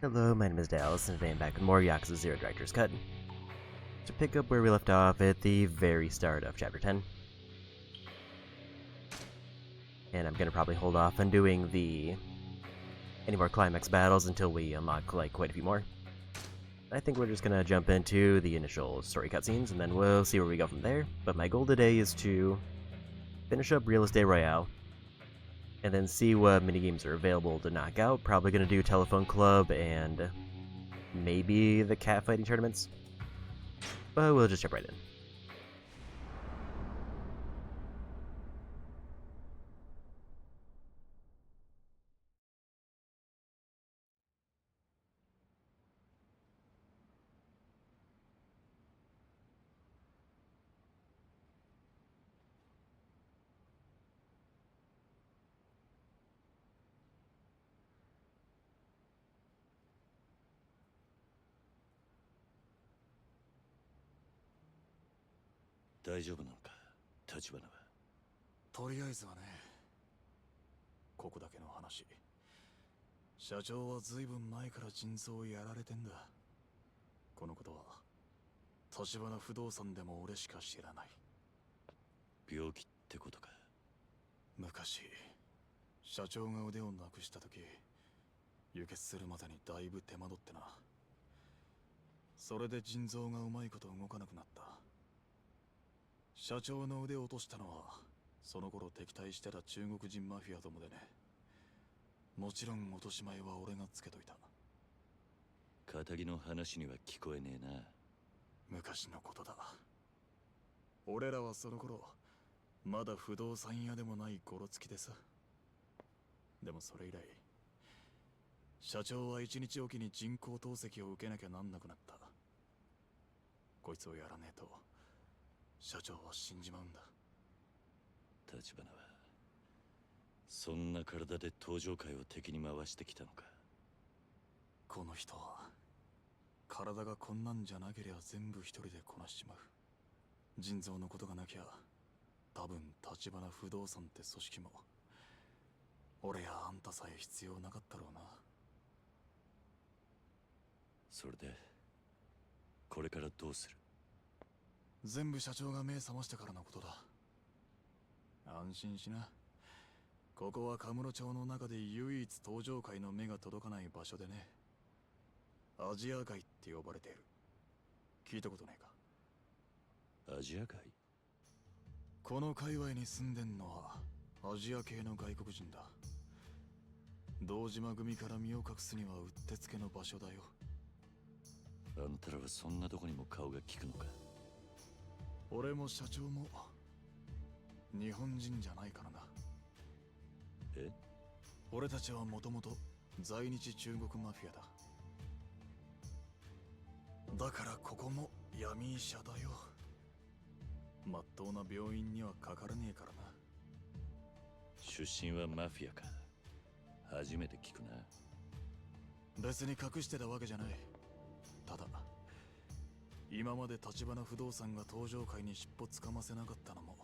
Hello, my name is Dallas, and today I'm back with more Yakuza 0 Director's Cut. To pick up where we left off at the very start of Chapter 10. And I'm gonna probably hold off on doing any more climax battles until we unlock quite a few more. I think we're just gonna jump into the initial story cutscenes, and then we'll see where we go from there. But my goal today is to finish up Real Estate Royale, and then see what minigames are available to knock out. Probably gonna do Telephone Club and maybe the cat fighting tournaments. But we'll just jump right in.大丈夫なのか、立花は。とりあえずはね。ここだけの話。社長はずいぶん前から腎臓をやられてんだ。このことは立花不動産でも俺しか知らない。病気ってことか。昔社長が腕をなくした時、輸血するまでにだいぶ手間取ってな。それで腎臓がうまいこと動かなくなった。社長の腕を落としたのはその頃敵対してた中国人マフィアどもでね。もちろん落とし前は俺がつけといた。仇の話には聞こえねえな。昔のことだ。俺らはその頃まだ不動産屋でもないゴロつきでさ。でもそれ以来社長は一日おきに人工透析を受けなきゃなんなくなった。こいつをやらねえと社長は死んじまうんだ。立花はそんな体で登場界を敵に回してきたのか。この人は体がこんなんじゃなけりゃ全部一人でこなしちまう。腎臓のことがなきゃ多分立花不動産って組織も俺やあんたさえ必要なかったろうな。それでこれからどうする。全部社長が目覚ましてからのことだ。安心しな。ここはカムロ町の中で唯一登場界の目が届かない場所でね。アジア街って呼ばれている。聞いたことないか。アジア界。この界隈に住んでんのはアジア系の外国人だ。堂島組から身を隠すにはうってつけの場所だよ。あんたらはそんなとこにも顔が利くのか。俺も社長も日本人じゃないからな。え？俺たちはもともと在日中国マフィアだ。だからここも闇医者だよ。まっとうな病院にはかからねえからな。出身はマフィアか。初めて聞くな。別に隠してたわけじゃない。ただ今まで立花不動産が登場界に尻尾つかませなかったのも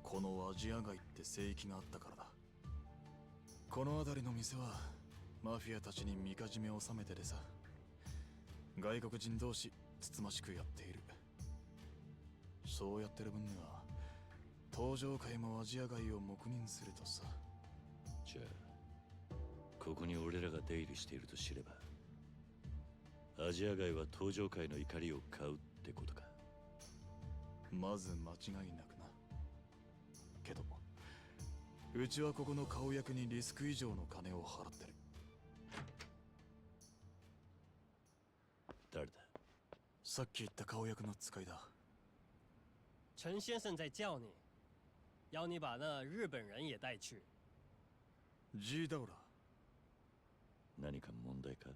このアジア街って聖域があったからだ。この辺りの店はマフィアたちにみかじめを収めてでさ、外国人同士つつましくやっている。そうやってる分には登場界もアジア街を黙認するとさ。じゃあここに俺らが出入りしていると知ればアジア街は登場界の怒りを買うってことか。まず間違いなくな。けどうちはここの顔役にリスク以上の金を払ってる。誰だ。さっき言った顔役の使いだ。陈先生在叫你，要你把那日本人也带去。G ダウラ。何か問題か。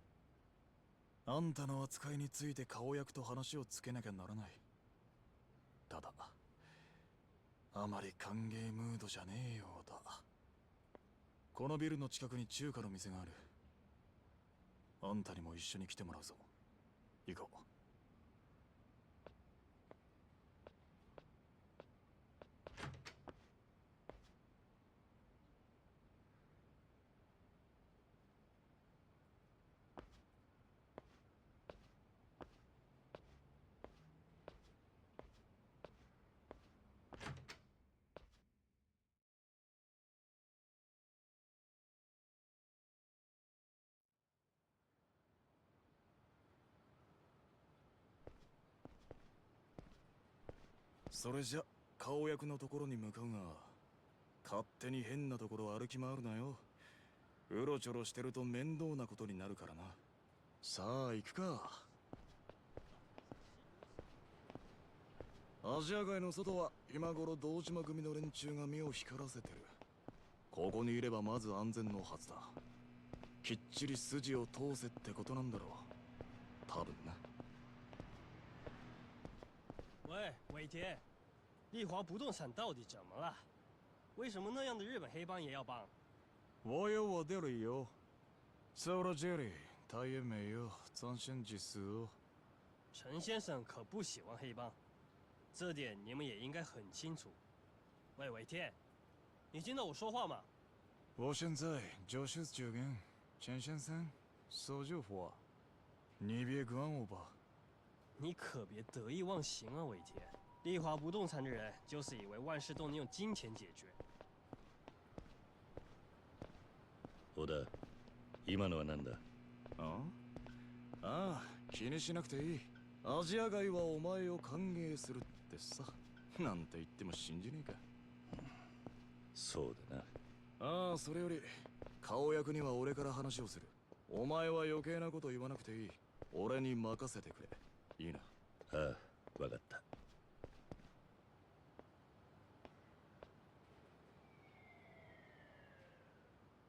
あんたの扱いについて顔役と話をつけなきゃならない。ただあまり歓迎ムードじゃねえようだ。このビルの近くに中華の店がある。あんたにも一緒に来てもらうぞ。行こう。それじゃ顔役のところに向かうが、勝手に変なところ歩き回るなよ。うろちょろしてると面倒なことになるからな。さあ行くか。アジア街の外は今頃堂島組の連中が目を光らせてる。ここにいればまず安全のはずだ。きっちり筋を通せってことなんだろう、多分な。喂，伟田，丽华不动产到底怎么了？为什么那样的日本黑帮也要帮？我有我的理由。走到这里，他也没有展现技术。陈先生可不喜欢黑帮，这点你们也应该很清楚。喂，伟天，你听到我说话吗？我现在就是这跟陈先生说句话，你别管我吧。你可别得意忘形啊，伟天！丽华不动产的人就是以为万事都能用金钱解决。小田、今のは何だ？ああ、気にしなくていい。アジア街はお前を歓迎するってさ。なんて言っても信じねえか。そうだな。ああ、それより顔役には俺から話をする。お前は余計なこと言わなくていい。俺に任せてくれ。いいな。ああ、わかった。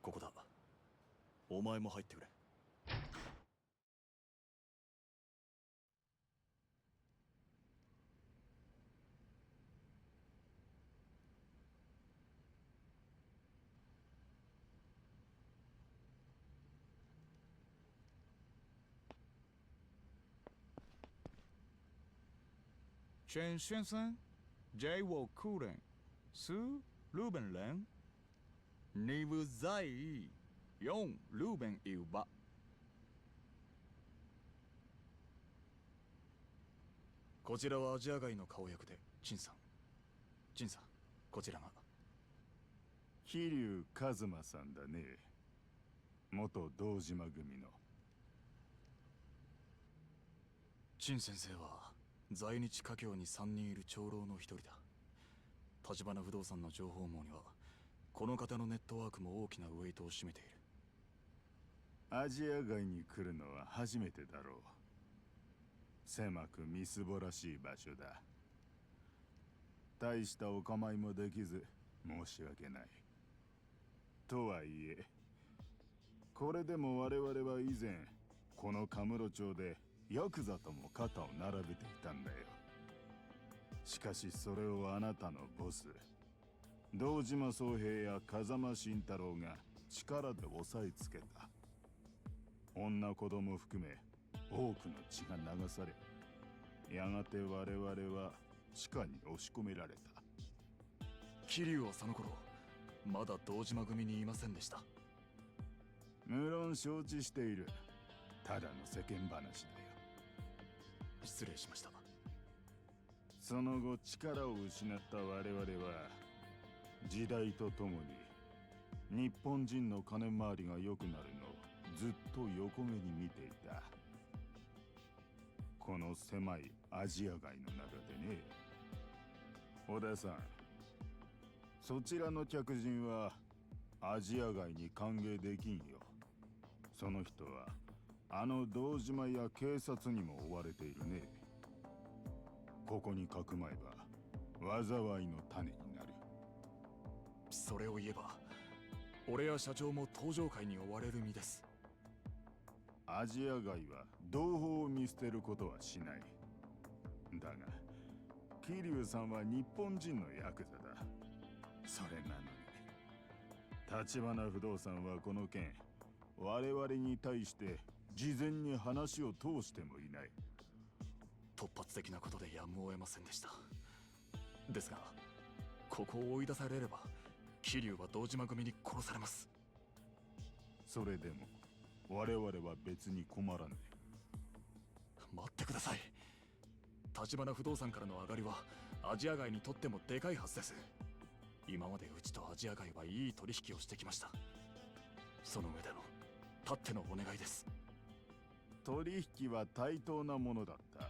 ここだ。お前も入ってくれ。陈先生，这我客人是日本人。你不在意，用日本语吧。こちらはアジア街の顔役で陳さん。陳さん、こちらが。桐生一馬さんだね。元堂島組の。陳先生は在日華僑に3人いる長老の一人だ。橘不動産の情報網にはこの方のネットワークも大きなウェイトを占めている。アジア街に来るのは初めてだろう。狭くみすぼらしい場所だ。大したお構いもできず申し訳ない。とはいえ、これでも我々は以前このカムロ町でヤクザとも肩を並べていたんだよ。しかしそれをあなたのボス堂島宗平や風間慎太郎が力で押さえつけた。女子供含め多くの血が流され、やがて我々は地下に押し込められた。桐生はその頃まだ堂島組にいませんでした。無論承知している。ただの世間話だよ。失礼しました。その後力を失った我々は時代とともに日本人の金回りが良くなるのをずっと横目に見ていた。この狭いアジア街の中でね。小田さん、そちらの客人はアジア街に歓迎できんよ。その人はあの堂島や警察にも追われているね。ここにかくまえば災いの種になる。それを言えば俺や社長も登場会に追われる身です。アジア街は同胞を見捨てることはしない。だが桐生さんは日本人のヤクザだ。それなのに橘不動産はこの件我々に対して事前に話を通してもいない。突発的なことでやむを得ませんでした。ですがここを追い出されれば桐生は堂島組に殺されます。それでも我々は別に困らない。待ってください。橘不動産からの上がりはアジア街にとってもでかいはずです。今までうちとアジア街はいい取引をしてきました。その上でのたってのお願いです。取引は対等なものだった。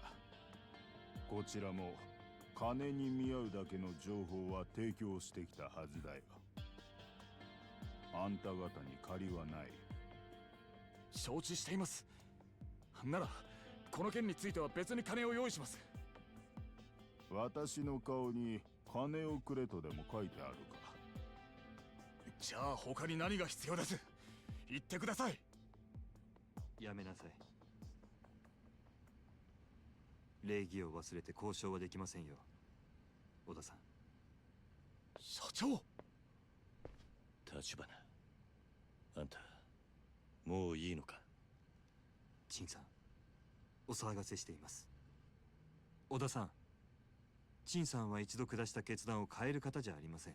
こちらも金に見合うだけの情報は提供してきたはずだよ。あんた方に借りはない。承知しています。ならこの件については別に金を用意します。私の顔に金をくれとでも書いてあるか。じゃあ他に何が必要です。言ってください。やめなさい。礼儀を忘れて交渉はできませんよ、小田さん。社長。立花、あんたもういいのか。陳さん、お騒がせしています。小田さん、陳さんは一度下した決断を変える方じゃありません。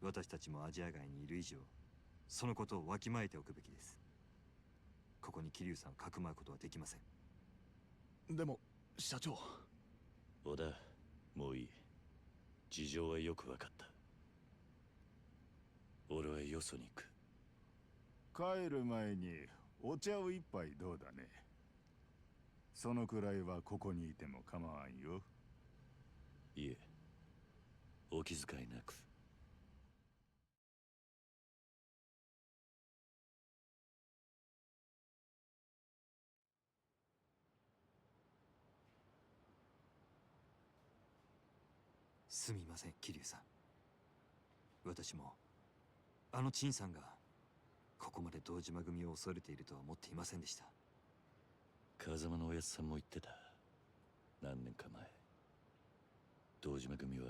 私たちもアジア外にいる以上、そのことをわきまえておくべきです。ここに桐生さんをかくまうことはできません。でも社長。小田、もういい。事情はよく分かった。俺はよそに行く。帰る前にお茶を一杯どうだね。そのくらいはここにいても構わんよ。いえ、お気遣いなく。すみません、桐生さん。私もあの陳さんがここまで堂島組を恐れているとは思っていませんでした。風間のおやつさんも言ってた。何年か前、堂島組は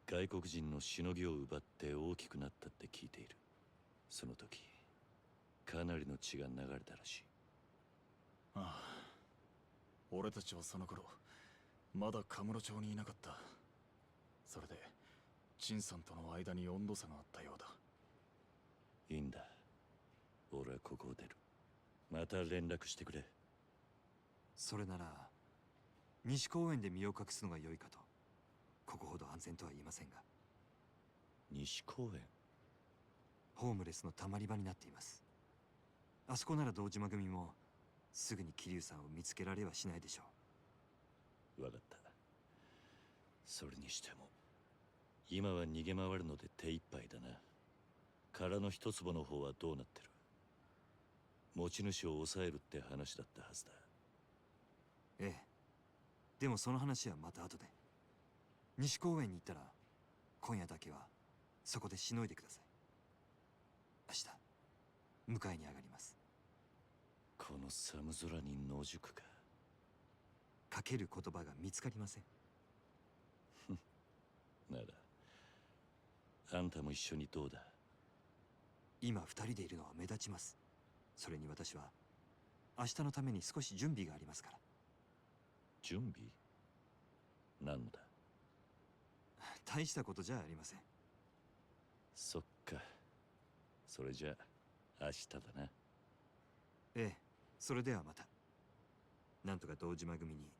外国人のしのぎを奪って大きくなったって聞いている。その時かなりの血が流れたらしい。ああ、俺たちはその頃まだカムロ町にいなかった。それで陳さんとの間に温度差があったようだ。いいんだ、俺はここを出る。また連絡してくれ。それなら西公園で身を隠すのが良いかと。ここほど安全とは言いませんが。西公園。ホームレスのたまり場になっています。あそこなら堂島組もすぐに桐生さんを見つけられはしないでしょ分かった。それにしても今は逃げ回るので手一杯だな。殻の一坪の方はどうなってる。持ち主を抑えるって話だったはずだ。う。ええ、でもその話はまた後で。西公園に行ったら今夜だけはそこでしのいでください。明日迎えに上がります。この寒空に野宿か。かける言葉が見つかりません。ならあんたも一緒にどうだ。今二人でいるのは目立ちます。それに私は明日のために少し準備がありますから。準備？何のだ。大したことじゃありません。そっか。それじゃあ明日だな。ええ、それではまた。なんとか堂島組に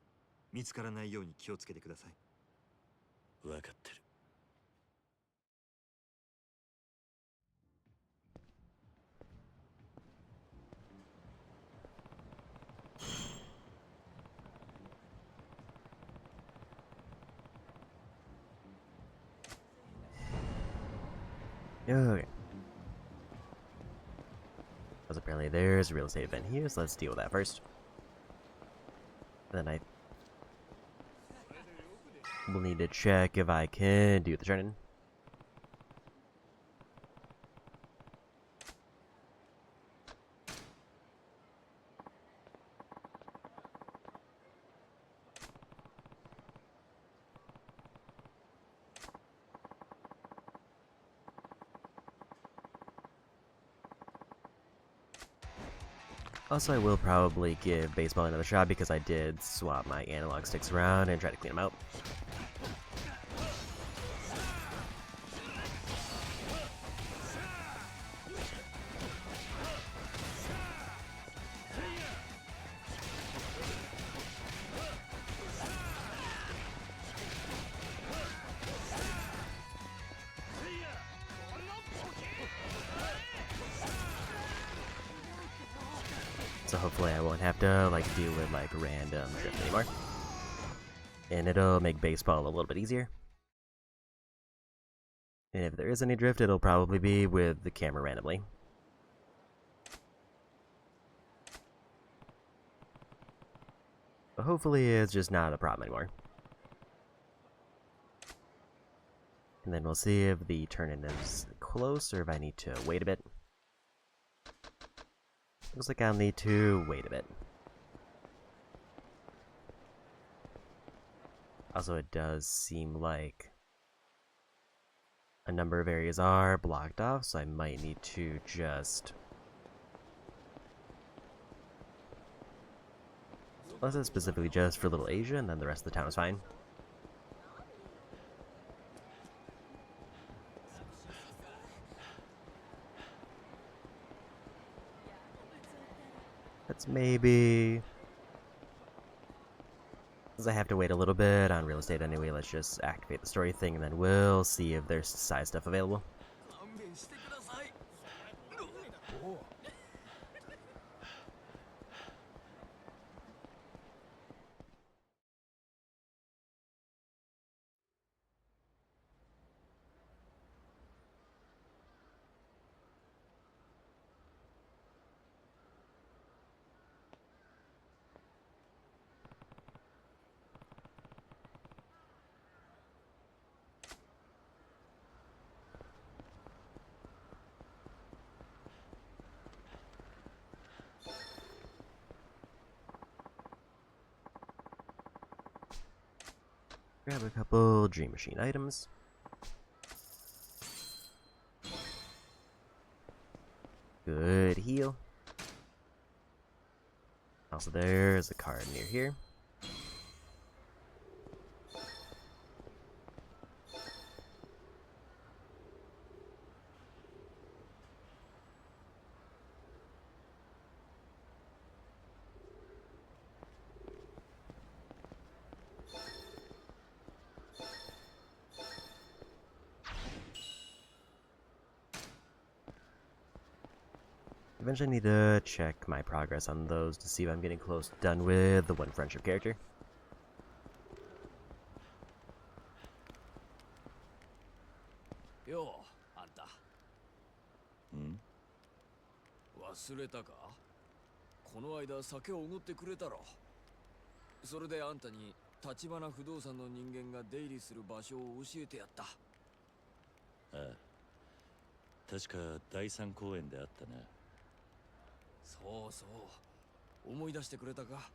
見つからないように気をつけてください。分かってる。Okay. Because apparently there's a real estate event here, so let's deal with that first. And then I will need to check if I can do the turn-in. Also, I will probably give baseball another shot because I did swap my analog sticks around and try to clean them out. So hopefully I won't have to like deal with like random drift anymore. and it'll make baseball a little bit easier. And if there is any drift, it'll probably be with the camera randomly. But hopefully it's just not a problem anymore. And then we'll see if the turn-in is close or if I need to wait a bit. Looks like I'll need to wait a bit. Also, it does seem like a number of areas are blocked off, so I might need to just... Unless it's specifically just for Little Asia, and then the rest of the town is fine. Let's maybe... Since I have to wait a little bit on real estate anyway, let's just activate the story thing, and then we'll see if there's side stuff available. Grab a couple Dream Machine items. Good heal. Also, there's a card near here. Eventually need to check my progress on those to see if I'm getting close to done with the one friendship character.よう、あんた。ん忘れたか？この間酒をおごってくれたろ。それであんたに立花不動産の人間が出入りする場所を教えてやった。ああ、確か第三公園であったな。そうそう、思い出してくれたか。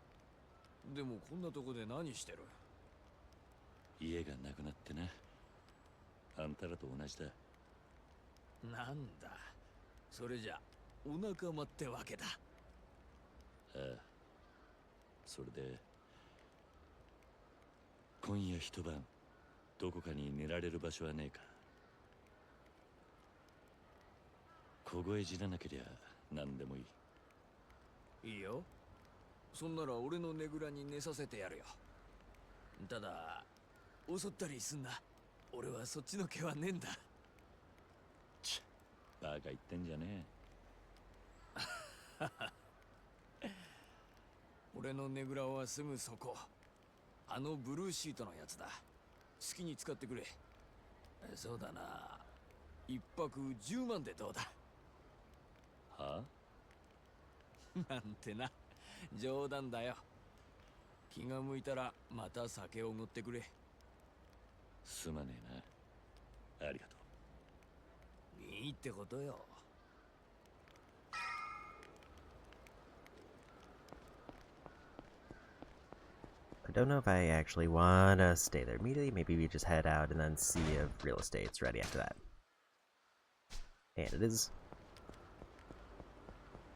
でもこんなとこで何してる？家がなくなってな。あんたらと同じだ。なんだ、それじゃお仲間ってわけだ。ああ、それで今夜一晩どこかに寝られる場所はねえか。凍え死ななけりゃ何でもいい。いいよ。そんなら俺のねぐらに寝させてやるよ。ただ襲ったりすんな。俺はそっちの毛はねえんだ。バカ言ってんじゃねえ。俺のねぐらはすぐそこ。あのブルーシートのやつだ。好きに使ってくれ。そうだな、一泊10万でどうだ？はなんてな、冗談だよ。気が向いたらまた酒をおごってくれ。すまねえな。ありがとう。いいってことよ。I don't know if I actually want to stay there immediately. Maybe we just head out and then see if real estate's ready after that. And it is.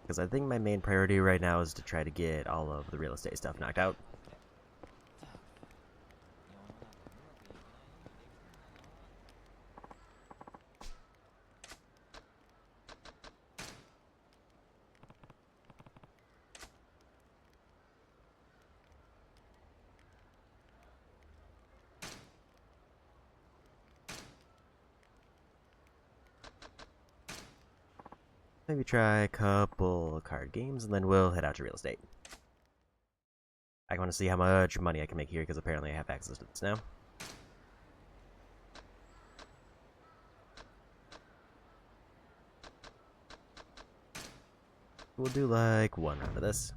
Because I think my main priority right now is to try to get all of the real estate stuff knocked out. Maybe try a couple card games and then we'll head out to real estate. I want to see how much money I can make here, because apparently I have access to this now. We'll do like one round of this.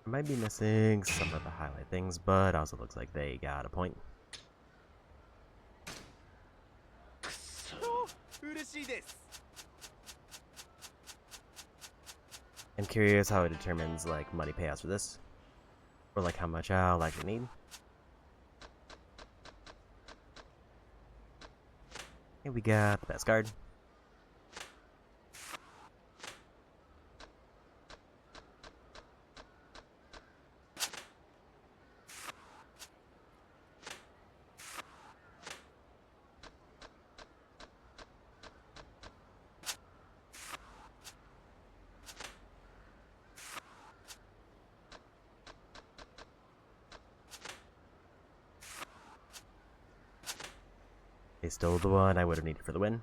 I might be missing some of the highlight things, but also looks like they got a point. I'm curious how it determines like money payouts for this, or like how much I'll actually need. And we got the best card. They stole the one I would have needed for the win.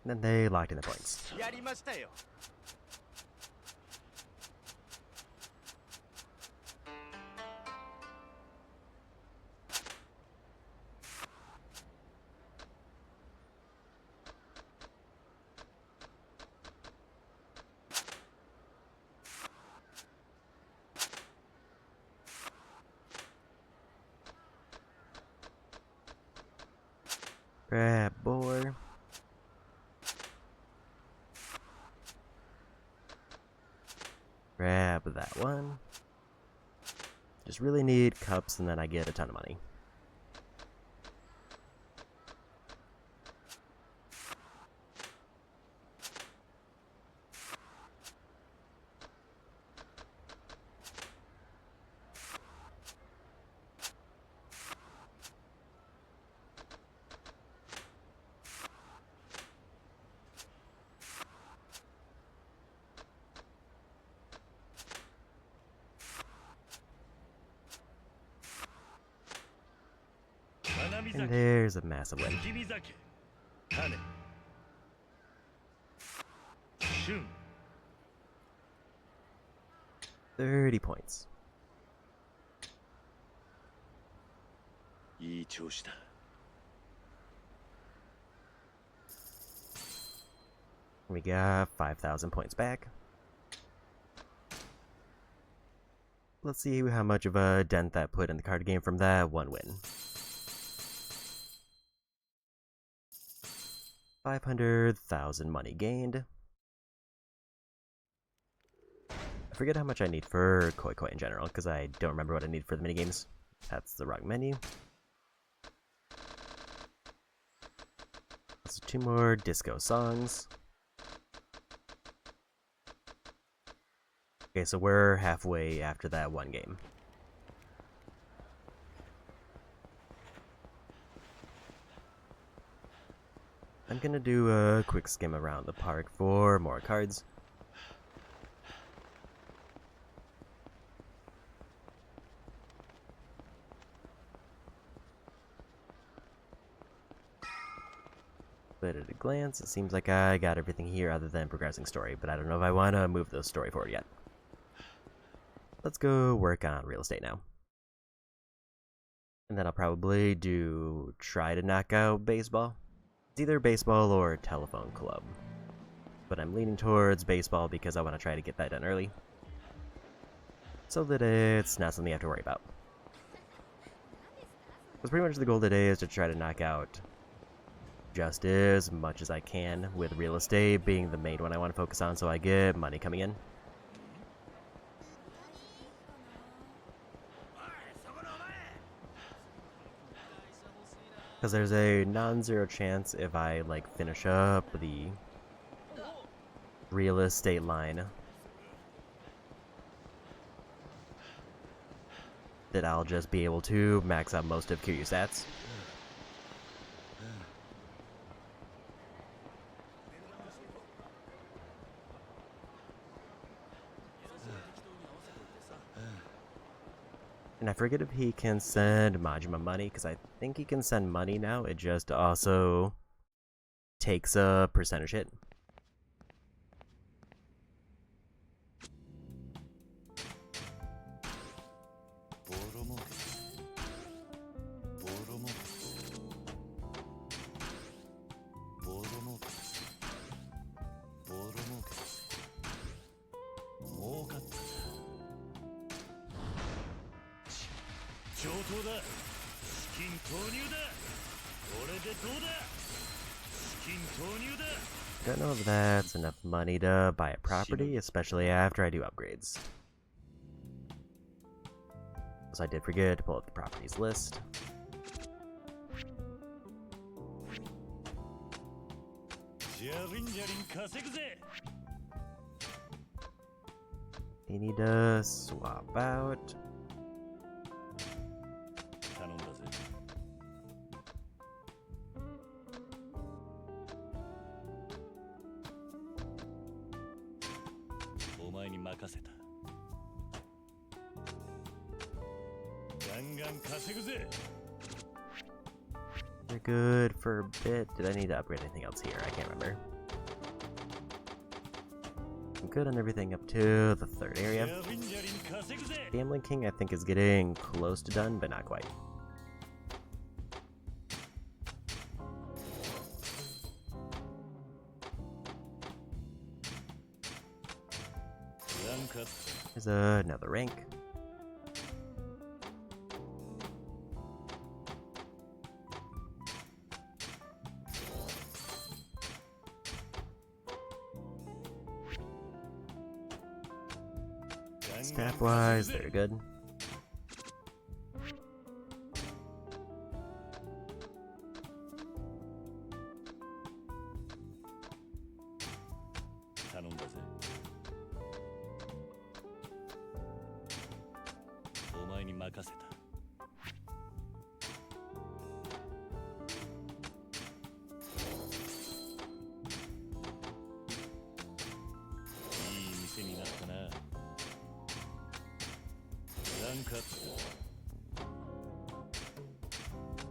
Then they locked in the points. Grab boy. Grab that one. Just really need cups and then I get a ton of money. And there's a massive win. 30 points. いい調子だ。 We got 5,000 points back. Let's see how much of a dent that put in the card game from that one win. 500,000 money gained. I forget how much I need for Koi Koi in general, because I don't remember what I need for the minigames. That's the wrong menu. That's 2 more disco songs. Okay, so we're halfway after that one game. I'm gonna do a quick skim around the park for more cards. But at a glance, it seems like I got everything here other than progressing story, but I don't know if I want to move the story forward yet. Let's go work on real estate now. And then I'll probably try to knock out baseball. It's either baseball or telephone club. But I'm leaning towards baseball because I want to try to get that done early. so that it's not something you have to worry about. Because pretty much the goal today is to try to knock out just as much as I can, with real estate being the main one I want to focus on so I get money coming in. Because there's a non-zero chance if I like finish up the real estate line that I'll just be able to max out most of Kiryu stats. And I forget if he can send Majima money, because I think he can send money now. It just also takes a percentage hit. Don't know if that's enough money to buy a property, especially after I do upgrades. So I did forget to pull up the properties list. You need to swap out. They're good for a bit. Did I need to upgrade anything else here? I can't remember. I'm good on everything up to the third area. Gambling King I think is getting close to done, but not quite. There's another rank. Stat-wise, they're good.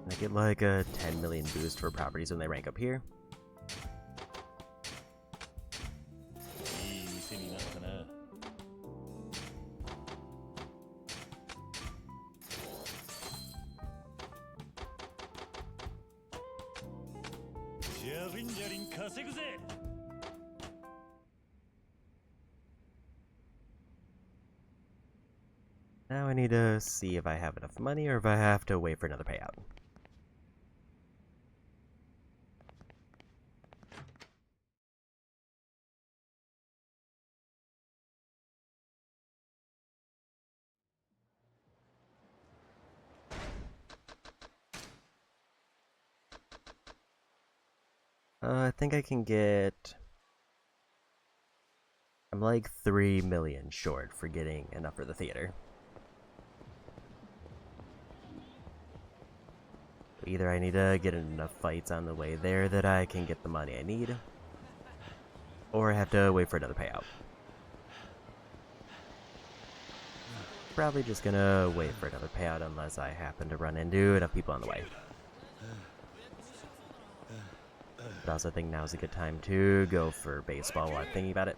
I get like a 10 million boost for properties when they rank up here. Now I need to see if I have enough money or if I have to wait for another payout. I think I can get... I'm like 3 million short for getting enough for the theater. Either I need to get enough fights on the way there that I can get the money I need, or I have to wait for another payout. Probably just gonna wait for another payout unless I happen to run into enough people on the way. But I also think now's a good time to go for baseball while I'm thinking about it.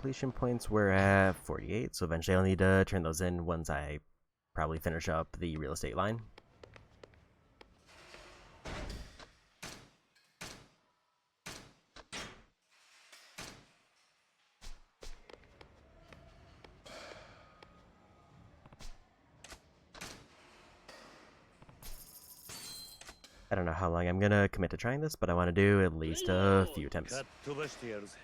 completion points were at 48, so eventually I'll need to turn those in once I probably finish up the real estate line. I don't know how long I'm gonna commit to trying this, but I want to do at least a few attempts. かっ飛ばしてやるぜ。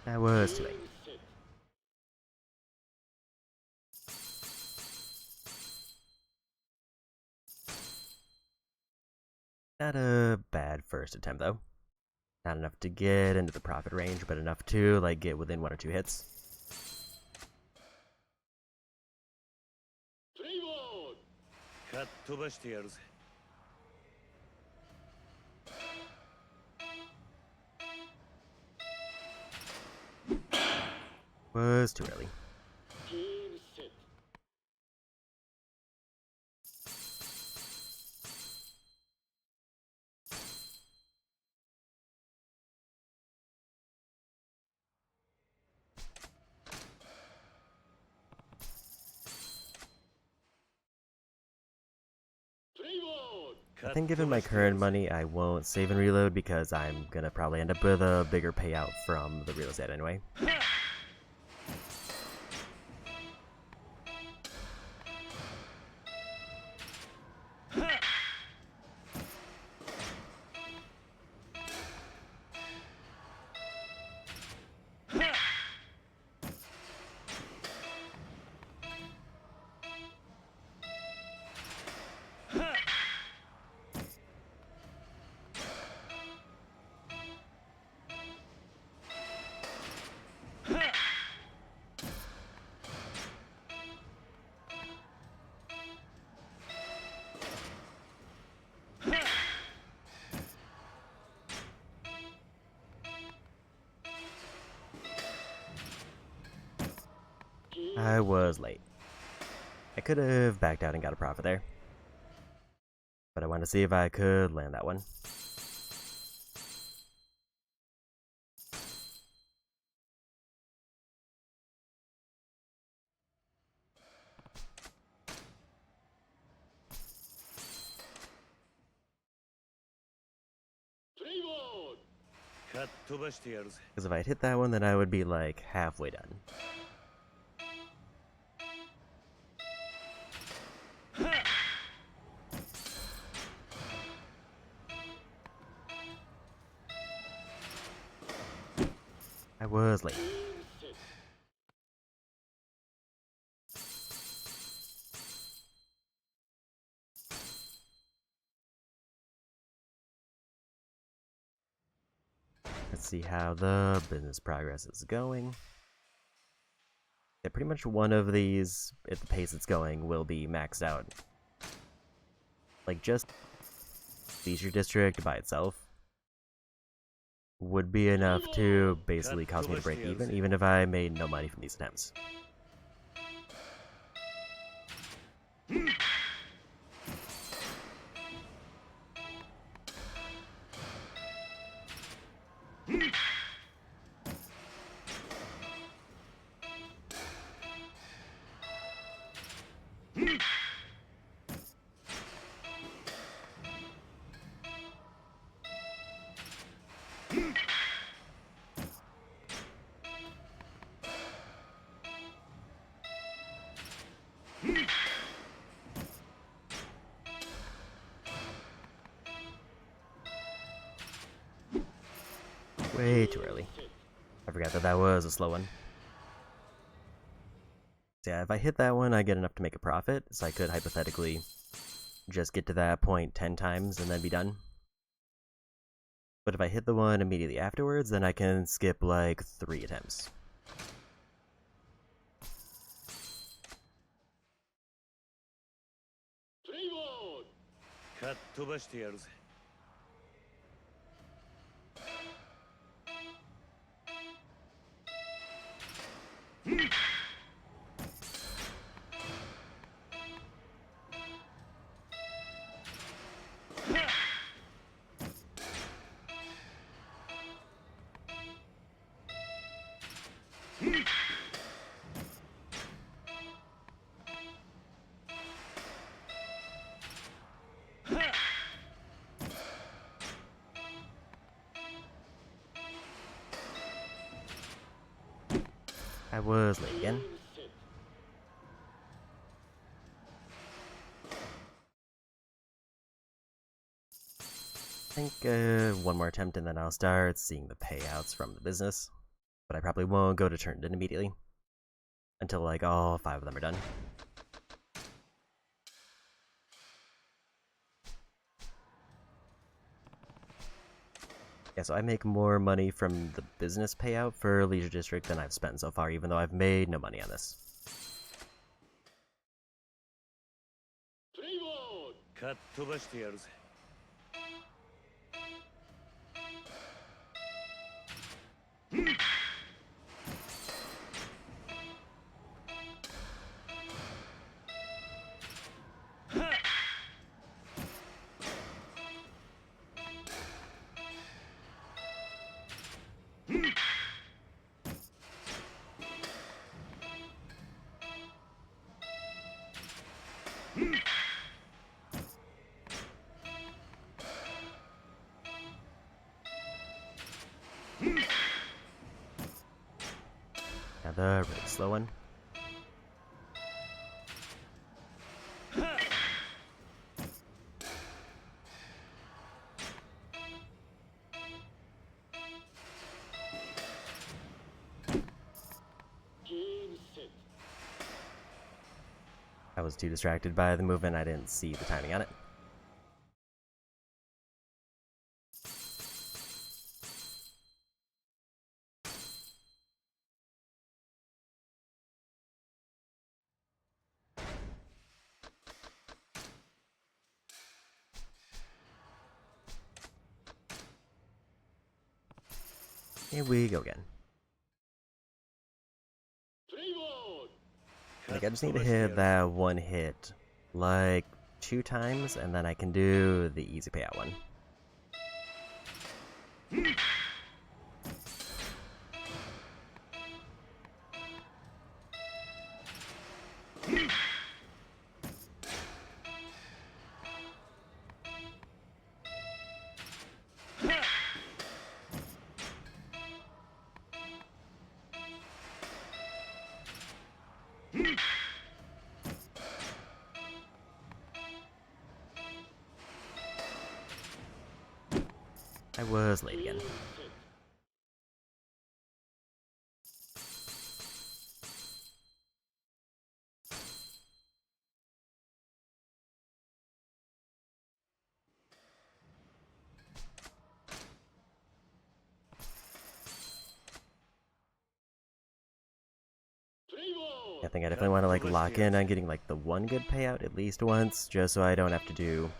That was too late. Not a bad first attempt though. Not enough to get into the profit range, but enough to like get within 1 or 2 hits. かっ飛ばしてやるぜ。Was too early. I think given my current money, I won't save and reload because I'm gonna probably end up with a bigger payout from the real estate anyway. I was late. I could have backed out and got a profit there, but I wanted to see if I could land that one. Because if I had hit that one, then I would be like halfway done. I was late. Let's see how the business progress is going. Yeah, pretty much one of these, at the pace it's going, will be maxed out. Like, just Leisure District by itself would be enough to basically cause me to break even if I made no money from these attempts. Way too early. I forgot that that was a slow one. So yeah, if I hit that one, I get enough to make a profit, so I could hypothetically just get to that point 10 times and then be done. But if I hit the one immediately afterwards, then I can skip like 3 attempts. I was late again. I think one more attempt and then I'll start seeing the payouts from the business. But I probably won't go to turn it in immediately. Until like all 5 of them are done. Yeah, so I make more money from the business payout for Leisure District than I've spent so far, even though I've made no money on this. Now the really slow one. I was too distracted by the movement, I didn't see the timing on it. Here we go again. Like, I just need to hit that one hit like 2 times, and then I can do the easy payout one. I was late again. I think I definitely want to like lock in on getting like the one good payout at least once, just so I don't have to do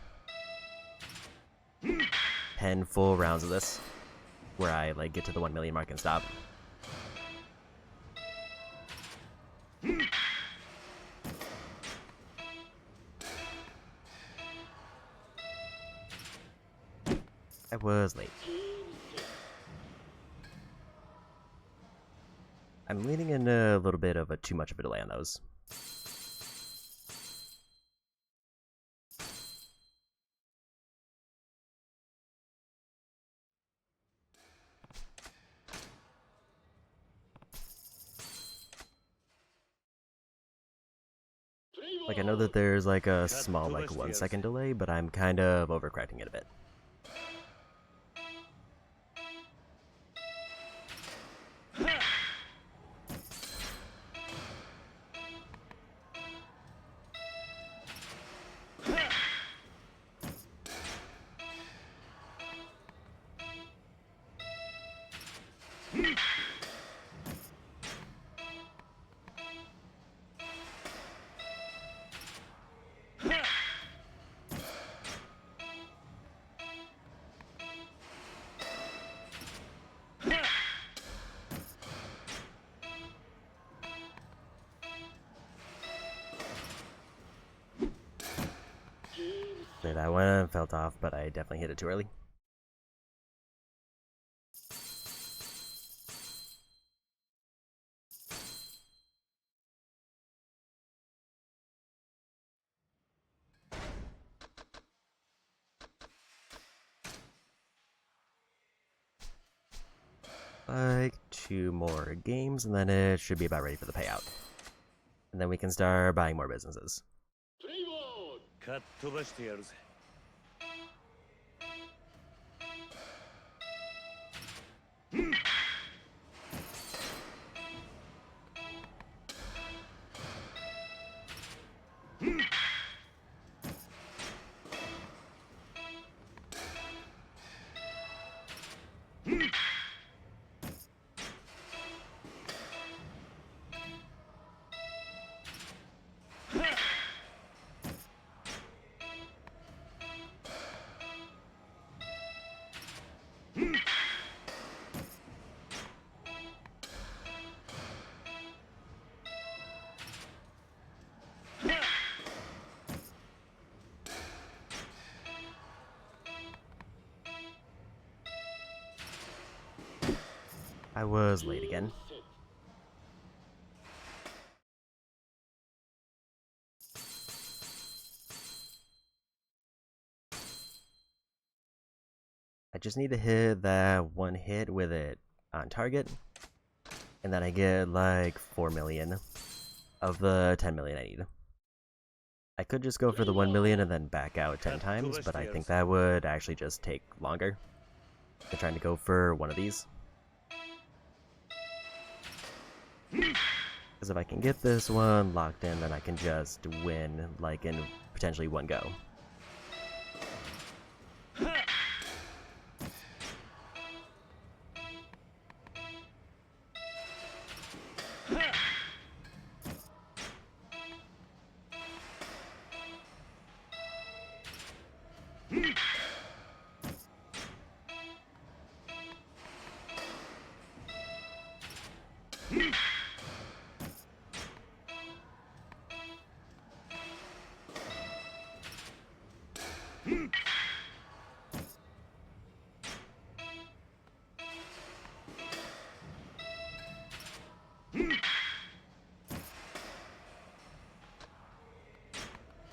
10 full rounds of this, where I like get to the 1 million mark and stop. I was late. I'm leaning in a little bit of a too much of a delay on those. Like, I know that there's like a small like 1 second delay, but I'm kind of overcorrecting it a bit. Knew that one felt off, but I definitely hit it too early. Like 2 more games, and then it should be about ready for the payout. And then we can start buying more businesses. かっ飛ばしてやるぜ。I was late again. I just need to hit that one hit with it on target, and then I get like 4 million of the 10 million I need. I could just go for the 1 million and then back out 10 times, but I think that would actually just take longer than trying to go for one of these. Because if I can get this one locked in, then I can just win, like, in potentially one go.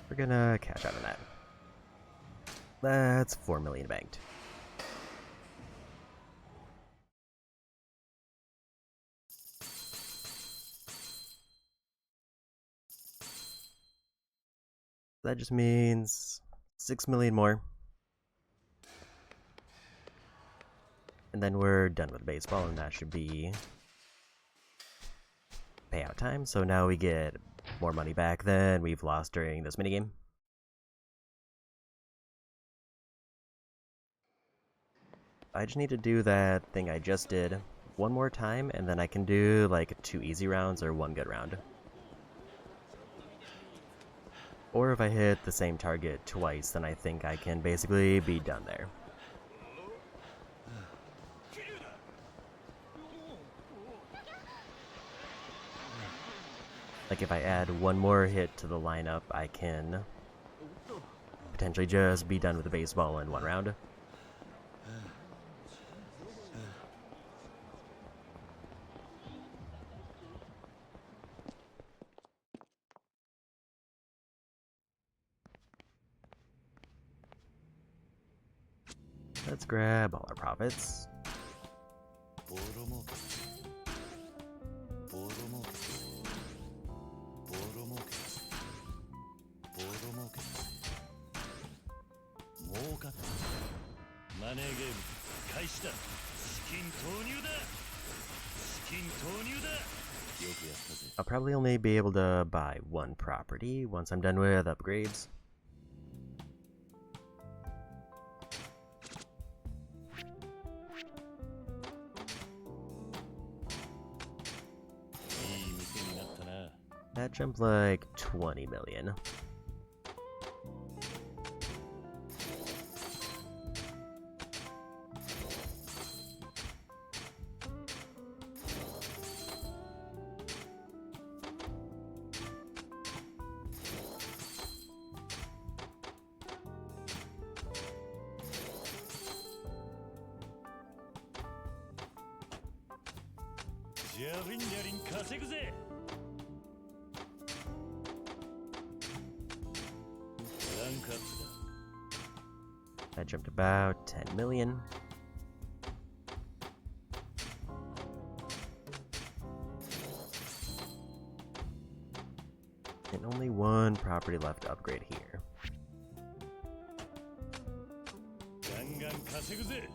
We're gonna cash out on that. That's 4 million banked. That just means 6 million more. And then we're done with baseball, and that should be payout time. So now we get more money back than we've lost during this minigame. I just need to do that thing I just did one more time, and then I can do like 2 easy rounds or 1 good round. Or if I hit the same target twice, then I think I can basically be done there. Like if I add 1 more hit to the lineup, I can potentially just be done with the baseball in 1 round. Let's grab all our profits. I'll probably only be able to buy 1 property once I'm done with upgrades. That jumped like 20 million. じゃりんじゃりん稼ぐぜ。ランクアップだ。 I jumped about 10 million. And only one property left to upgrade here. ガンガン稼ぐぜ。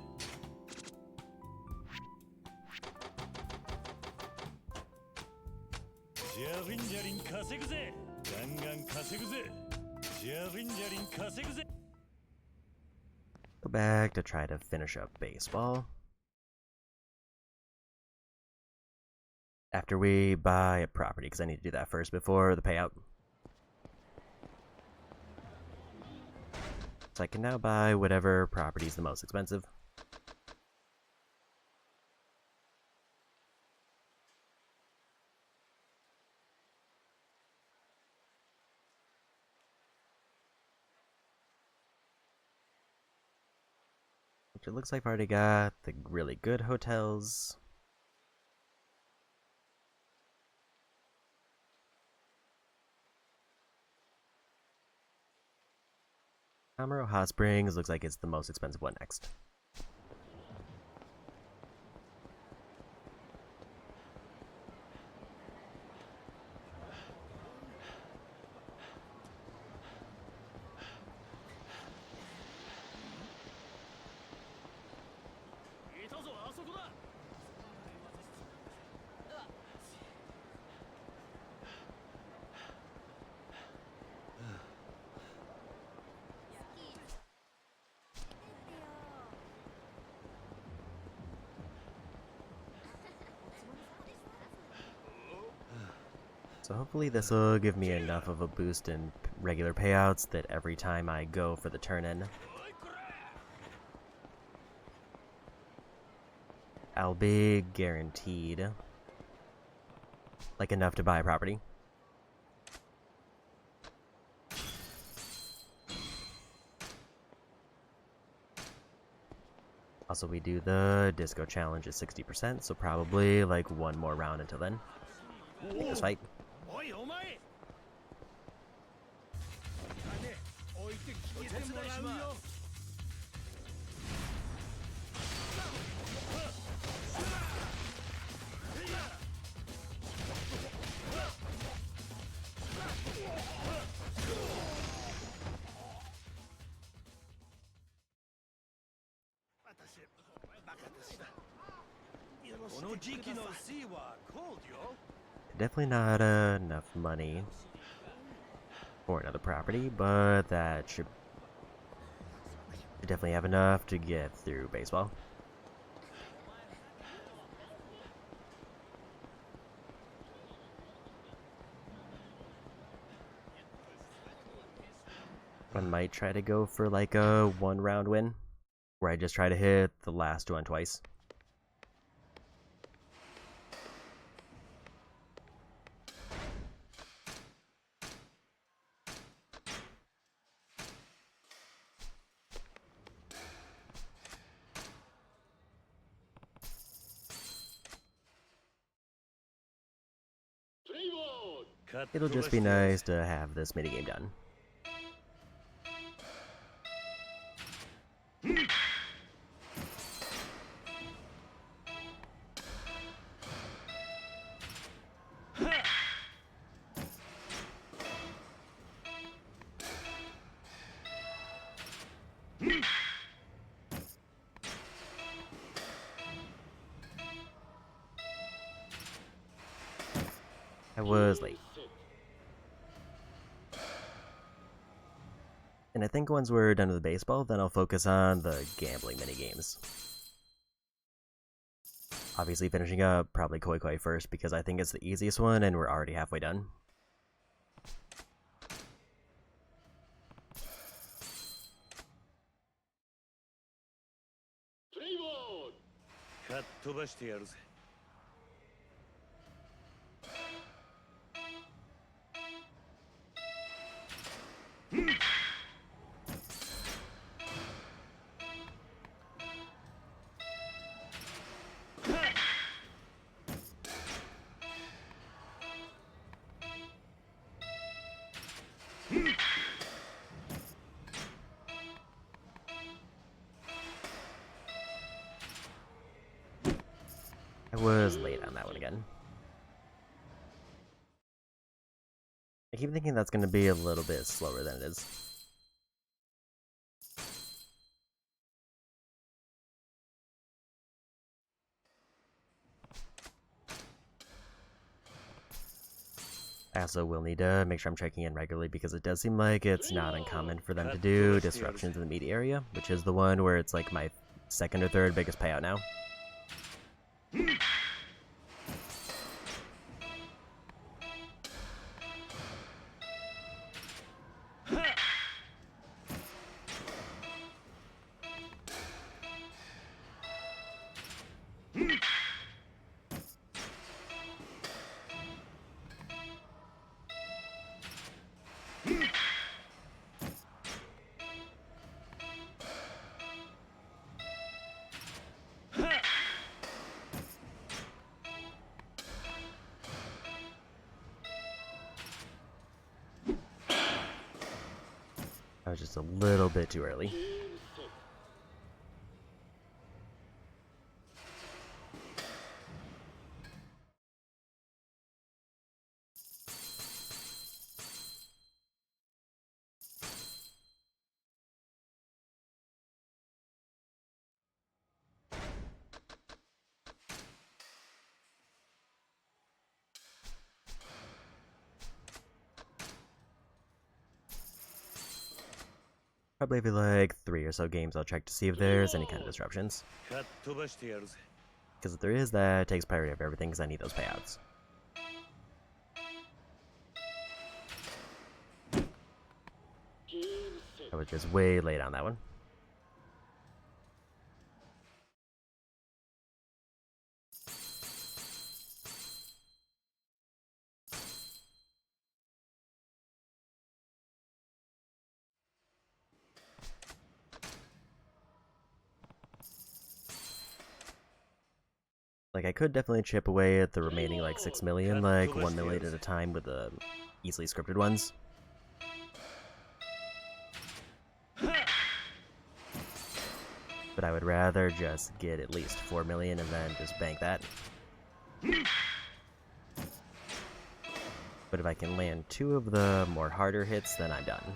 じゃりんじゃりん稼ぐぜ。ガンガン稼ぐぜ。じゃりんじゃりん稼ぐぜ。 Go back to try to finish up baseball. After we buy a property, because I need to do that first before the payout. So I can now buy whatever property is the most expensive. Which it looks like I've already got the really good hotels. Amaro Hot Springs looks like it's the most expensive one next. So hopefully this will give me enough of a boost in regular payouts that every time I go for the turn-in, I'll be guaranteed like enough to buy a property. Also, we do the disco challenge at 60%, so probably like one more round until then. This fight. おいお前金置いて消えてもらうよこの時期のシーはコールよ Definitely not enough money for another property, but that should definitely have enough to get through baseball. I might try to go for like a one-round win, where I just try to hit the last one twice. It'll just be nice to have this minigame done. I was late. And I think once we're done with the baseball, then I'll focus on the gambling minigames. Obviously finishing up probably Koi Koi first because I think it's the easiest one and we're already halfway done. I was late on that one again. I keep thinking that's going to be a little bit slower than it is. I also will need to make sure I'm checking in regularly because it does seem like it's not uncommon for them to do disruptions in the media area, which is the one where it's like my second or third biggest payout now. I was just a little bit too early. Probably be like 3 or so games I'll check to see if there's any kind of disruptions. Because if there is, that takes priority over everything because I need those payouts. I was just way late on that one. Like, I could definitely chip away at the remaining, like, 6 million, like, 1 million at a time with the easily scripted ones. But I would rather just get at least 4 million and then just bank that. But if I can land 2 of the more harder hits, then I'm done.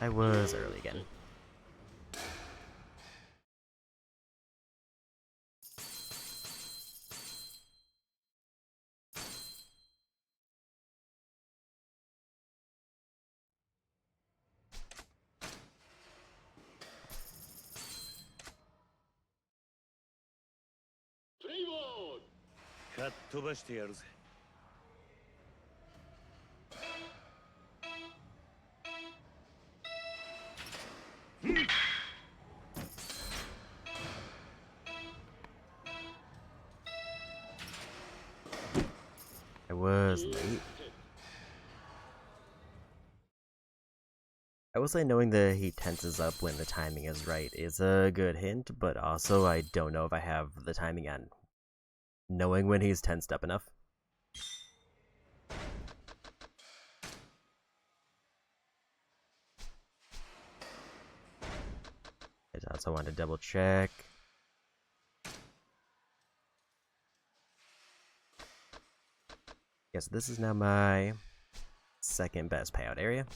I was early again. I was late. I will say knowing that he tenses up when the timing is right is a good hint, but also I don't know if I have the timing on knowing when he's tensed up enough. I also want to double check. Yes, this is now my second best payout area.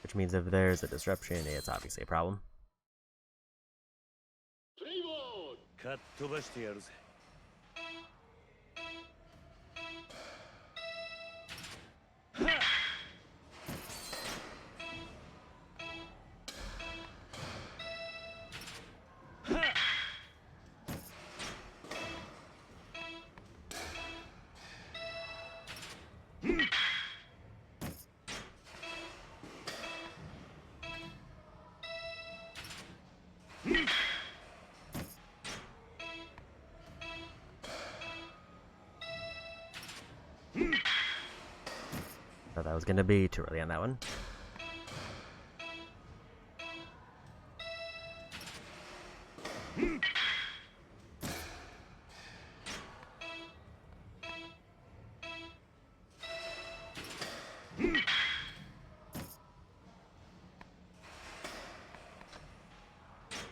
Which means if there's a disruption, it's obviously a problem. I was gonna be too early on that one.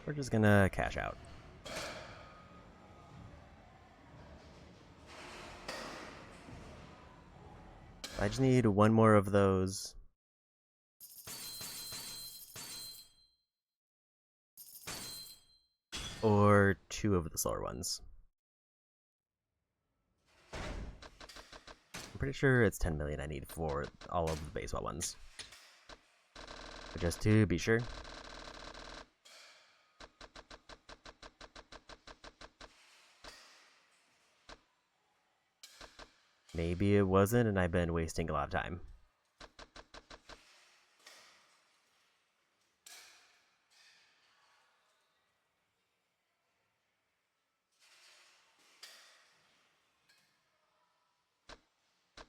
We're just gonna cash out. I just need one more of those. Or two of the slower ones. I'm pretty sure it's 10 million I need for all of the baseball ones. But just to be sure. Maybe it wasn't and I've been wasting a lot of time.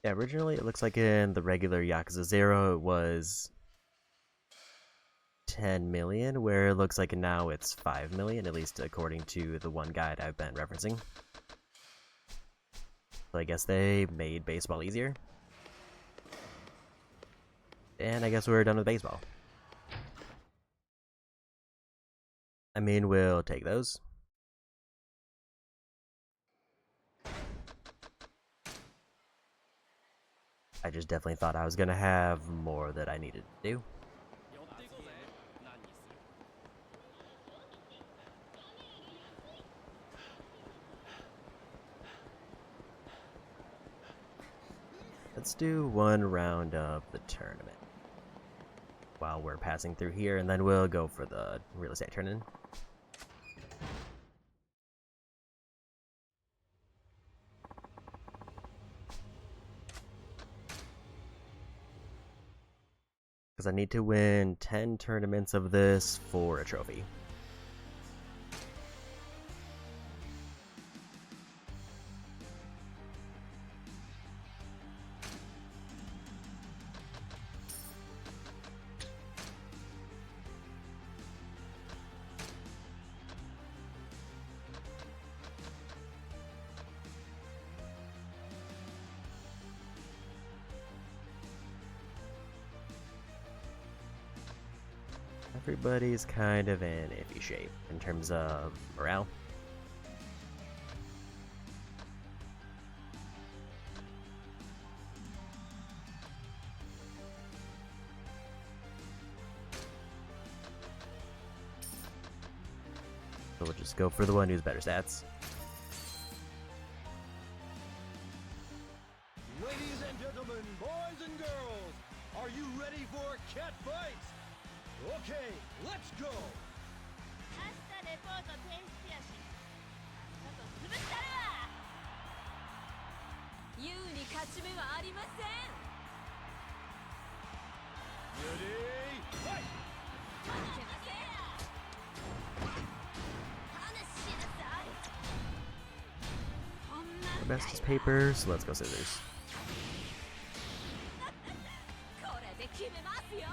Yeah, originally it looks like in the regular Yakuza 0 it was 10 million, where it looks like now it's 5 million, at least according to the one guide I've been referencing. So I guess they made baseball easier. And I guess we're done with baseball. I mean, we'll take those. I just definitely thought I was gonna have more that I needed to do. Let's do one round of the tournament while we're passing through here, and then we'll go for the real estate tournament. Because I need to win 10 tournaments of this for a trophy. Everybody's kind of in iffy shape in terms of morale. So we'll just go for the one who's better stats. Ladies and gentlemen, boys and girls, are you ready for a cat fight? Okay, let's go! 明日レポート提出やしさっさと潰ったるわ優に勝ち目はありません Ready, fight! 負けません話しなさいこんな The best is paper, so let's go scissors. これで決めますよ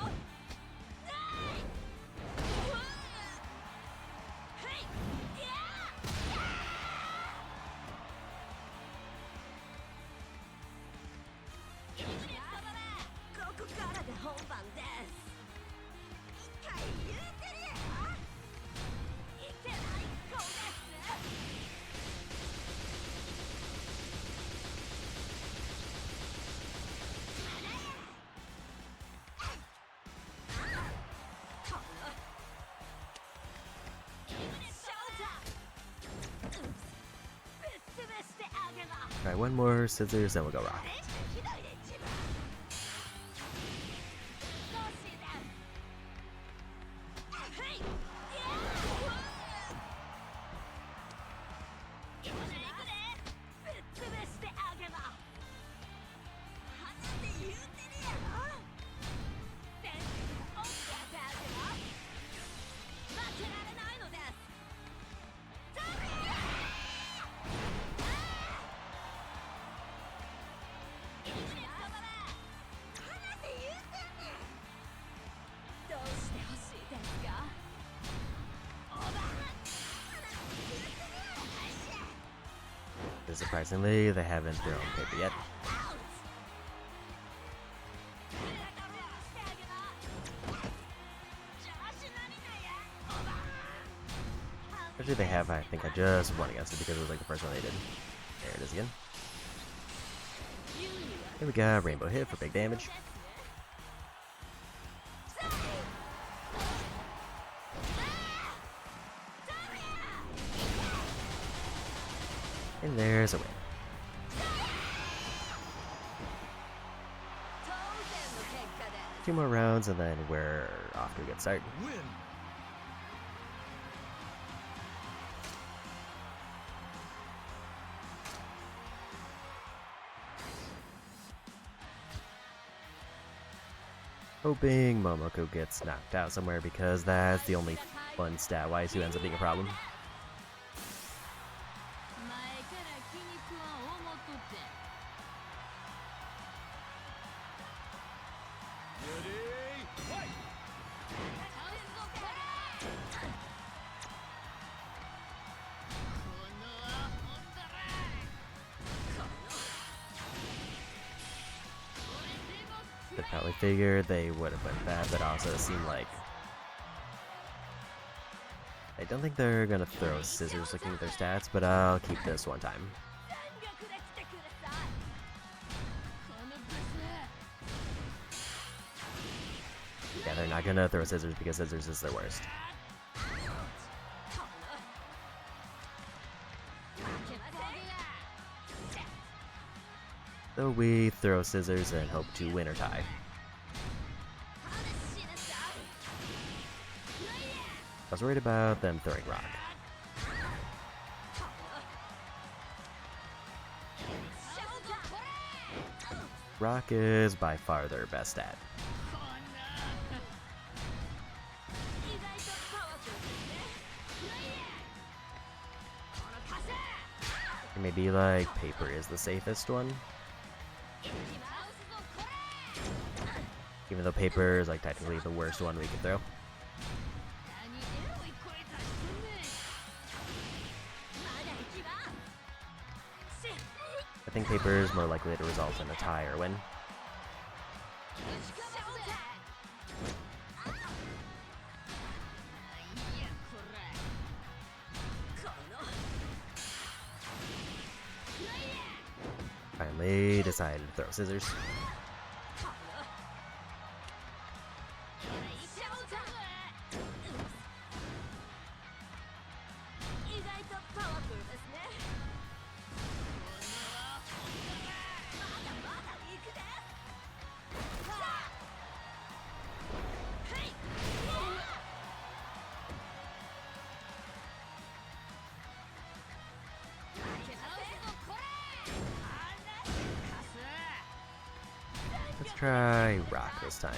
Alright, one more scissors, then we'll go rock. Surprisingly, they haven't thrown paper yet. Actually, they have. I think I just won against it because it was like the first one they did. There it is again. Here we go, rainbow hit for big damage. And there's a win. 2 more rounds and then we're off to a good start. Win. Hoping Momoko gets knocked out somewhere because that's the only one stat-wise who ends up being a problem. 前から気に食わん思っとって Ready? Fight. 倒すぞこれこのアホったら俺でも They probably figured they would have went that, but also it seemed like I don't think they're gonna throw scissors looking at their stats, but I'll keep this one time. 全力で来てくださいこのブス Yeah, they're not gonna throw scissors because scissors is their worst. So we throw scissors and hope to win or tie. I was worried about them throwing rock. Rock is by far their best stat. It may be like paper is the safest one. Even though paper is like technically the worst one we can throw. I think paper is more likely to result in a tie or win. Finally decided to throw scissors. Let's try rock this time.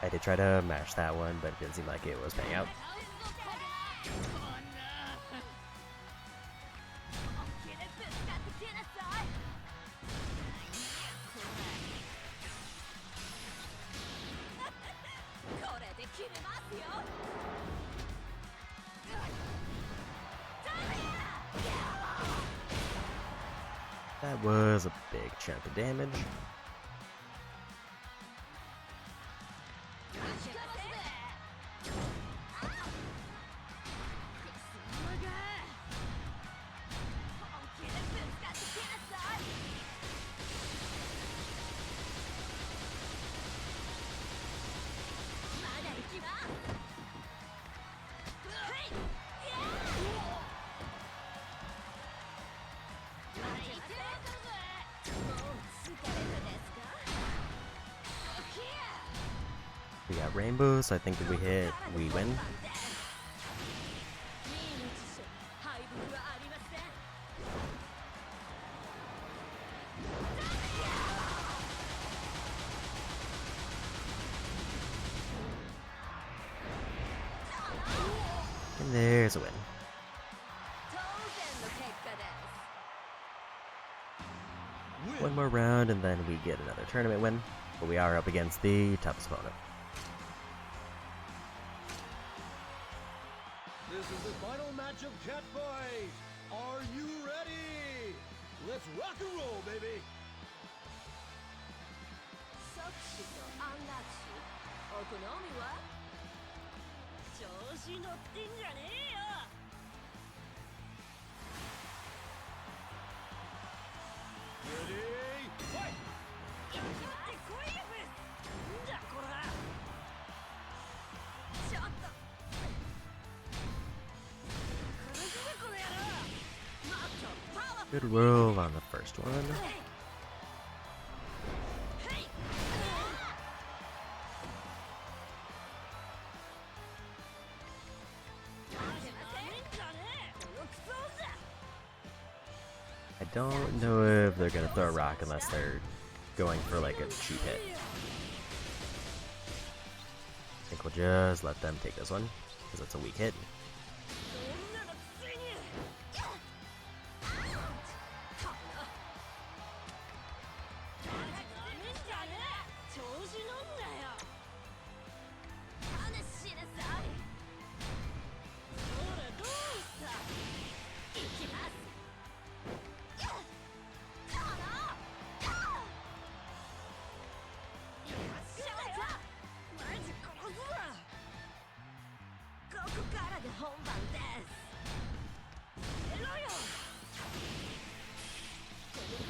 I did try to mash that one, but it didn't seem like it was paying out. That was a big chunk of damage. We got rainbows, so I think if we hit, we win. And there's a win. One more round and then we get another tournament win, but we are up against the toughest opponent. This is the final match of Cat Fight. Are you ready? Let's rock and roll, baby. 即死と安楽死お好みは調子乗ってんじゃねえよ Ready? Fight! 決まってこいよブスなんだこれはちょっと苦しむこの野郎もっとパワフル Good roll on the first one. I don't know if they're gonna throw a rock unless they're going for like a cheap hit. I think we'll just let them take this one, because it's a weak hit.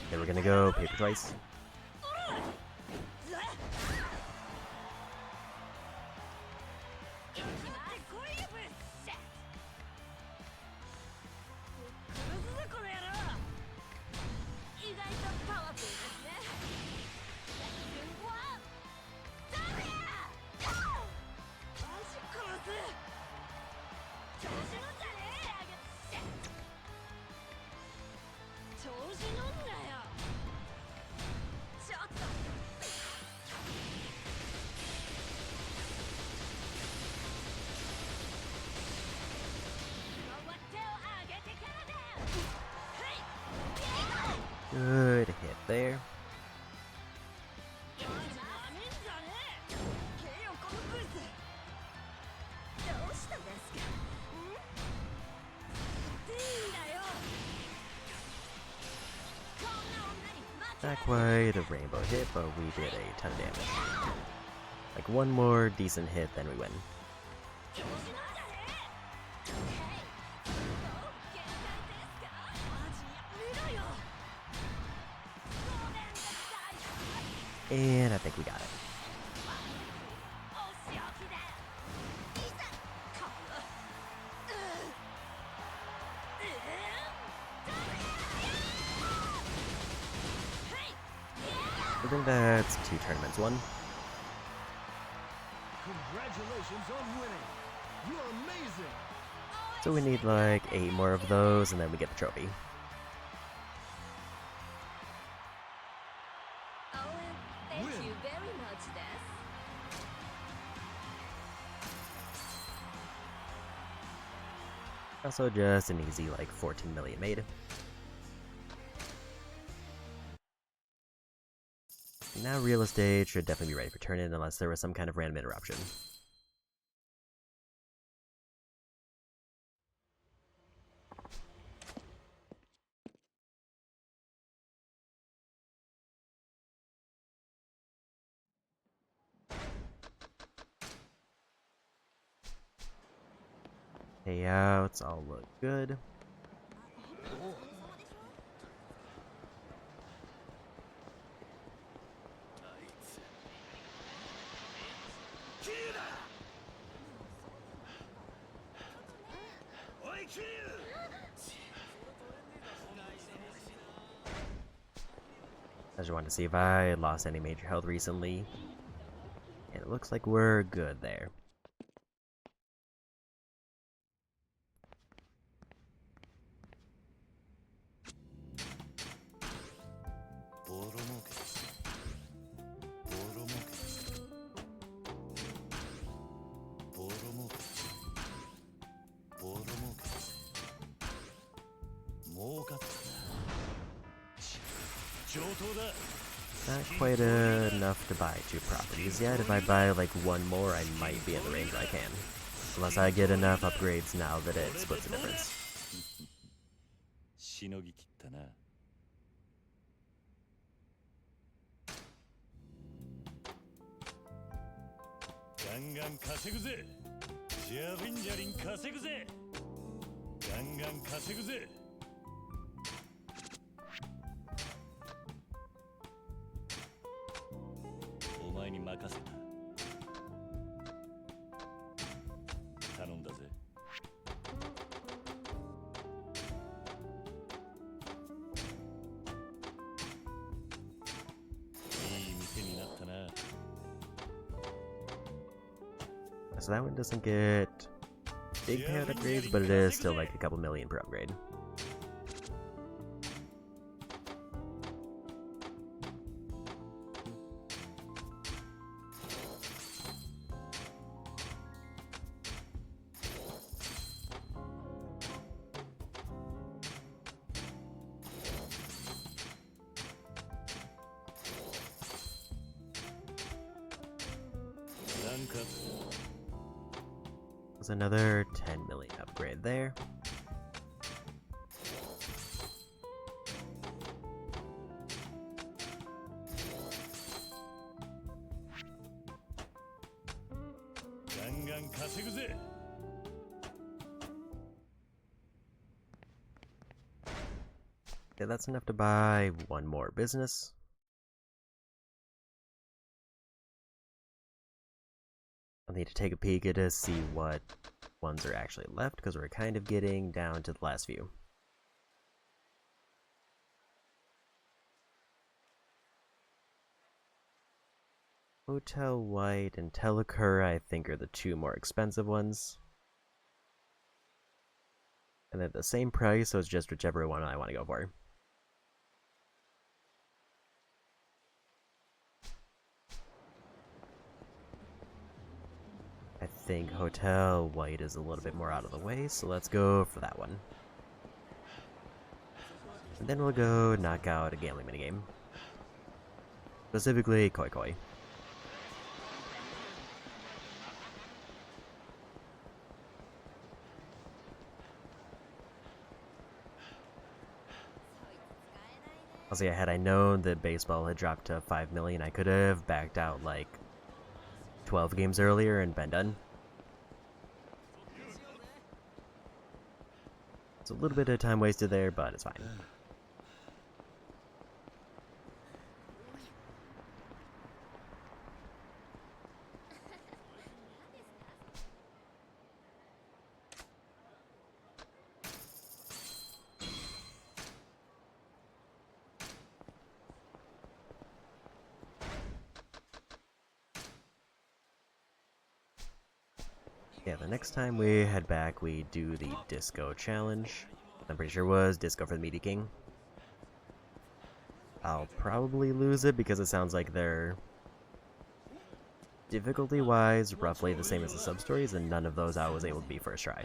Okay, we're gonna go paper twice. Good hit there. Not quite a rainbow hit, but we did a ton of damage. Like one more decent hit, then we win. And I think we got it. I think that's 2 tournaments won. Congratulations on winning. You're amazing. So we need like 8 more of those, and then we get the trophy. Thank you very much, Des. Also just an easy like 14 million made. Now real estate should definitely be ready for turn-in unless there was some kind of random interruption. Payouts all look good. I just wanted to see if I had lost any major health recently. And it looks like we're good there. Not quite enough to buy 2 properties yet. If I buy like 1 more, I might be in the range where I can. Unless I get enough upgrades now that it splits the difference. しのぎきったな。ガンガン稼ぐぜ。ジャリンジャリン稼ぐぜ。ガンガン稼ぐぜ。お前に任せた。頼んだぜ。いい店になったな。So that one doesn't get big payout upgrades, but it is still like a couple million per upgrade. There's another 10 million upgrade there. Yeah, that's enough to buy 1 more business. I'll need to take a peek to see what ones are actually left, because we're kind of getting down to the last few. Hotel White and Telecura, I think, are the 2 more expensive ones. And they're the same price, so it's just whichever one I want to go for. I think Hotel White is a little bit more out of the way, so let's go for that one. And then we'll go knock out a gambling minigame. Specifically, Koi Koi. Also, yeah, had I known that baseball had dropped to 5 million, I could have backed out like 12 games earlier and been done. It's a little bit of time wasted there, but it's fine. Yeah, the next time we head back, we do the Disco Challenge. I'm pretty sure it was Disco for the Meaty King. I'll probably lose it because it sounds like they're difficulty-wise roughly the same as the sub-stories, and none of those I was able to beat first try.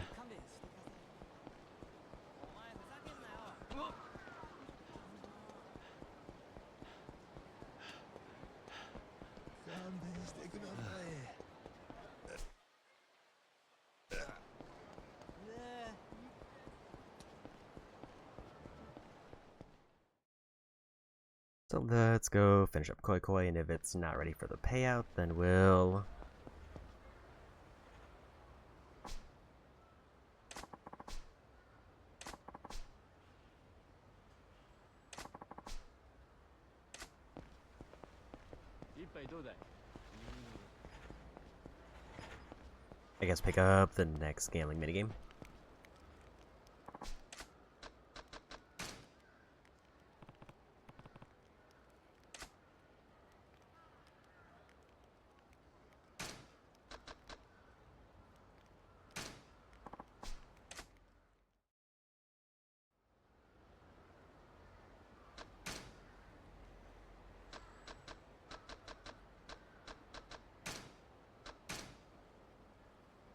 So let's go finish up Koi Koi, and if it's not ready for the payout, then we'll... I guess pick up the next gambling minigame.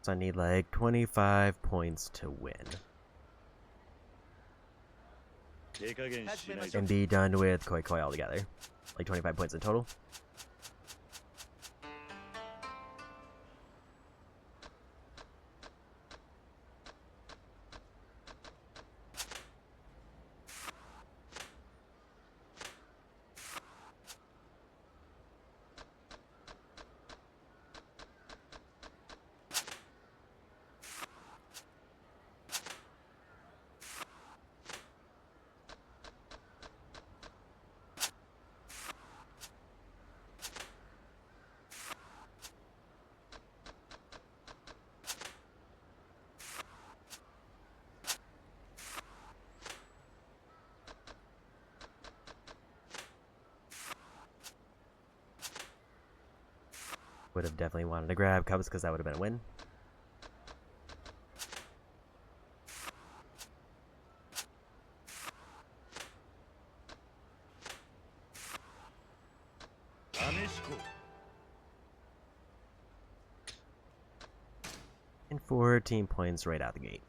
So I need like 25 points to win. 手加減しない and be done with Koi Koi altogether. Like 25 points in total. Would have definitely wanted to grab Cubs because that would have been a win. And 14 points right out the gate.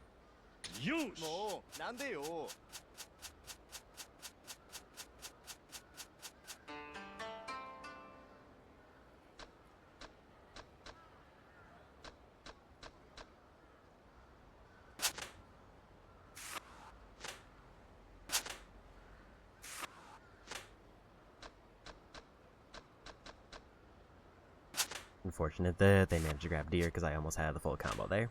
もうなんでよ。 Unfortunate that they managed to grab deer because I almost had the full combo there.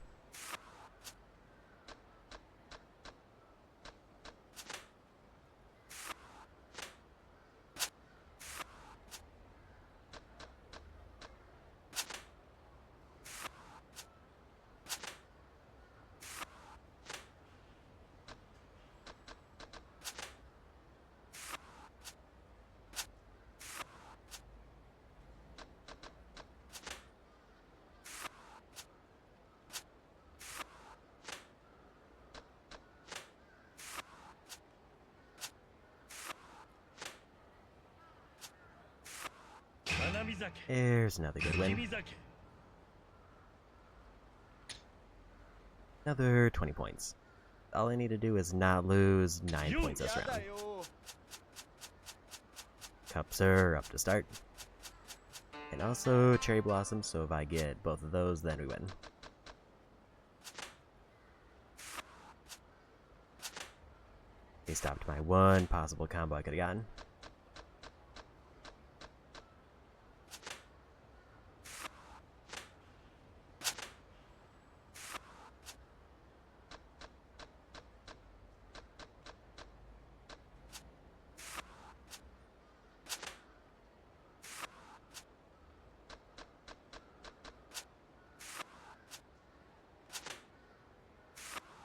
There's another good win. Another 20 points. All I need to do is not lose 9 points this round. Cups are up to start. And also Cherry Blossom, so if I get both of those, then we win. They stopped my one possible combo I could have gotten.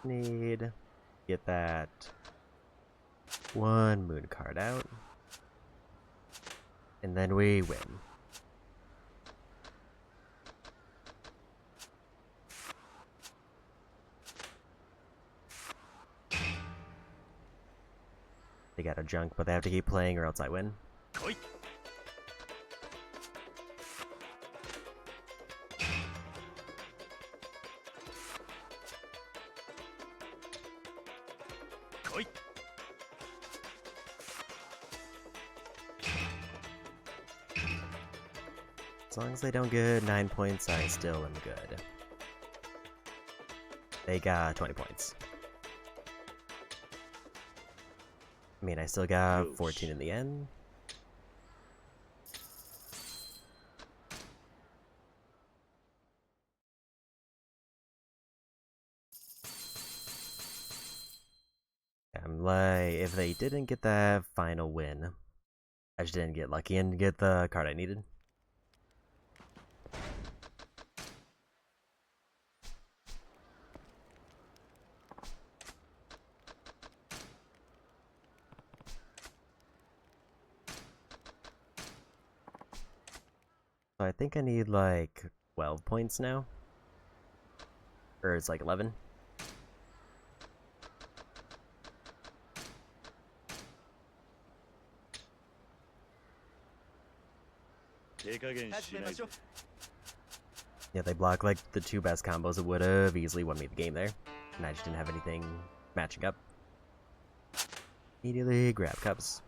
Need get that one moon card out, and then we win. They got a junk, but they have to keep playing or else I win. As long as they don't get 9 points, I still am good. They got 20 points. I mean, I still got 14 in the end. I'm like, if they didn't get that final win, I just didn't get lucky and get the card I needed. So I think I need like 12 points now. Or it's like 11. Yeah, they blocked like the two best combos that would have easily won me the game there. And I just didn't have anything matching up. Immediately grab cups.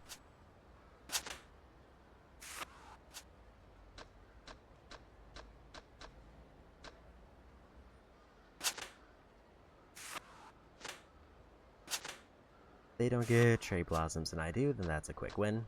If they don't get cherry blossoms and I do, then that's a quick win.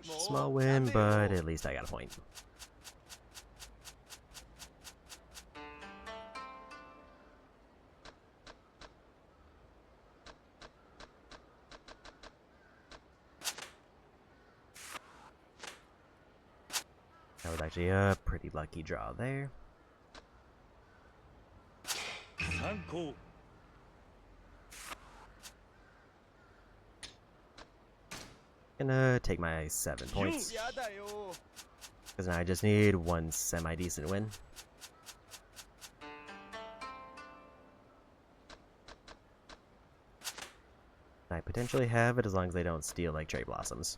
Small win, but at least I got a point. That was actually a pretty lucky draw there. Gonna take my 7 points. Because now I just need one semi-decent win. I potentially have it as long as they don't steal like cherry blossoms.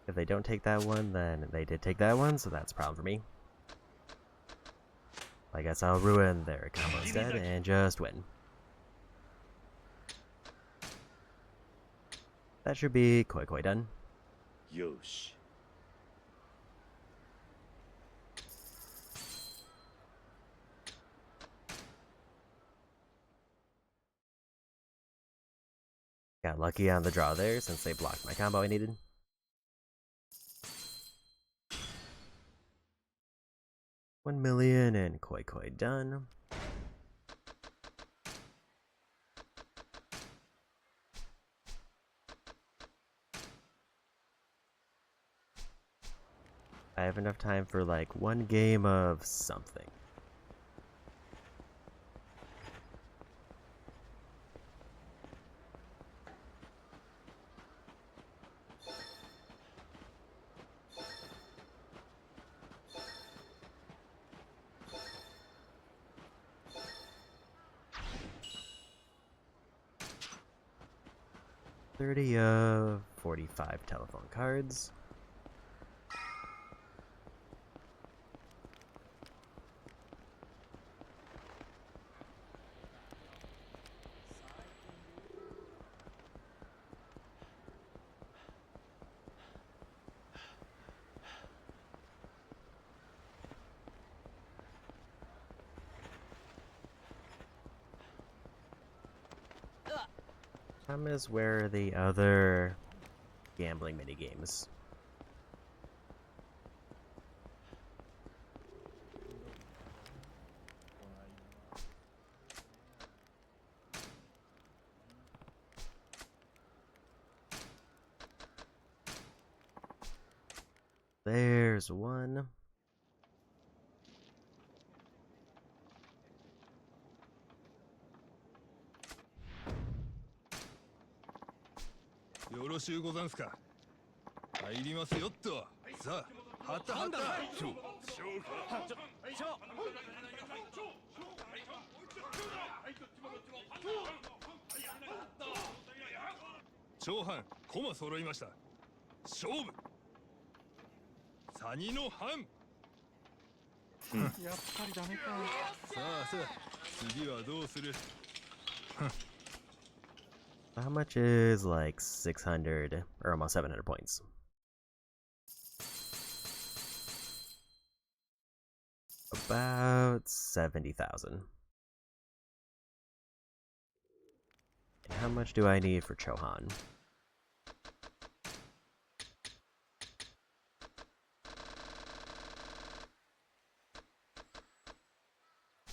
If they don't take that one, then they did take that one, so that's a problem for me. I guess I'll ruin their combo instead and just win. That should be quite done. Yosh. Got lucky on the draw there since they blocked my combo I needed. $1 million and quite done. I have enough time for like one game of something. $30 of 45 telephone cards. Is where are the other gambling mini games? There's one. How much is like 600 or almost 700 points? About 70,000. And how much do I need for Chohan?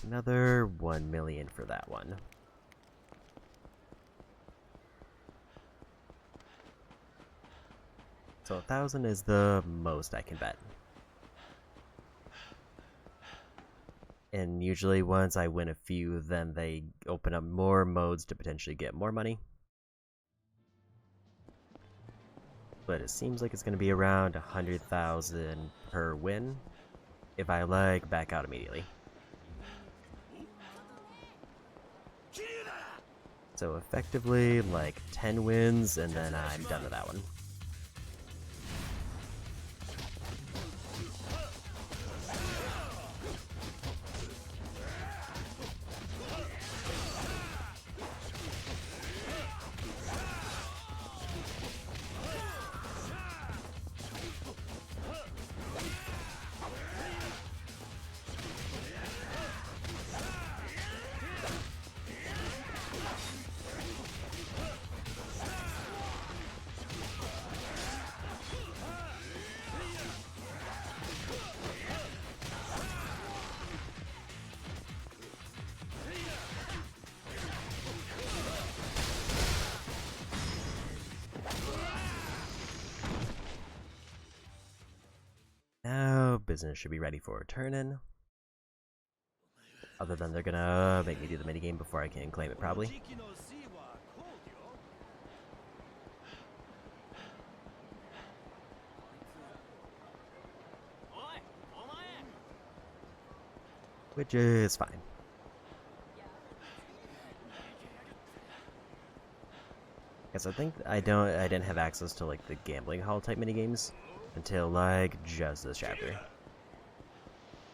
Another 1 million for that one. So 1,000 is the most I can bet. And usually once I win a few, then they open up more modes to potentially get more money. But it seems like it's going to be around 100,000 per win if I like back out immediately. So effectively like 10 wins and then I'm done with that one. Now, business should be ready for a turn-in. Other than they're gonna make me do the minigame before I can claim it, probably. Which is fine. Guess I think I didn't have access to like the gambling hall type minigames until like just this chapter.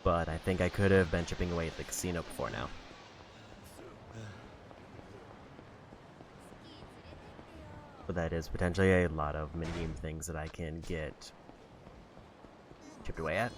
But I think I could have been chipping away at the casino before now. But that is potentially a lot of minigame things that I can get chipped away at.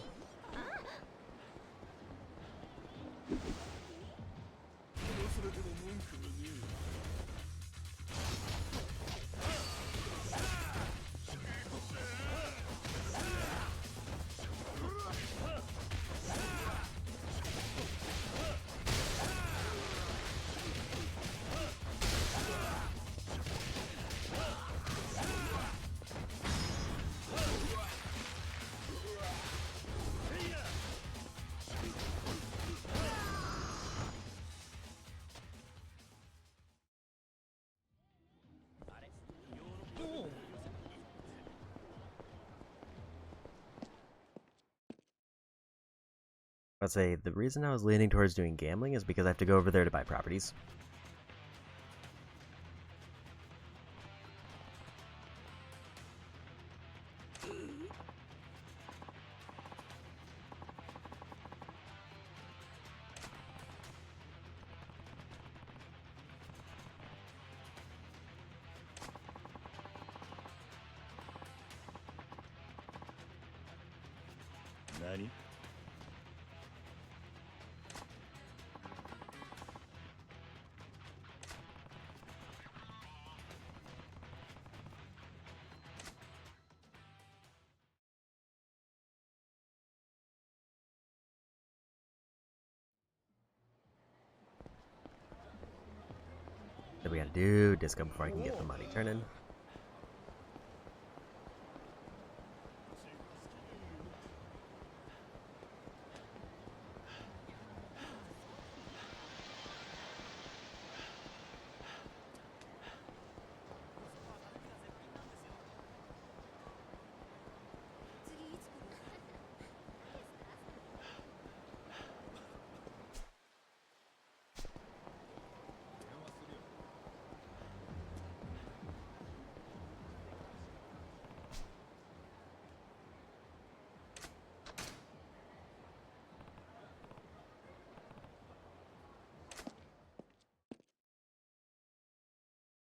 I'd say the reason I was leaning towards doing gambling is because I have to go over there to buy properties. Nani? Then we gotta do disco before I can get the money turning.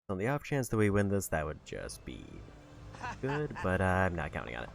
On the off chance that we win this, that would just be good, but I'm not counting on it.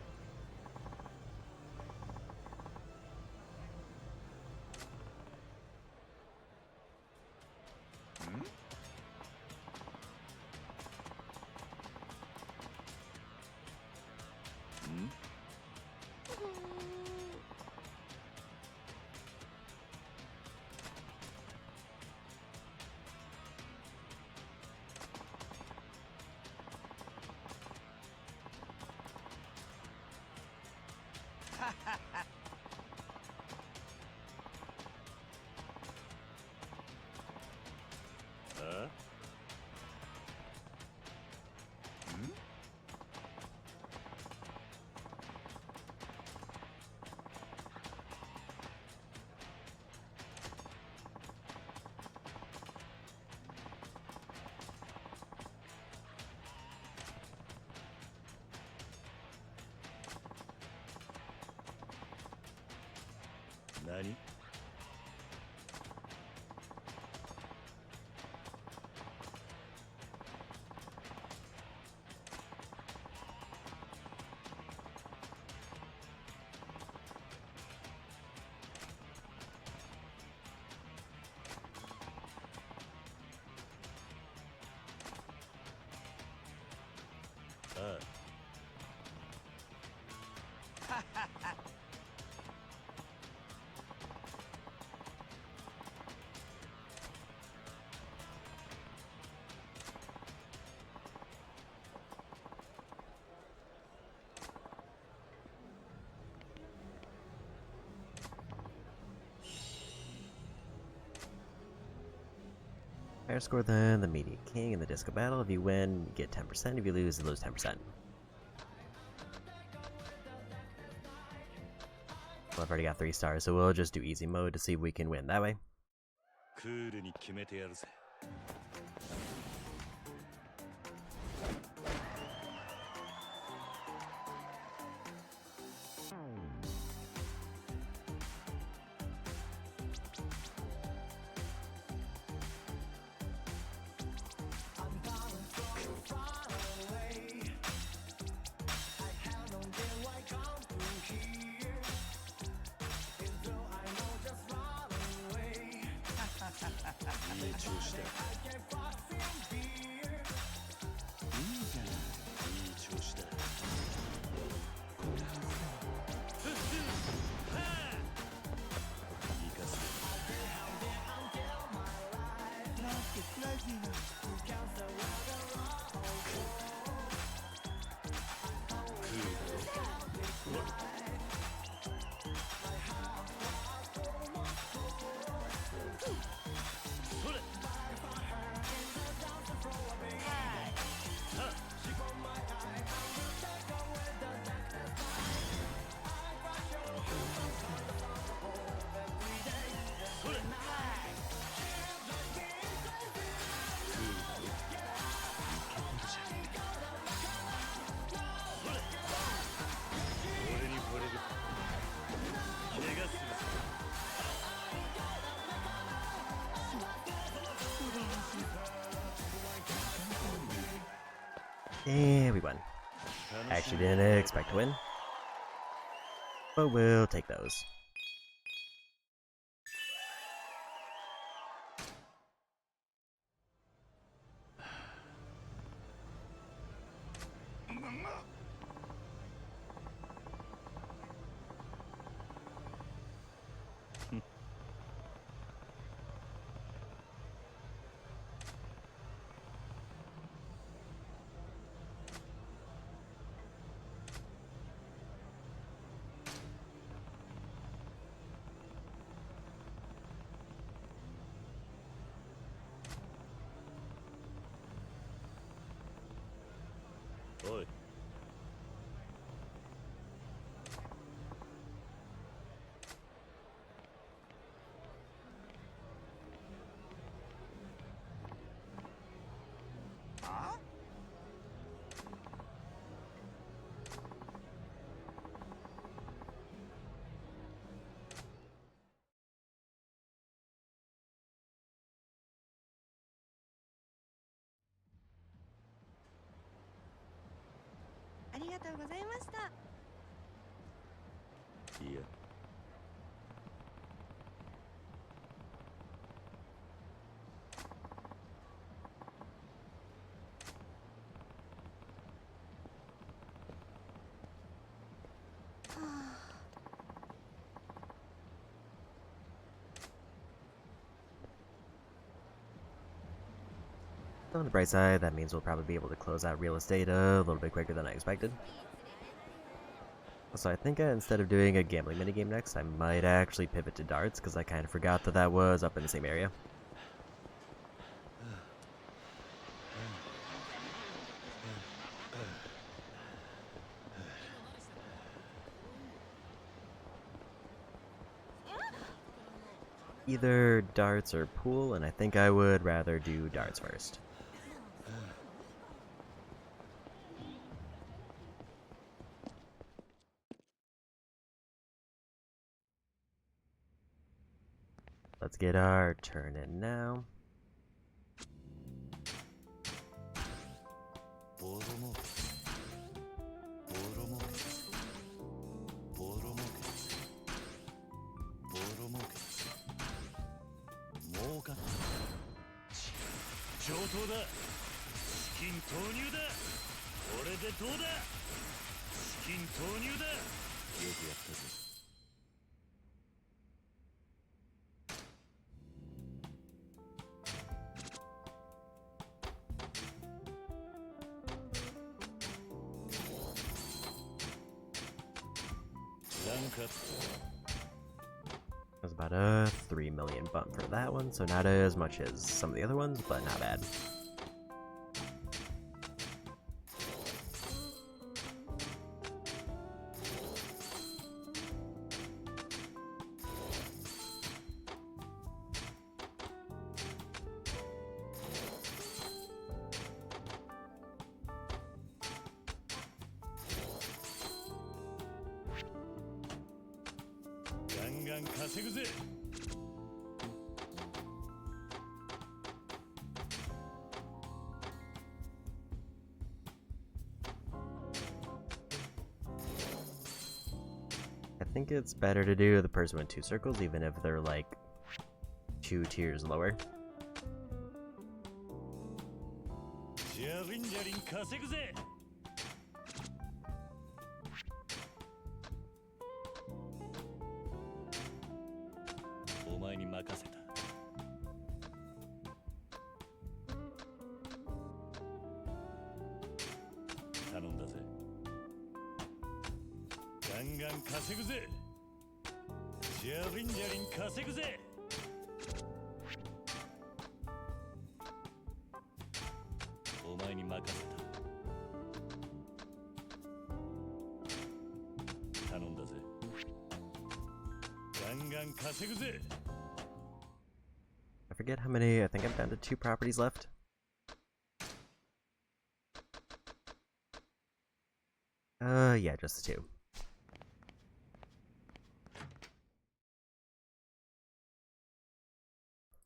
higher score than the Media King in the disco battle. If you win, you get 10%. If you lose, you lose 10%. Well, I've already got 3 stars, so we'll just do easy mode to see if we can win that way. クールに決めてやるぜ。いい調子だ。いいじゃない。いい調子だ。行かせて。And we won. Actually didn't expect to win, but we'll take those.おい。ありがとうございました。いや。On the bright side, that means we'll probably be able to close out real estate a little bit quicker than I expected. So I think instead of doing a gambling minigame next, I might actually pivot to darts, because I kind of forgot that that was up in the same area. Either darts or pool, and I think I would rather do darts first. Let's get our turn in now. I was about Got a 3 million bump for that one, so not as much as some of the other ones, but not bad. I think it's better to do the person with 2 circles, even if they're like 2 tiers lower. I forget how many, I think I'm down to 2 properties left. Yeah, just the 2.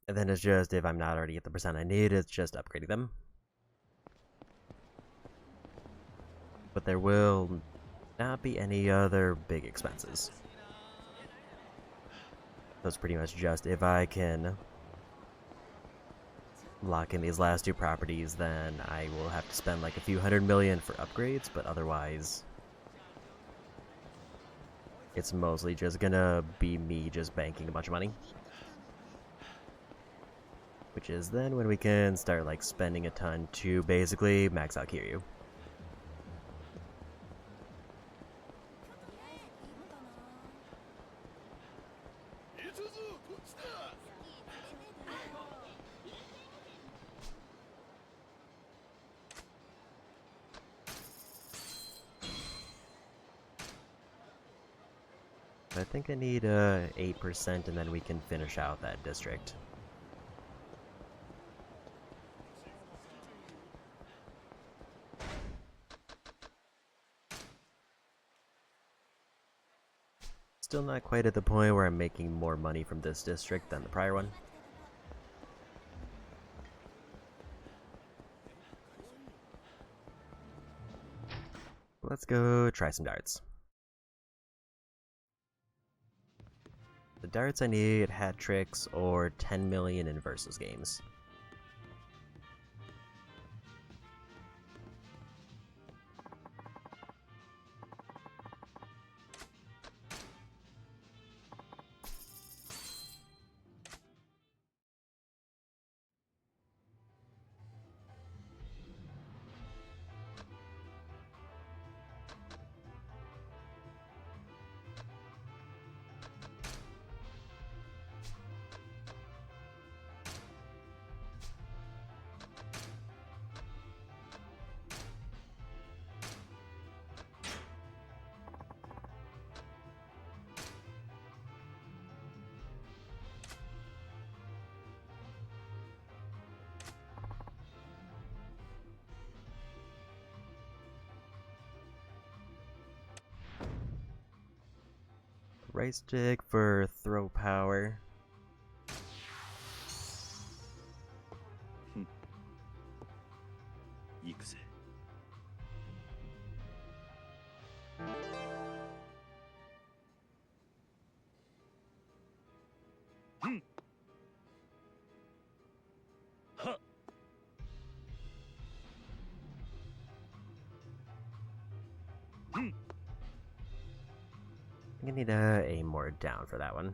And then it's just, if I'm not already at the percent I need, it's just upgrading them. But there will not be any other big expenses. That's pretty much just if I can lock in these last 2 properties, then I will have to spend like a few $100 million for upgrades, but otherwise it's mostly just gonna be me just banking a bunch of money. Which is then when we can start like spending a ton to basically max out Kiryu. I think I need 8% and then we can finish out that district. Still not quite at the point where I'm making more money from this district than the prior one. Let's go try some darts. The darts I need hat tricks or 10 million in versus games. Right stick for throw power. Yakuza. I think I need to aim more down for that one.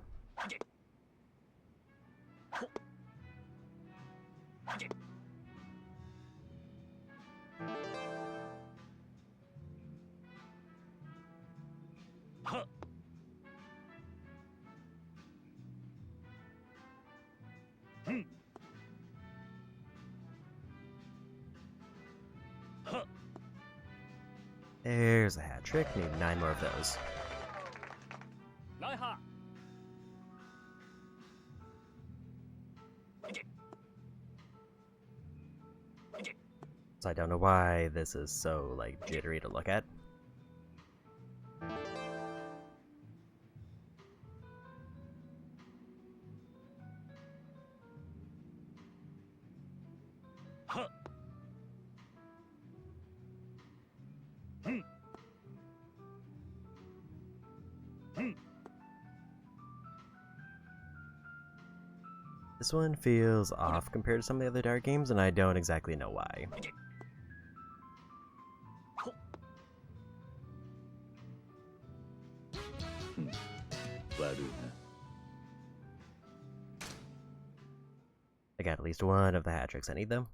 There's a hat trick. Need 9 more of those. So I don't know why this is so, like, jittery to look at. This one feels off compared to some of the other Dart games, and I don't exactly know why. I got at least one of the hat tricks I need, though.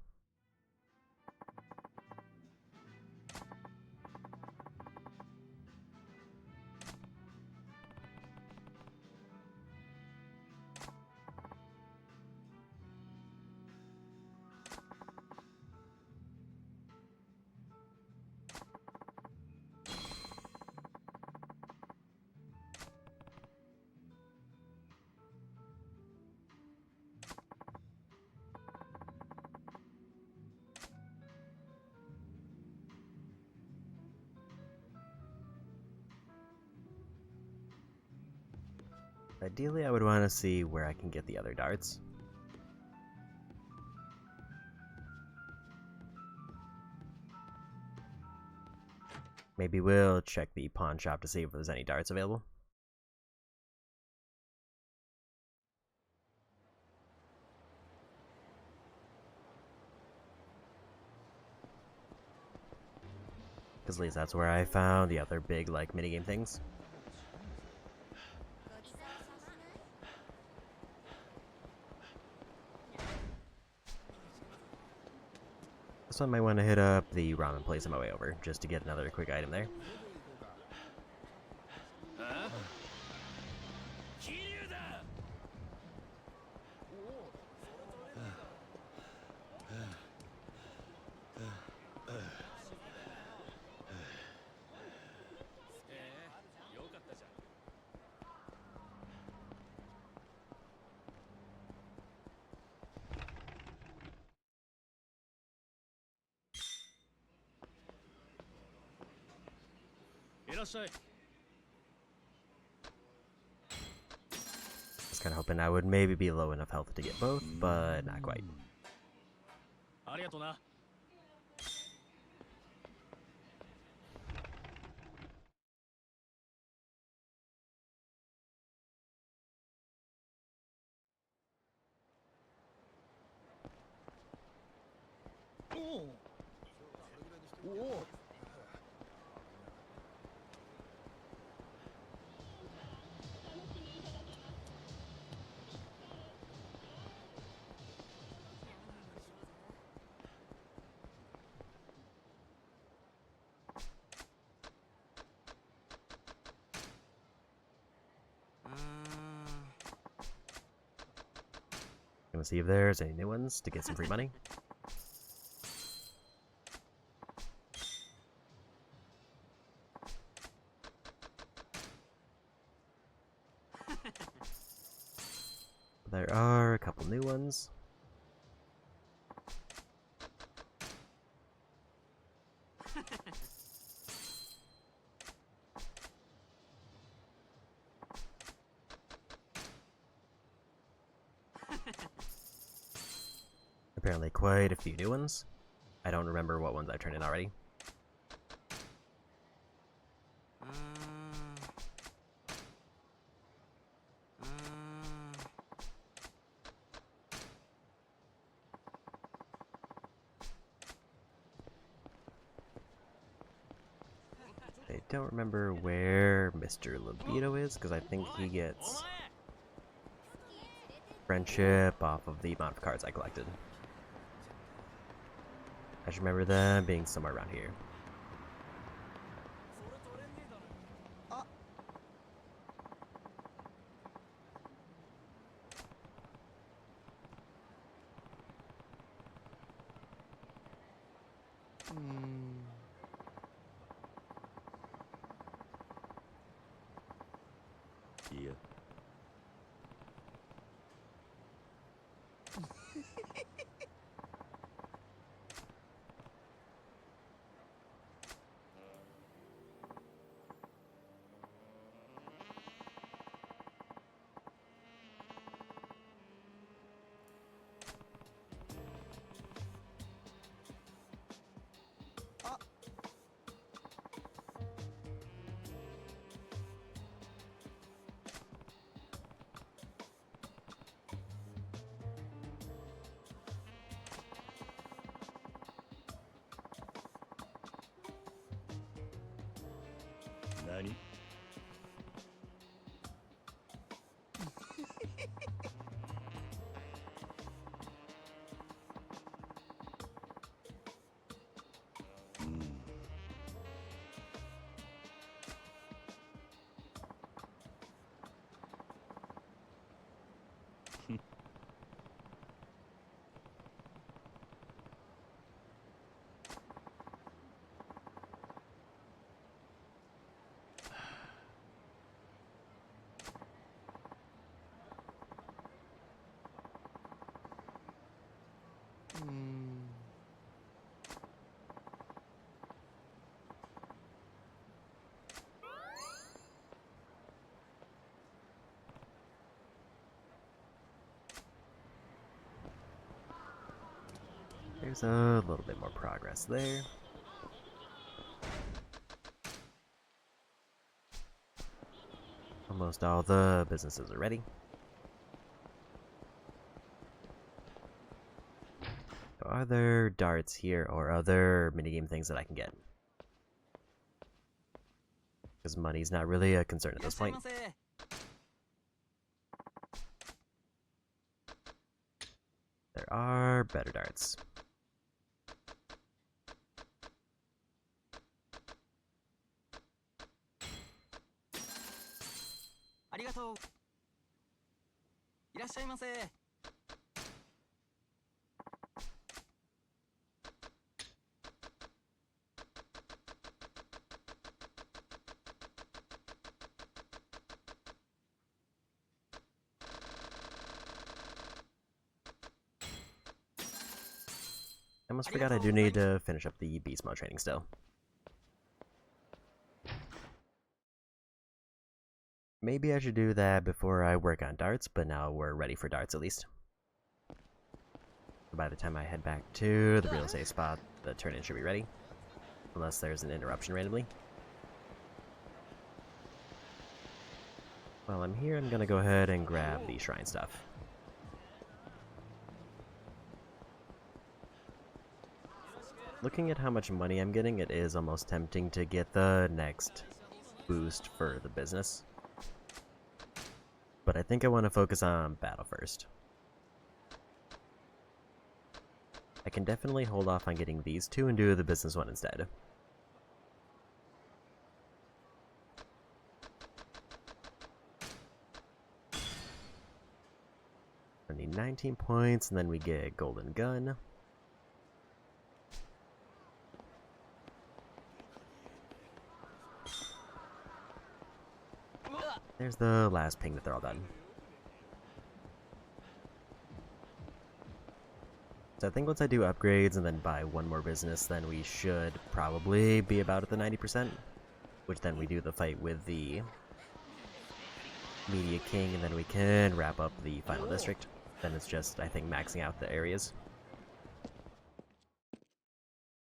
Ideally, I would want to see where I can get the other darts. Maybe we'll check the pawn shop to see if there's any darts available. Because at least that's where I found the other big, like, minigame things. So I might want to hit up the ramen place on my way over, just to get another quick item there. Just kind of hoping I would maybe be low enough health to get both, but not quite. Gonna see if there's any new ones to get some free money. There are a couple new ones. Apparently quite a few new ones. I don't remember what ones I turned in already. I don't remember where Mr. Libido is, because I think he gets friendship off of the amount of cards I collected. I just remember them being somewhere around here. There's a little bit more progress there. Almost all the businesses are ready. So are there darts here or other minigame things that I can get? Because money's not really a concern at this point. There are better darts. I almost forgot I do need to finish up the beast mode training still. Maybe I should do that before I work on darts, but now we're ready for darts at least. By the time I head back to the real estate spot, the turn-in should be ready. Unless there's an interruption randomly. While I'm here, I'm gonna go ahead and grab the shrine stuff. Looking at how much money I'm getting, it is almost tempting to get the next boost for the business. But I think I want to focus on battle first. I can definitely hold off on getting these two and do the business one instead. I need 19 points, and then we get golden gun. There's the last ping that they're all done. So I think once I do upgrades and then buy one more business, then we should probably be about at the 90%. Which then we do the fight with the Media King, and then we can wrap up the final district. Then it's just, I think, maxing out the areas.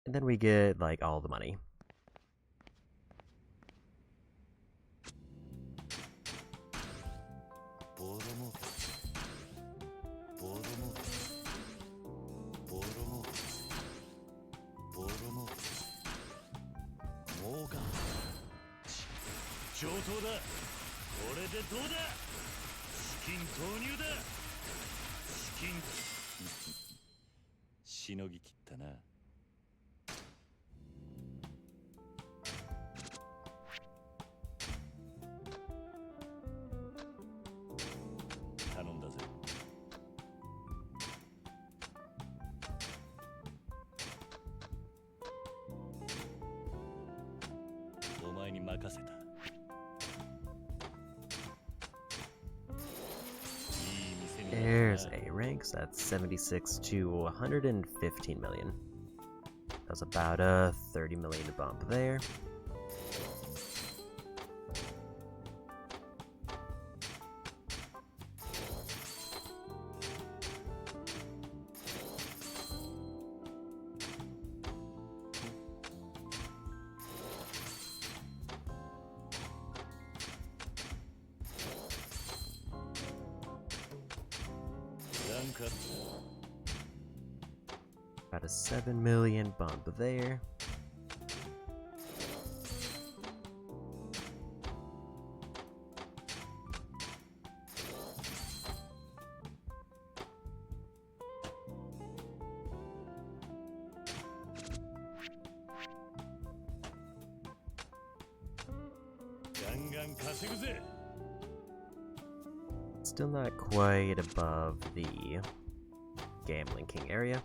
And then we get, like, all the money. There's a rank, so that's 76 to 115 million. That's about a 30 million bump there. About a 7 million bump there. Still not quite above the Gambling King area.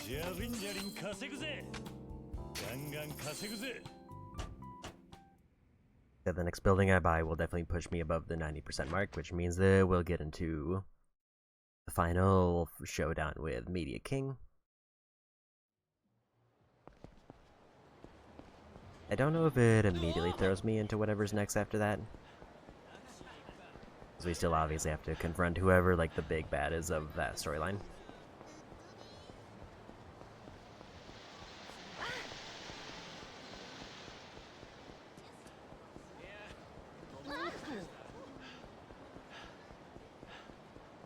じゃりんじゃりん稼ぐぜ。ガンガン稼ぐぜ。 Yeah, the next building I buy will definitely push me above the 90% mark, which means that we'll get into the final showdown with Media King. I don't know if it immediately throws me into whatever's next after that. Because we still obviously have to confront whoever, like, the big bad is of that storyline.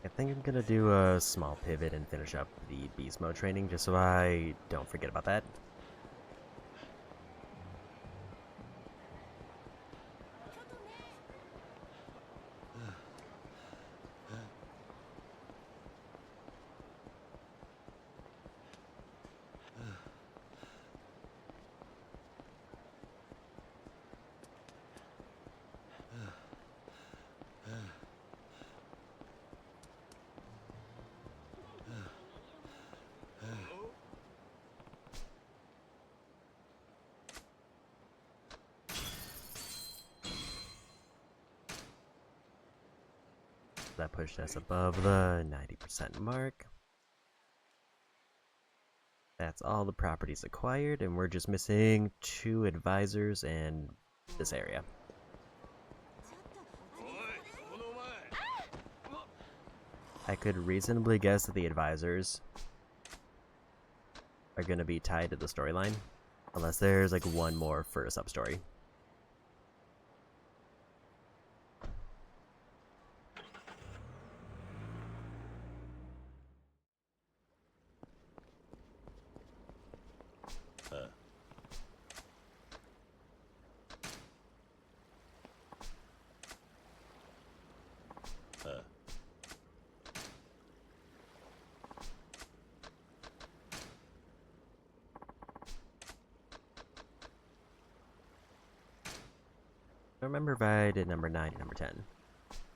I think I'm gonna do a small pivot and finish up the beast mode training just so I don't forget about that. That pushed us above the 90% mark. That's all the properties acquired, and we're just missing 2 advisors and this area. I could reasonably guess that the advisors are going to be tied to the storyline, unless there's like one more for a sub-story. I don't remember if I did number 9 or number 10.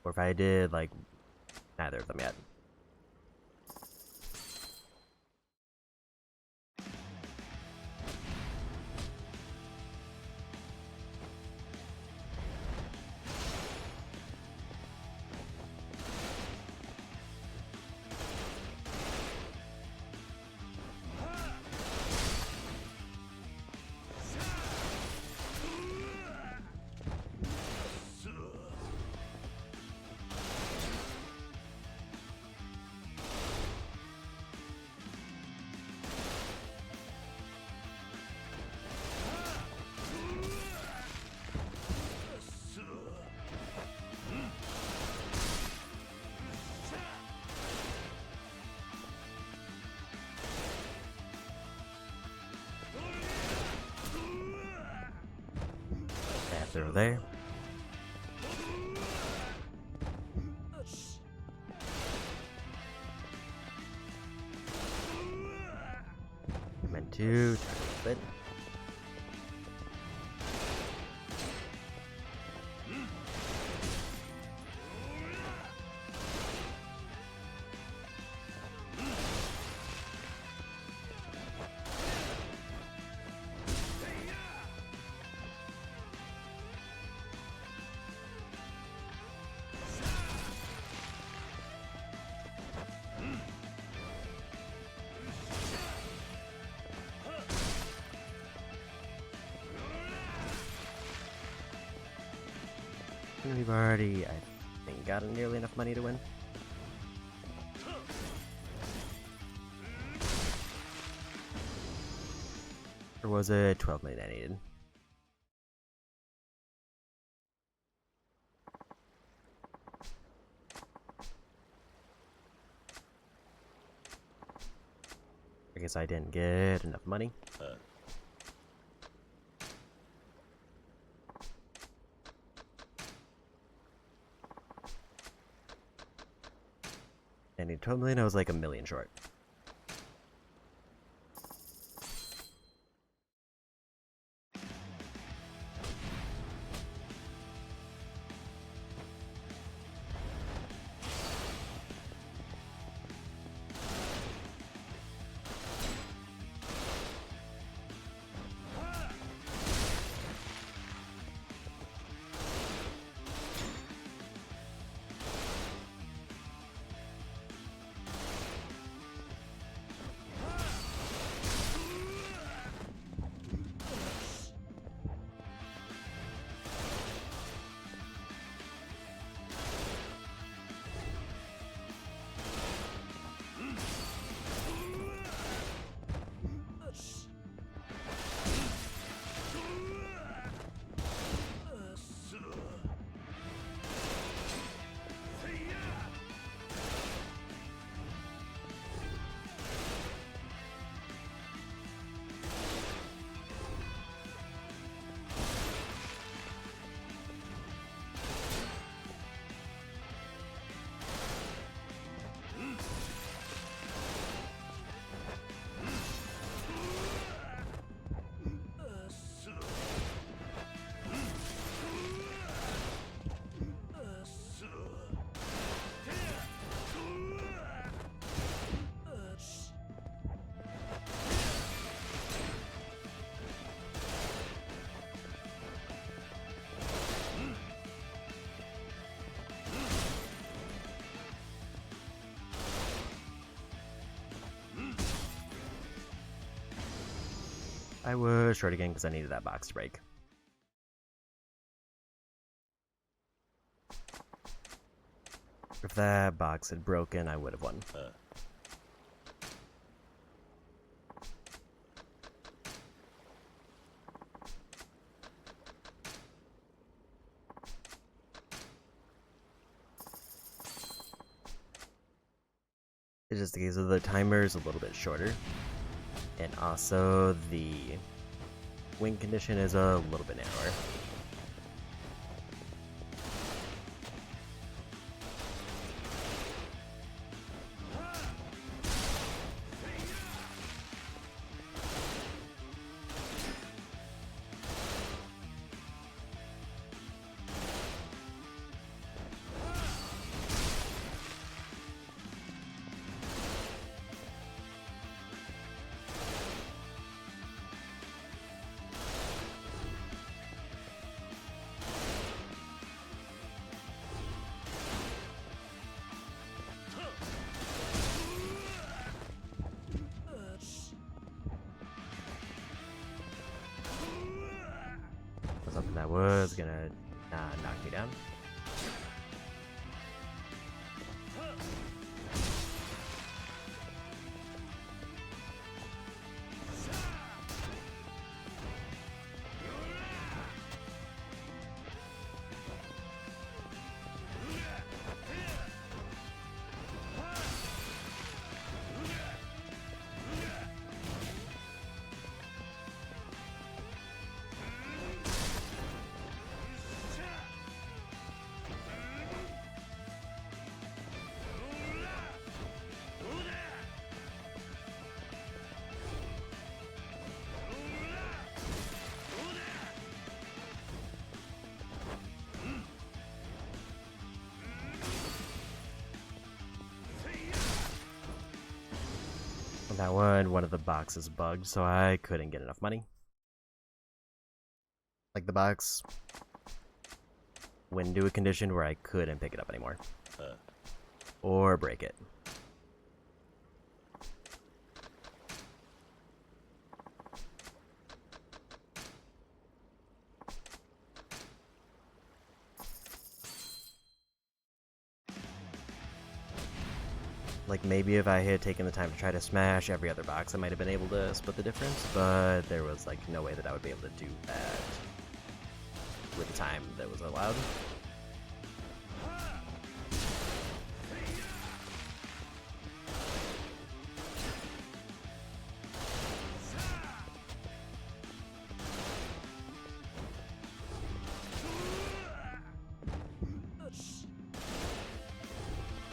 Or if I did, like, neither of them yet. Through there. Meant to try to split. We've already, I think, gotten nearly enough money to win. Or was it 12 million I needed? I guess I didn't get enough money. And he told me I was like $1 million short. I was short again because I needed that box to break. If that box had broken, I would have won. It's just the case of the timer's a little bit shorter. And also the win condition is a little bit narrower. Something that was gonna knock me down. On that one of the boxes bugged, so I couldn't get enough money. Like the box went into a condition where I couldn't pick it up anymore. Or break it. Like, maybe if I had taken the time to try to smash every other box, I might have been able to split the difference, but there was, like, no way that I would be able to do that with the time that was allowed.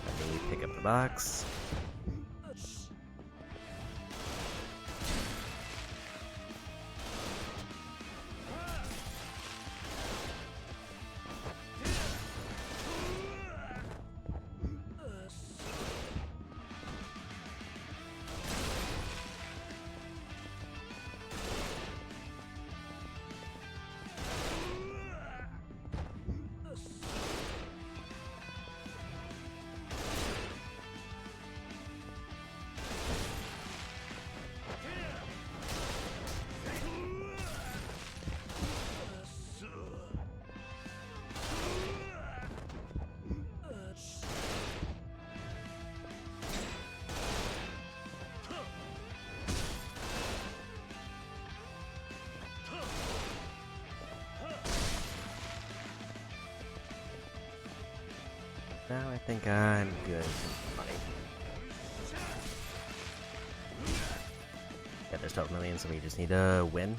Let me pick up the box. Now I think I'm good with money. Yeah, there's 12 million, so we just need to win.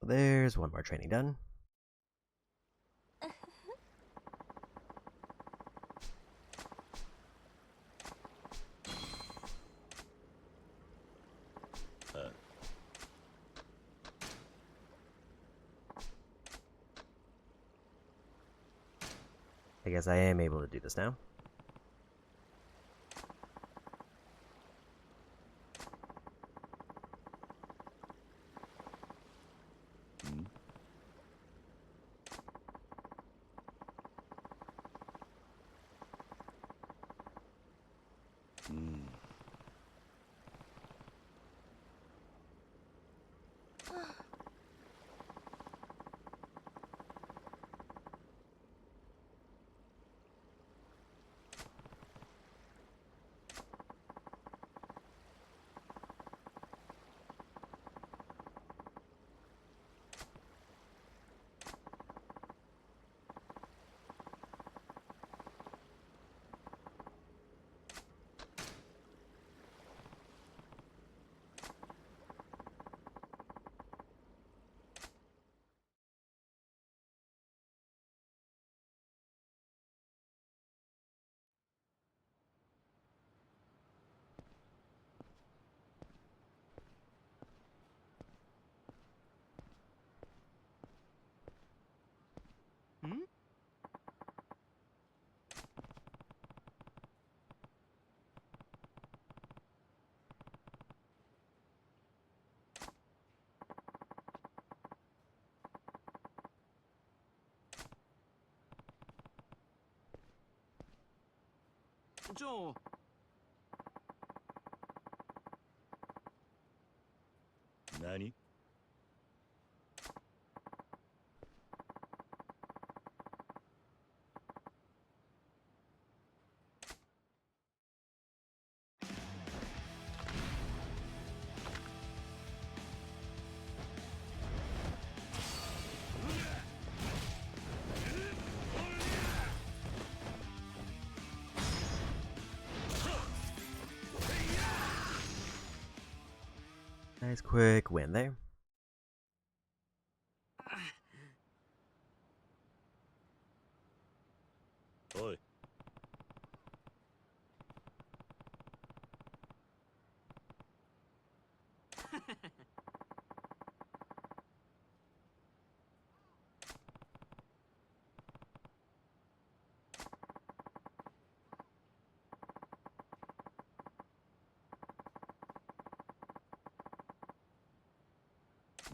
There's one more training done. I guess I am able to do this now. うんじゃあ何Nice quick win there.おい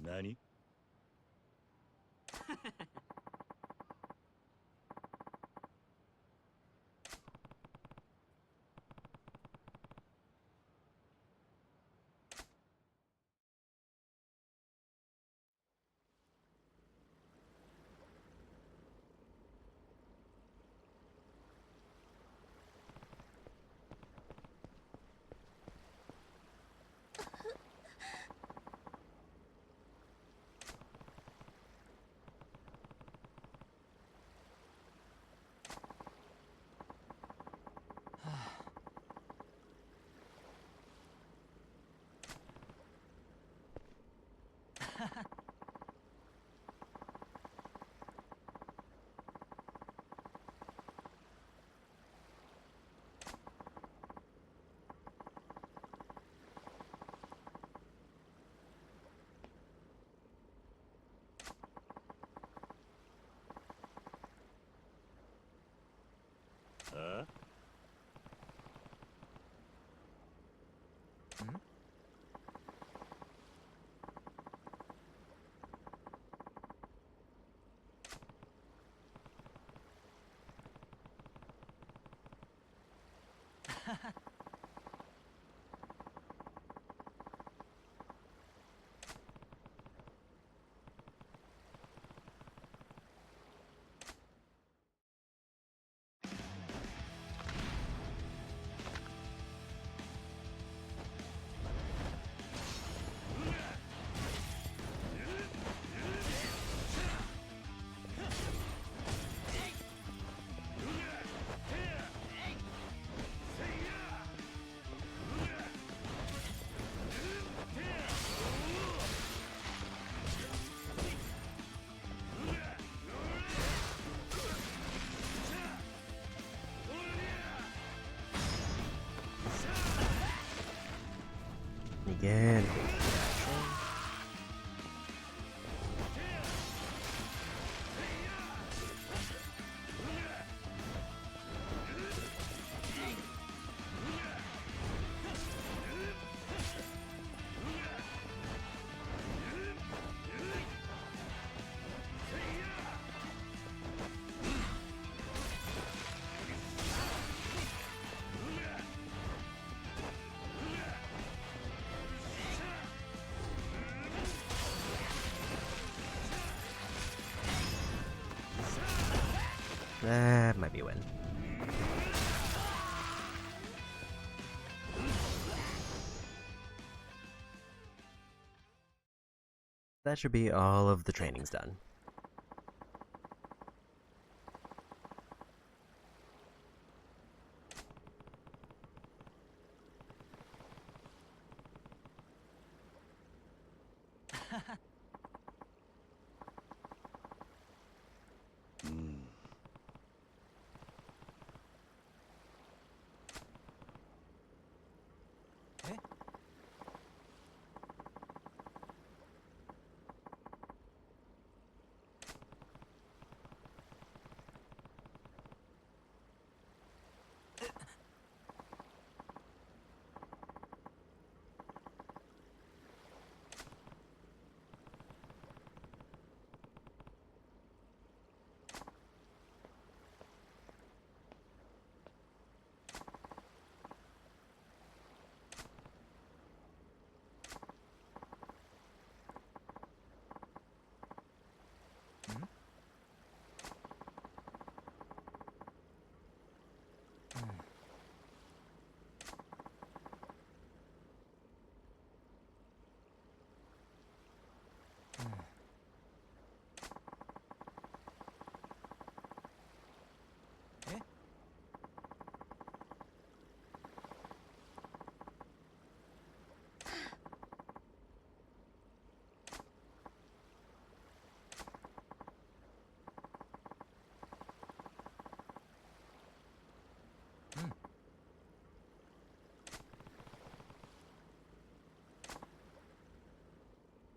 何あAgain. That might be a win. That should be all of the trainings done.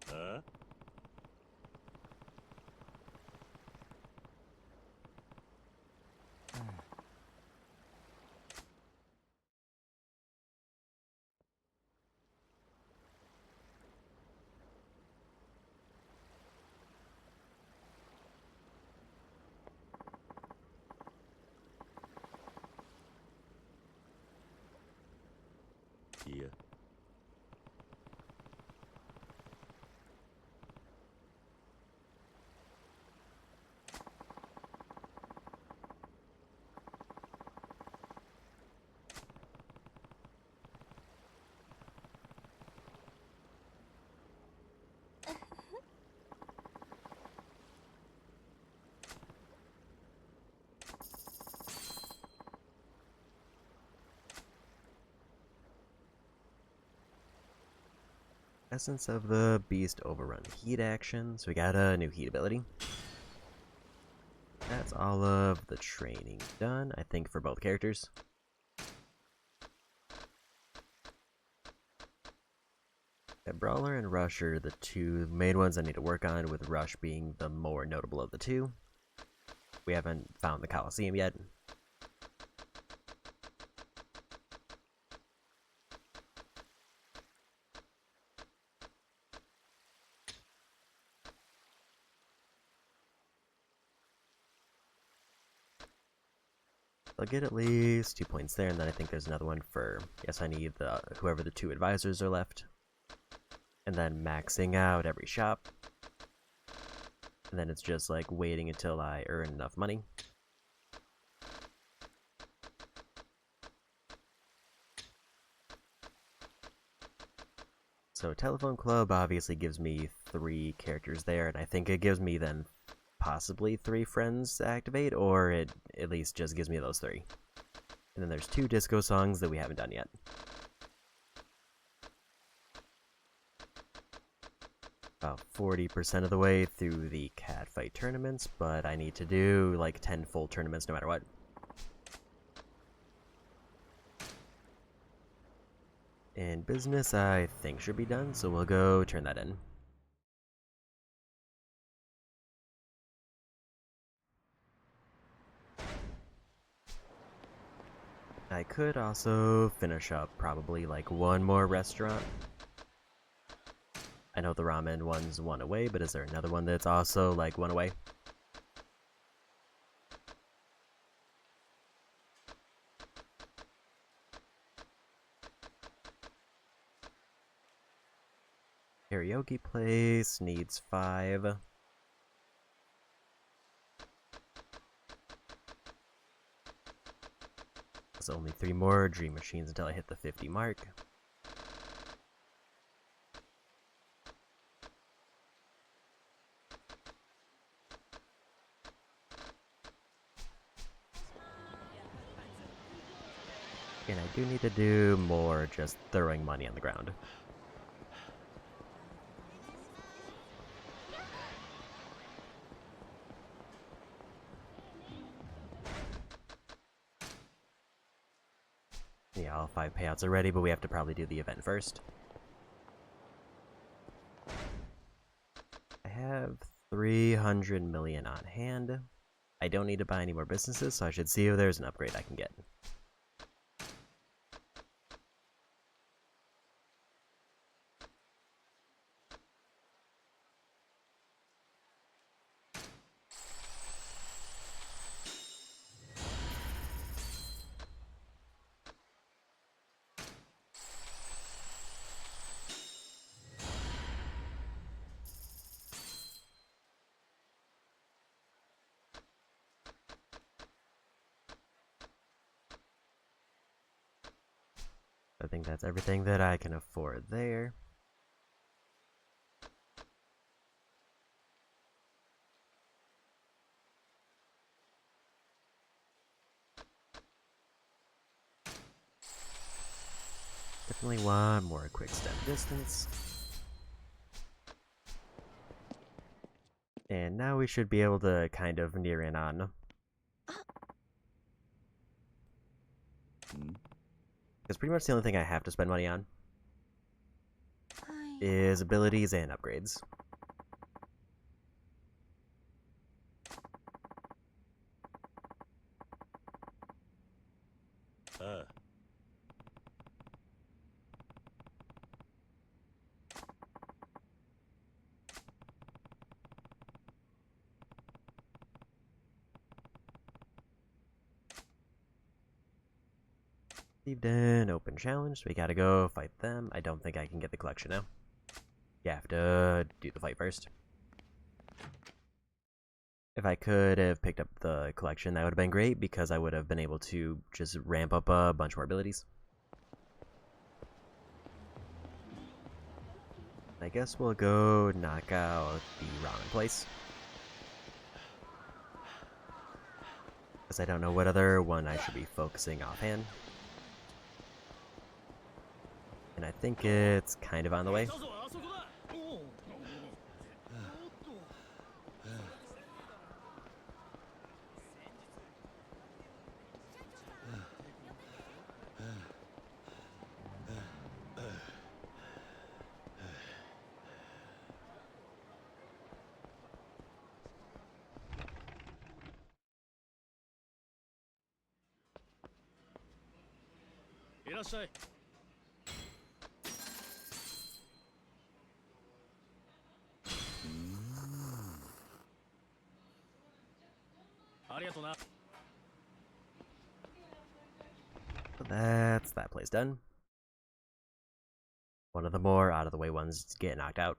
Huh? Yeah. Essence of the Beast Overrun heat action, so we got a new heat ability. That's all of the training done, I think, for both characters. Brawler and Rush are the two main ones I need to work on, with Rush being the more notable of the two. We haven't found the Coliseum yet. I'll get at least 2 points there, and then I think there's another one for, yes, I need the whoever the two advisors are left. And then maxing out every shop. And then it's just like waiting until I earn enough money. So Telephone Club obviously gives me 3 characters there, and I think it gives me then possibly 3 friends to activate, or it at least just gives me those 3. And then there's 2 disco songs that we haven't done yet. About 40% of the way through the catfight tournaments, but I need to do like 10 full tournaments no matter what. And business, I think, should be done, so we'll go turn that in. I could also finish up probably like one more restaurant. I know the ramen one's one away, but is there another one that's also like one away? Karaoke place needs 5. There's only 3 more dream machines until I hit the 50 mark. And I do need to do more just throwing money on the ground. Yeah, all 5 payouts are ready, but we have to probably do the event first. I have 300 million on hand. I don't need to buy any more businesses, so I should see if there's an upgrade I can get. I think that's everything that I can afford there. Definitely want more quick step distance. And now we should be able to kind of near in on. Because pretty much the only thing I have to spend money on is abilities and upgrades. Received an open challenge, so we gotta go fight them. I don't think I can get the collection now. You have to do the fight first. If I could have picked up the collection, that would have been great, because I would have been able to just ramp up a bunch more abilities. I guess we'll go knock out the ramen place. Because I don't know what other one I should be focusing offhand. And I think it's kind of on the way. So that's that place done. One of the more out of the way ones get knocked out.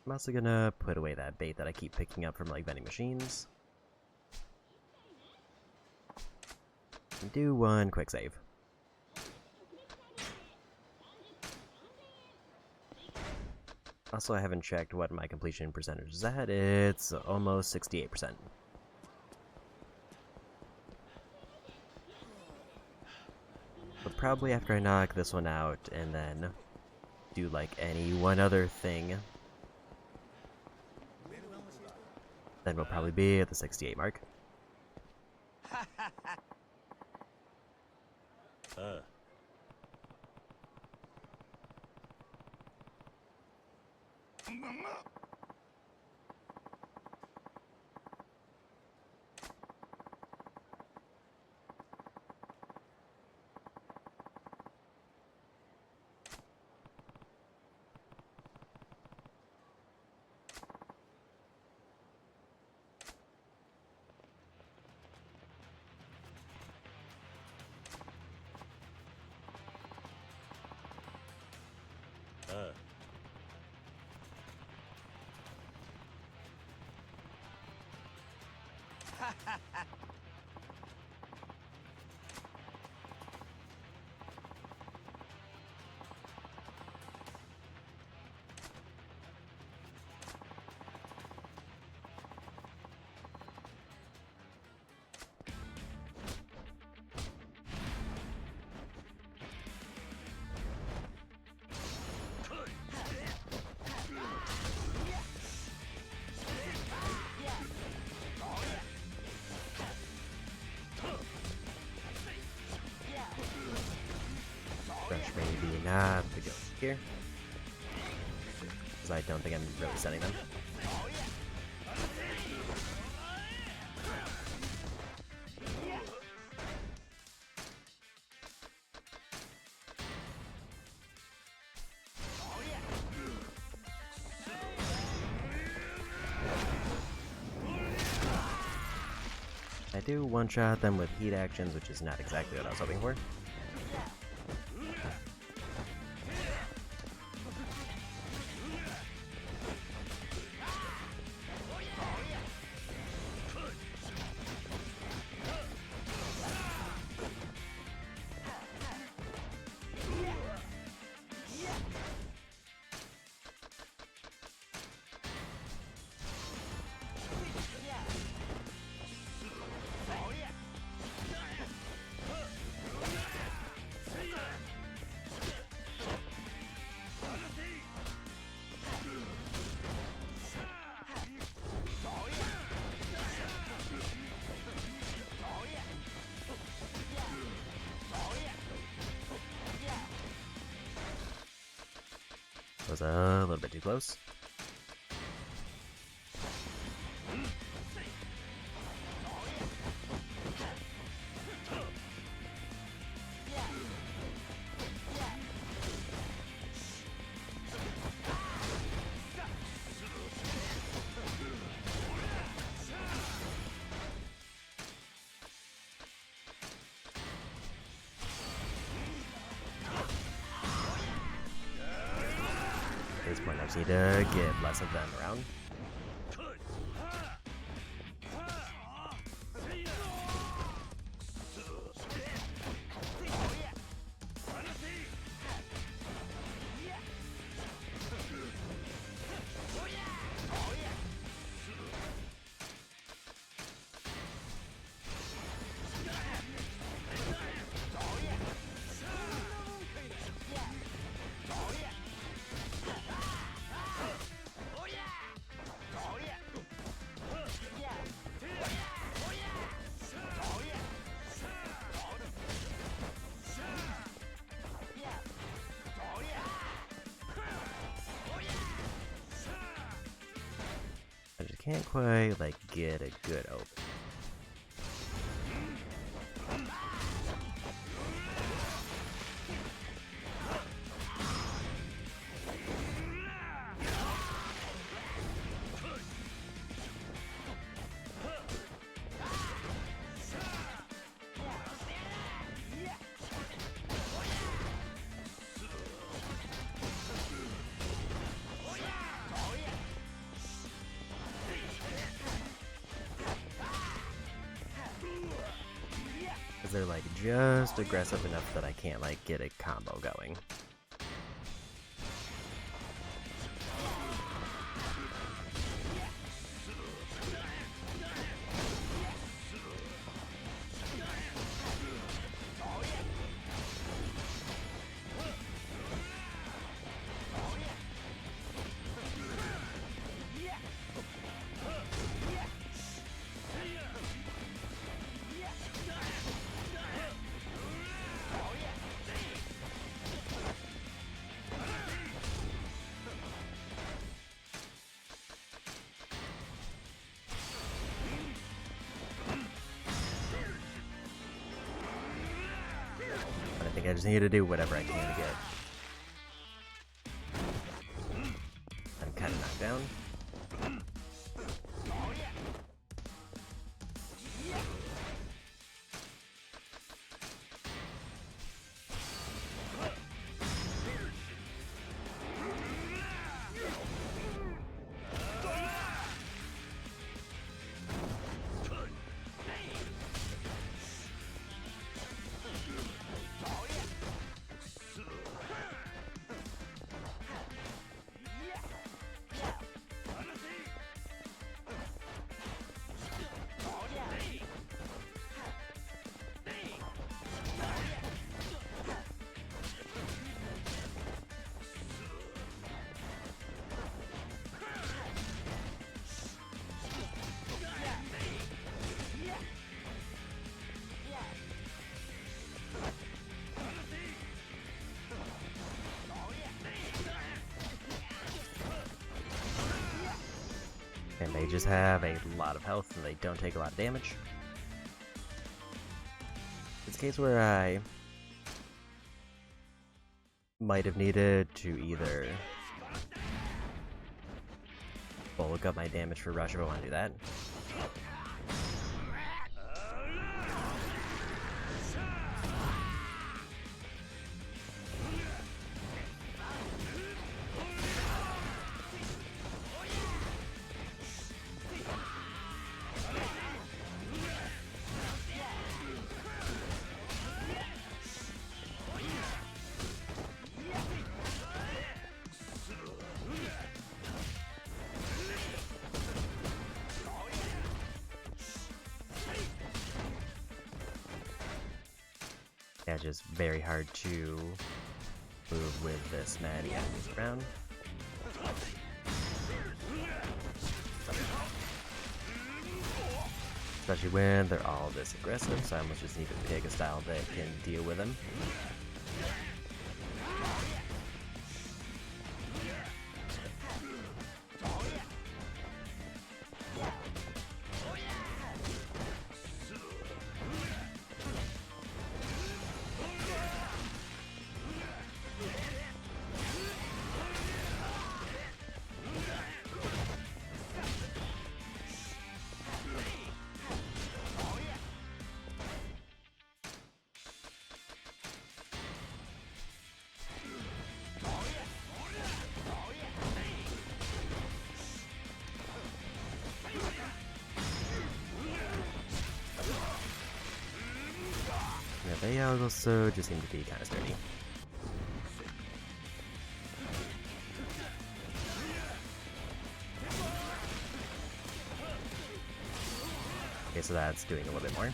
I'm also gonna put away that bait that I keep picking up from like vending machines. And do one quick save. Also, I haven't checked what my completion percentage is at. It's almost 68%. But probably after I knock this one out and then do like any one other thing, then we'll probably be at the 68 mark. Rush maybe not to go here. Because I don't think I'm really setting them. I do one-shot them with heat actions, which is not exactly what I was hoping for. Was a little bit too close. At this point, I just need to get less of them around. I just can't quite, like, get a good open. Because they're, like, just aggressive enough that I can't, like, get a combo going. I think I just need to do whatever I can to get. I'm kind of knocked down. And they just have a lot of health and they don't take a lot of damage. It's a case where I might have needed to either bulk up my damage for rush if I want to do that. Yeah, just very hard to move with this many enemies around. Especially when they're all this aggressive, so I almost just need to pick a style that can deal with them. They also just seem to be kind of sturdy. Okay, so that's doing a little bit more.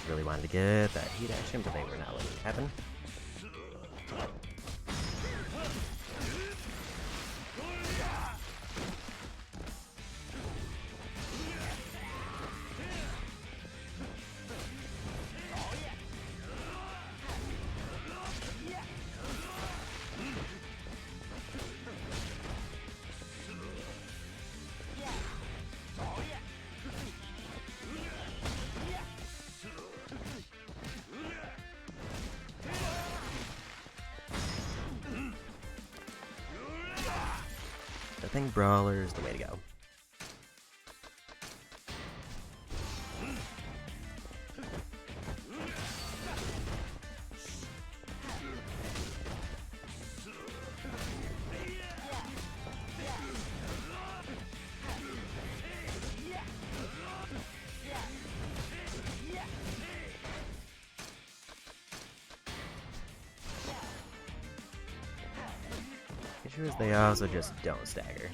Really wanted to get that heat action, but they were not letting it happen. I think Brawler is the way to go. Issue is they also just don't stagger.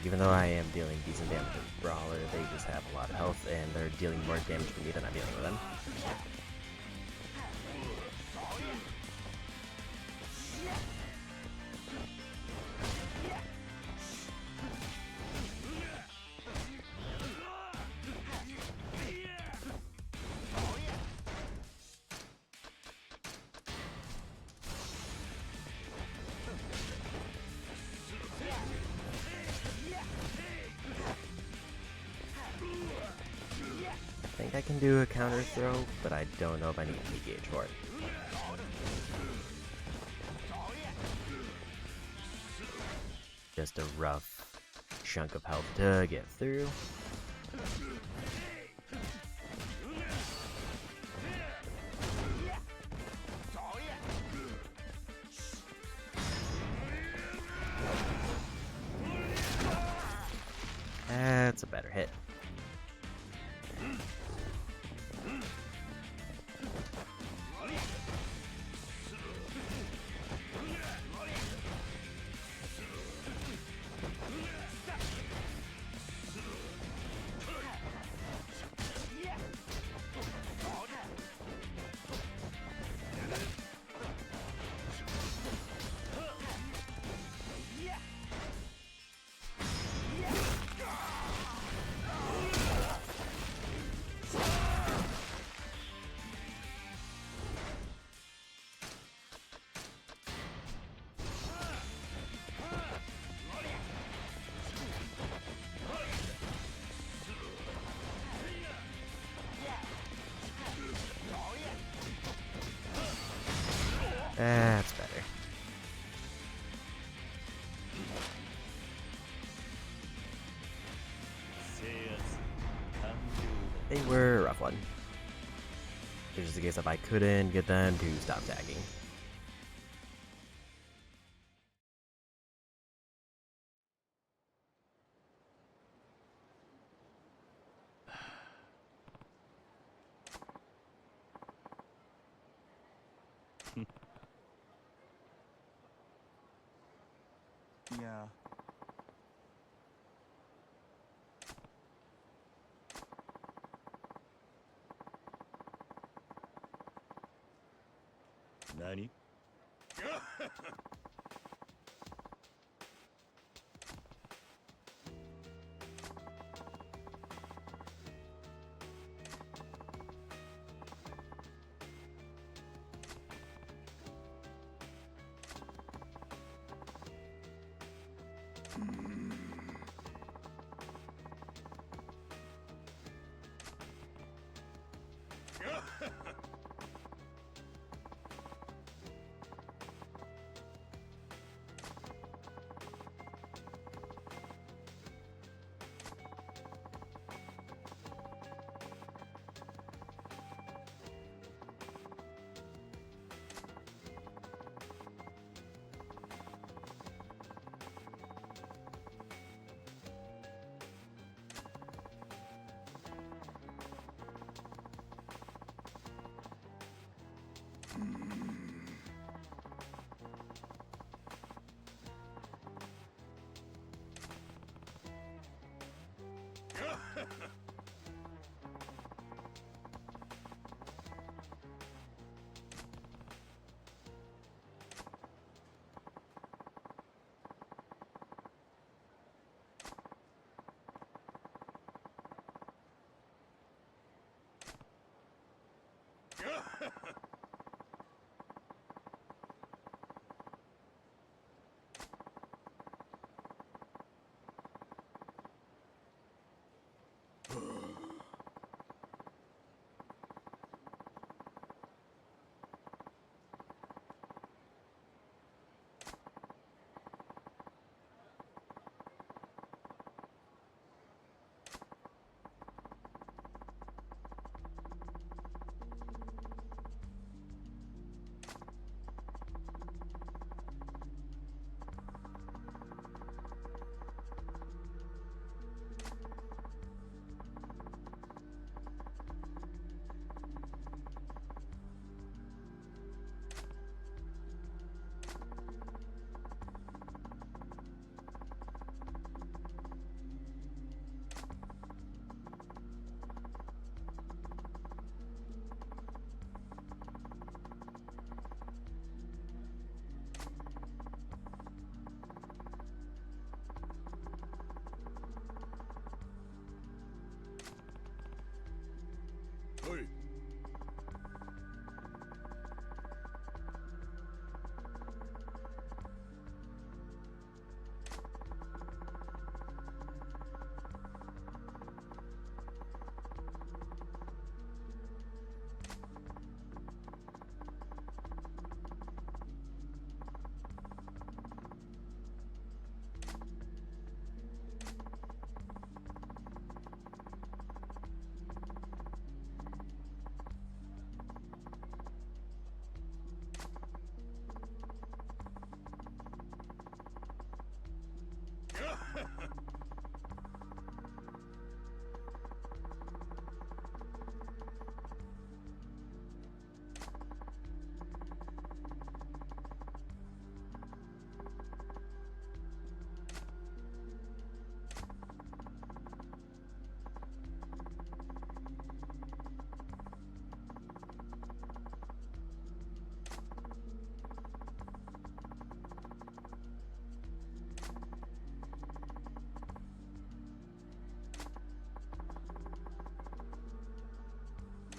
Even though I am dealing decent damage with Brawler, they just have a lot of health and they're dealing more damage to me than I'm dealing with them. I think I can do a counter throw, but I don't know if I need a gauge for it. Just a rough chunk of health to get through. That's a better hit. That's better. They were a rough one. It's just a case of I couldn't get them to stop tagging. Yeah. Nani?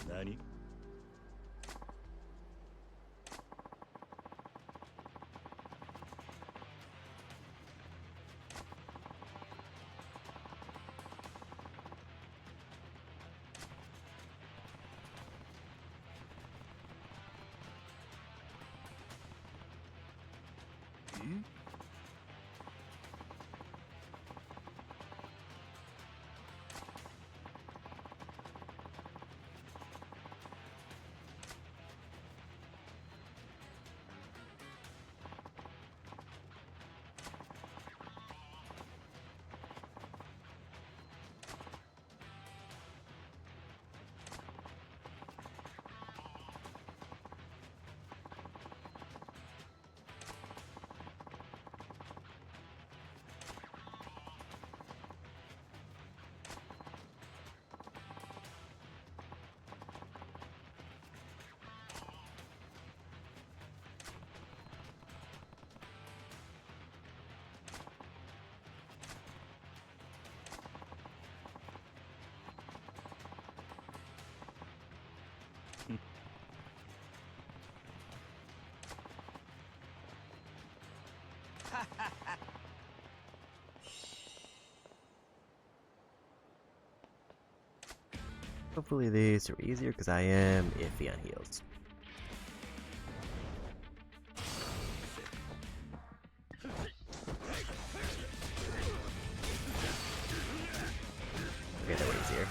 何？ん？Hopefully these are easier because I am iffy on heals. Okay, they were easier.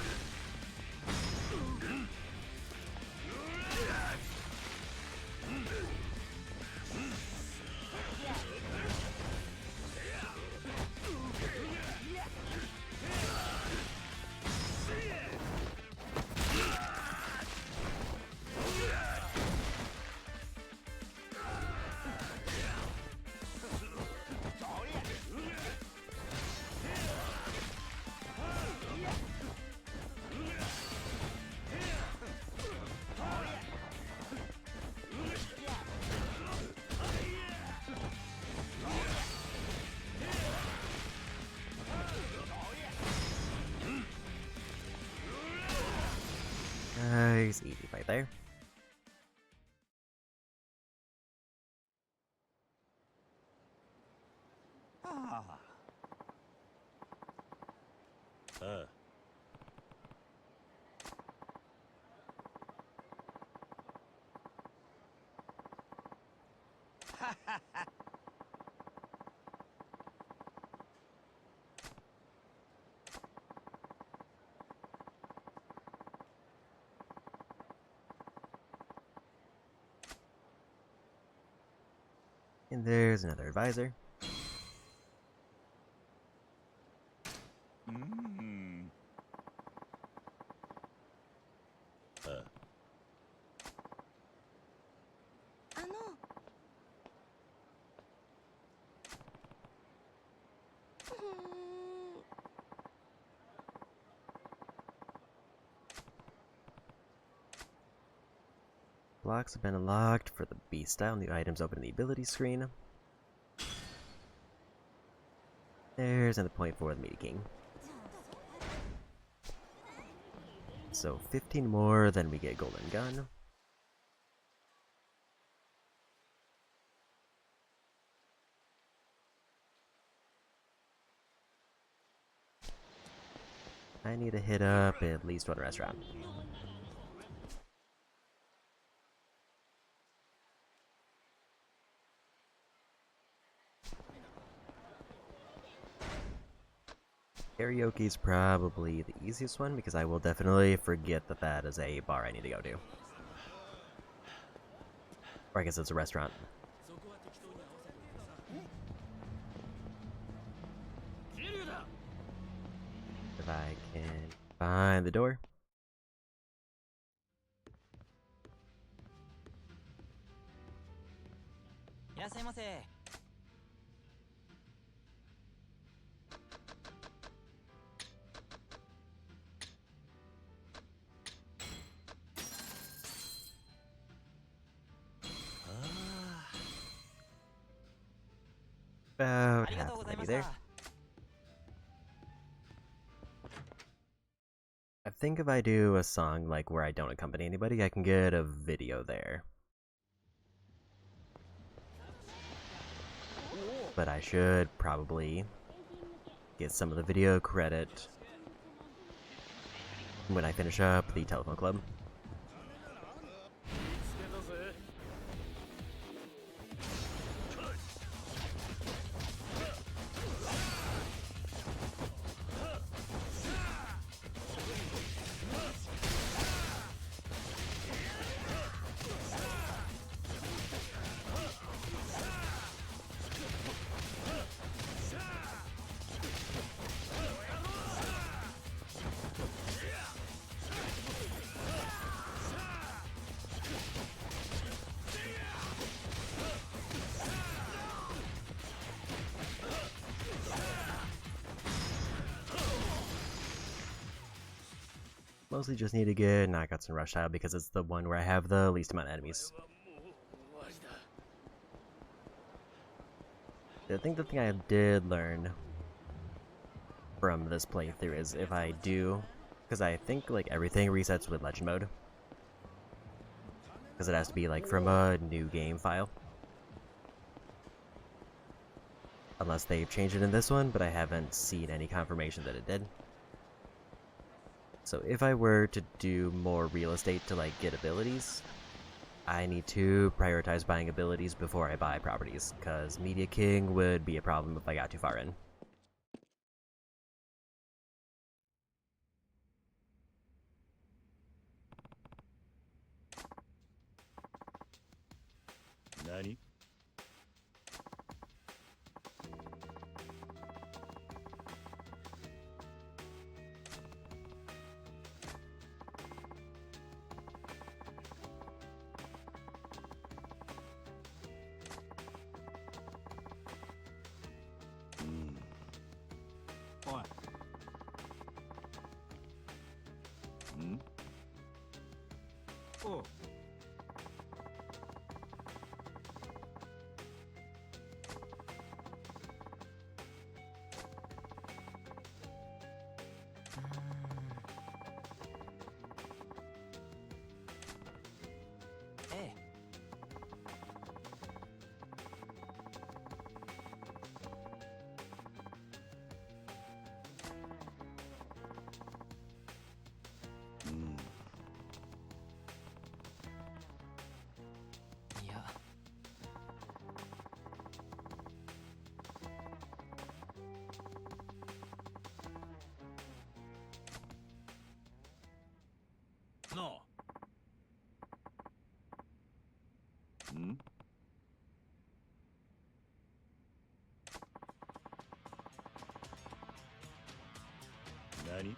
Nice, easy right there.ああ。And there's another advisor. うーん。ああ。あの、Blocks have been unlocked for the beast style. New items open in the ability screen. There's another point for the Meaty King. So 15 more, then we get Golden Gun. I need to hit up at least one restaurant. Karaoke's probably the easiest one because I will definitely forget that that is a bar I need to go to. Or I guess it's a restaurant. Behind the door. About half the menu there. I think if I do a song like where I don't accompany anybody, I can get a video there. But I should probably get some of the video credit when I finish up the telephone club. Mostly just need to get knockouts and rush style because it's the one where I have the least amount of enemies. I think the thing I did learn from this playthrough is if I do, because I think like everything resets with legend mode, because it has to be like from a new game file. Unless they've changed it in this one, but I haven't seen any confirmation that it did. So if I were to do more real estate to like get abilities, I need to prioritize buying abilities before I buy properties, because Media King would be a problem if I got too far in. Nani? Oh. No. Nani?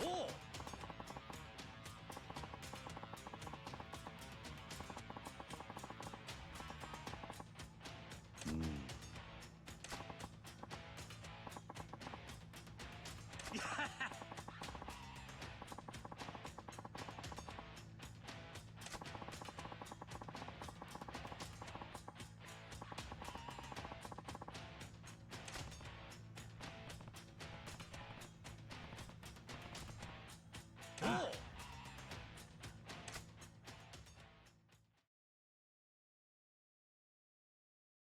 Oh! Oh!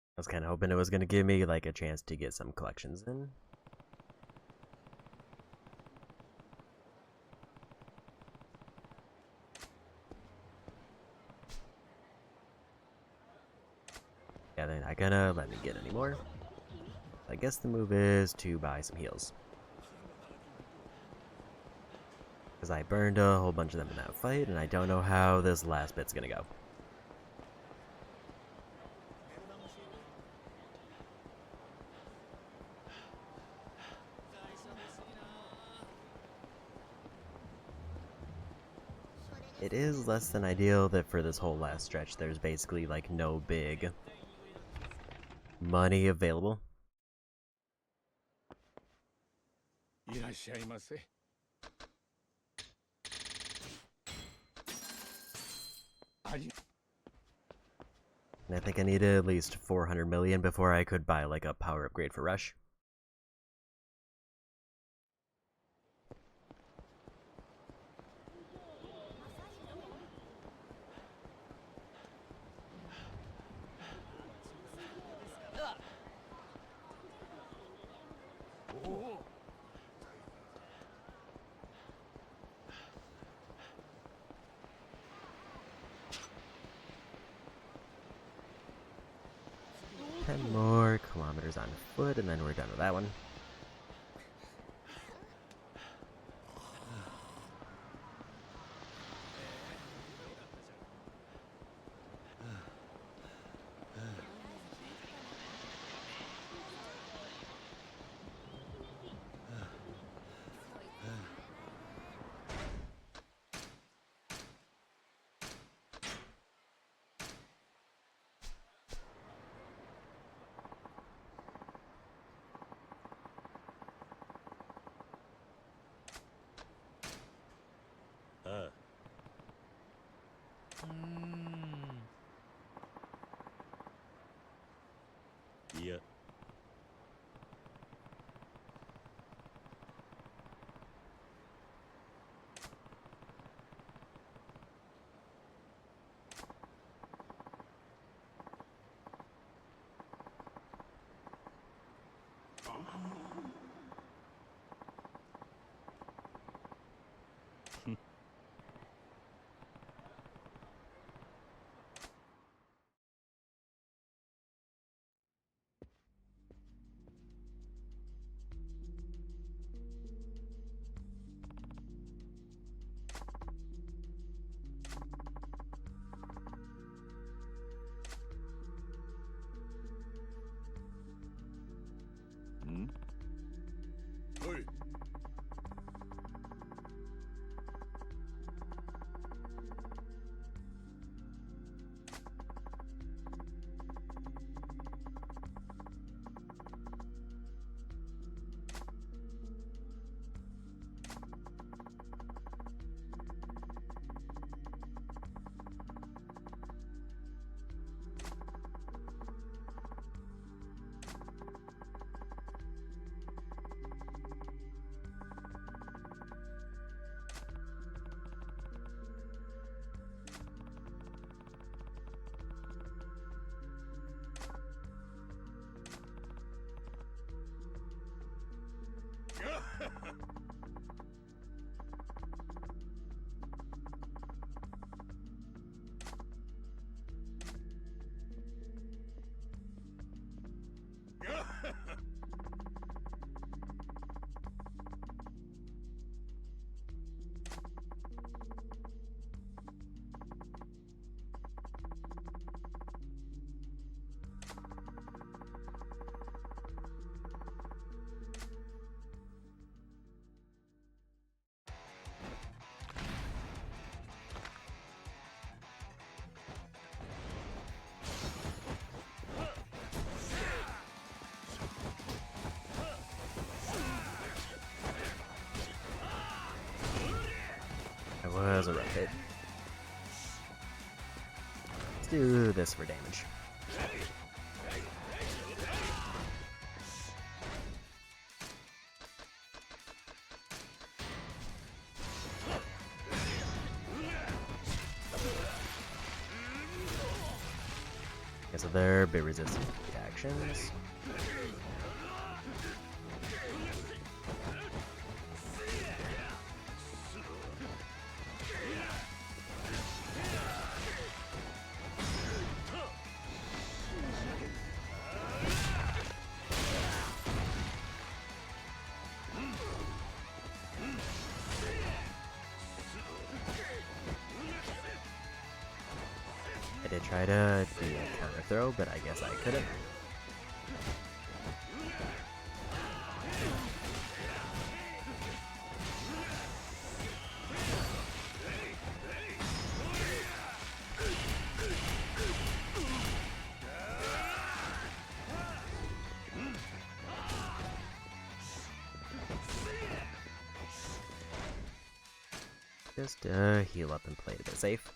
I was kind of hoping it was going to give me like a chance to get some collections in. Yeah, probably not gonna let me get any more. I guess the move is to buy some heals. Because I burned a whole bunch of them in that fight, and I don't know how this last bit's gonna go. It is less than ideal that for this whole last stretch there's basically like no big money available. And I think I needed at least 400 million before I could buy like a power upgrade for Rush. More kilometers on foot, and then we're done with that one. Yeah. Oi. That was a rough hit. Let's do this for damage. Okay, so they're a bit resistant to the actions. I did try to do a counter throw, but I guess I couldn't. Just heal up and play it a bit safe.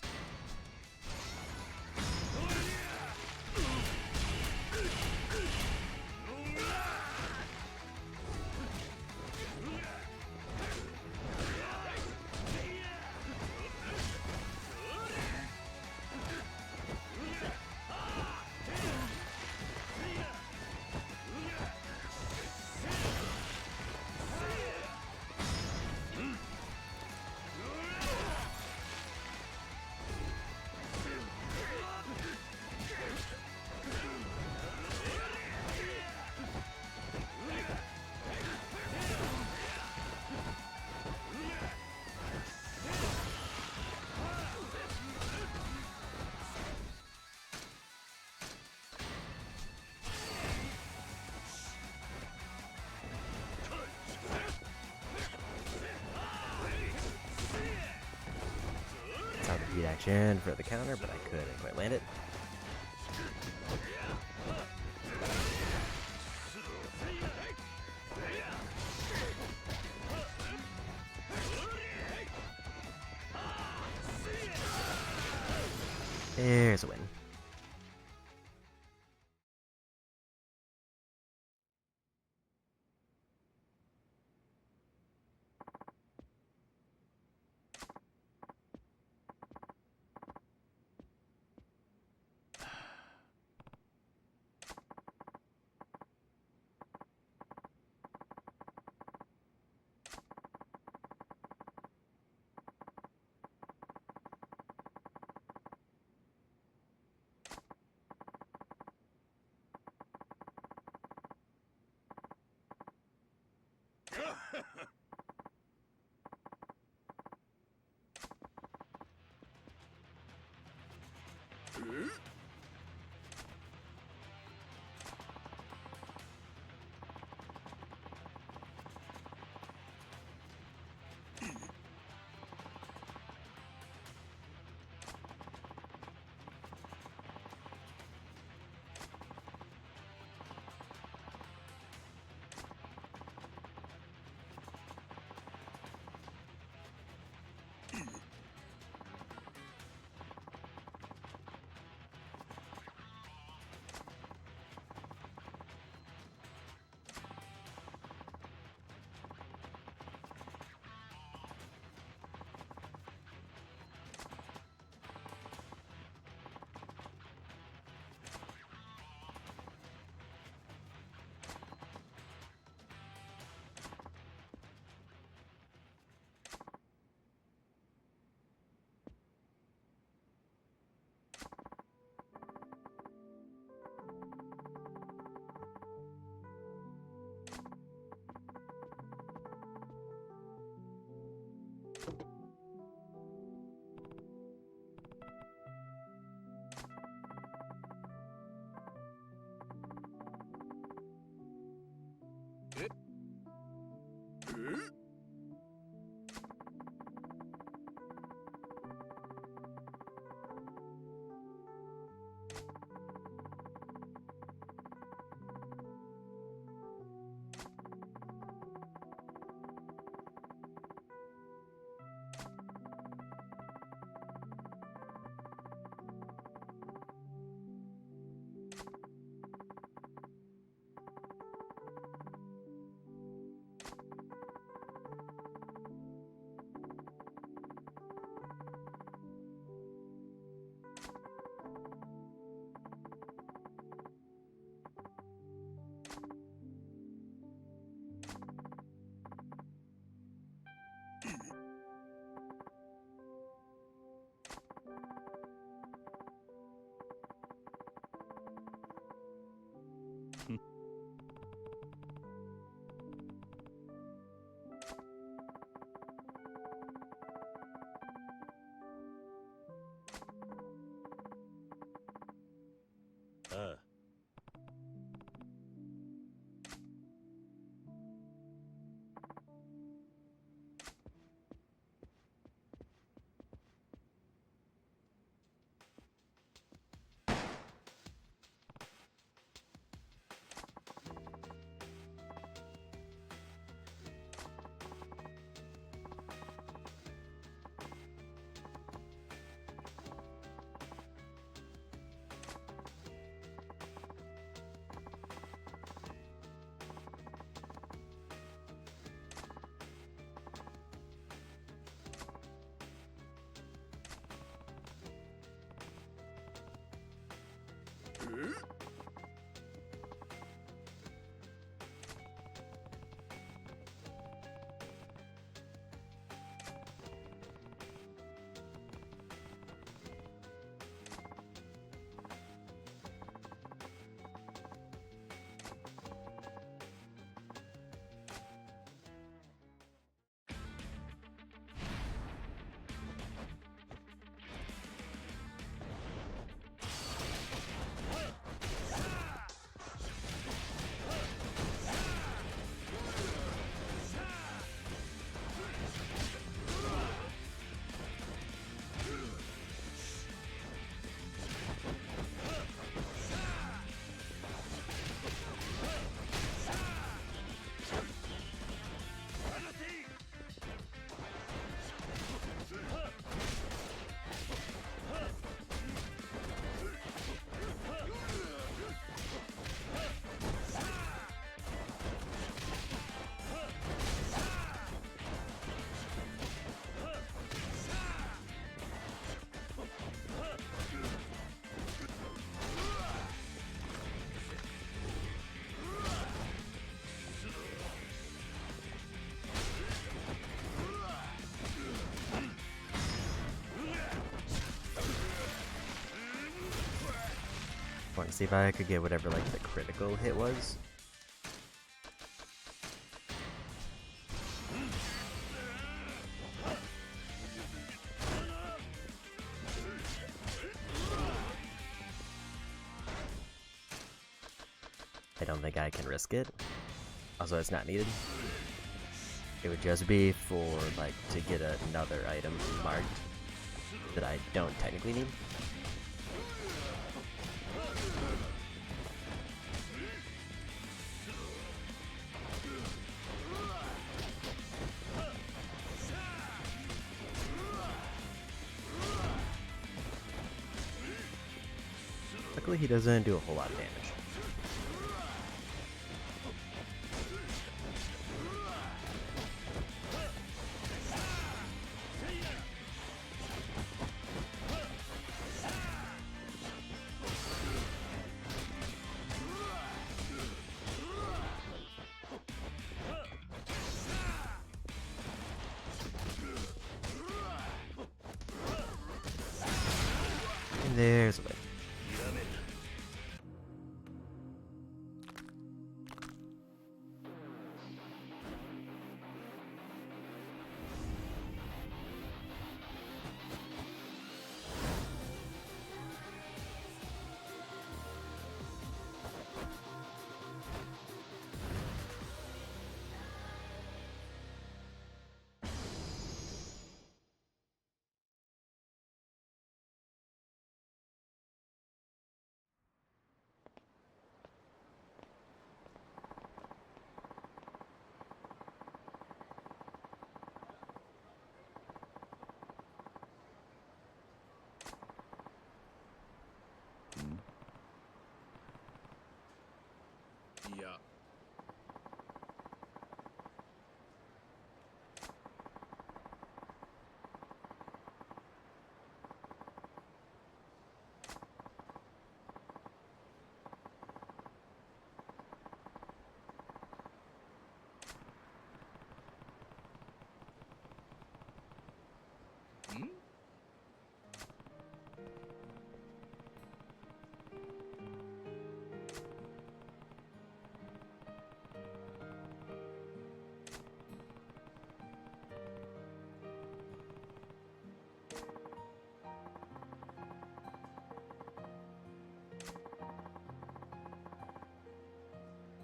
Heat action for the counter, but I couldn't quite land it. There's a win. want to see if I could get whatever like the critical hit was. I don't think I can risk it. Also, it's not needed. It would just be for, like, to get another item marked that I don't technically need. Luckily, he doesn't do a whole lot of damage. And there's a way. Yeah. Hmm?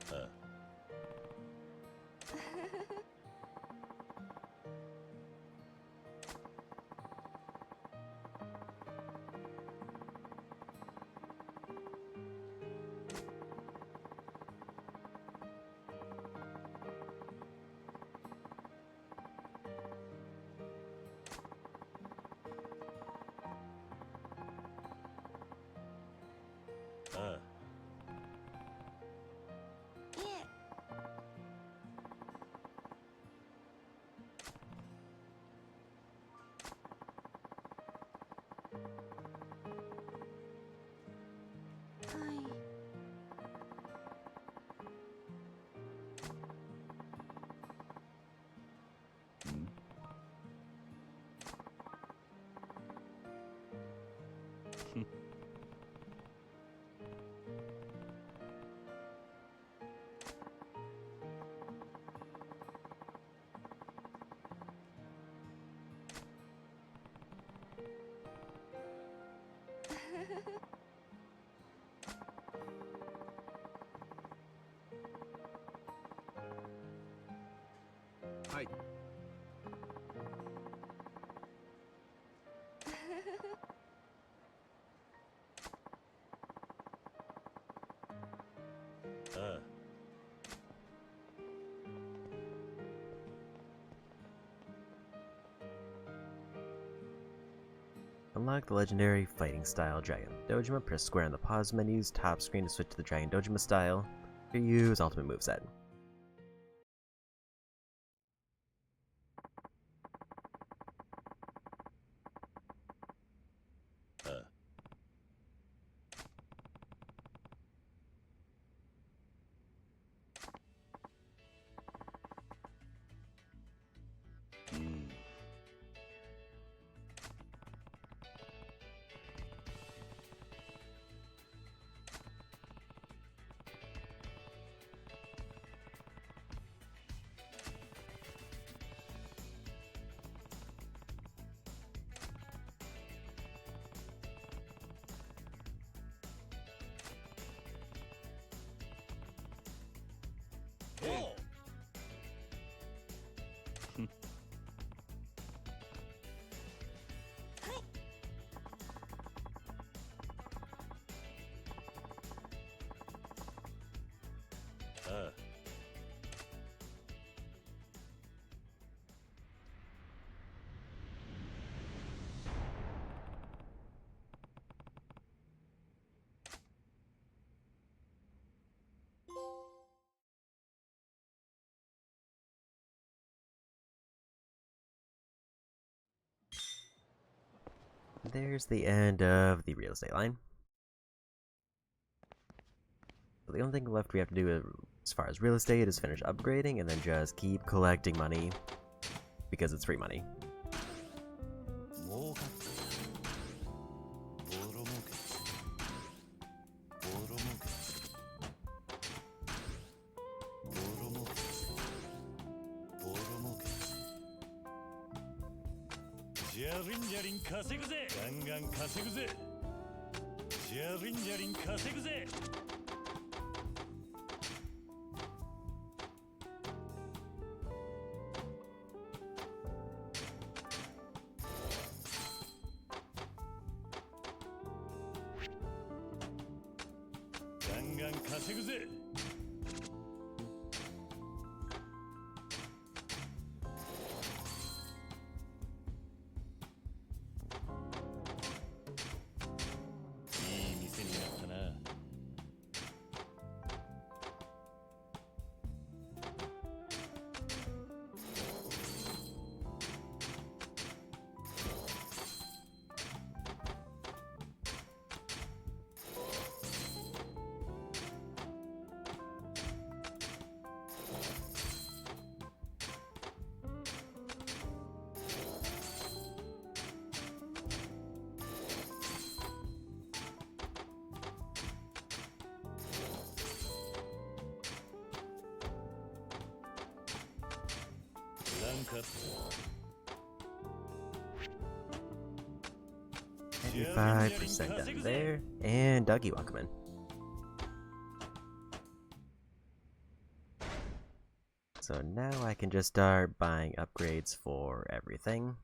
Ah. いえ はい はい。Ah. Unlock the legendary fighting style Dragon Dojima. Press square on the pause menu's top screen to switch to the Dragon Dojima style. To use ultimate moveset. Ah. Hmm. there's the end of the real estate line. So the only thing left we have to do as far as real estate is finish upgrading and then just keep collecting money because it's free money. $95% done there, and Dougie, welcome in. So now I can just start buying upgrades for everything.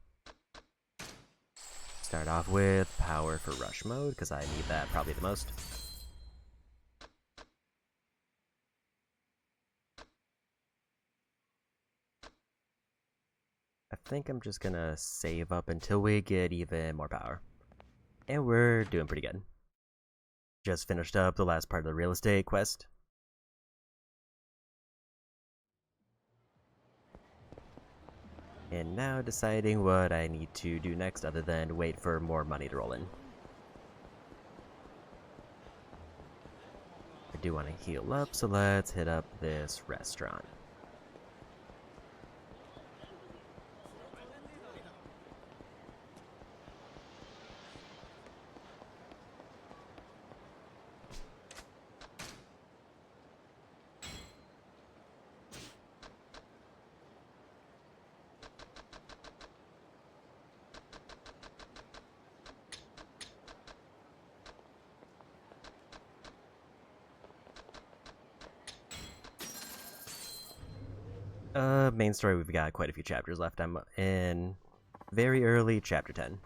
Start off with power for rush mode, because I need that probably the most. I think I'm just gonna save up until we get even more power. And we're doing pretty good. Just finished up the last part of the real estate quest. And now deciding what I need to do next other than wait for more money to roll in. I do want to heal up, so let's hit up this restaurant. Main story, we've got quite a few chapters left. I'm in very early chapter 10.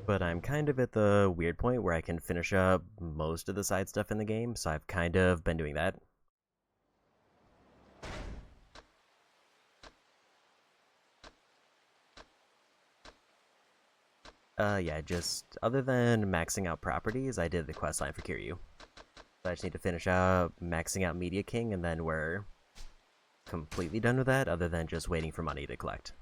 But I'm kind of at the weird point where I can finish up most of the side stuff in the game, so I've kind of been doing that. Yeah, just other than maxing out properties, I did the questline for Kiryu. So I just need to finish up maxing out Media King, and then we're completely done with that, other than just waiting for money to collect.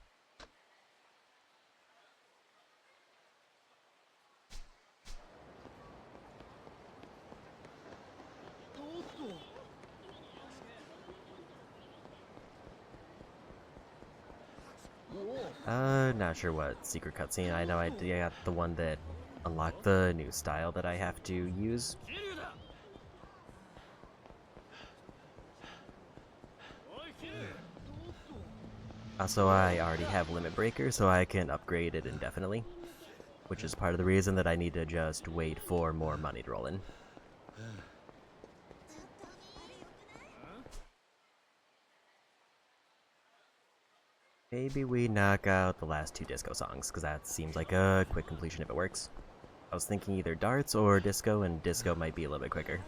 Not sure what secret cutscene. I know I got the one that unlocked the new style that I have to use. Also, I already have Limit Breaker, so I can upgrade it indefinitely, which is part of the reason that I need to just wait for more money to roll in. Maybe we knock out the last two disco songs, because that seems like a quick completion if it works. I was thinking either darts or disco, and disco might be a little bit quicker.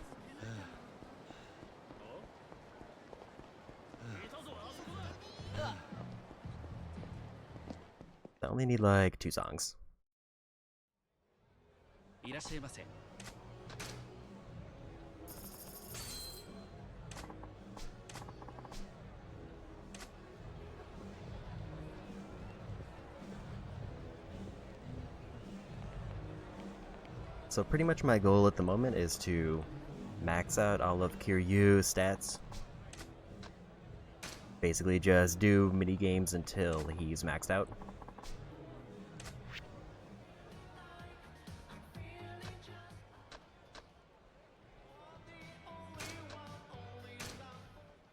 I only need like 2 songs. So pretty much my goal at the moment is to max out all of Kiryu's stats. Basically just do mini games until he's maxed out.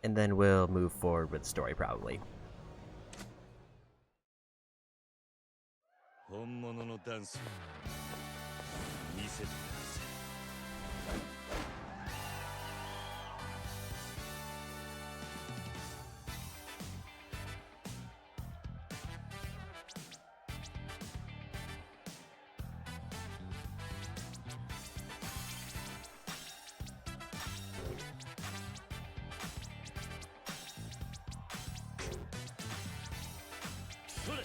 And then we'll move forward with the story probably. 本物のダンスを見せてください。それ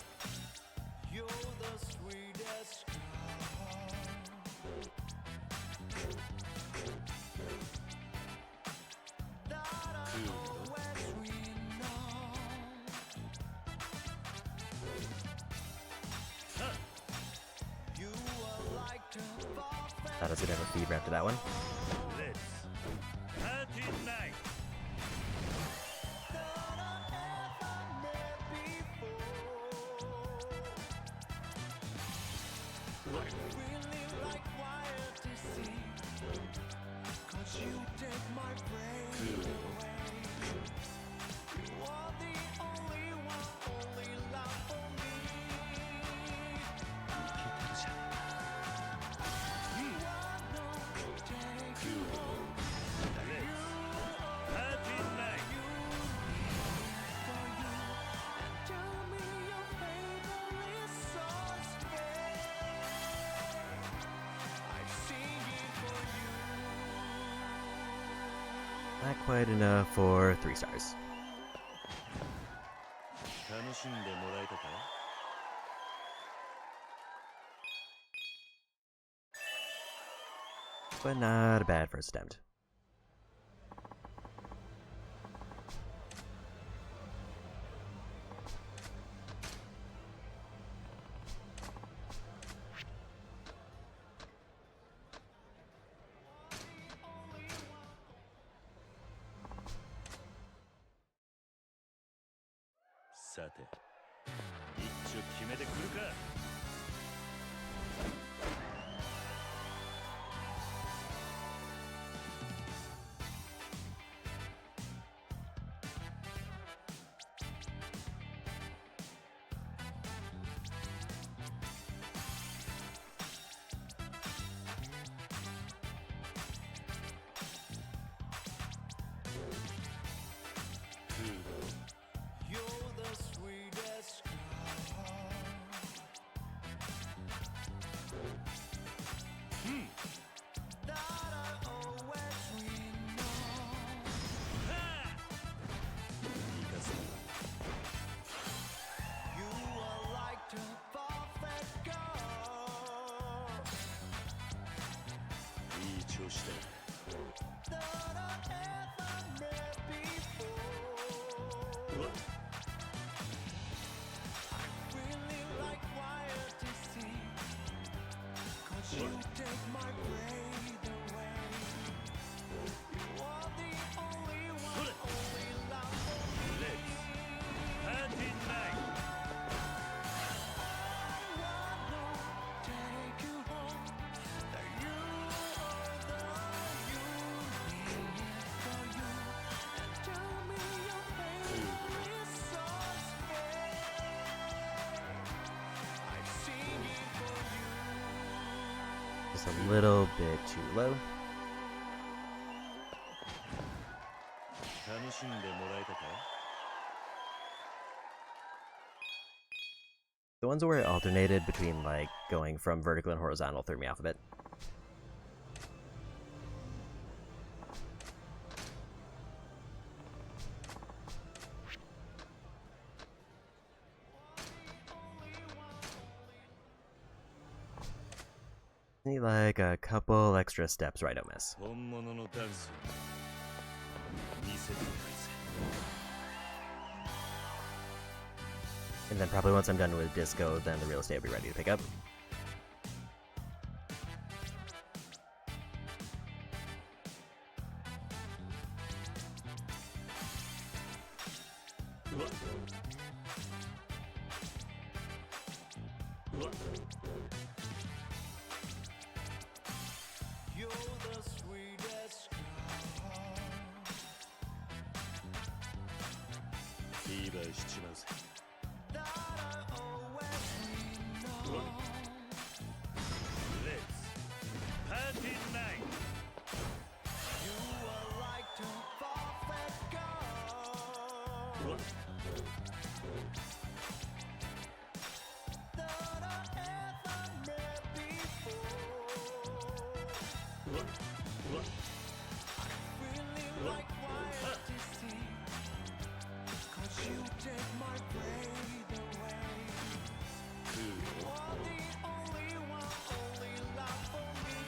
You're the sweetest that I always know. You are like a perfect Thought I was gonna have a feed after that one. Let's party night. that I ever met before. I really like wild to see, 'cause you take my brain away. You are the only one, only love for me. You are no take you home. Party night. For you, tell me your favorite songs, I sing it for you. Not quite enough for 3 stars. 楽しんでもらえたか But not a bad first attempt. ?さて、一丁決めてくるか。You're the sweetest that I always know. いかせ You are like the perfect girl いい調子だ。 that I ever met before. I really like wild to see, 'cause you take my breath away. You are the only one, only love for me. Let's party night. I wanna take you home. You are the you need for you. And tell me your favorite songs, I sing it for you. Just a little bit too low. 楽しんでもらえたか The ones where it alternated between like going from vertical and horizontal threw me off a bit. Need like a couple extra steps right, don't miss. 本物のダンスを見せてください。 And then probably once I'm done with disco, then the real estate will be ready to pick up. You're the sweetest girl. フィーバーしちまうぜ That I always know. Let's Party Night You are like a perfect girl that I ever met before. Feeling like wild to see, 'cause you take my breath away. You are the only one, only love for me.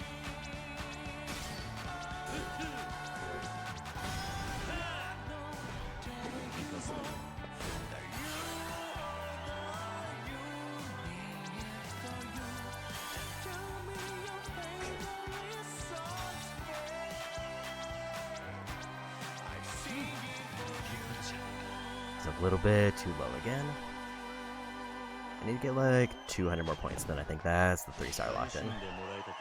It's a little bit too low again. I need to get like 200 more points, then I think that's the 3-star locked 楽し in. んでもらえたか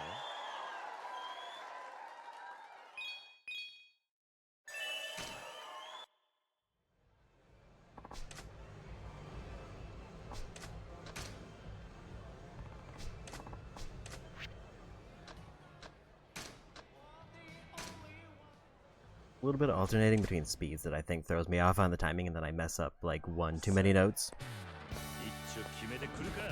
A little bit of alternating between speeds that I think throws me off on the timing, and then I mess up like one too many notes. 一丁決めてくるか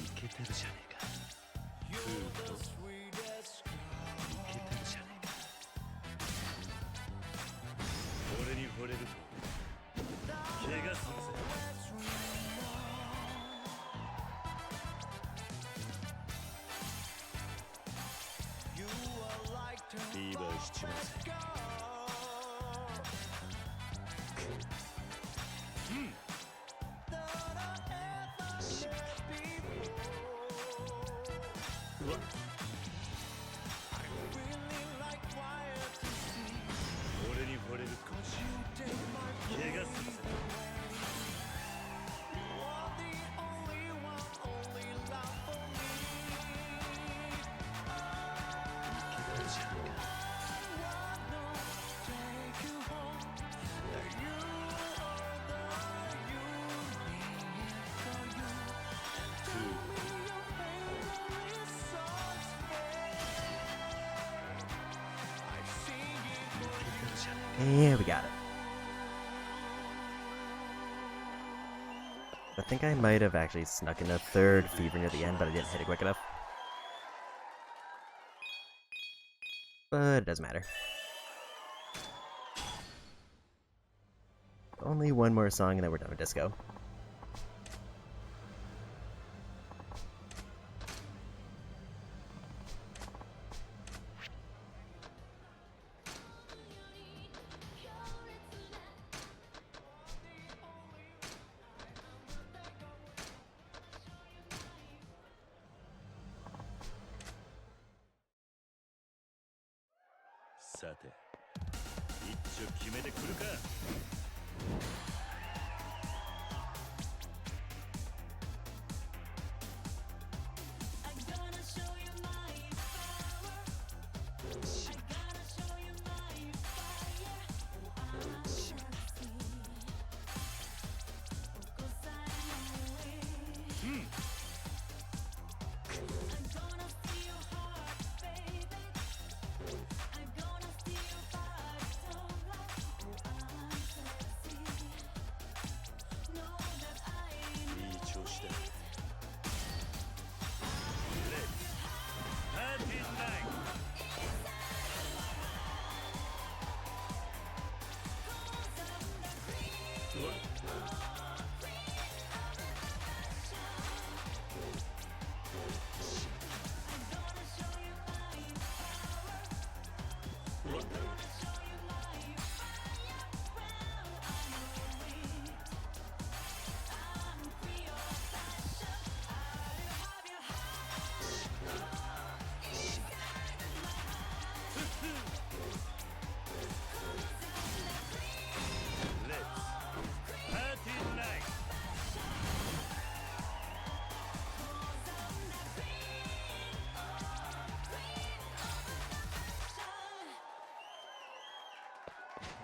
いけてるじゃねえか You're the sweetest girl. いけてるじゃねえか俺に惚れると怪我するぜ You are like a フィーバーしちまうぜ girl. That I ever met before. Feeling like wild to see, 俺に惚れると 'cause you take my 怪我するぜ You are the only one, only love for me. いけてるじゃねえか I wanna take you home. You are the unique for you. Tell me your favorite songs, I sing it for いけてるじゃね Yeah, we got it. I think I might have actually snuck in a third fever near the end, but I didn't hit it quick enough. But it doesn't matter. Only one more song and then we're done with disco.えさて一丁決めてくるか I'm gonna show you my power. I'm gonna show you my fire. Oh, I'm sexy. Cause I'm away. I'm gonna steal your heart, baby. I'm gonna steal your body, so right. Oh, I'm sexy.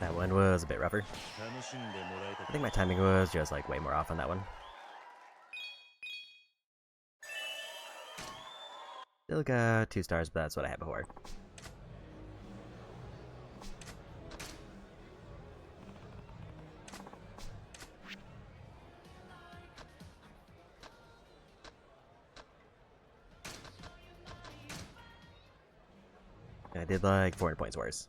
That one was a bit rougher. 楽しんでもらえた I か think my timing was just like way more off on that one. Still got 2 stars, but that's what I had before. I did like 400 points worse.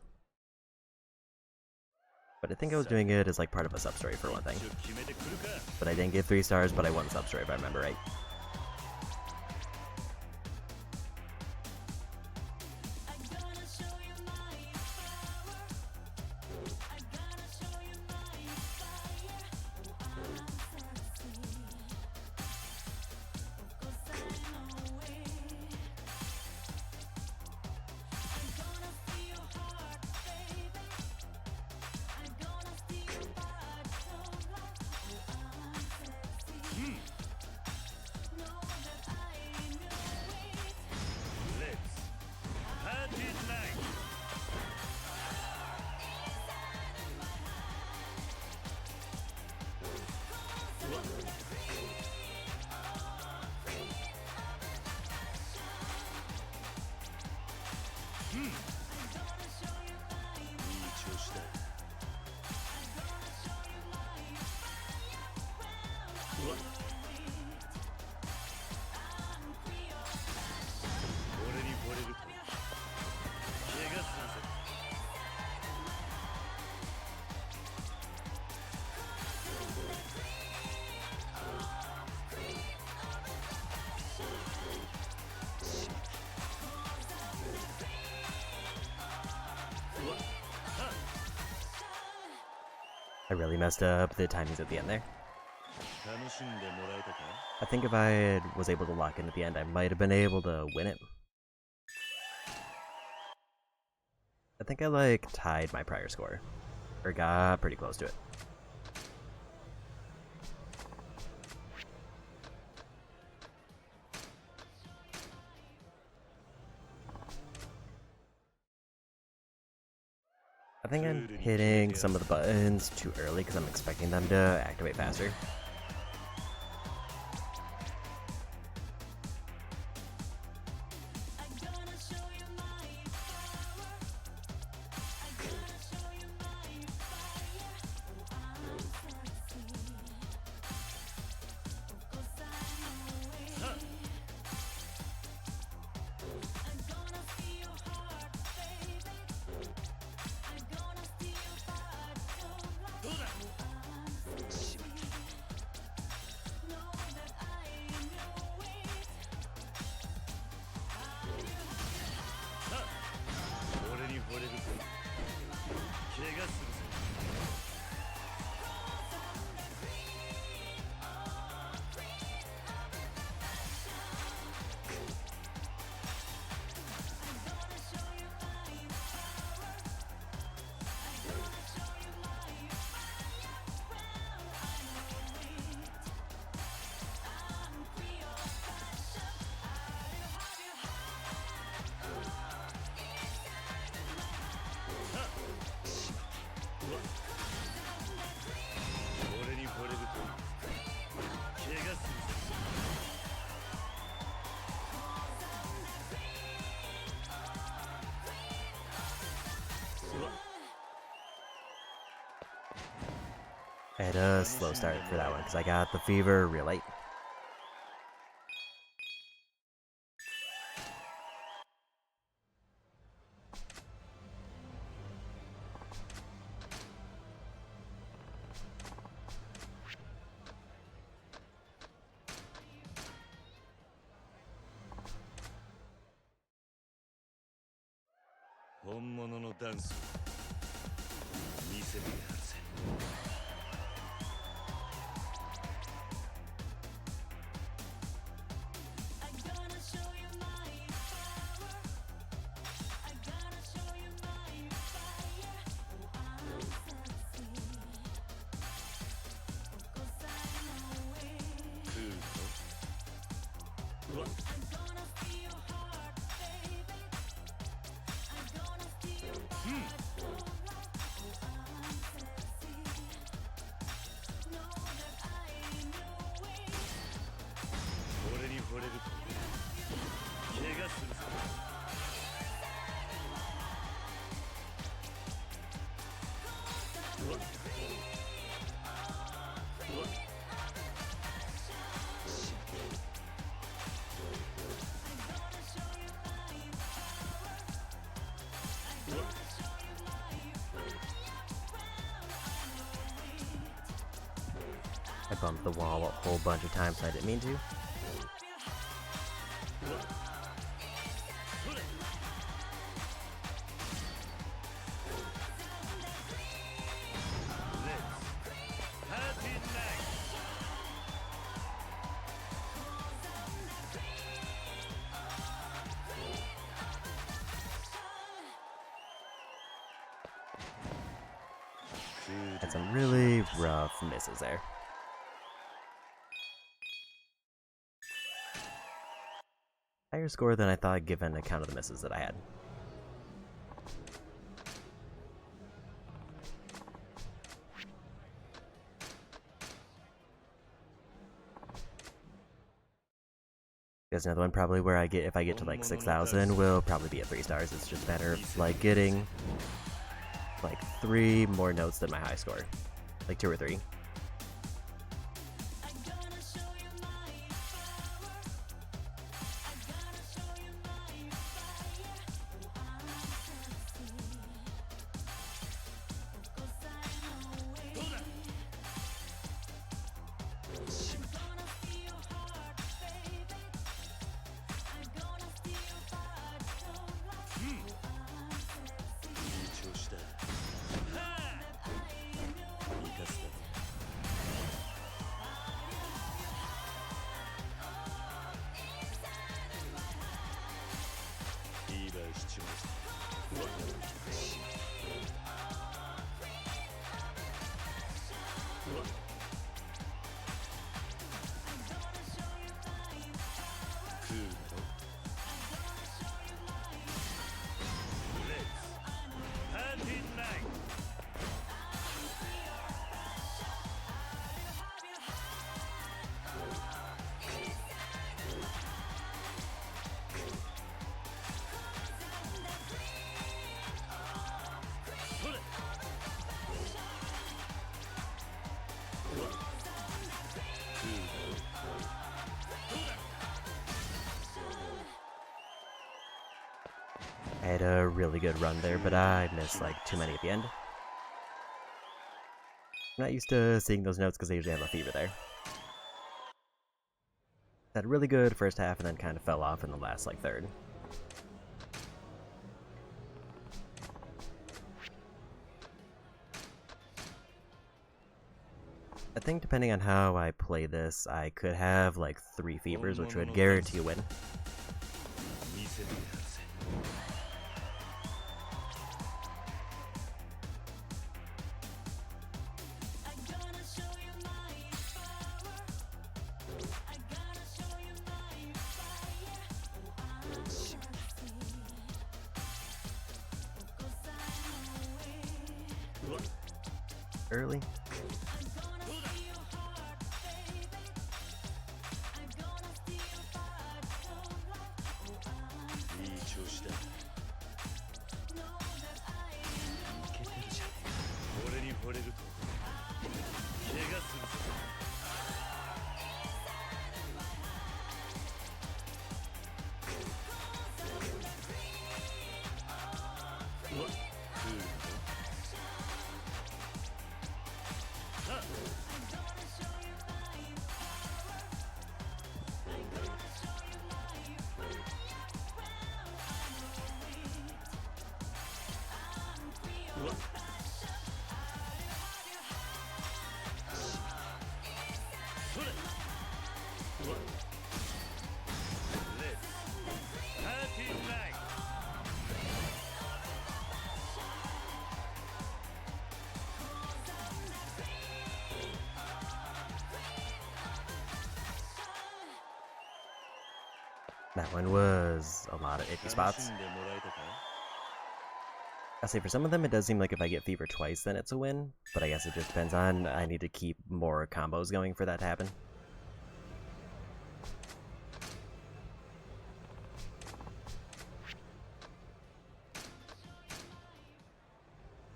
But I think I was doing it as like part of a sub-story for one thing. 決めてくるか But I didn't get 3 stars, but I won the sub-story if I remember right. I'm gonna show you my power. I'm gonna show you my fire. I'm sexy. Of course I know it. I'm gonna steal your heart, baby. I'm gonna steal your part of life. I'm sexy. Know that I know it. Let's party night いい調子だ 俺に惚れると怪我するぜ I really messed up the timings at the end there. 楽しんでもらえたか I think if I was able to lock in at the end, I might have been able to win it. I think I like tied my prior score. Or got pretty close to it. I think I'm hitting some of the buttons too early because I'm expecting them to activate faster. I'm gonna show you my power. I'm gonna show you my fire. I'm sexy. Of course I know it. I'm gonna steal your heart, baby. I'm gonna steal your part of life. I'm sexy. Know that I know it. 俺に惚れると怪我するぜ 俺に惚れると怪我するぜ I had a slow start for that one because I got the fever real late. Honmono no dance 見せてやるぜ I'm gonna show you my power. I'm gonna show you my fire. I'm sexy. Of course I know it. 来るぞ I'm gonna steal your heart, baby. I'm gonna steal your part of life. I'm bumped the wall a whole bunch of times and I didn't mean to. Had some really rough misses there. Higher score than I thought given account of the misses that I had. There's another one probably where I get, if I get to like 6,000, will probably be at 3 stars. It's just a matter of like getting like 3 more notes than my high score. Like 2 or 3. I had a really good run there, but I missed like too many at the end. I'm not used to seeing those notes because I usually have a fever there. Had a really good first half and then kind of fell off in the last like third. I think depending on how I play this, I could have like 3 fevers, which would guarantee a win. Early. That one was a lot of iffy spots. I say for some of them it does seem like if I get fever twice then it's a win, but I guess it just depends on, I need to keep more combos going for that to happen.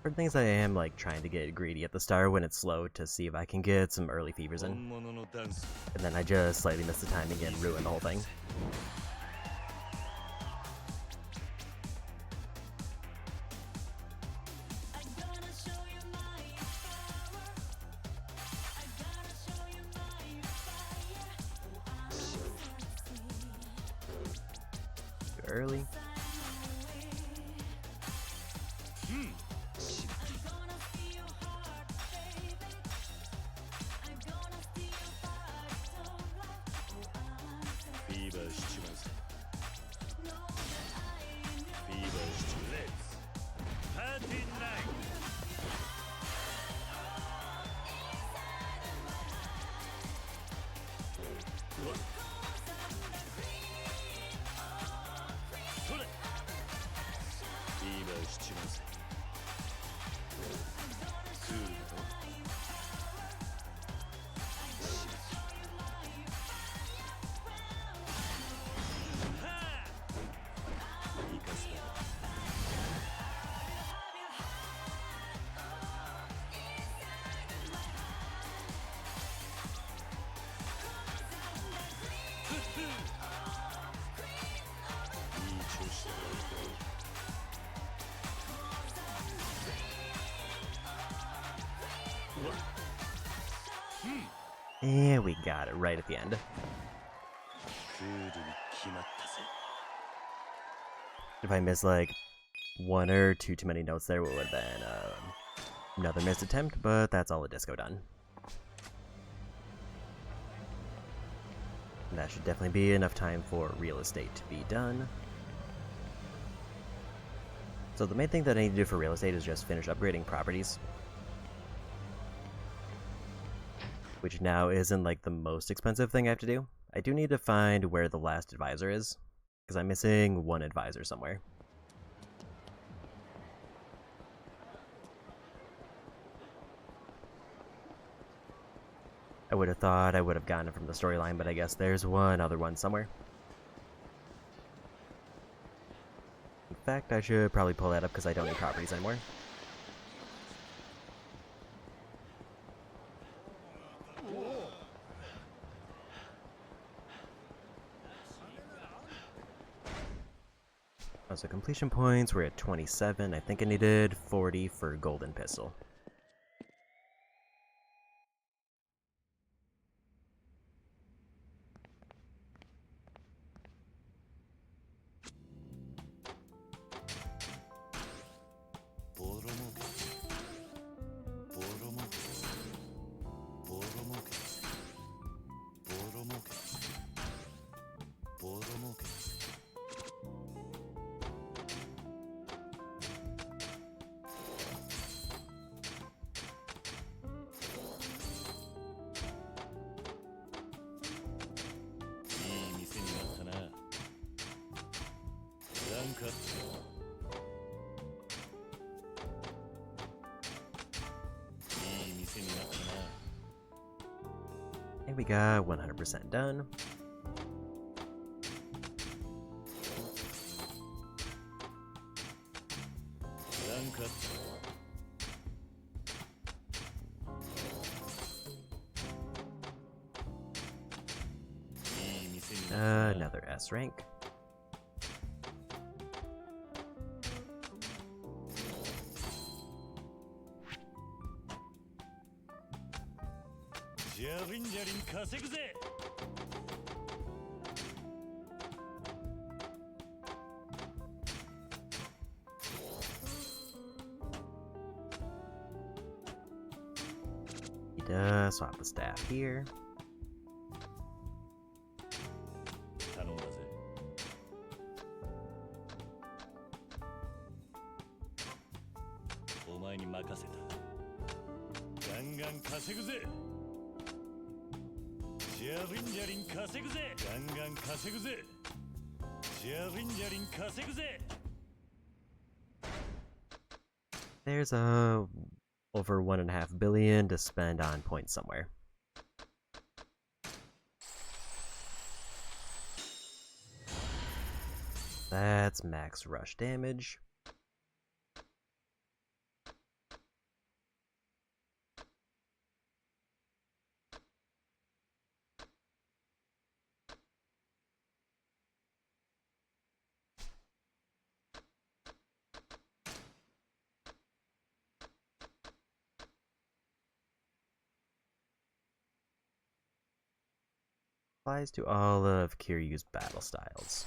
For things I am like trying to get greedy at the start when it's slow to see if I can get some early fevers in. And then I just slightly miss the timing and ruin the whole thing. early. And we got it right at the end. If I missed like one or two too many notes there, it would have been another missed attempt, but that's all the disco done. And that should definitely be enough time for real estate to be done. So the main thing that I need to do for real estate is just finish upgrading properties. Which now isn't like the most expensive thing I have to do. I do need to find where the last advisor is, because I'm missing one advisor somewhere. I would have thought I would have gotten it from the storyline, but I guess there's one other one somewhere. In fact, I should probably pull that up because I don't need properties anymore. So completion points, we're at 27. I think I needed 40 for golden pistol. And we got 100% done. Another S rank. Swap the staff here. There's over 1.5 billion to spend on points somewhere. That's max rush damage. Applies to all of Kiryu's battle styles.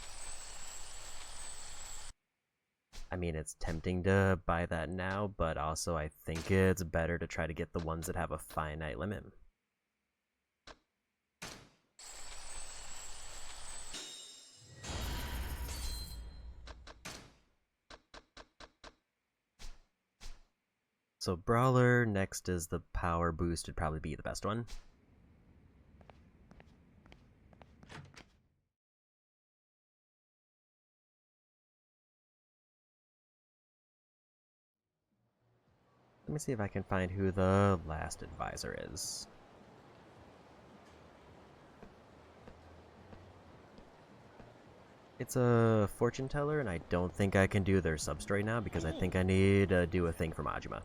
I mean, it's tempting to buy that now, but also I think it's better to try to get the ones that have a finite limit. So Brawler, next is the Power Boost, would probably be the best one. Let me see if I can find who the last advisor is. It's a fortune teller, and I don't think I can do their substory now because I think I need to do a thing for Majima.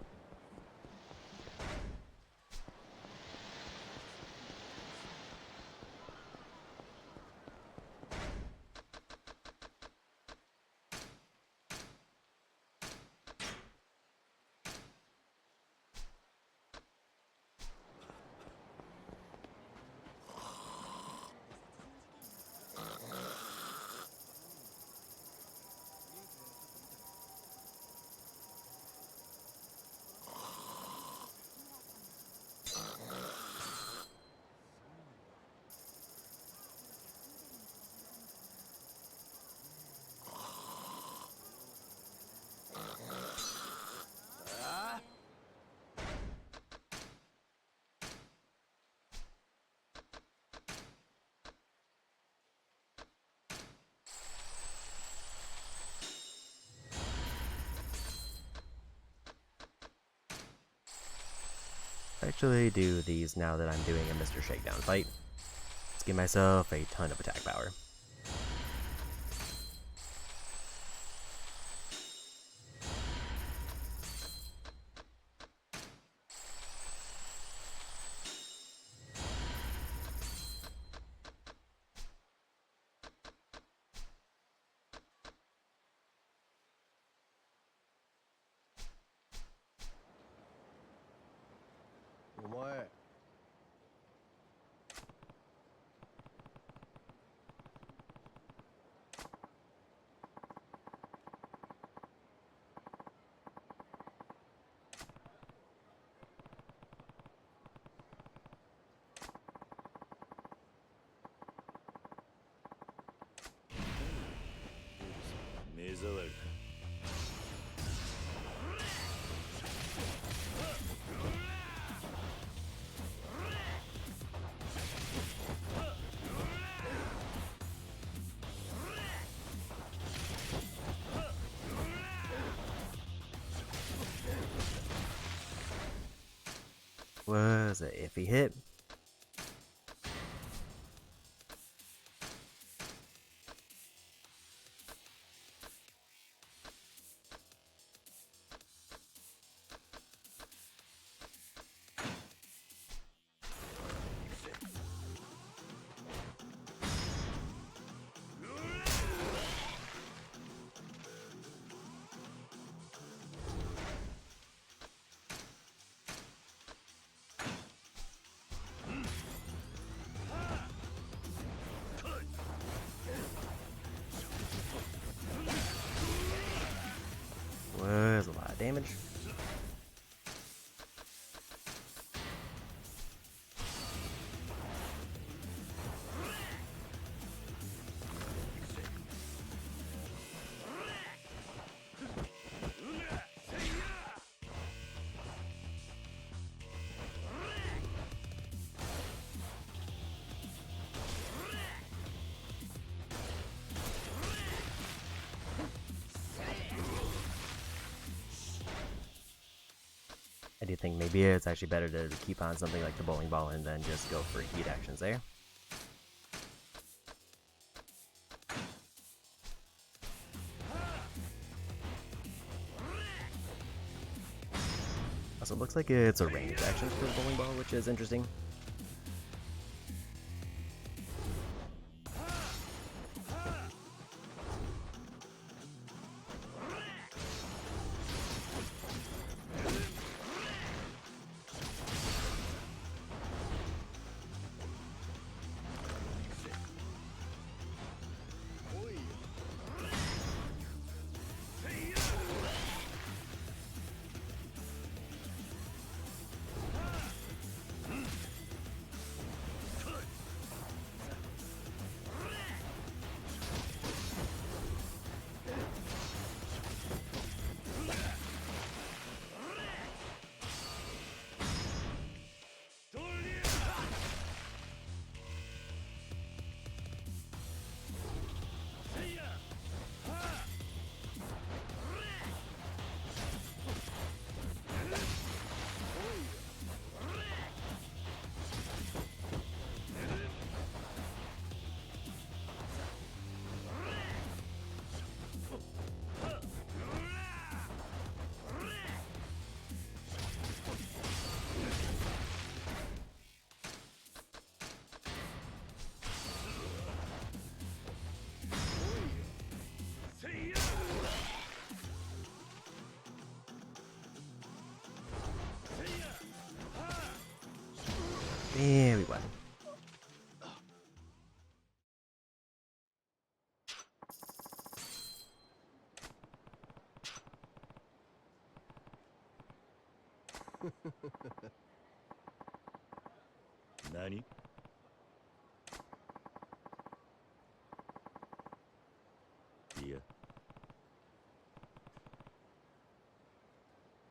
Actually do these now that I'm doing a Mr. Shakedown fight. Let's give myself a ton of attack power. Was an iffy hit. Was a lot of damage. I do think maybe it's actually better to keep on something like the bowling ball and then just go for heat actions there. Also, it looks like it's a range action for the bowling ball, which is interesting. Very well. Nani? Yeah.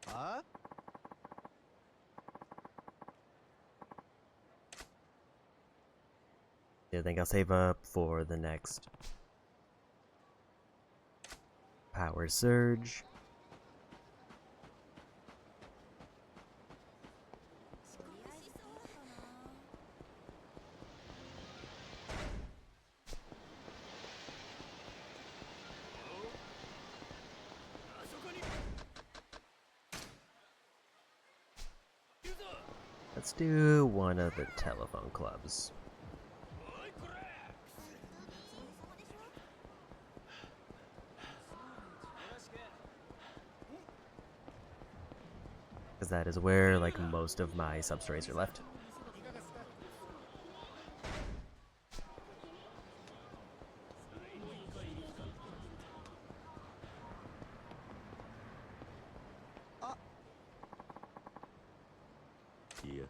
Huh? I think I'll save up for the next power surge. Let's do one of the telephone clubs. Because that is where, like, most of my sub-stories are left. Yeah.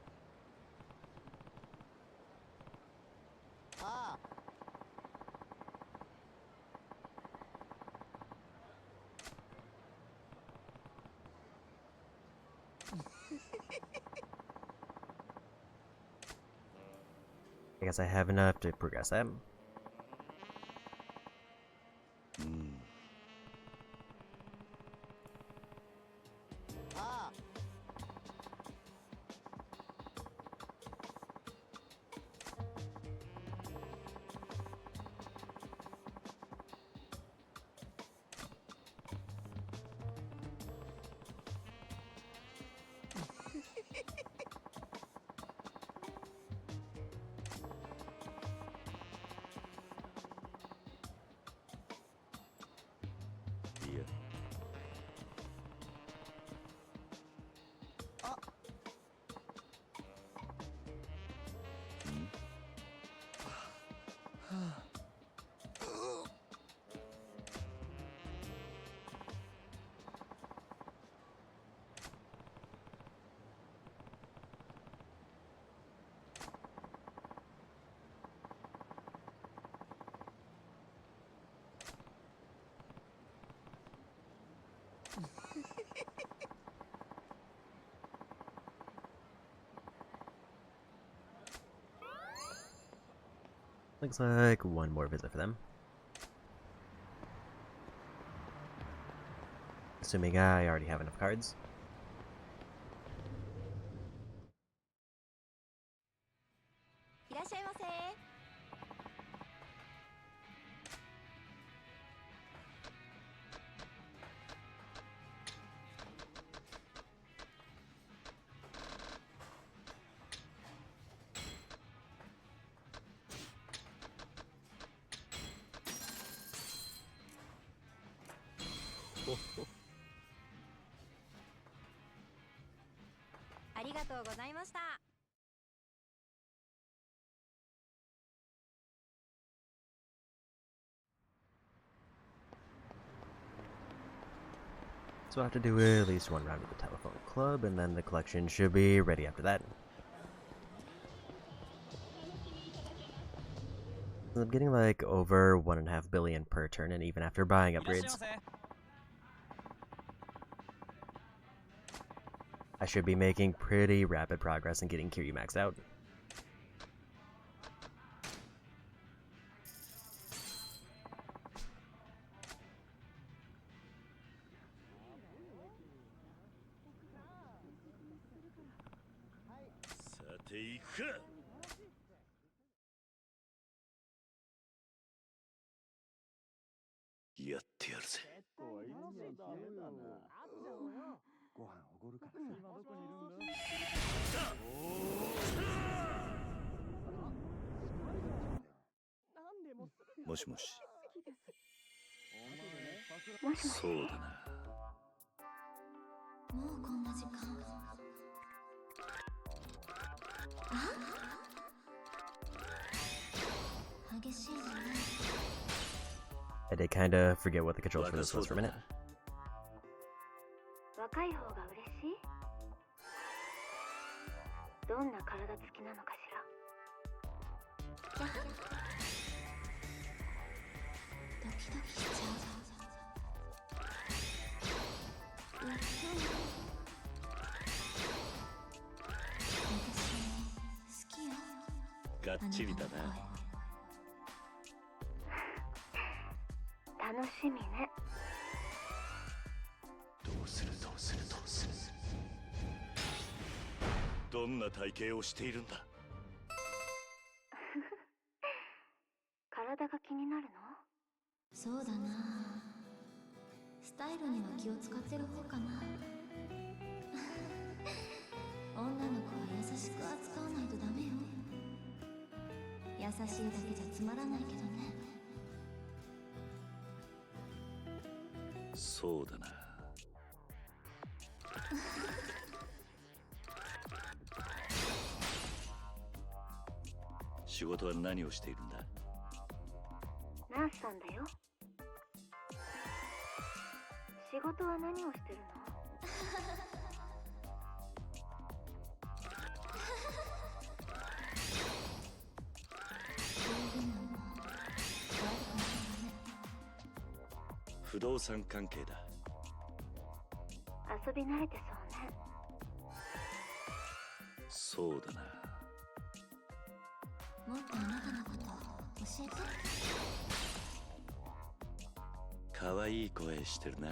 I guess I have enough to progress that. Hmm. Yeah. Hmm? Looks like one more visit for them. Assuming I already have enough cards. いらっしゃいませ。ありがとうございました。So I have to do at least one round of the telephone club, and then the collection should be ready after that. I'm getting like over 1.5 billion per turn, and even after buying upgrades. I should be making pretty rapid progress in getting Kiryu maxed out. Moshi. そうだな。もうこんな時間。あ激しいのね。 I did kinda forget what the controls for this was for a minute. 若い方が嬉しい？どんな体つきなのかしら。ドキドキしちゃう。私好きよ。がっちりだな。楽しみね。どうするどうするどうする。どんな体型をしているんだ。体が気になるの？そうだな。スタイルには気を使ってる方かな。女の子は優しく扱わないとダメよ。優しいだけじゃつまらないけどね。そうだな。仕事は何をしているんだ。ナースさんだよ。仕事は何をしてるの？不動産関係だ。遊び慣れてそうね。そうだな。もっとあなたのこと教えて。可愛い声してるな。あ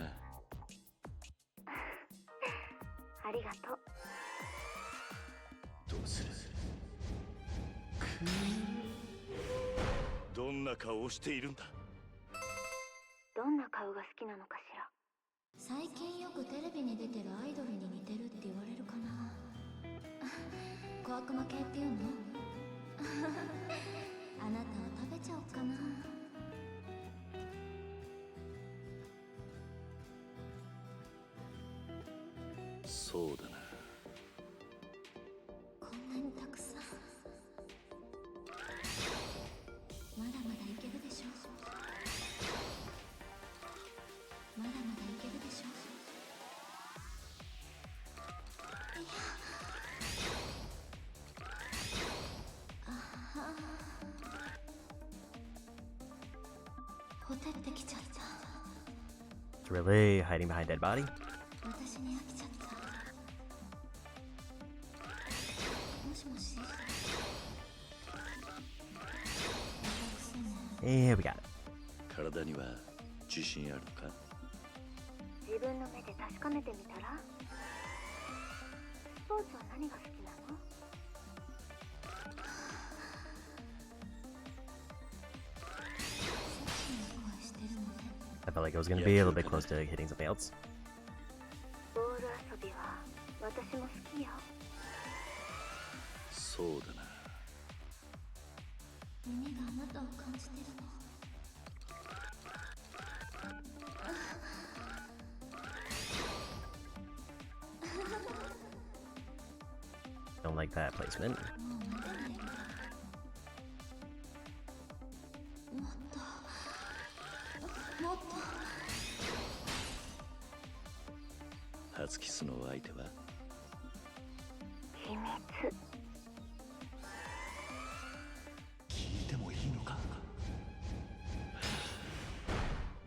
りがとう。どうする。どんな顔をしているんだ。どんな顔が好きなのかしら。最近よくテレビに出てるアイドルに似てるって言われるかな。小悪魔系っていうの？あなたを食べちゃおうかな。そうだな。こんなにたくさん。まだまだいけるでしょ。まだまだいけるでしょ。いや。あは。ほてってきちゃった。 It's really hiding behind dead body. 私に飽きちゃった。もしもし。 And we got it. 体には自信あるのか。自分の目で確かめてみたら。スポーツは何が好きなの？ I felt like I was going to be a little bit close to hitting something else. ボール遊びは私も好きよ。そうだな。耳があなたを感じてるの。 Don't like that placement. もっともっと。初キスの相手は。秘密。聞いてもいいのか。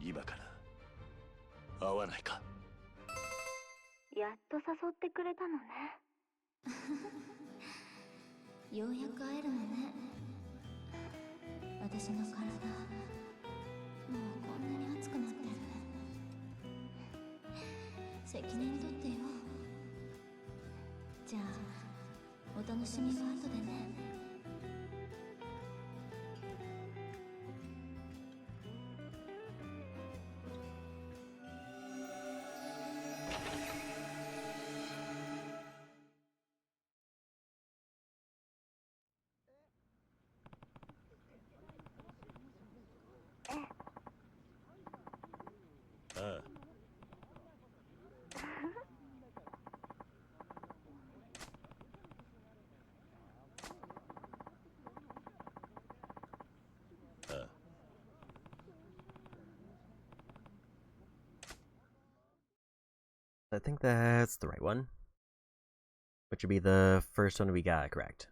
今から会わないか。やっと誘ってくれたのね。ようやく会えるのね。私の体もうこんなに熱くなってる。責任取ってよ。じゃあお楽しみは後でね。ああ。I think that's the right one. Which would be the first one we got correct.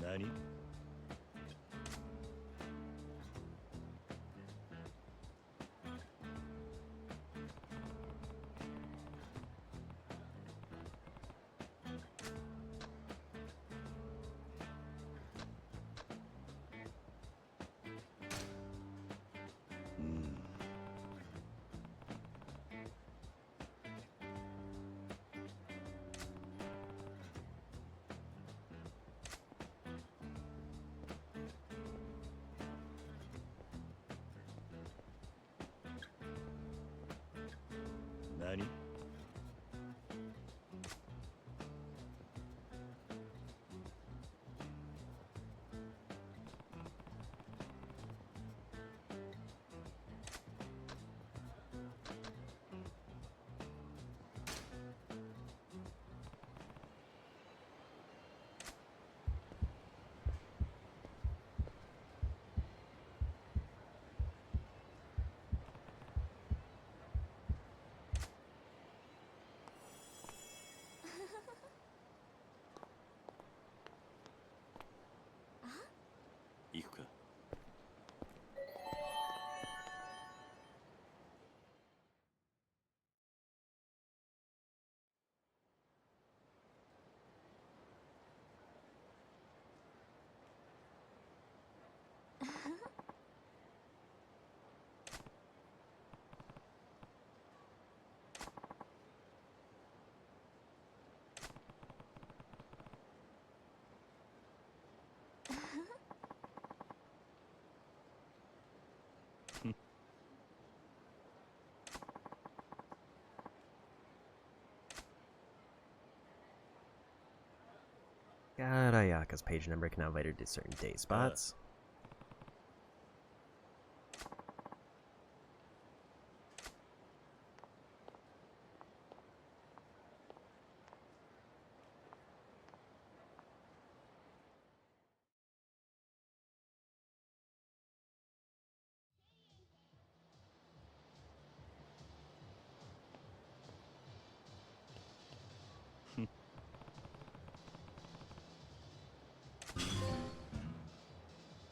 Nani? Nani? Ikuka. Got Ayaka's page number can now later do certain day spots.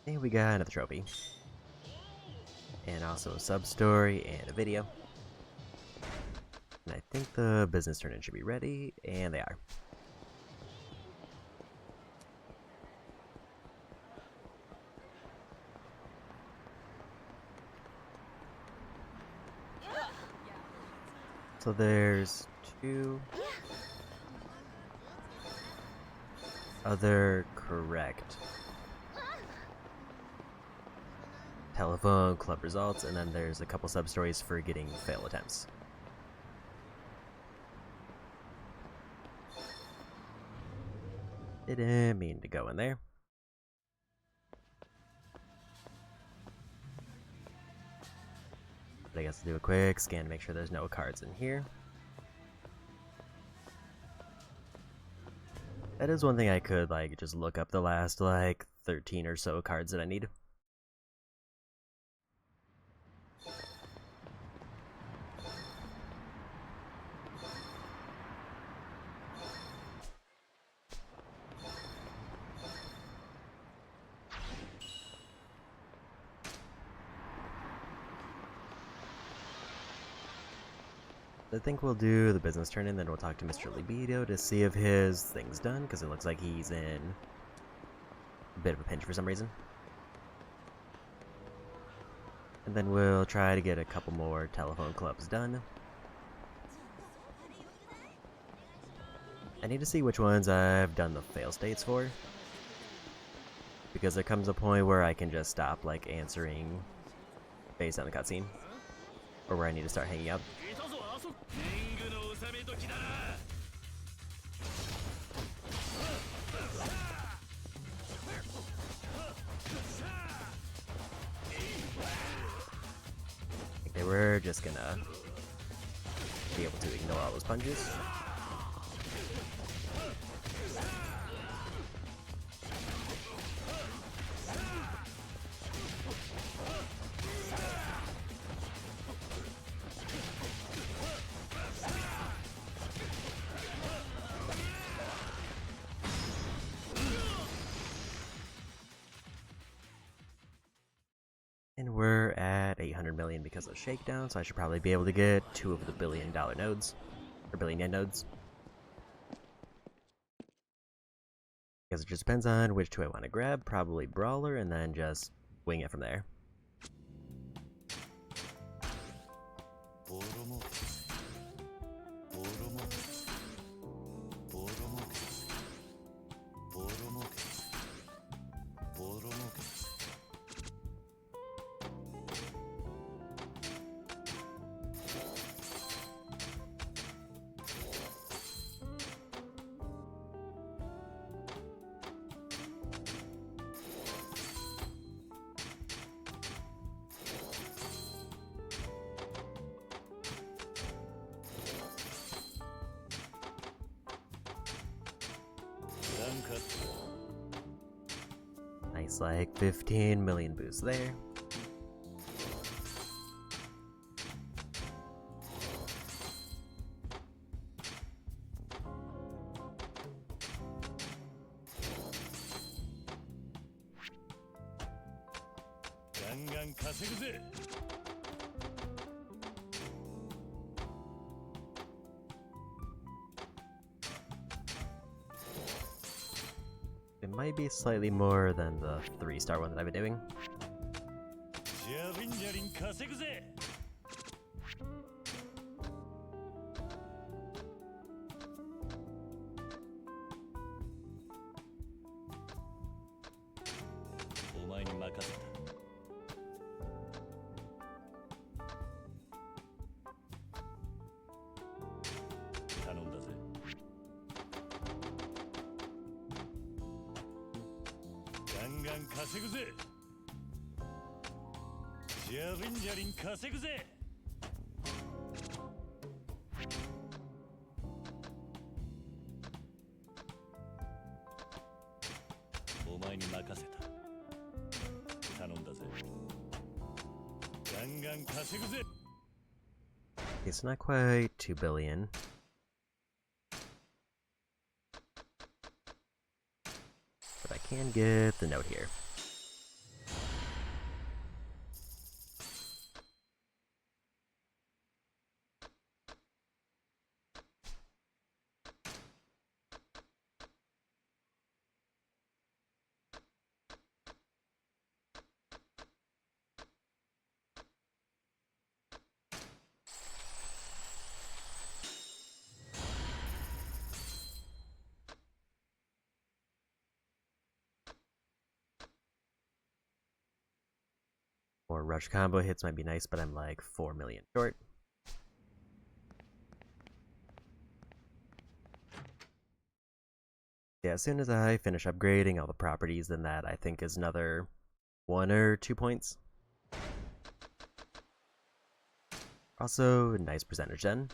And we got another trophy. And also a sub-story and a video. And I think the business turn-in should be ready, and they are. So there's two other correct telephone club results, and then there's a couple sub-stories for getting fail attempts. Didn't mean to go in there. But I guess I'll do a quick scan to make sure there's no cards in here. That is one thing I could, like, just look up the last, like, 13 or so cards that I need. I think we'll do the business turn in, then we'll talk to Mr. Libido to see if his thing's done, because it looks like he's in a bit of a pinch for some reason. And then we'll try to get a couple more telephone clubs done. I need to see which ones I've done the fail states for, because there comes a point where I can just stop, like, answering based on the cutscene, or where I need to start hanging up. think they were just gonna be able to ignore all those punches. And we're at 800 million because of Shakedown, so I should probably be able to get 2 of the $1 billion nodes. Or billion yen nodes. Because it just depends on which 2 I want to grab. Probably Brawler, and then just wing it from there. Nice, like 15 million boost there. It might be slightly more than the 3-star one that I've been doing. It's not quite 2 billion. But I can get the note here. More rush combo hits might be nice, but I'm like 4 million short. Yeah, as soon as I finish upgrading all the properties, then that I think is another 1 or 2 points. Also, nice percentage then.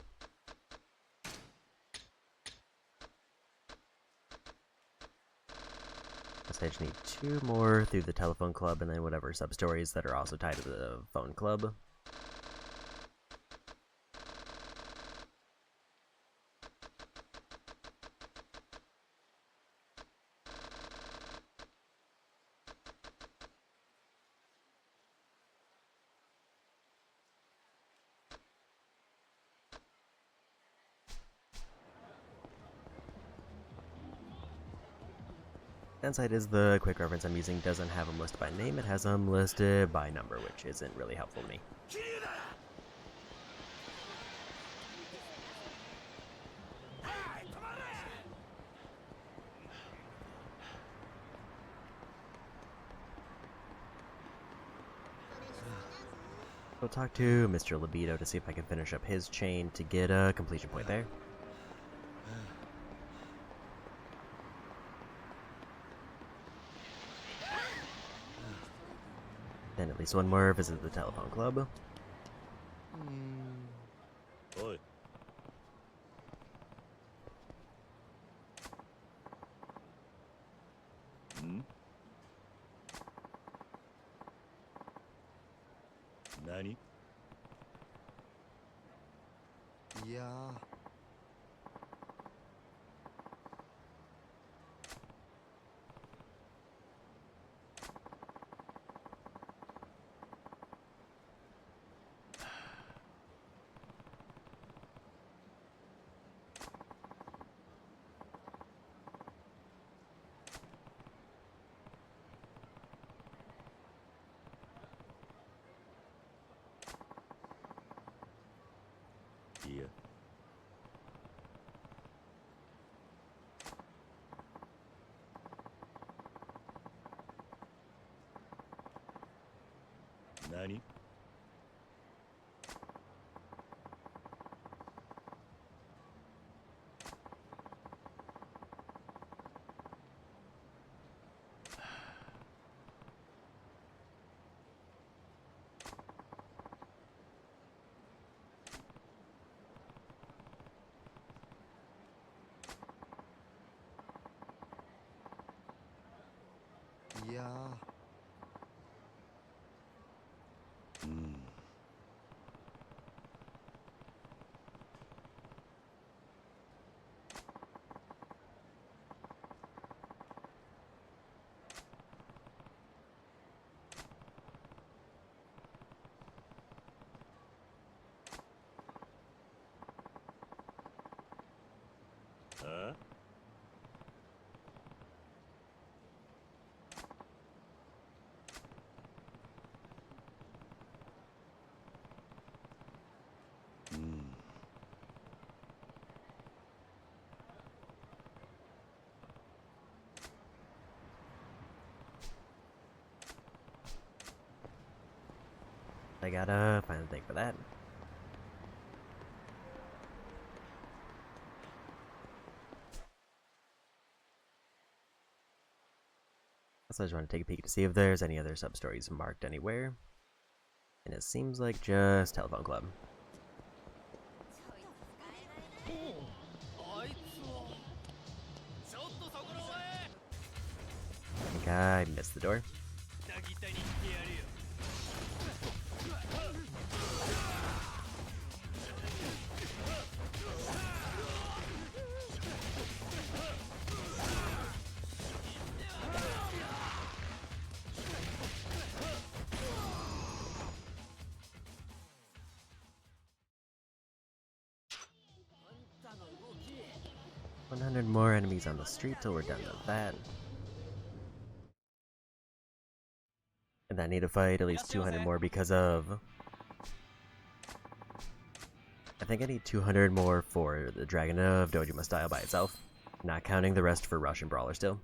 I just need 2 more through the telephone club and then whatever sub-stories that are also tied to the phone club. Downside is the quick reference I'm using doesn't have them listed by name, it has them listed by number, which isn't really helpful to me. I'll talk to Mr. Libido to see if I can finish up his chain to get a completion point there. Then at least one more visit the telephone club. おい。ん？何？いやいや。何？いやうん。あ？うん。I gotta find a thing for that. So I just want to take a peek to see if there's any other sub-stories marked anywhere. And it seems like just Telephone Club. I think I missed the door. $100 more enemies on the street till we're done with that. And I need to fight at least 200 more because of... I think I need 200 more for the Dragon of Dojima style by itself, not counting the rest for Russian Brawler still.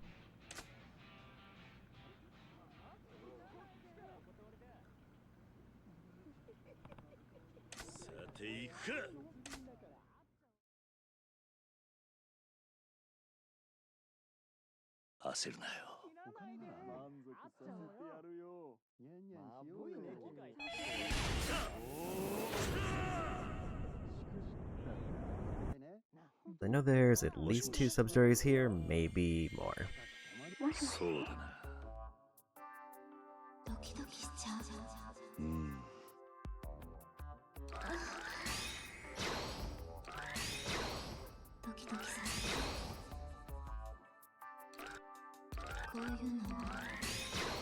I know there's at least 2 sub-stories here, maybe more. そうだな。ドキドキしちゃう。うん。ドキドキさせて。こういうのも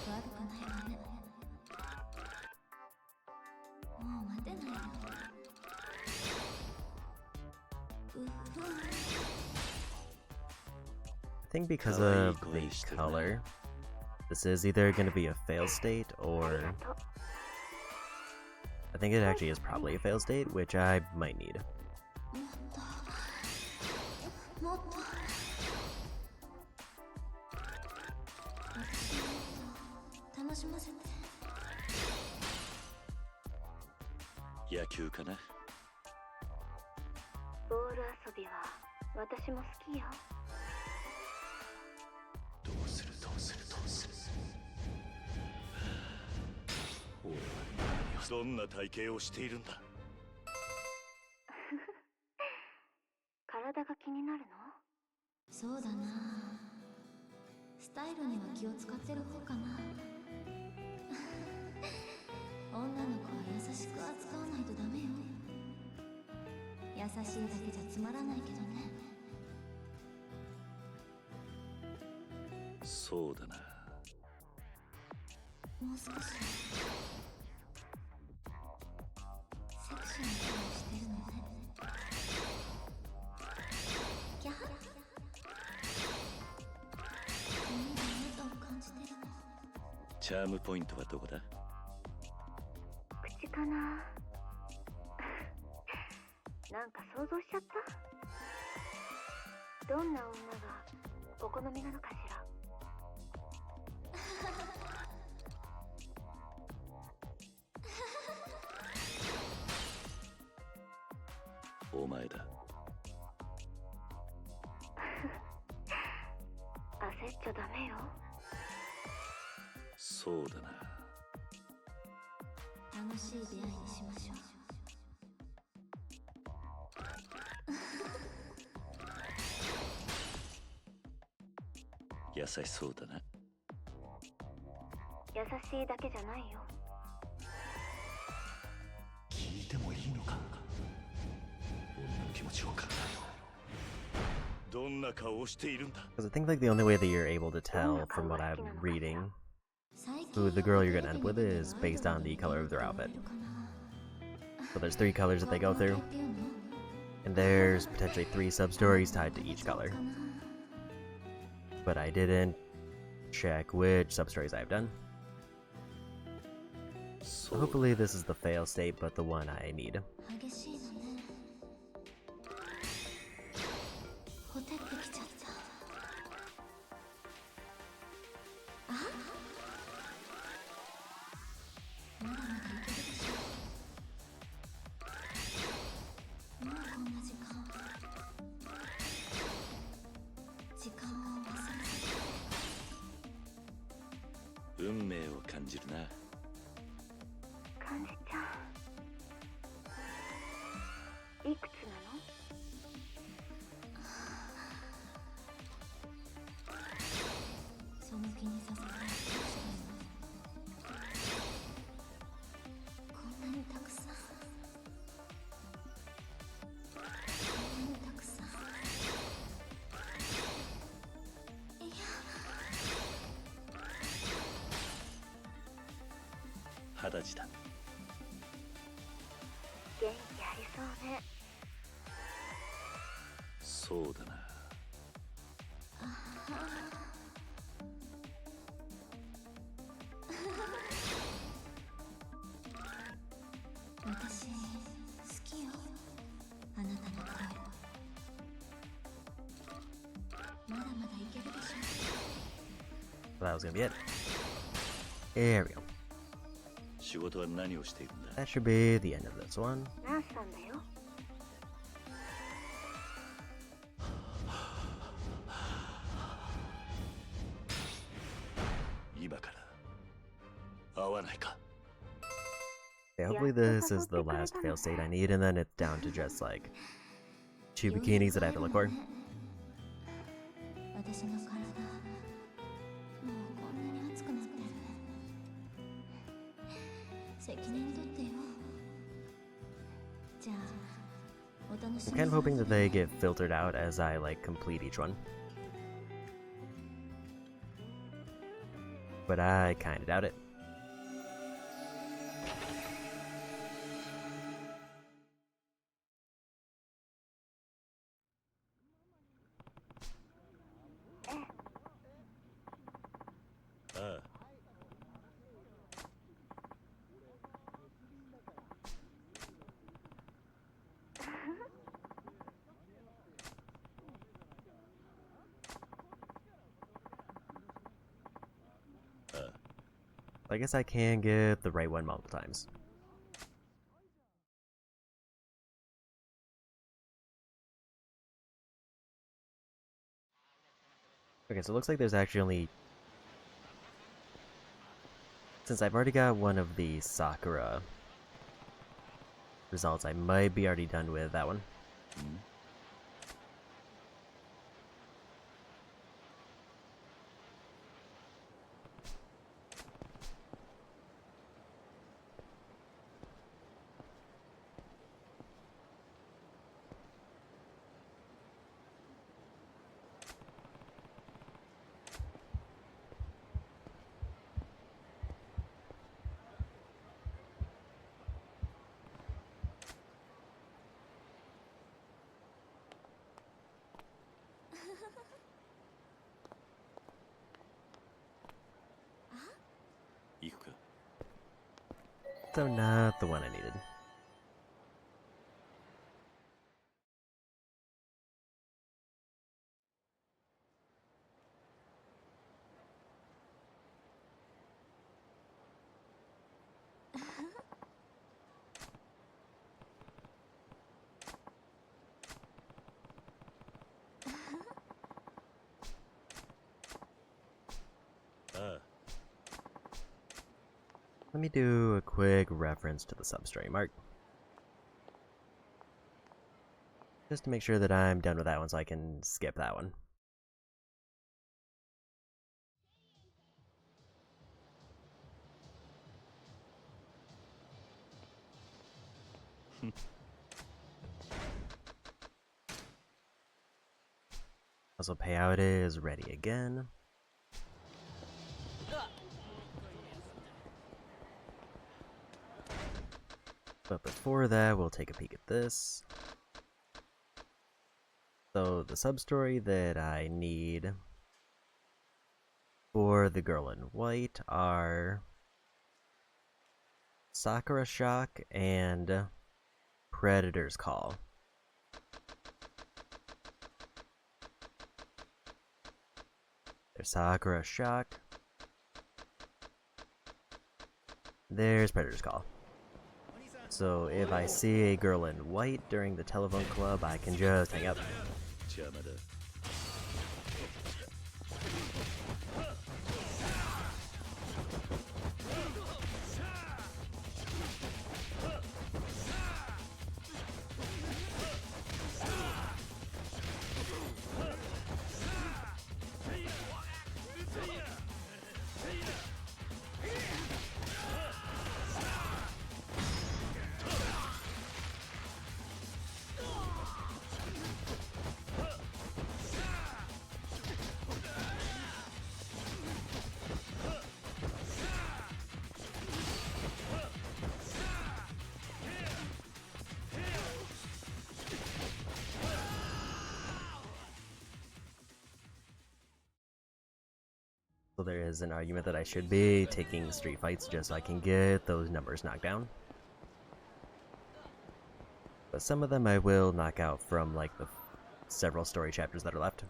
悪くないわね。もう待てないよ。I think because of the color, this is either going to be a fail state or... I think it actually is probably a fail state, which I might need. もっと楽しませて。野球かな。ボール遊びは私も好きよ。どうするどうするどうする。俺は何をどんな体型をしているんだ。体が気になるの？そうだな。スタイルには気を使ってる方かな。女の子は優しく扱わないとダメよ。優しいだけじゃつまらないけどね。そうだな。もう少しセクシーな顔してるのね。キャハ君にあなたを感じてるの。チャームポイントはどこだ。口かな。なんか想像しちゃった。どんな女がお好みなのかしら。お前だ。焦っちゃダメよ。そうだな。楽しい出会いにしましょう。優しそうだな。優しいだけじゃないよ。聞いてもいいのか。女の気持ちを考えよう。どんな顔をしているんだ。 Because I think like the only way that you're able to tell from what I'm reading who the girl you're gonna end with is based on the color of their outfit. So there's 3 colors that they go through, and there's potentially 3 sub-stories tied to each color. But I didn't check which sub-stories I've done. So hopefully this is the fail state, but the one I need. 激しいのね。ほてってきちゃった。あ？まだまだいけるでしょ。もうこんな時間。時間を忘れさせて。運命を感じるな。感じちゃう。いくつなの？その気にさせてどうしたの？こんなにたくさん。こんなにたくさん。いや。二十歳だ。元気ありそうね。そうだな。私好きよ。あなたの声。まだまだいけるでしょ。 That was gonna be it. There we go. 仕事は何をしているんだ。 That should be the end of this one. ナースさんだよ。今から会わないか。 Yeah, hopefully this is the last fail state I need, and then it's down to just like 2 bikinis that I have to look for. 私の体、もうこんなに熱くなってる。責任取ってよ。じゃあ、お楽し I'm み kind に。 of hoping that they get filtered out as I like complete each one. But I kinda doubt it. I guess I can get the right one multiple times. Okay, so it looks like there's actually only... Since I've already got one of the Sakura results, I might be already done with that one. So not the one I needed. Let me do a quick reference to the substory mark. Just to make sure that I'm done with that one so I can skip that one. Also, payout is ready again. But before that, we'll take a peek at this. So, the sub-story that I need for the girl in white are Sakura Shock and Predator's Call. There's Sakura Shock. There's Predator's Call. So if I see a girl in white during the telephone club, I can just hang up. So there is an argument that I should be taking street fights just so I can get those numbers knocked down. But some of them I will knock out from like the several story chapters that are left.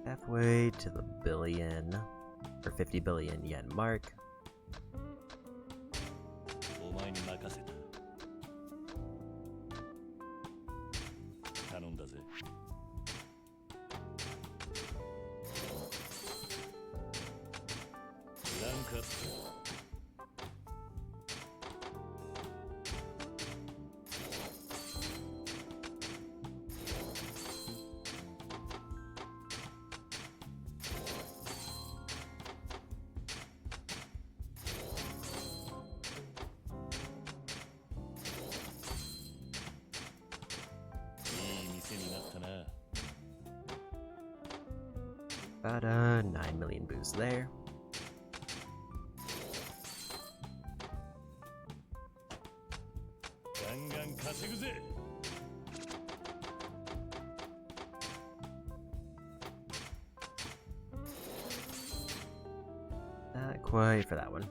Halfway to the billion, or 50 billion yen mark. About a 9 million boost there. Not quite for that one.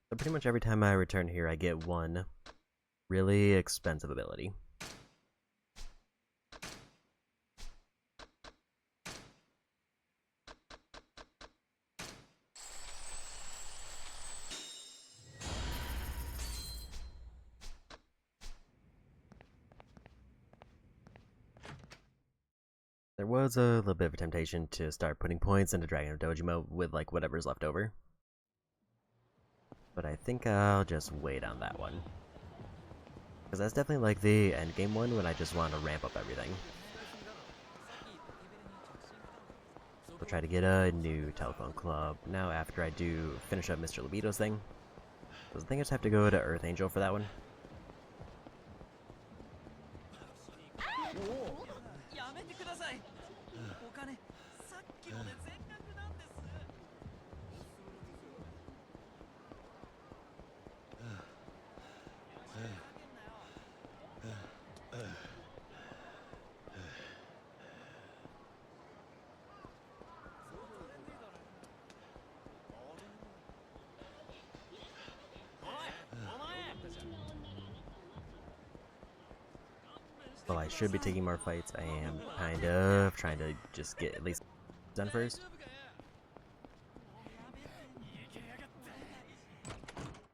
So pretty much every time I return here, I get one really expensive ability. There was a little bit of a temptation to start putting points into Dragon of Dojima with like whatever's left over. But I think I'll just wait on that one. Because that's definitely like the endgame one when I just want to ramp up everything. We'll try to get a new telephone club now after I do finish up Mr. Libido's thing. So I think I just have to go to Earth Angel for that one. Well, I should be taking more fights. I am kind of trying to just get at least done first.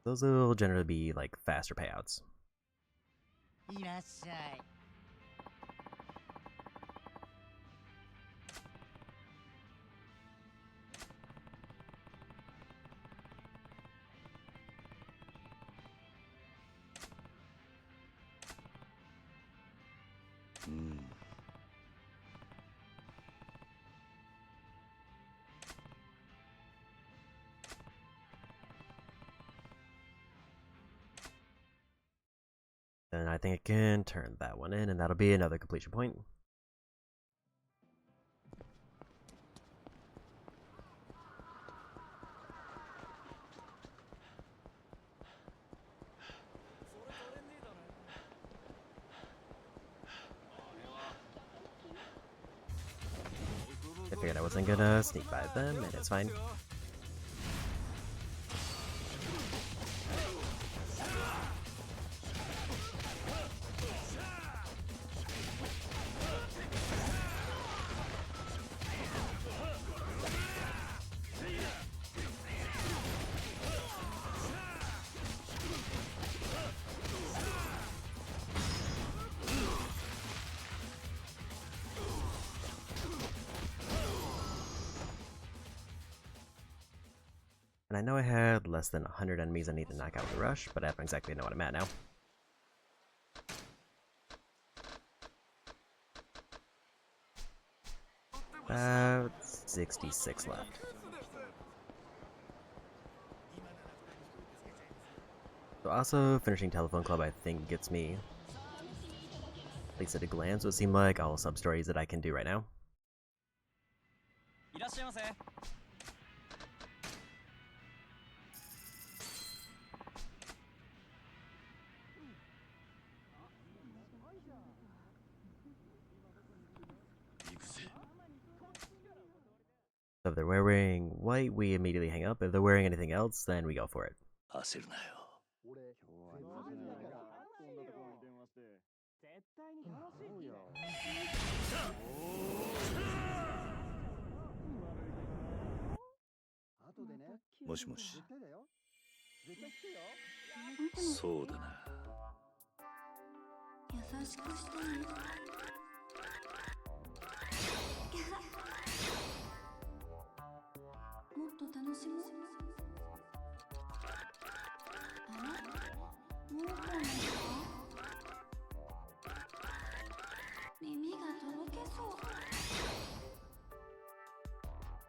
Those will generally be like faster payouts. And I think I can turn that one in, and that'll be another completion point. I figured I wasn't gonna sneak by them, and it's fine. And I know I had less than 100 enemies I need to knock out with a rush, but I don't exactly know what I'm at now. About 66 left. So also, finishing Telephone Club I think gets me, at least at a glance, would seem like all sub-stories that I can do right now. So if they're wearing white, we immediately hang up. If they're wearing anything else, then we go for it. もっと楽しもう。あれ、もう一本ですか？耳がとろけそう。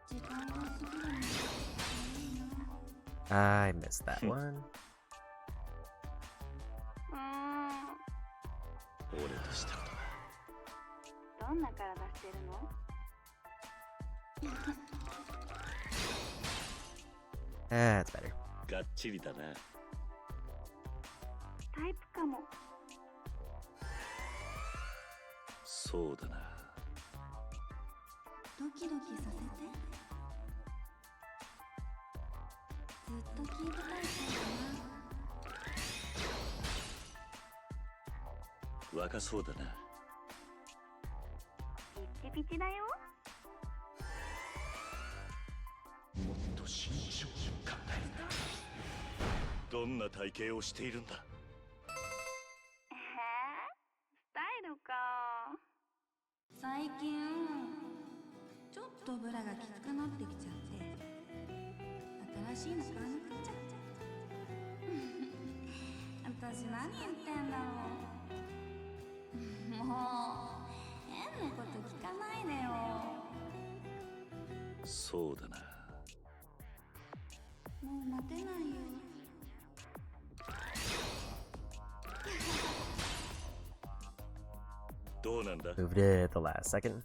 時間が過ぎるのにいいな。 I missed that one. 俺としたことはどんな体してるの？ That's better. がっちりだな。タイプかも。そうだな。ドキドキさせて。ずっと聞いてたいからな。若そうだな。ピッチピチだよ。もっと慎重に考えるんだ。どんな体型をしているんだ。スタイルか。最近ちょっとブラがきつくなってきちゃって、新しいの買わなくちゃ。私何言ってんだろう。もう変なこと聞かないでよ。そうだな。もう待てないよ。どうなんだ。 Moved it the last second.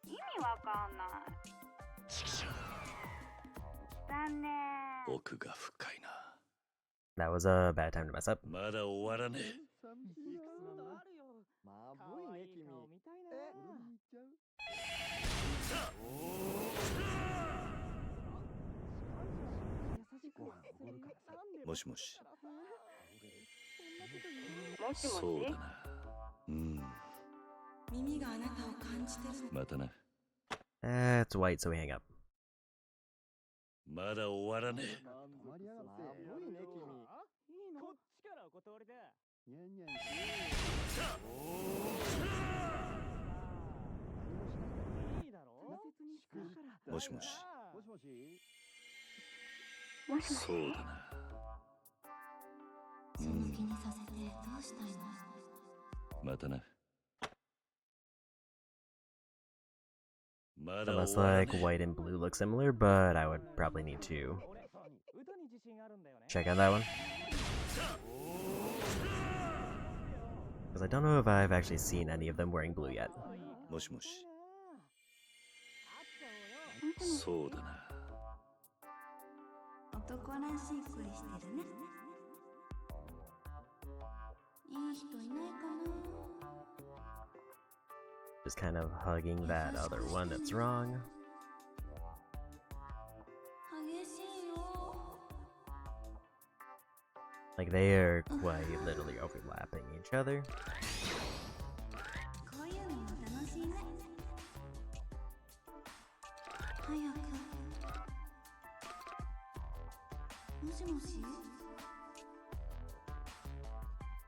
意味わかんない。残念。奥が深いな。 That was a bad time to mess up. まだ終わらねえ。もしもし。もしもそうだし。な。うん。耳があなたを感じてる。またな。 That's white, so we hang up. まだ終わらねえ。もしもし。もしもし。そうだな。その気にさせてどうしたいの？またな。まだ Unless 終わら like ねえ。 white and blue look similar, but I would probably need to check on that one. Because I don't know if I've actually seen any of them wearing blue yet. もしもし。そうだな。男らしい声してるね。いい人いないかな。 Just kind of hugging that other one that's wrong. 激しいよ。 Like they are quite literally overlapping each other. こういうのも楽しいね。早く。もしもし。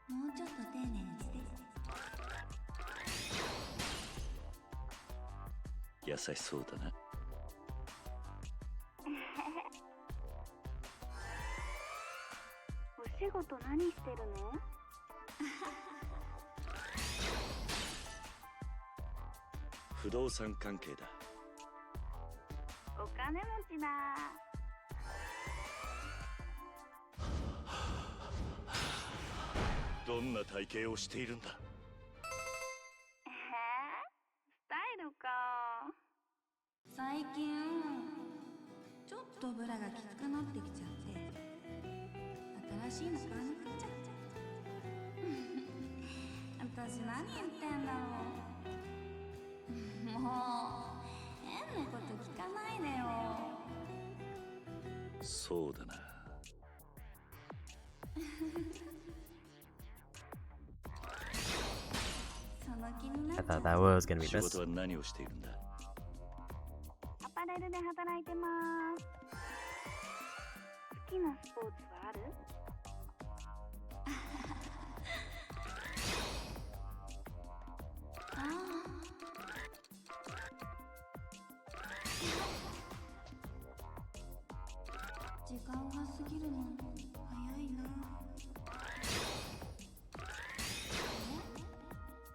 もうちょっと丁寧にして。優しそうだな。お仕事何してるの？不動産関係だ。お金持ちだ。どんな体型をしているんだ。スタイルか。最近ちょっとブラがきつくなってきちゃって、新しいの買わなくちゃ。私何言ってんだろう。もう変なこと聞かないでよ。そうだな。その気になっ I ちゃ thought う。 that was gonna be 仕 missed. 事は何をしているんだ。アパレルで働いてます。好きなスポーツはある？ああ、起きるの早いな。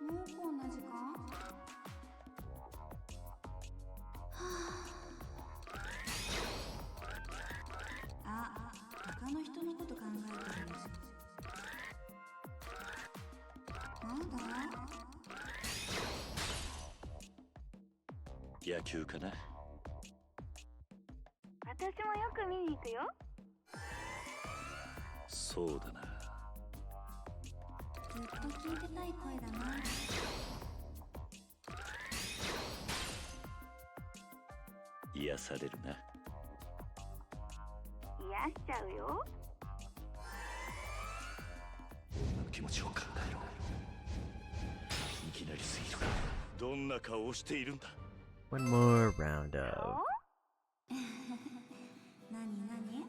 もうこんな時間？あ、他の人のこと考えてるんです。なんだ？野球かな。私もよく見に行くよ。そうだな。ずっと聞いてたい声だな。癒されるな。癒しちゃうよ。俺の気持ちを考えろ。いきなりすぎるか。どんな顔をしているんだ。 One more round of. なになに？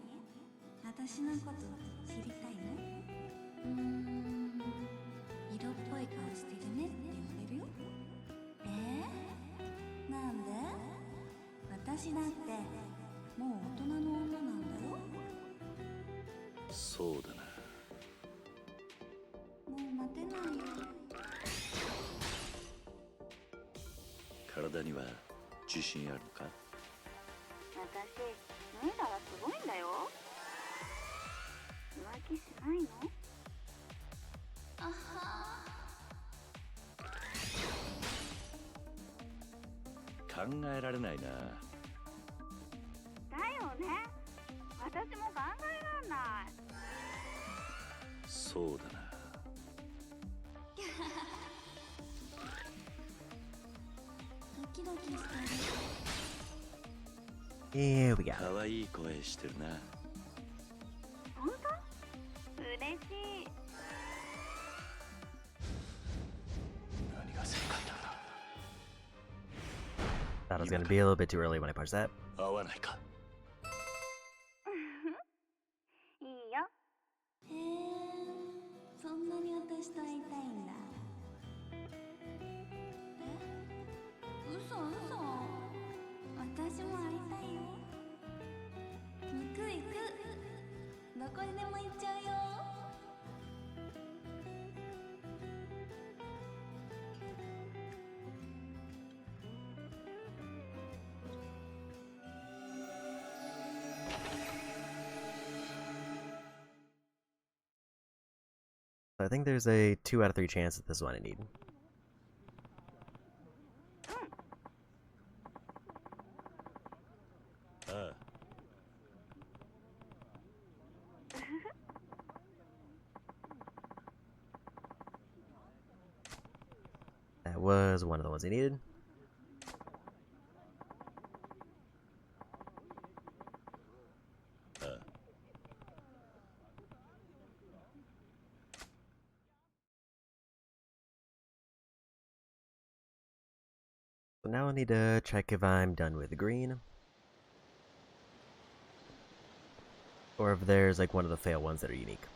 私のこと知りたいの？色っぽい顔してるねって言われるよ。なんで？私だってもう大人の女なんだろ？そうだな。もう待てないよ。体には自信あるのか。私脱いだらすごいんだよ。浮気しないの？あは考えられないな。だよね。私も考えらんない。そうだな。ドキドキしてる。Here we go. 可愛い声してるな。本当？嬉しい。何が正解だ。 Thought it was gonna be a little bit too early when I punched that. 合わないか。いいよ。へえ、そんなに私と会いたいんだ。嘘。私も会いたいよ。行く。どこにでも行っちゃうよ。I think there's a 2 out of 3 chance that this is what I need. That was one of the ones I needed. So now I need to check if I'm done with the green. Or if there's like one of the fail ones that are unique.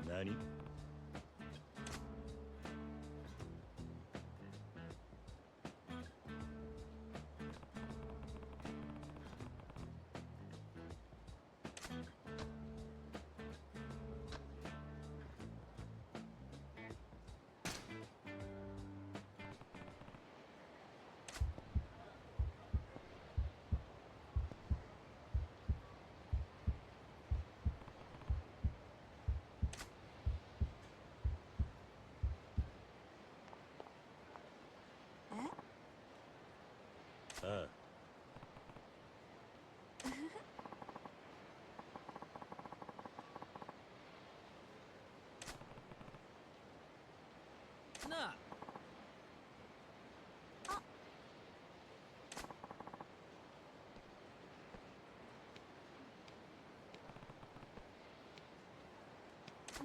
Nani? Na. う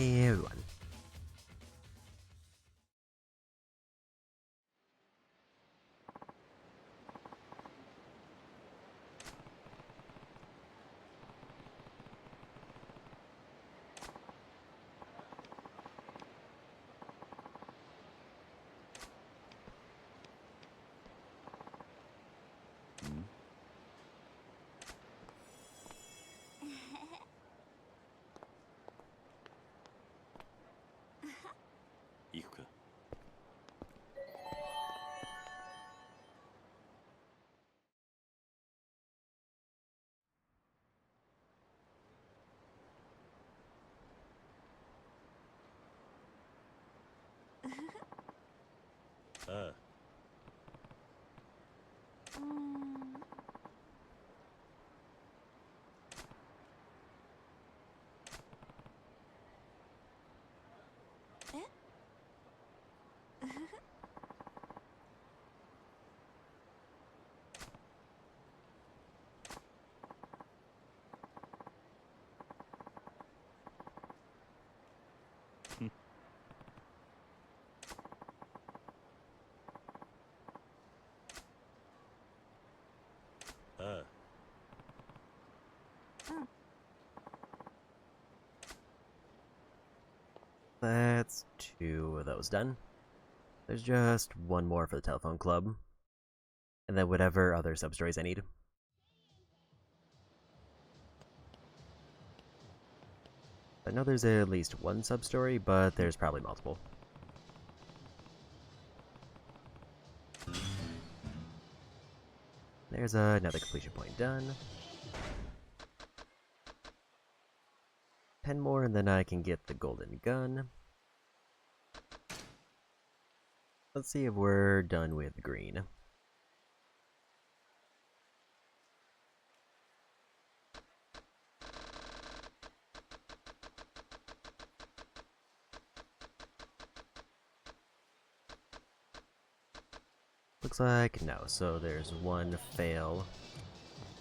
everyone. Hmm? 行くか。ああ。ああ。That's 2 of those done. There's just 1 more for the telephone club. And then whatever other sub-stories I need. I know there's at least 1 sub-story, but there's probably multiple. There's another completion point done. 10 more and then I can get the golden gun. Let's see if we're done with green. Looks like no, so there's 1 fail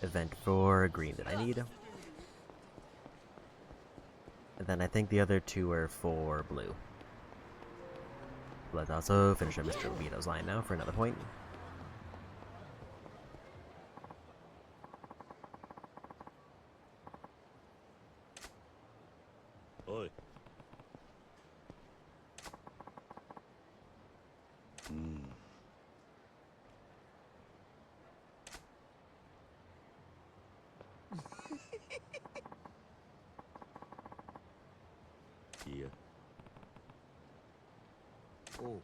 event for green that I need. And then I think the other 2 are for blue. Let's also finish up Mr. Levito's line now for another point. Oi. うん。いや。おう。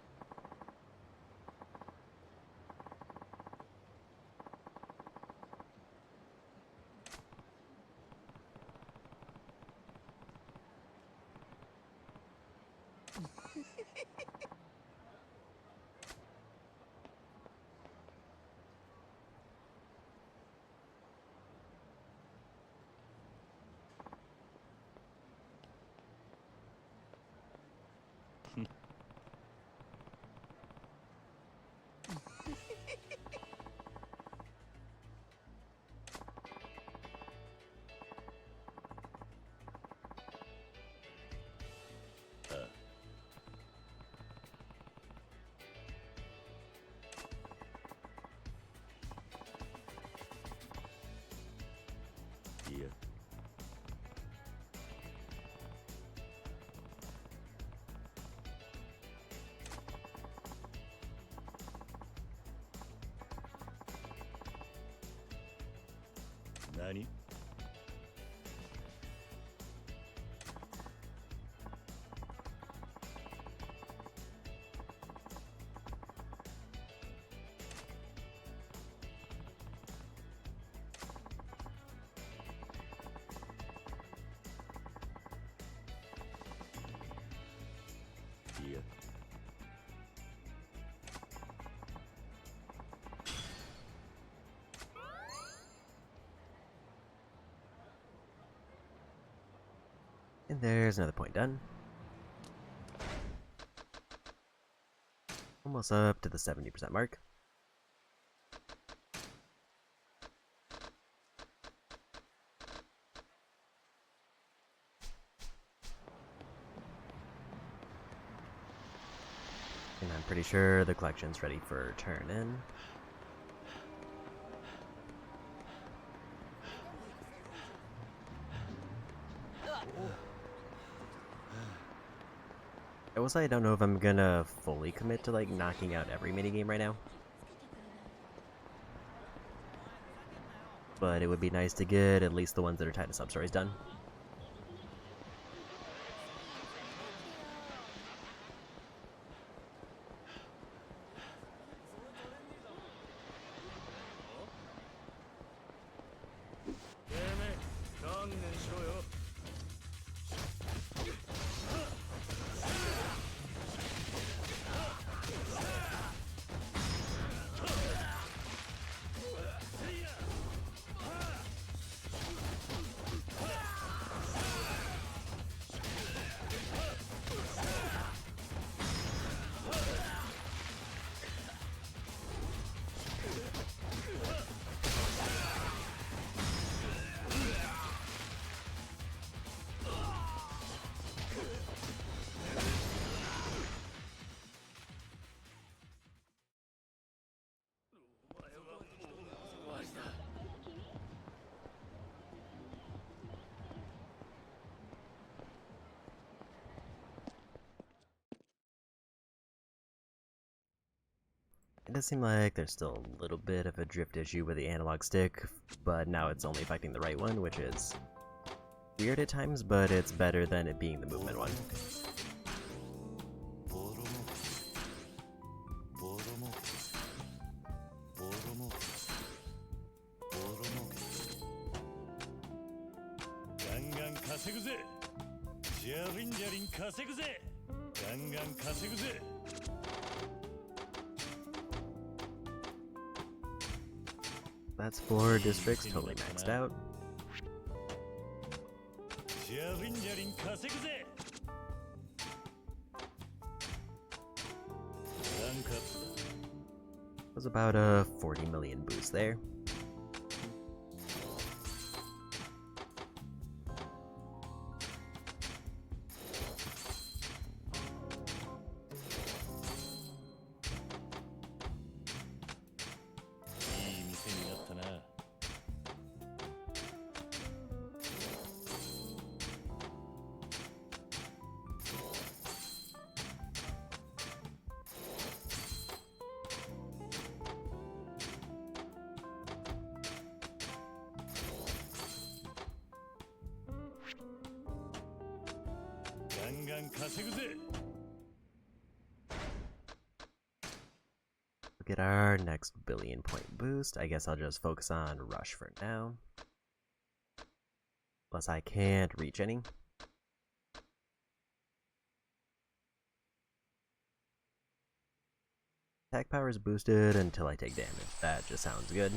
ああ。いや。何？いや。And there's another point done. Almost up to the 70% mark. pretty sure the collection's ready for turn in. I will say I don't know if I'm gonna fully commit to like knocking out every minigame right now. But it would be nice to get at least the ones that are tied to sub-stories done. It does seem like there's still a little bit of a drift issue with the analog stick, but now it's only affecting the right one, which is weird at times, but it's better than it being the movement one. That's 4 districts totally maxed out. Was about a 40 million boost there. Get our next billion point boost. I guess I'll just focus on Rush for now. Plus I can't reach any. Attack power is boosted until I take damage. That just sounds good.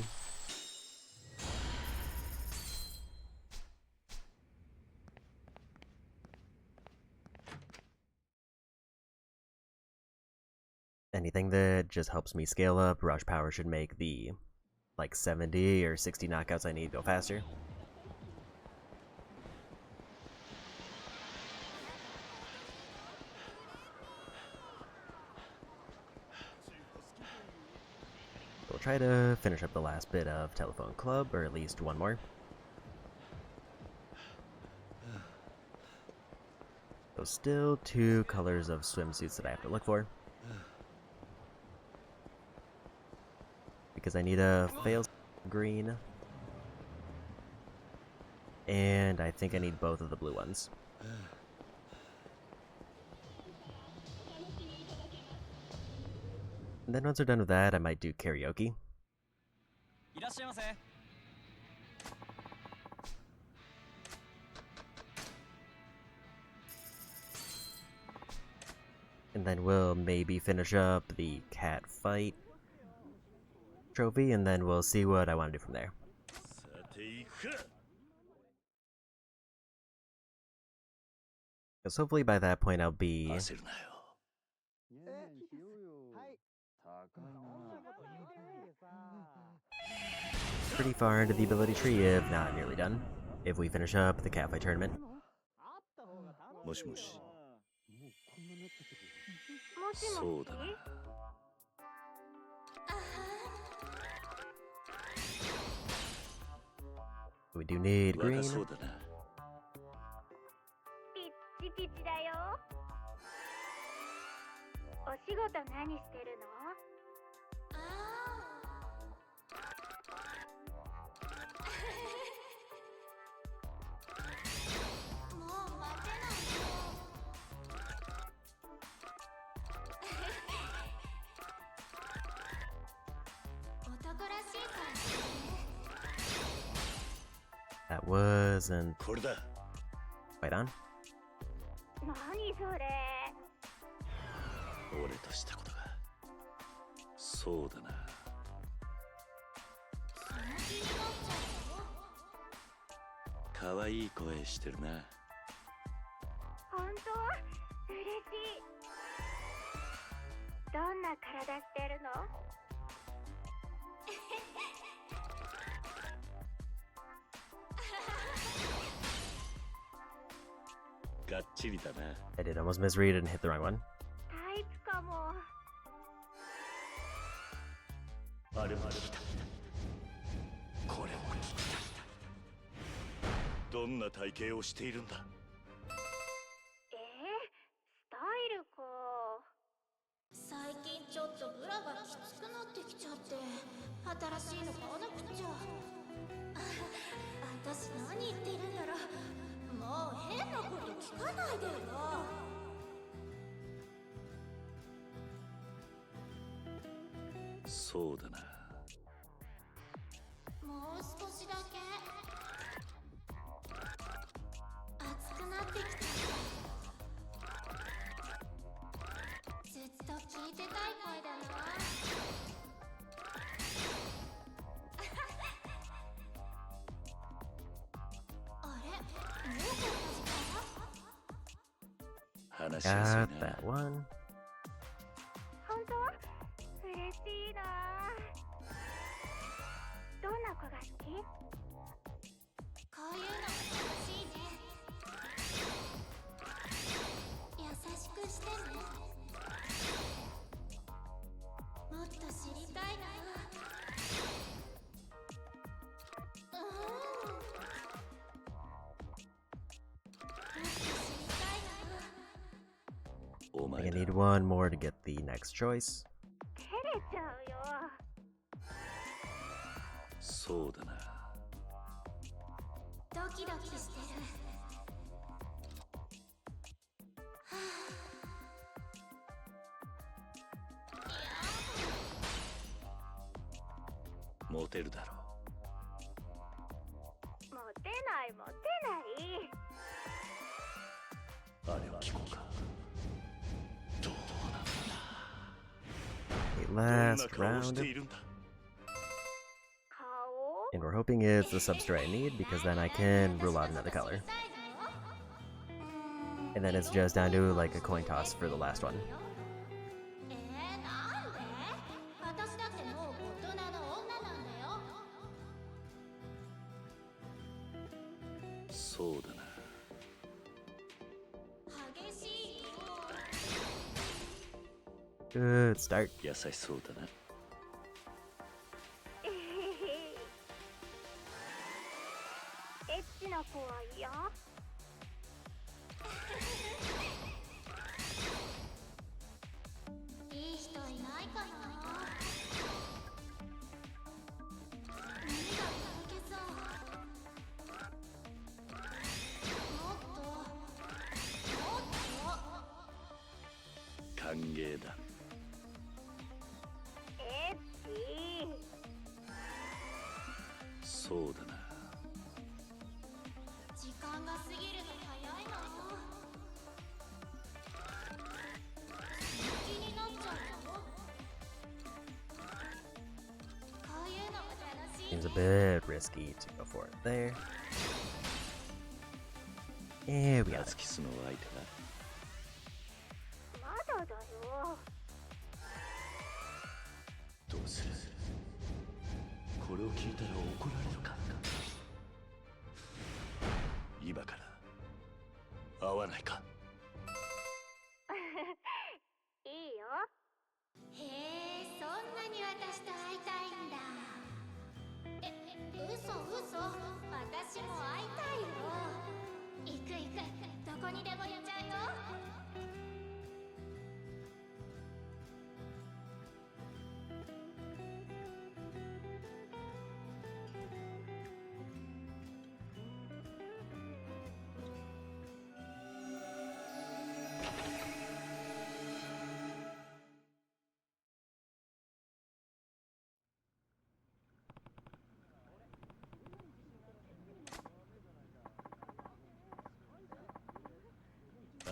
Anything that just helps me scale up, rush power should make the like 70 or 60 knockouts I need go faster. We'll try to finish up the last bit of Telephone Club, or at least one more. So still 2 colors of swimsuits that I have to look for. Because I need a fail green. And I think I need both of the blue ones. And then once we're done with that, I might do karaoke. And then we'll maybe finish up the cat fight trophy, and then we'll see what I want to do from there. Because hopefully by that point I'll be pretty far into the ability tree, if not nearly done, if we finish up the cat fight tournament. もしもしそうだな We do need 若 green. そうだな。ピッチピチだよ。お仕事何してるの？もう待てないよ。男らしい感じね。 That wasn't これだ。 quite on. 何それ？俺としたことが。そうだな。その気になっちゃうよ。可愛い声してるな。本当？嬉しい。どんな体してるの？がっちりだな。 I did almost misread it and hit the wrong one. タイプかも。あれも聞きたい。これも聞きたい。どんな体型をしているんだ。スタイルか。最近ちょっとブラがきつくなってきちゃって、新しいの買わなくちゃ。私何言ってるんだろう。もう変なこと聞かないでよ。そうだな。もう少しだけ。熱くなってきた。ずっと聞いてたい声だな。あれ、もうこんな時間？話しやすい Got な。 that one. 本当？嬉しいな。どんな子が好き？こういうのが楽しいね。優しくしてね。もっと知りたいな。もっと知りたいな。お I 前 think I だ。 need one more to get the next choice. 照れちゃうよ。そうだな。ドキドキしてる。モテるだろモテないモテない。う。あれは聞こうか。どうな Okay, んだ。どんな last 顔をし round. ているんだ。顔？ And we're hoping it's the substrate I need because then I can rule out another color. And then it's just down to like a coin toss for the last one. なんで？私だってもう大人の女なんだよ。そうだな。激しいよ。 Good start. 優しそうだな。エッチな子は嫌？いい人いないかな。耳がとろけそう。もっと歓迎だ。エッチ。そうだな。時間が過ぎるの早いな。気になっちゃうよ。こういうのも楽しい Seems a ね。 bit risky to go for it there. Yeah, we got 夏 it. キスの相手だ。まだだよ。どうする。これを聞いたら怒られるか。今から会わないか。いいよ。へえ、そんなに私と会いたいんだ。嘘？嘘嘘、私も会いたいよ。行く行く、どこにでも行っちゃうよ。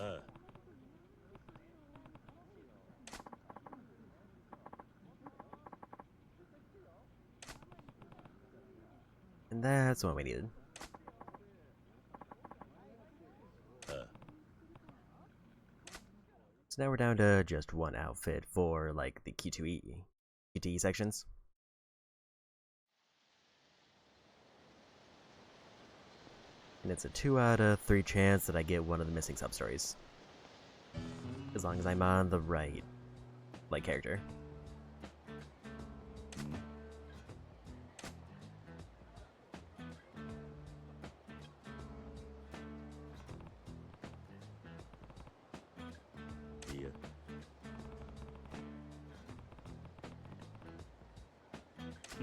ああ、And that's what we needed. ああ、 So now we're down to just one outfit for, like, the Q2E sections. And it's a 2 out of 3 chance that I get one of the missing sub-stories. As long as I'm on the right, like, character. いや、う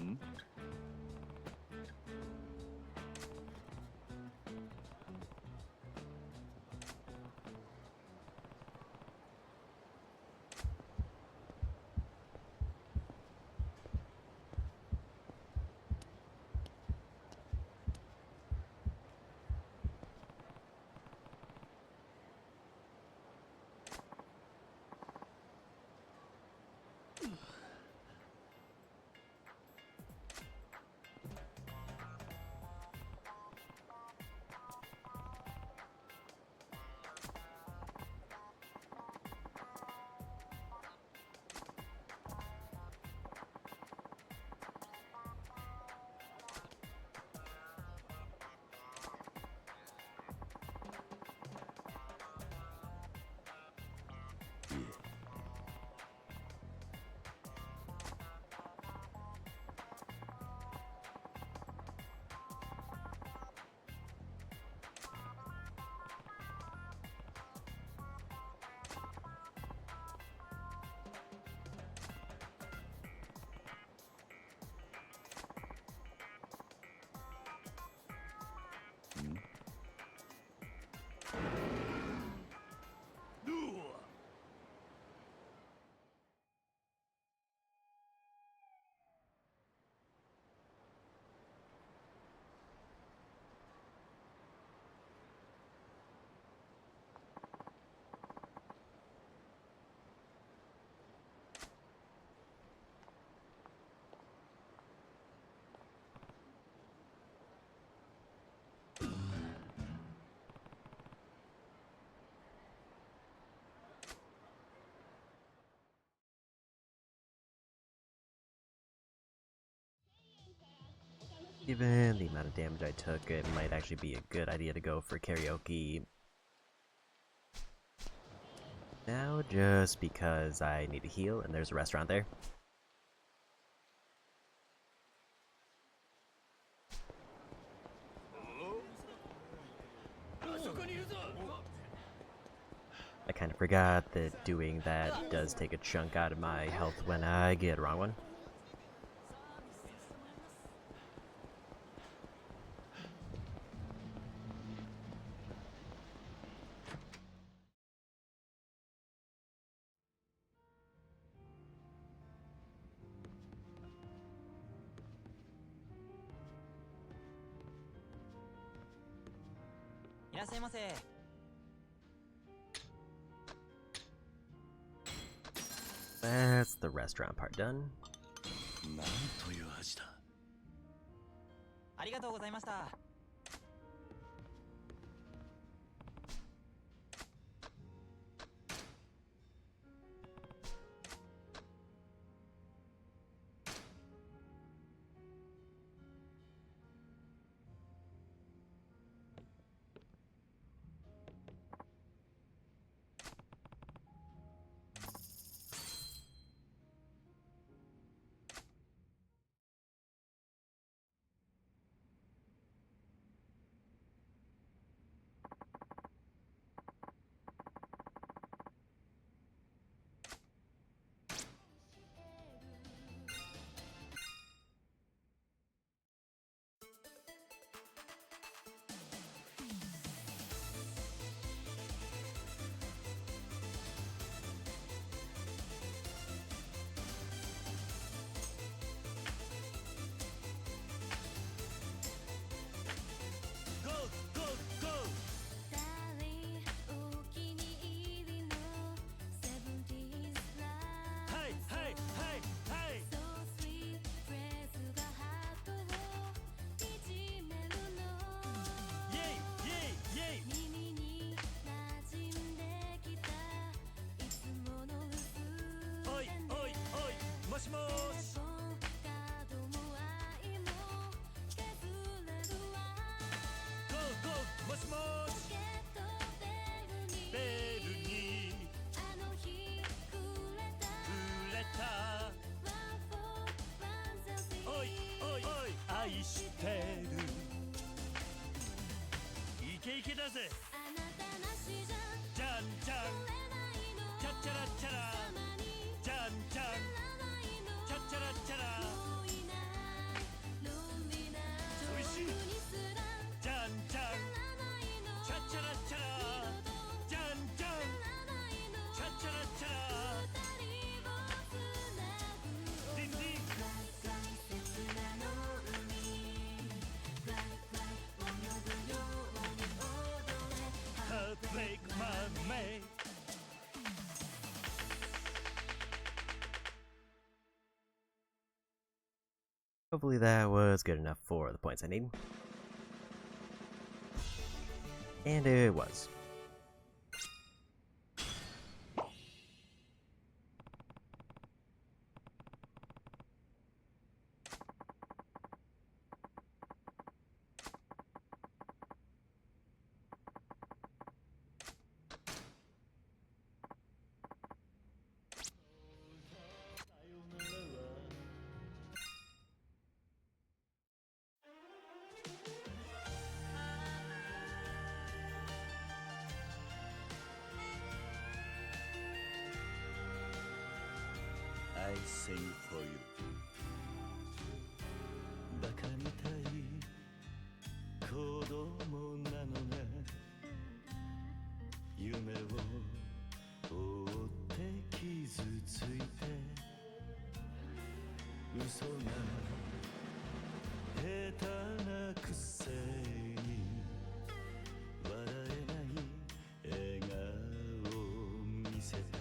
ん。Given the amount of damage I took, it might actually be a good idea to go for karaoke now, just because I need to heal and there's a restaurant there. I kind of forgot that doing that does take a chunk out of my health when I get a wrong one. That's the restaurant part done. なんという味だ。ありがとうございました。もしもしベルに触れたおいおいおい愛してるイケイケだぜじゃんじゃんチャッチャラッチャラじゃんじゃんチャッチャラッチャラ寂しいじゃんじゃんチャッチャラッチャラじゃんじゃんチャッチャラッチャラディンディンHeartbreak Mermaid Hopefully that was good enough for the points I need. And it was. I sing for you バカみたい子供なのね夢を追って傷ついて嘘が下手なくせに笑えない笑顔を見せた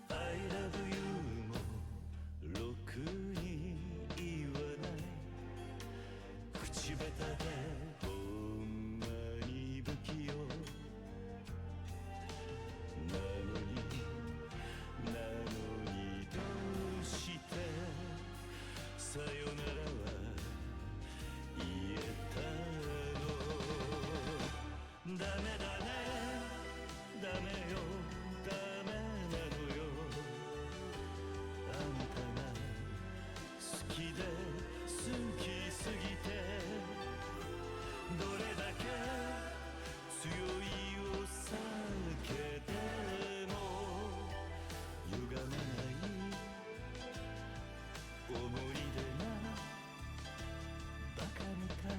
I love you もろくに言わない口下手でほんまに不器用なのにどうしてさよならは言えたのダメだねダメよダメなのよあんたが好きで好きすぎてどれだけ強いお酒でも歪まない思い出がバカみたい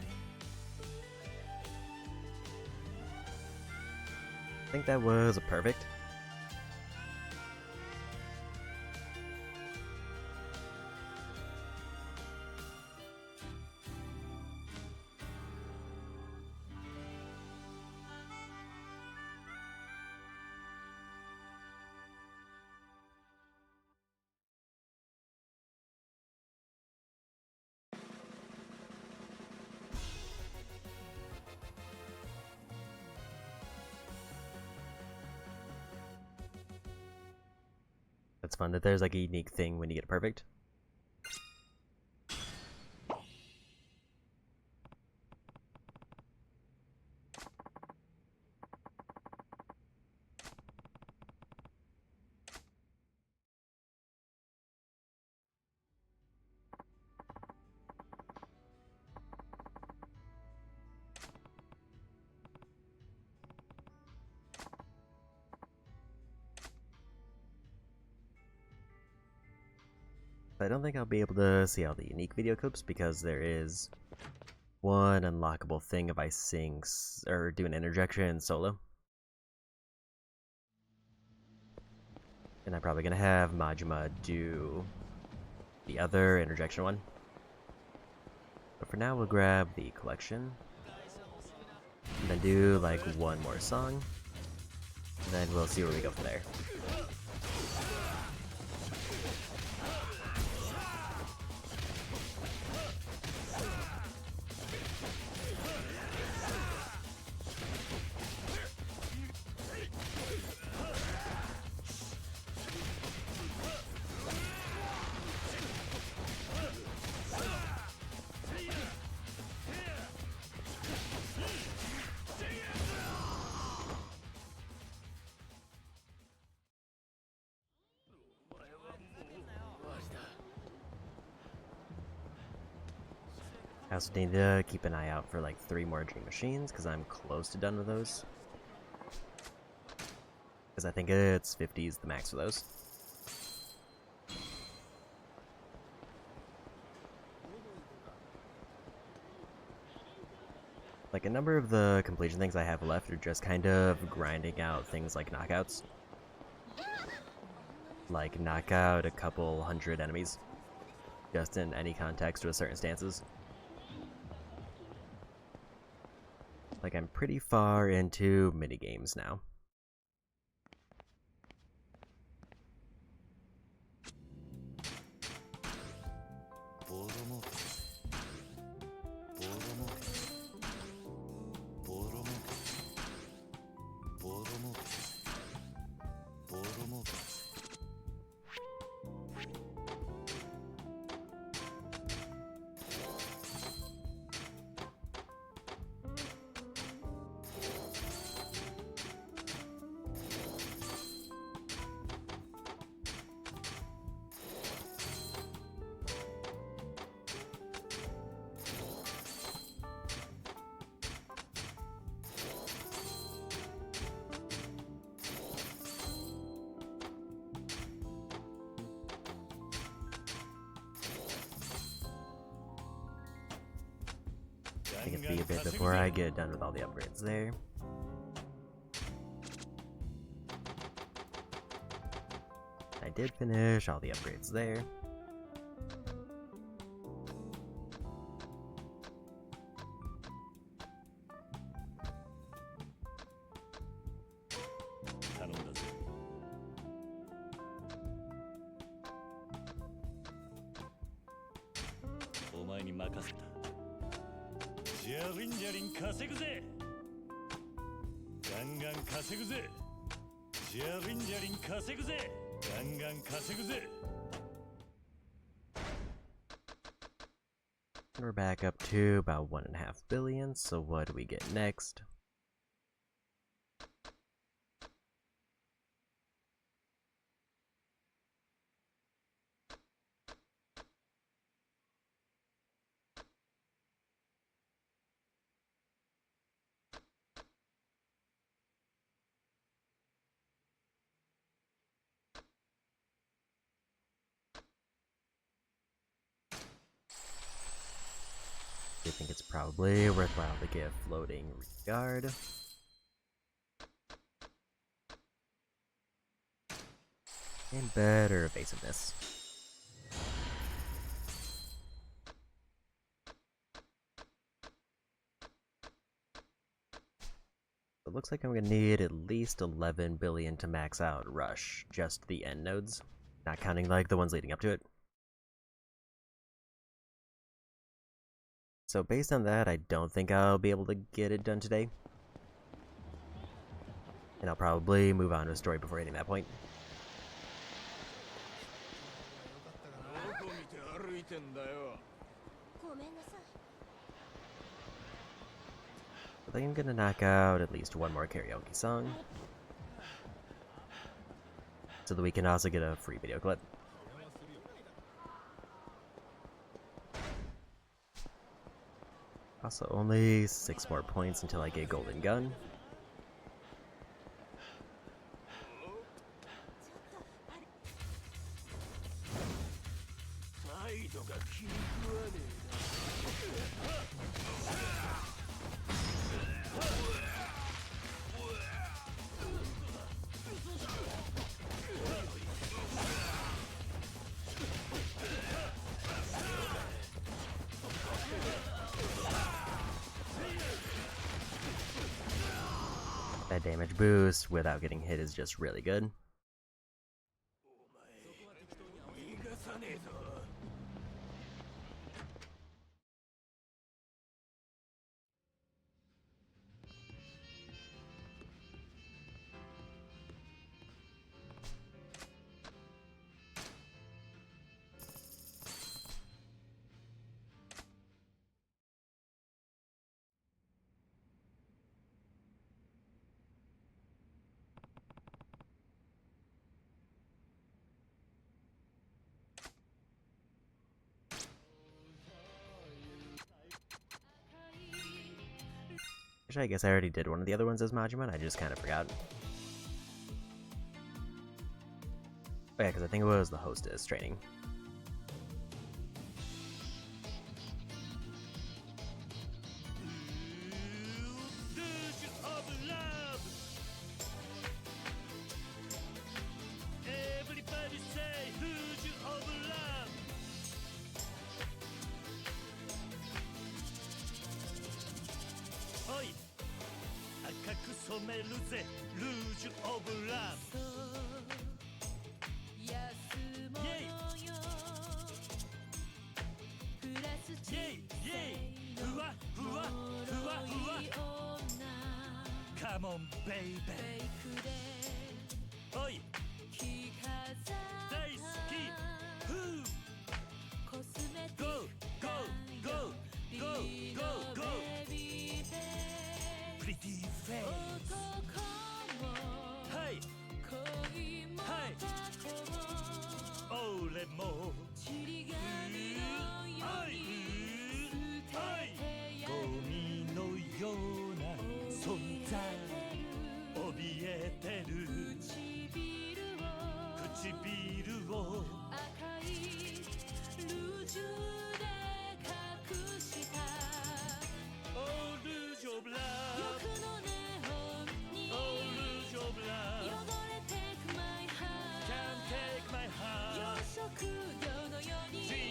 I think that was a perfect. It's fun that there's like a unique thing when you get it perfect. I don't think I'll be able to see all the unique video clips because there is one unlockable thing if I sing or do an interjection solo. And I'm probably gonna have Majima do the other interjection one. But for now, we'll grab the collection. And then do like one more song. And then we'll see where we go from there. also need to keep an eye out for like 3 more dream machines, because I'm close to done with those. Because I think it's 50 is the max for those. Like, a number of the completion things I have left are just kind of grinding out things like knockouts. Like, knock out a couple hundred enemies. Just in any context with certain stances. Like, I'm pretty far into minigames now. I think it'll be a bit before I get done with all the upgrades there. I did finish all the upgrades there. We're back up to about 1.5 billion, so what do we get next? I think it's probably worthwhile to get floating regard. And better evasiveness. It looks like I'm gonna need at least 11 billion to max out Rush, just the end nodes, not counting like the ones leading up to it. So based on that, I don't think I'll be able to get it done today. And I'll probably move on to a story before hitting that point. I think I'm gonna knock out at least one more karaoke song, so that we can also get a free video clip. Also, only 6 more points until I get Golden Gun. That damage boost without getting hit is just really good. Actually, I guess I already did one of the other ones as Majima, and I just kind of forgot. Oh yeah, because I think it was the hostess training. Everybody say Luge of Love. Oi, 赤く染めるぜ Luge of Love. イェイイェイイェイふわふわふわふわ Come on baby おい大好きふう Go go go go go go Pretty face はいはい俺もゴミのような存在怯えてる唇を赤いルージュで隠した Oh ルージュオブラブ欲のネオンに Oh ルージュオブラブ汚れてく My heart Can't take my heart 洋食料のように自由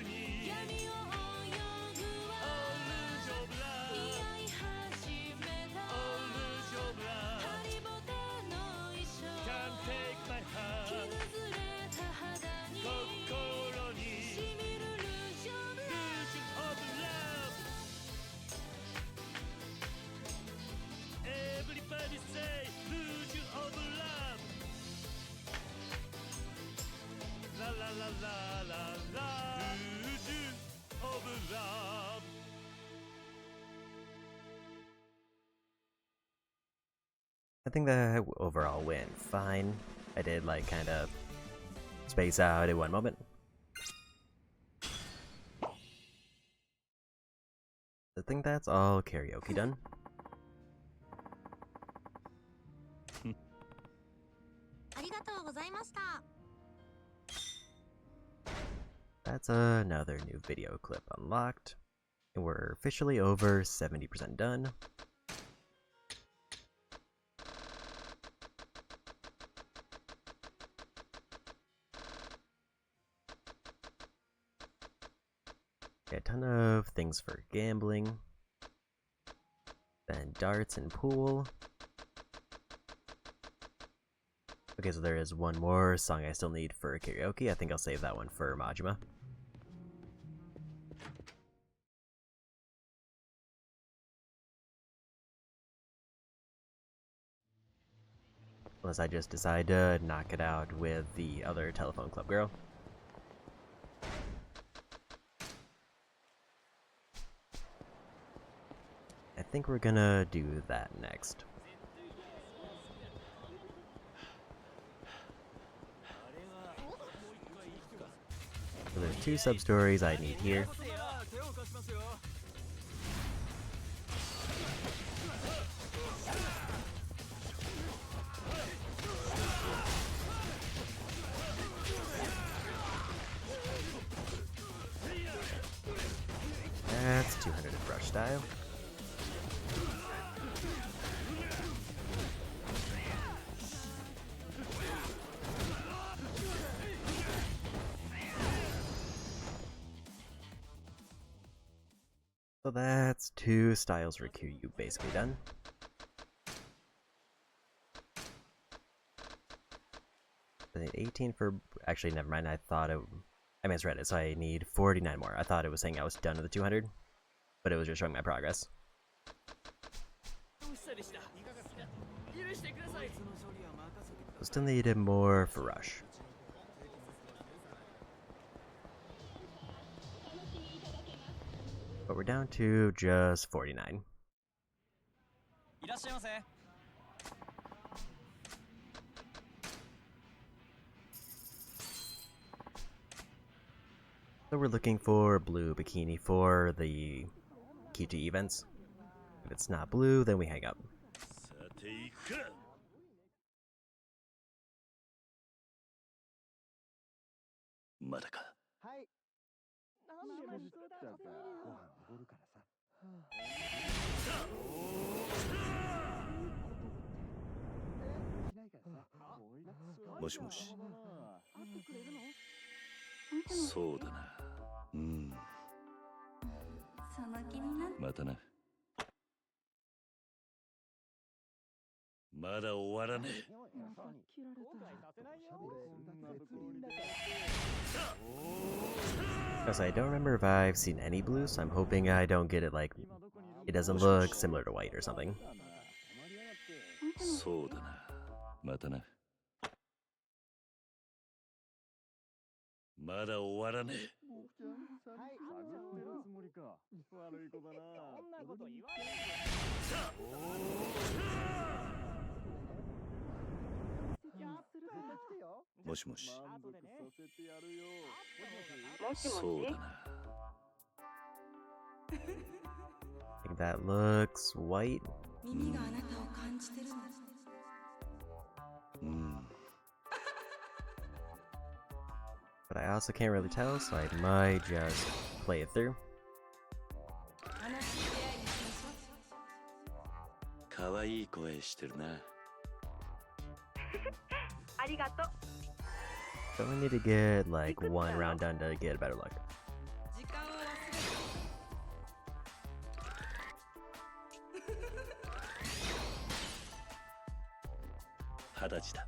に闇を泳ぐわ Oh ルージュオブラブ似合い始めた Oh ルージュオブラブハリボテの衣装 Can't take my heart 傷ずれた肌に心にしみるルージュオブラブ Everybody say Luge of Love. La la la la la la. Luge of Love. I think that overall went fine. I did like kind of space out at one moment. I think that's all karaoke done. That's another new video clip unlocked. And we're officially over 70% done. A ton of things for gambling. Then darts and pool. Okay, so there is one more song I still need for karaoke. I think I'll save that one for Majima. Unless I just decide to knock it out with the other telephone club girl. I think we're gonna do that next. So there's two sub-stories I need here. That's 200 in brush style. So that's two styles for Kiryu basically done. I need 18 for... Actually, never mind. I misread it, so I need 49 more. I thought it was saying I was done with the 200, but it was just showing my progress. Still needed more for Rush. But we're down to just 49. So we're looking for blue bikini for the Key events. If it's not blue, then we hang up. さていくか。まだか。もしもし。そうだな。うん。その気になって。またな。まだ終わらねえ。Because I don't remember if I've seen any blue, so I'm hoping I don't get it like it doesn't look similar to white or something. そうだな。またな。まだ終わらねえ。もしもし。そうだな。I think that looks white. 耳があなたを感じてるの。うん。 But I also can't really tell, so I might just play it through. 話し合いにしましょう。かわいい声してるな。ありがとう。 So we need to get like one round done to get better luck. 時間を忘れ二十歳だ。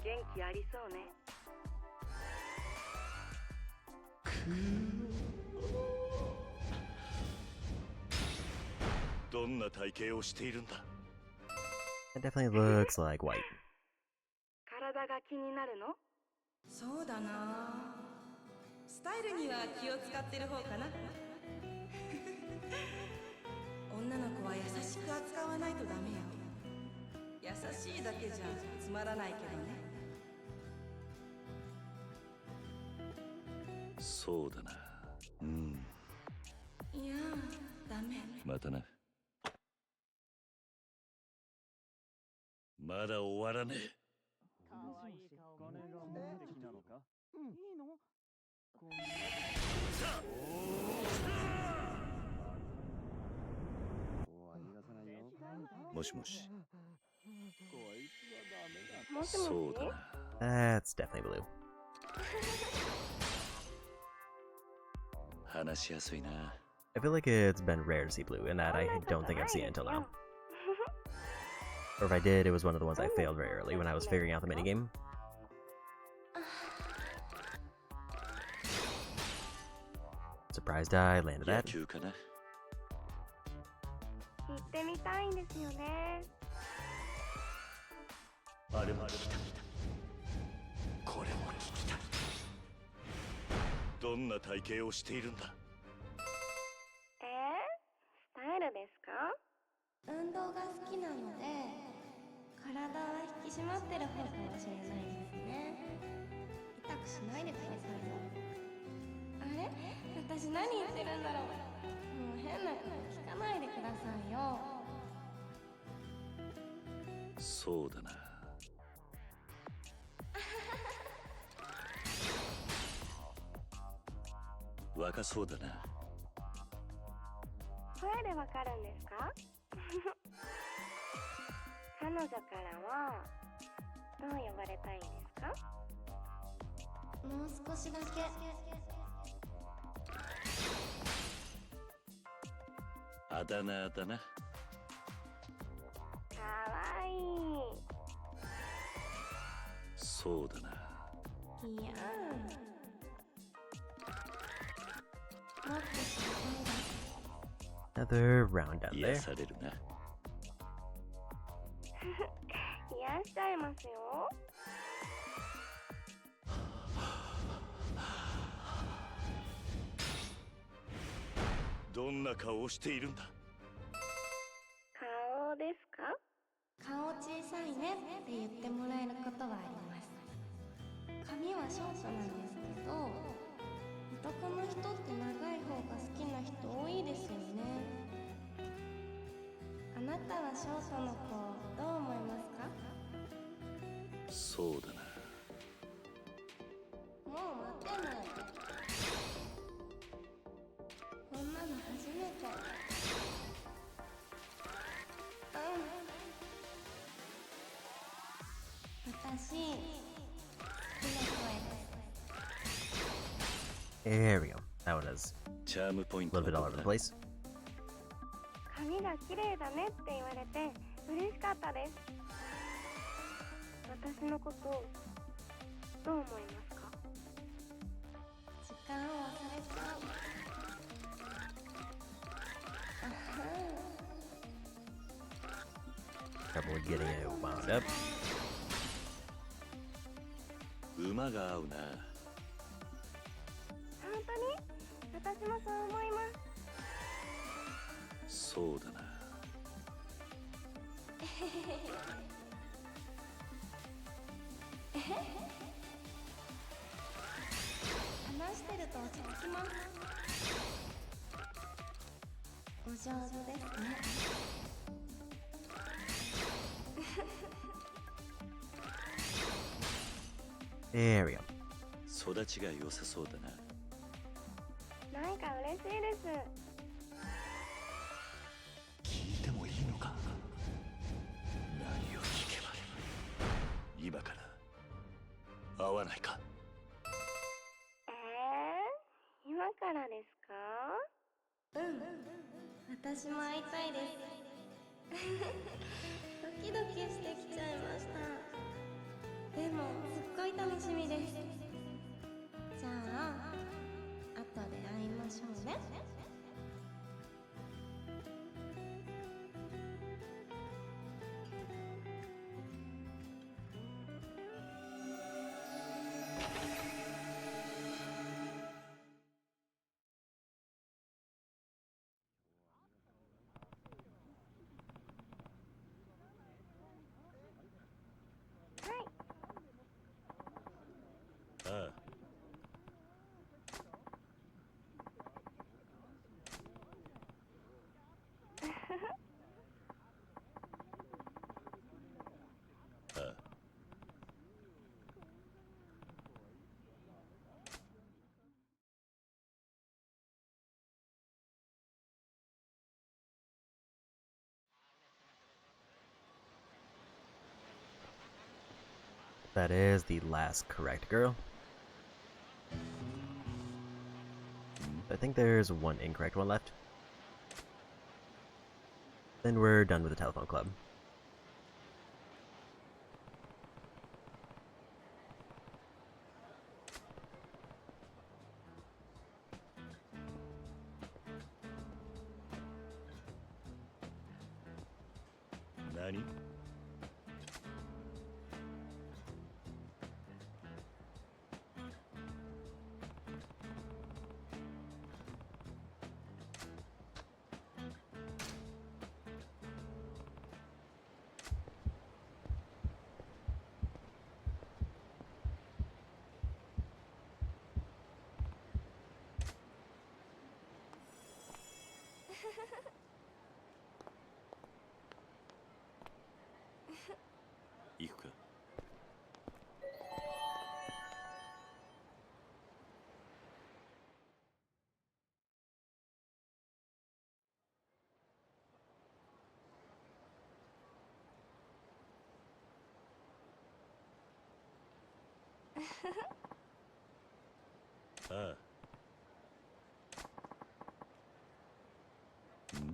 元気ありそうね。どんな体型をしているんだ。 It definitely looks like white. 体が気になるの？そうだな。スタイルには気を使ってる方かな。女の子は優しく扱わないとダメよ。優しいだけじゃつまらないけどね。そうだな。うん。いや、ダメ。またな。まだ終わらねえ。もしもし。そうだな。 That's definitely blue. 話しやすいな。 I feel like it's been rare to see blue, and that I don't think I've seen it until now. Or if I did, it was one of the ones I failed very early when I was figuring out the minigame. Surprised I landed 野 that. 球かな。行ってみたいんですよね。あれも聞きたい。これも聞きたい。どんな体型をしているんだ。スタイルですか？運動が好きなので体は引き締まってる方かもしれないですね。痛くしないでくださいよ。あれ、私何言ってるんだろう。もう変なこと聞かないでくださいよ。そうだな。若そうだな。声でわかるんですか？彼女からはどう呼ばれたいんですか？もう少しだけ。あだ名だな。かわいい。そうだな。いやもっと知りたいです。 Another round down 癒 there. されるな。癒しちゃいますよ。どんな顔をしているんだ。顔ですか？顔小さいねって言ってもらえることはあります。髪はショートなんですけど、男の人って長い方が好きな人多いですよね。ショートの子どう思いますか？そうだな。もう待てない。こんなの初めて。私、好きな声です。 There we go. That one is チャームポイン a ト little は bit all ど over こ the だ？ place. 髪が綺麗だねって言われて嬉しかったです。私のことどう思いますか？時間を忘れちゃう。Trouble getting it wound up. 馬が合うな。本当に？私もそう思います。そうだな。話してると落ち着きます。お上手ですね。There we go. 育ちが良さそうだな。なんか嬉しいです。聞いてもいいのか？何を聞けば今から会わないか？今からですか？私も会いたいです。ドキドキしてきちゃいました。でもすっごい楽しみです。じゃあ後で会いましょうね。ああ。ああ。That is the last correct girl. I think there's one incorrect one left. Then we're done with the telephone club. Nani? Ikuka. Ah. Hmm?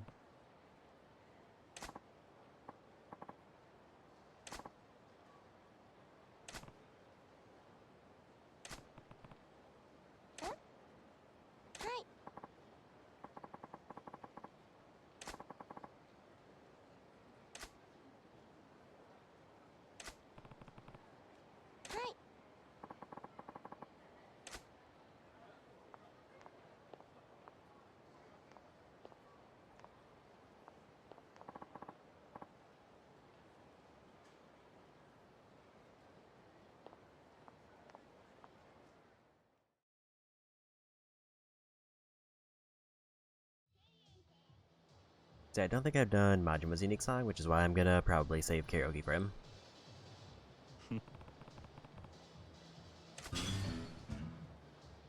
See, I don't think I've done Majima's unique song, which is why I'm gonna probably save karaoke for him.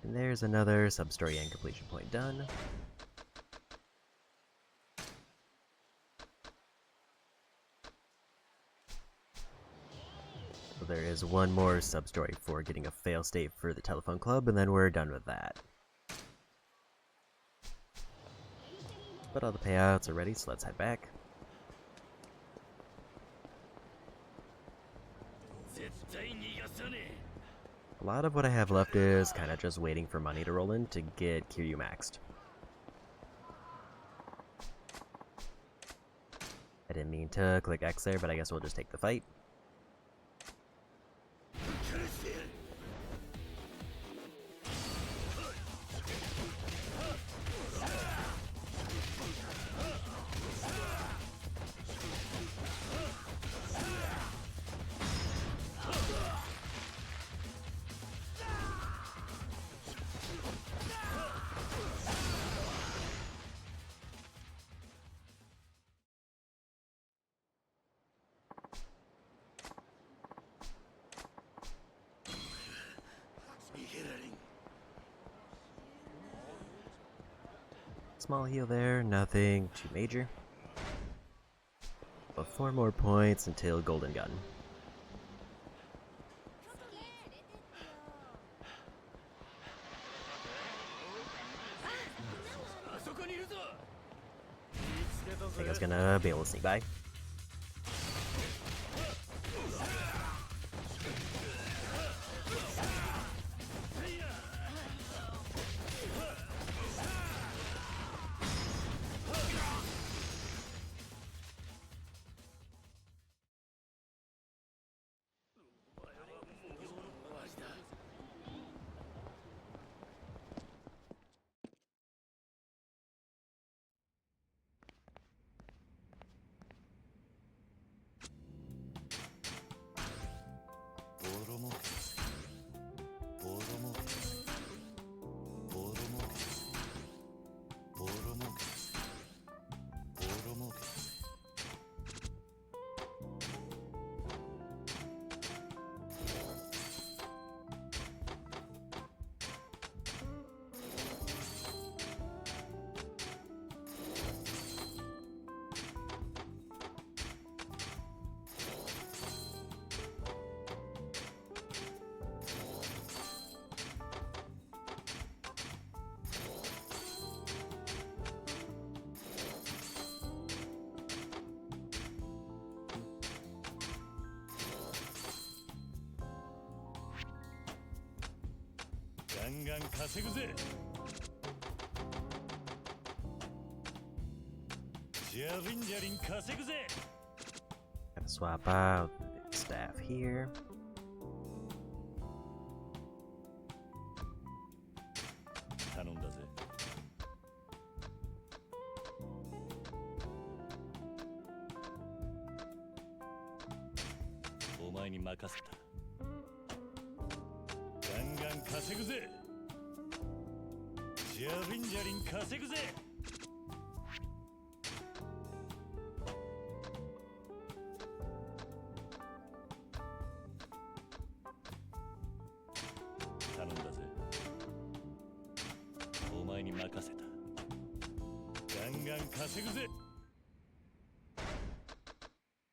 And there's another sub-story and completion point done. So there is one more sub-story for getting a fail-state for the telephone club, and then we're done with that. But all the payouts are ready, so let's head back. A lot of what I have left is kind of just waiting for money to roll in to get Kiryu maxed. I didn't mean to click X there, but I guess we'll just take the fight. Small heal there, nothing too major. But 4 more points until Golden Gun. I think I was gonna be able to sneak by. Gotta swap out the staff here.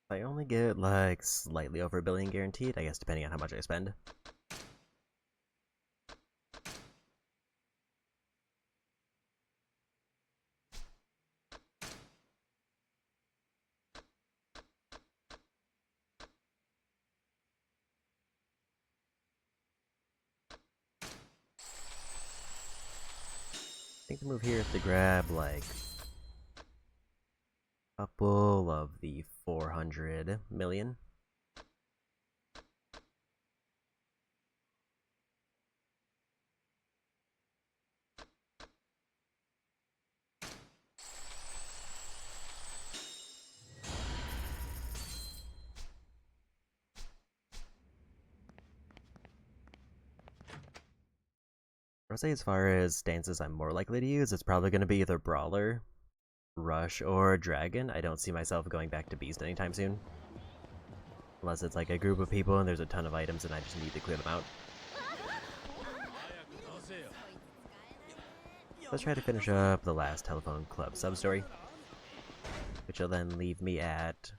I only get like slightly over $1 billion guaranteed, I guess depending on how much I spend. I think the move here is to grab like a couple of the 400 million. I'll say as far as stances I'm more likely to use, it's probably going to be either Brawler Rush or Dragon. I don't see myself going back to Beast anytime soon. Unless it's like a group of people and there's a ton of items and I just need to clear them out. Let's try to finish up the last Telephone Club sub-story, which will then leave me at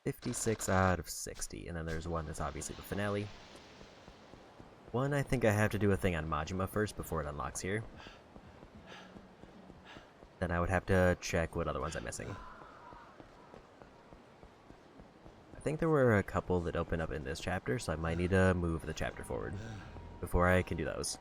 56 out of 60, and then there's one that's obviously the finale. One, I think I have to do a thing on Majima first before it unlocks here. Then I would have to check what other ones I'm missing. I think there were a couple that open up in this chapter, so I might need to move the chapter forward before I can do those.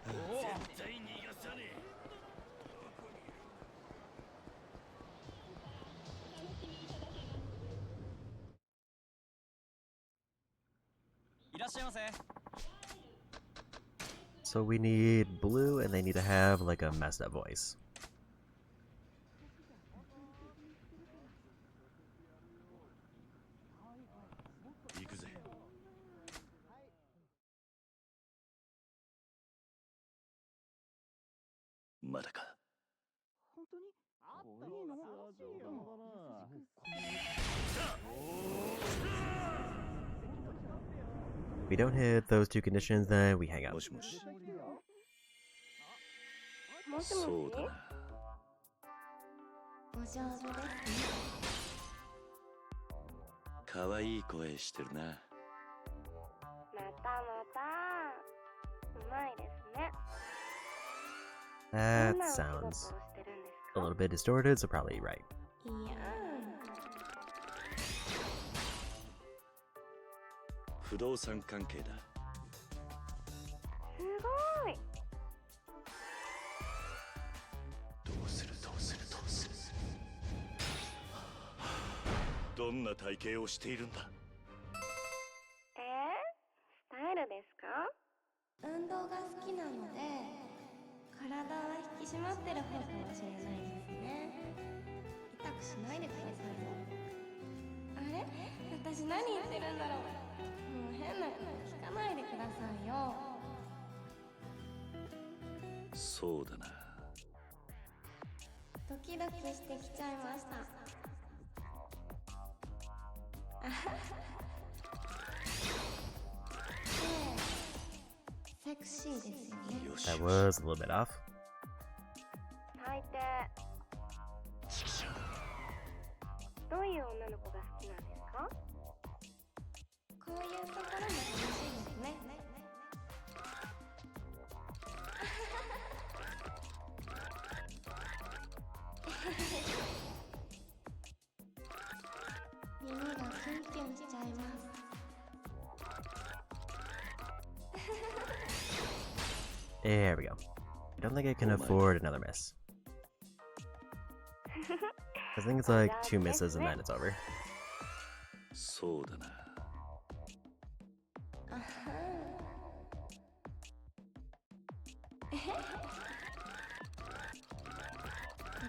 So we need blue, and they need to have like a messed up voice. If we don't hit those two conditions, then we hang out. もしもしそうだな。お上手ですね。可愛い声してるな。またまたうまいですね。 That どんなお仕事を sounds してるんです a か？ little bit distorted, so probably right. いや不動産関係だ。すごい。どうする。どんな体型をしているんだ。スタイルですか？運動が好きなので体は引き締まってる方かもしれないですね。痛くしないでくださいよ。あれ、私何言ってるんだろう。もう変なこと聞かないでくださいよ。そうだな。ドキドキしてきちゃいました。あははセクシーですよね。よし That was a little bit off. 最低。どういう女の子が好きなんですか？こういうところも楽しいですね。耳がキュンキュンしちゃいます。There we go. I don't think I can afford another miss. I think it's like 2 misses and then it's over. そうだな。あは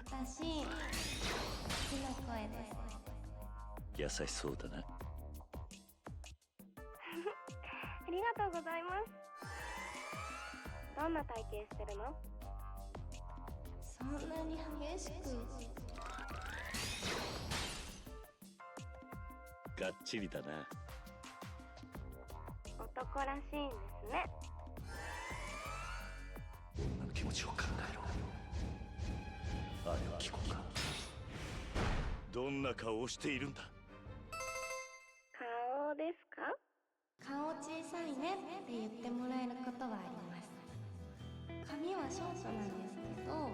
私、好きな声です。優しそうだな。ありがとうございます。どんな体型してるの？そんなに激しく。がっちりだな。男らしいんですね。女の気持ちを考えろ。あれは聞こうか。どんな顔をしているんだ。顔ですか？顔小さいねって言ってもらえることはあります。髪はショートなんですけど、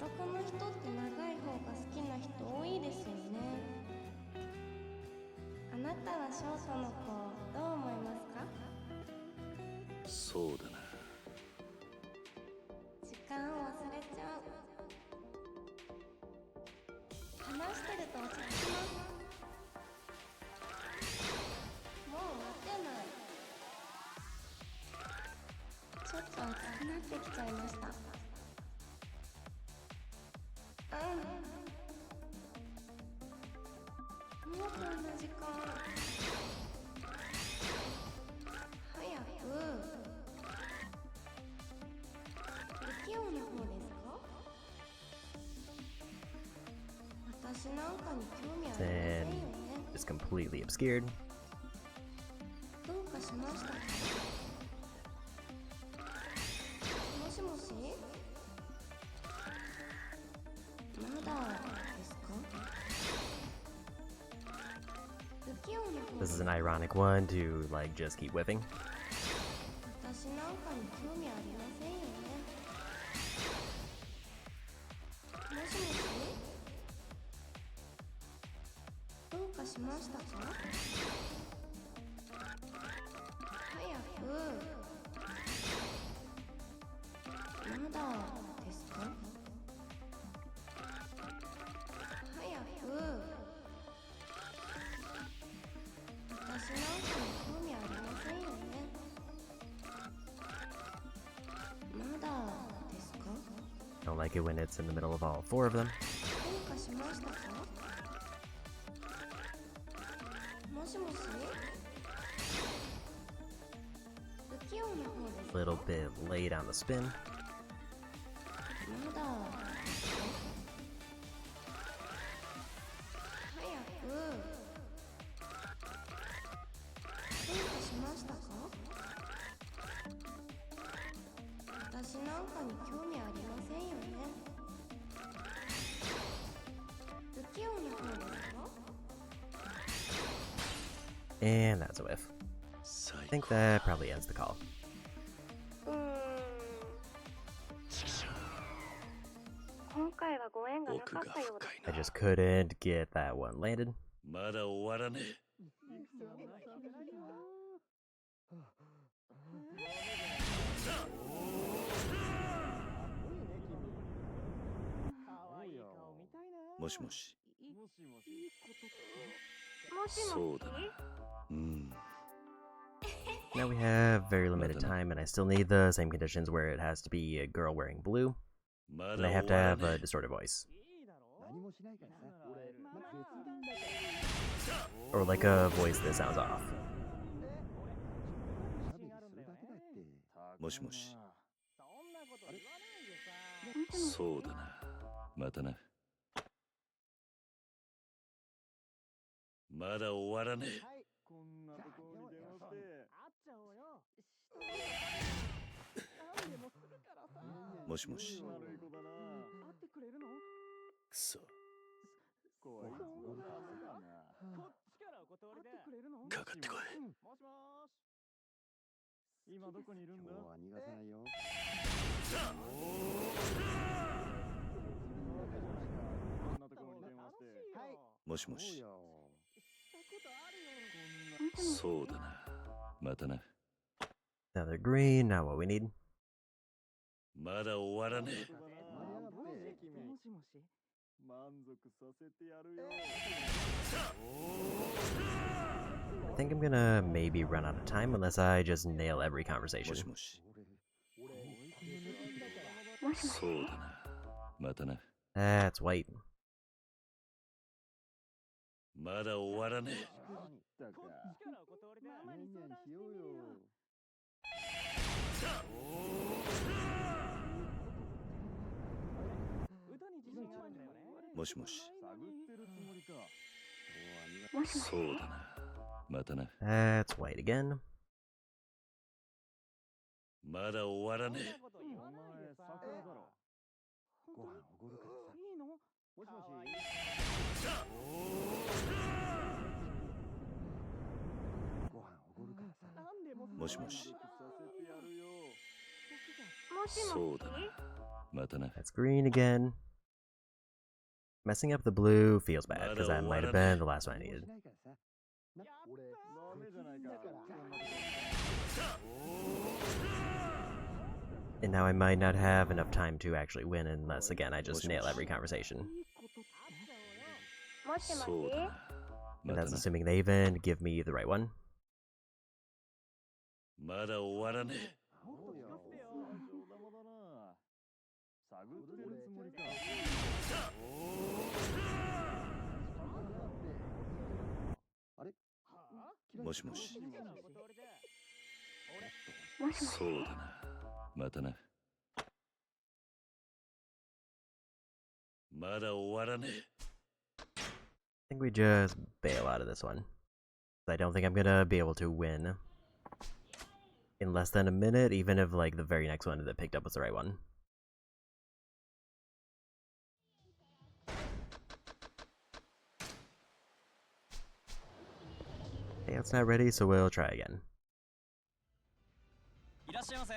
男の人って長い方が好きな人多いですよね。あなたはショートの子どう思いますか？そうだな。時間を忘れちゃう。話してると落ち着きます。もう待てない。ちょっと熱くなってきちゃいました。もうこんな時間。早く。不器用な方ですか？私なんかに興味ありません Then よね just completely obscured. どうかしましたかもしもしまだですか不器用な方 This is an ironic one to like just keep whipping. 私なんかに興味ありませんよねもしもしどうかしましたか早くまだですか早く私なんかに興味ありませんよねまだですか Don't like it when it's in the middle of all four of them. どうかしましたかもしもし不器用な方です A little bit late on the spin. まだですか早くどうかしましたか私なんかに興味ありませんよね不器用な方ですか And that's a whiff. I think that probably ends the call. 今回はご縁がなかったようです I just couldn't get that one landed. まだ終わらねえ。もしもし。もしもしそうだな。うん。 Now we have very limited time, and I still need the same conditions where it has to be a girl wearing blue, ま and だ I have 終 to わら have ね a え。 distorted voice. Or like a voice that sounds off. もしもし。そうだな。またな。まだ終わらねえ。もしもし。くそ。かかってこい。もしもし。そうだな。またな。 Another green, not what we need. まだ終わらねえ。 I think I'm gonna maybe run out of time unless I just nail every conversation. もしもし。そうだな。またな。 That's white. まだ終わらねえ。もしもし。そうだな。またな。 That's white again. まだ終わらねえ。 もしもし。そうだな。またな。 That's green again. Messing up the blue feels bad because that might have been the last one I needed. And now I might not have enough time to actually win unless, again, I just nail every conversation. もしもそうだしな。 And また that's な。 assuming they even give me the right one. まだ終わらねえ。 もしもし。そうだな。またな。まだ終わらねえ。think we just bail out of this one. I don't think I'm gonna be able to win in less than a minute, even if like the very next one that picked up was the right one. Okay, it's not ready, so we'll try again. いらっしゃいませ。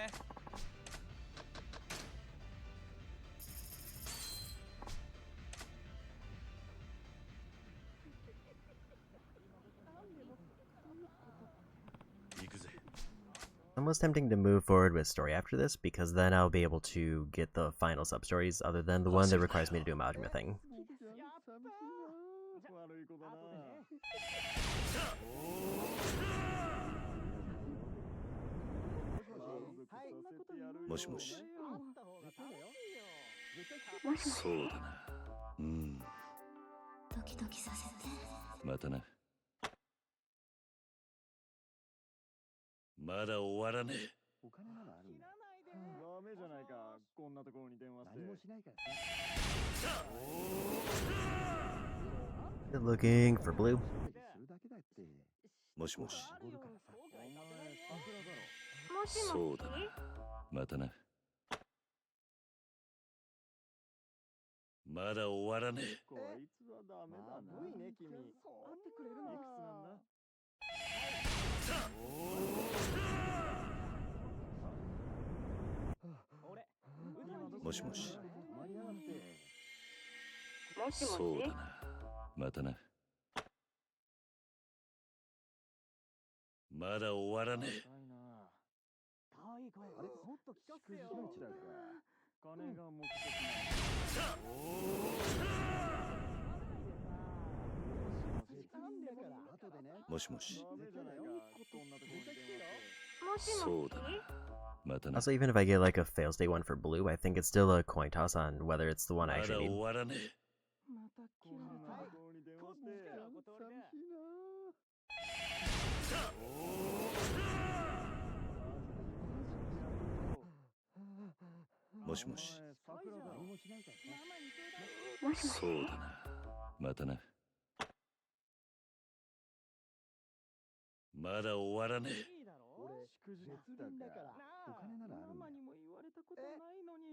行くぜ。 Almost tempting to move forward with story after this, because then I'll be able to get the final sub-stories other than the one that requires me to do a Majima thing. もしもし。もしもしそうだな。うん。ドキドキさせて。またな。まだ終わらねえ。お金ならあるんだ。ダメじゃないか。こんなところに電話して。何もしないから。 Good looking for blue. もしもし。もしもしそうだな。またな。まだ終わらねえ。こいつはダメだな。まずいね君。会ってくれるの。いくつなんだ。もしもし。もしもしそうだな。またな。まだ終わらねえ。かわいい声。あれもっと聞かせてよ。金が目的もしもし。もしもしそうだな。またな。 Also, even if I get like a fail state one for blue, I think it's still a coin toss on whether it's the one I まだ actually 終 need. わらねえ。また切られた。もしもし。もしもしそうだな。またな。まだ終わらねえ。俺祝日だからお金ならあるんだよ。ママにも言われたことないのに。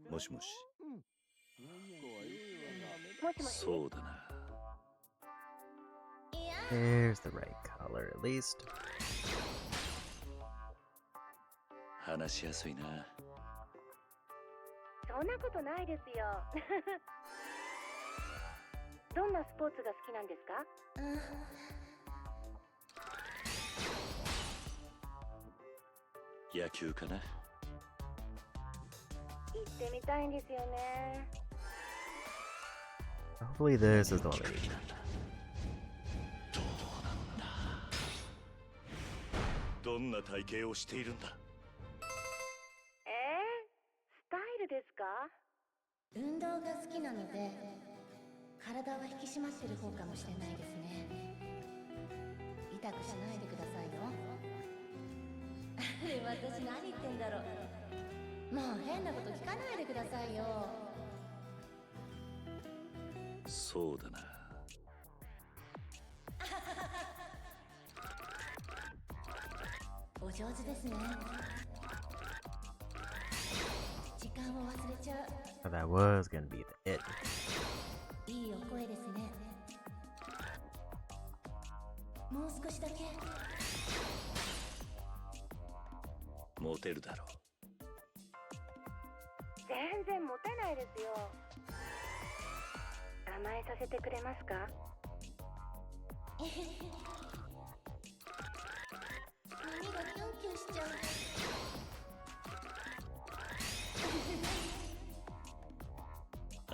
もしもし。もしもしそうだな。 There's the right color at least. 話しやすいな。そんなことないですよ。どんなスポーツが好きなんですか？野球かな。行ってみたいんですよね。 Hopefully this is the one we need. どんな体型をしているんだ。スタイルですか？運動が好きなので、体は引き締まってる方かもしれないですね。痛くしないでくださいよ。あれ、私何言ってんだろう。もう変なこと聞かないでくださいよ。そうだな。お上手ですね。時間を忘れちゃう。 So that was gonna be the it. いいお声ですね。もう少しだけ。モテるだろう。全然モテないですよ。甘えさせてくれますか？耳がキュンキュンしちゃう。あ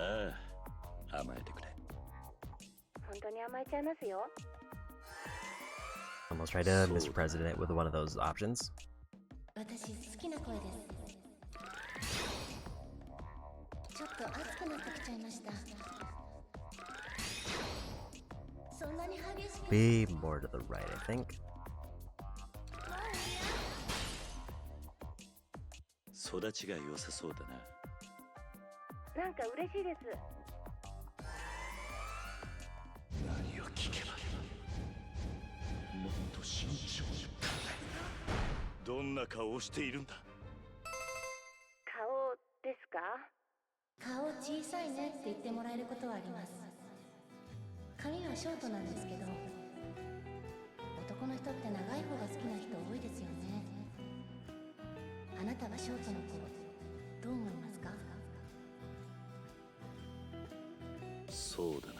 あ、甘えてくれ。本当に甘えちゃいますよ。 Almost tried to Mr. President with one of those options. 私好きな声です。ちょっと熱くなってきちゃいました。そんなに激しく。 Be more to the right, I think. 育ちが良さそうだな。なんか嬉しいです。何を聞けばもっと慎重に考える。どんな顔をしているんだ。顔ですか？顔小さいねって言ってもらえることはあります。髪はショートなんですけど、男の人って長い方が好きな人多いですよね。あなたがショートの子、どう思いますか？そうだな。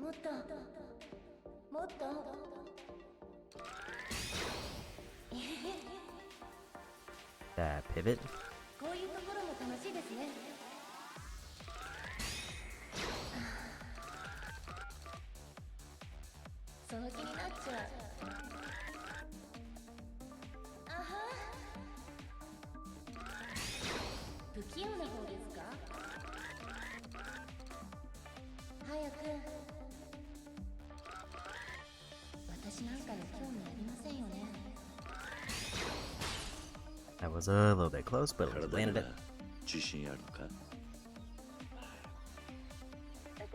もっともっとPivot. こういうところも楽しいですね。その気になっちゃう。あは不器用な方ですか？早く。私なんかに興味ありませんよね。That was a little bit close, but we 体に landed は it. 自信あるのか。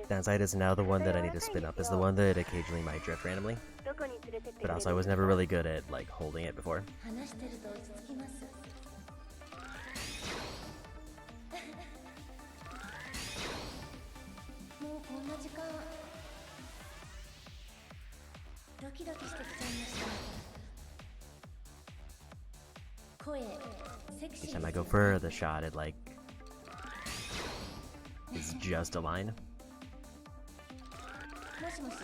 Downside is now the one that I need to spin up is the one that occasionally might drift randomly. どこに連れてってく But れるん also I です was か？ never really good at like holding it before. 話してると落ち着きます。もうこんな時間。ドキドキしてきちゃいました。声、セクシ Each ー time I です go よ for the shot, it like is just a line. もしもし？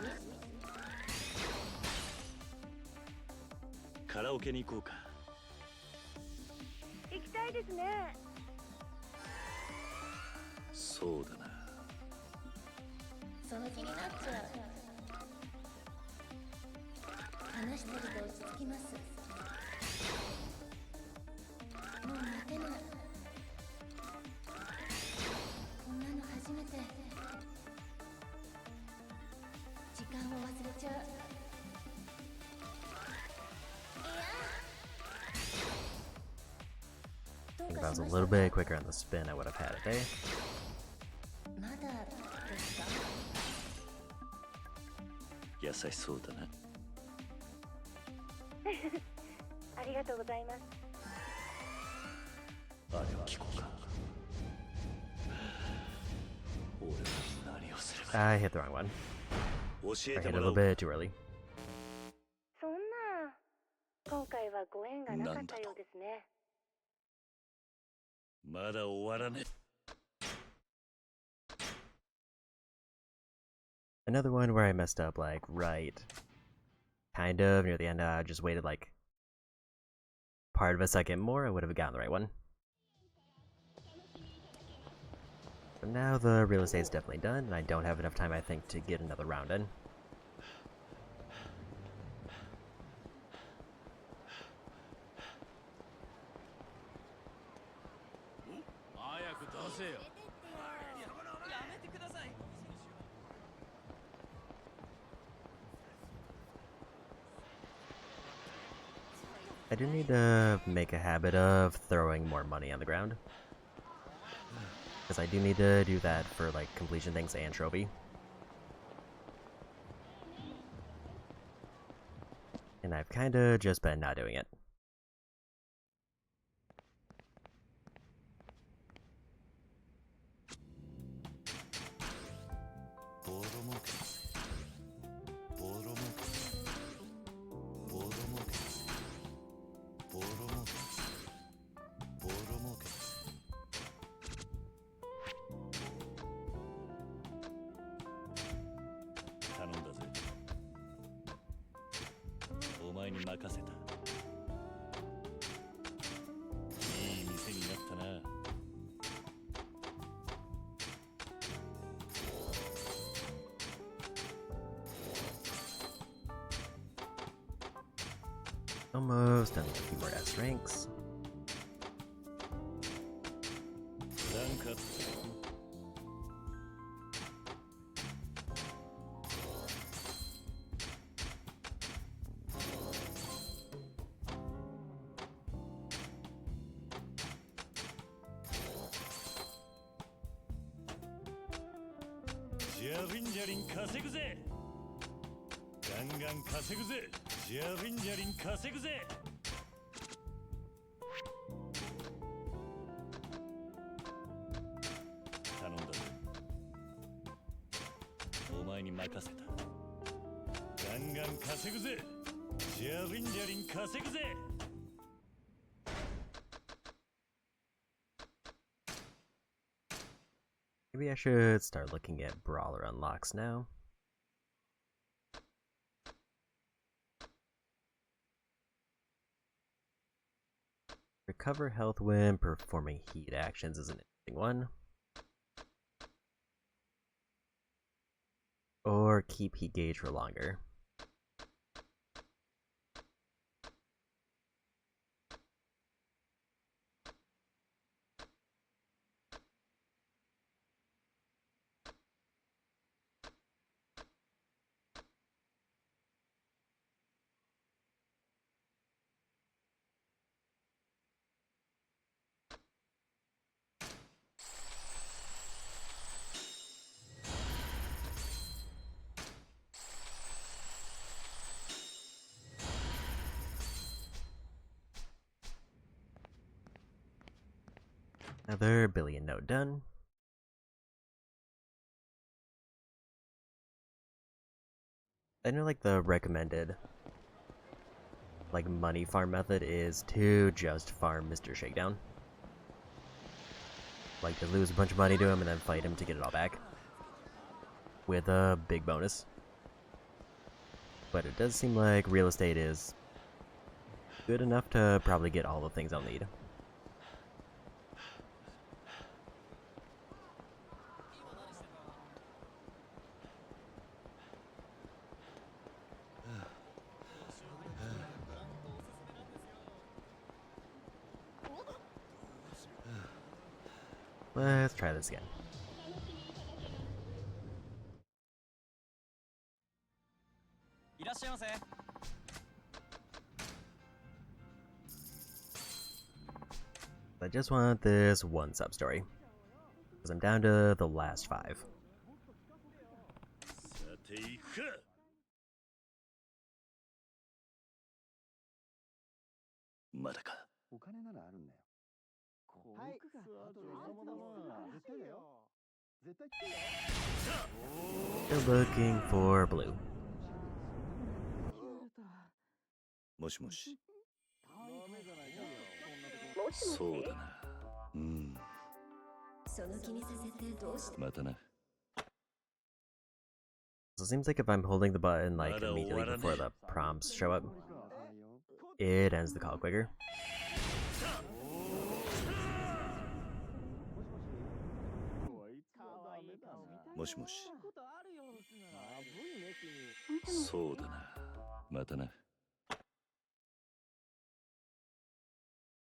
カラオケに行こうか。行きたいですね。そうだな。その気になっちゃう。話してると落ち着きます。もう待てない。こんなの初めて。時間を忘れちゃう。どう If か I し was a ました little か？ bit quicker on the spin, I would have had it there. まだですか？優しそうだな。ありがとうございます。あれは聞こうか。俺は何をすれば I hit the wrong one. 教 I えて hit も a らお little う。 bit too early. そんな、今回はご縁がなかったようですね。まだ終わらねえ。 Another one where I messed up like right kind of near the end. I just waited like part of a second more. I would have gotten the right one. But now the real estate's definitely done, and I don't have enough time, I think, to get another round in. 早く出せよ。やめてください。 I do need to make a habit of throwing more money on the ground. Because I do need to do that for like completion things and trophy. And I've kinda just been not doing it. Almost done with a few more S ranks. なんか I ャリンジャリン稼ぐぜ。ガンガン稼ぐぜ。ジャリンジャリン稼ぐぜ。頼んだぜ。お前に任せた。ガンガン稼ぐぜ。ジャリンジャリン稼ぐぜ。Maybe I should start looking at brawler unlocks now. Recover health when performing heat actions is an interesting one. Or keep heat gauge for longer. Another billion note done. I know like the recommended like money farm method is to just farm Mr. Shakedown. Like to lose a bunch of money to him and then fight him to get it all back. With a big bonus. But it does seem like real estate is good enough to probably get all the things I'll need. Let's try this again. I just want this one sub-story, because I'm down to the last 5. さていくか。まだか。お金ならあるんだよ。はい。絶対だよ。絶対来てよ。 Still looking for blue. もしもし。そうだな。うん。その気にさせてどうして。またな。 So it seems like if I'm holding the button like immediately before the prompts show up, it ends the call quicker. もしもし。そうだな。またな。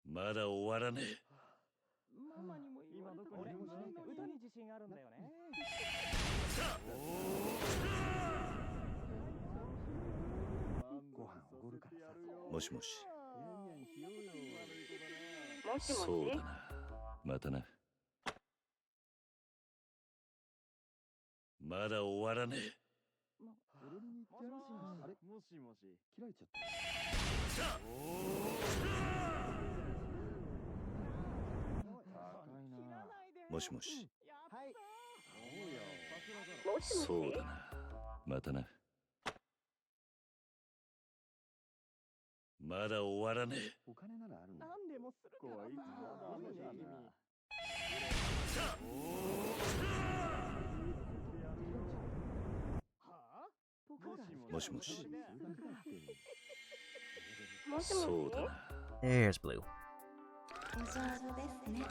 まだ終わらねえ。ママにも言われたから歌に自信あるんだよね。ご飯おごるからさ。もしもし。もしもし。そうだな。またな。まだ終わらねえ。俺に言ってやるし。あれもしもし。切られちゃった。もしもし。はい。そうだな。またな。まだ終わらねえ。お金ならあるんだ。なんでもするからさ。もしもし。もしもし。そうだな。There's blue. お上手ですね。こ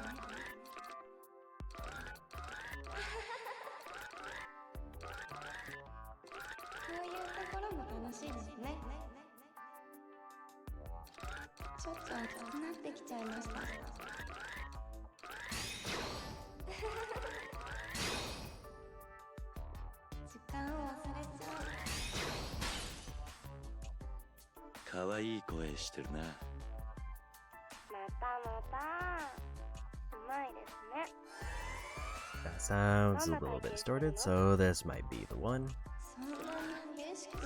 ういうところも楽しいですね。ちょっと熱くなってきちゃいました。時間を忘れちゃう。かわいい声してるな。またまた。うまいですね。That sounds a little bit distorted, so this might be the one. そんなに激しく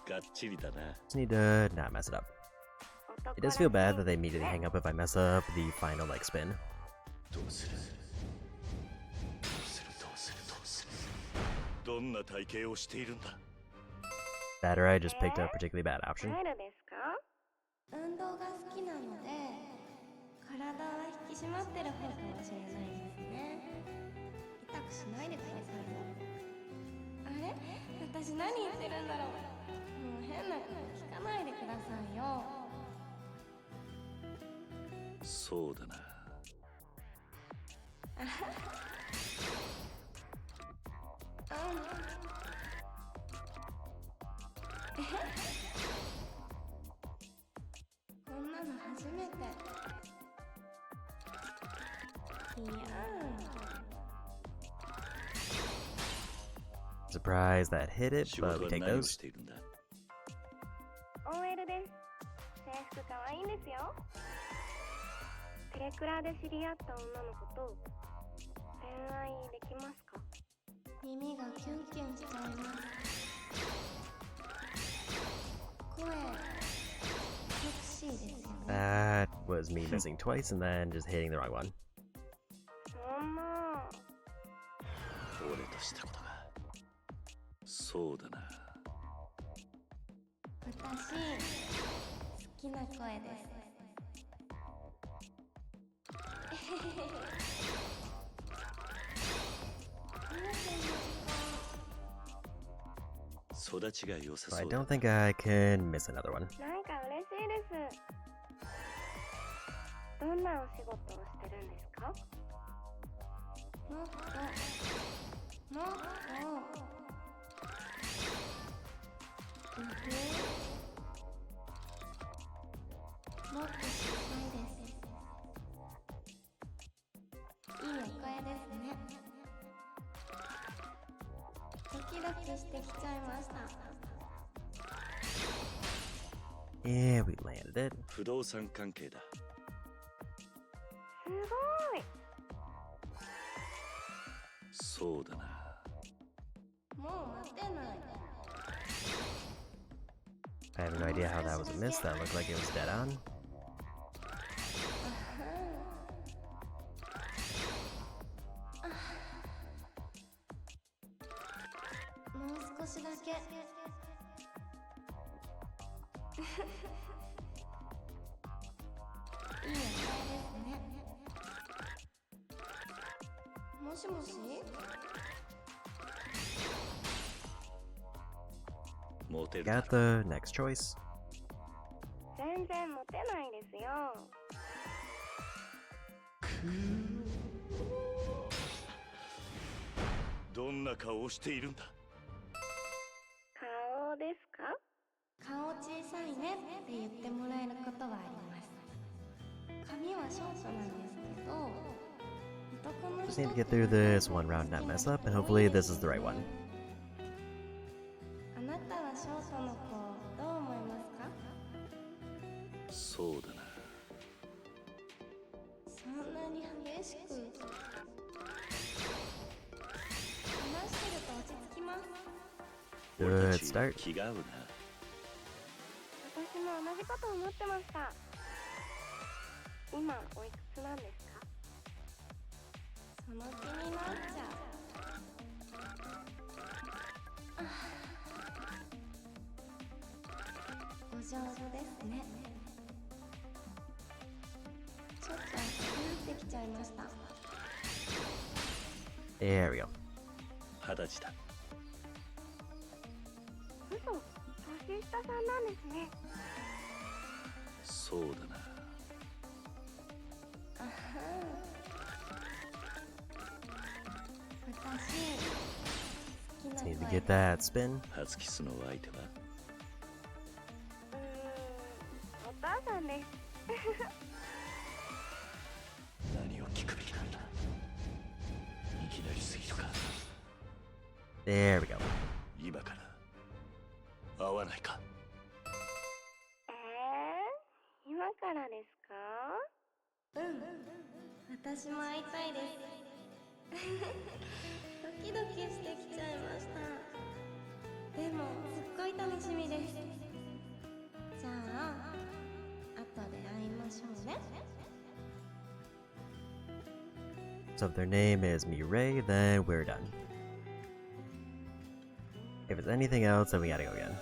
がっちりだな。 Just need to not mess it up. It does feel bad that they immediately hang up if I mess up the final like spin. どうするどんな体型をしているんだ。 That or I just picked a particularly bad option. 帰るですか？運動が好きなので体は引き締まってる方かもしれないですね。痛くしないでくださいよ。あれ私何言ってるんだろう。もう変なこと聞かないでくださいよ。そうだな。こんなの初めて。いや Surprised that hit it, 仕 but 事 we は take 何を those. しているんだ。 OL です。制服かわいいんですよ。テレクラで知り合った女の子と恋愛できますか？耳がキュンキュンしちゃいます。声セクシーですよね。 That was me missing twice and then just hitting the wrong one. そんな。俺としたことが。そうだな。私好きな声です。育ちが良さ So I そうだ。 don't think I can miss another one. なんか嬉しいです。どんなお仕事をしてるんですか？もっともっともっと知りたいです。いいお声ですね。ドキドキしてきちゃいました。 Yeah, we landed it. 不動産関係だ。すごい。そうだな。もう待てない。 I have no idea how that was a miss. That looked like it was dead on. もう少しだけ。いいお声ですね。もしもし？モテる。 Got the next choice. 全然モテないですよ。どんな顔をしているんだ。顔ですか？顔小さいねって言ってもらえることはあります。髪はショートなんですけど、男の Just 人 need to get through this one round, not mess up, and hopefully this is the right one. あなたはショートの子どう思いますか？そうだな。そんなに激しく話してると落ち着きます。俺 Good たち start. 気が合うな。私も同じこと思ってました。今おいくつなんですか？その気になっちゃう。お上手ですね。ちょっと熱くなってきちゃいました。 There we go. 二十歳だ。嘘、年下さんなんですね。そうだな。私好きな Just need to 声 get that spin. 初キスの相手は。お母さんです。何を聞くべきなんだ。いきなりすぎるか。 There we go. 今から会わないか。今からですか？私も会いたいですドキドキしてきちゃいましたでもすっごい楽しみですじゃあ後で会いましょうね So if their name is Mirai, then we're done. If it's anything else, then we gotta go again.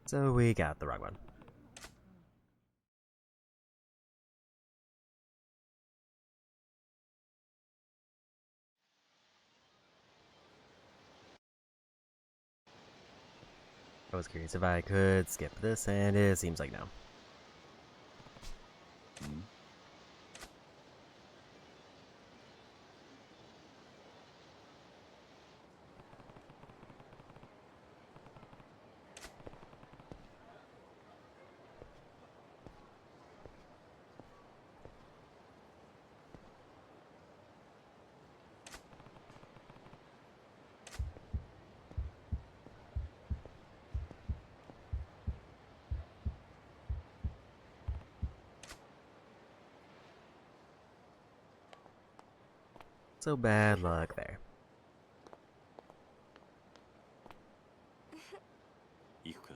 So we got the wrong one. I was curious if I could skip this, and it seems like no. So bad luck there. 行くか。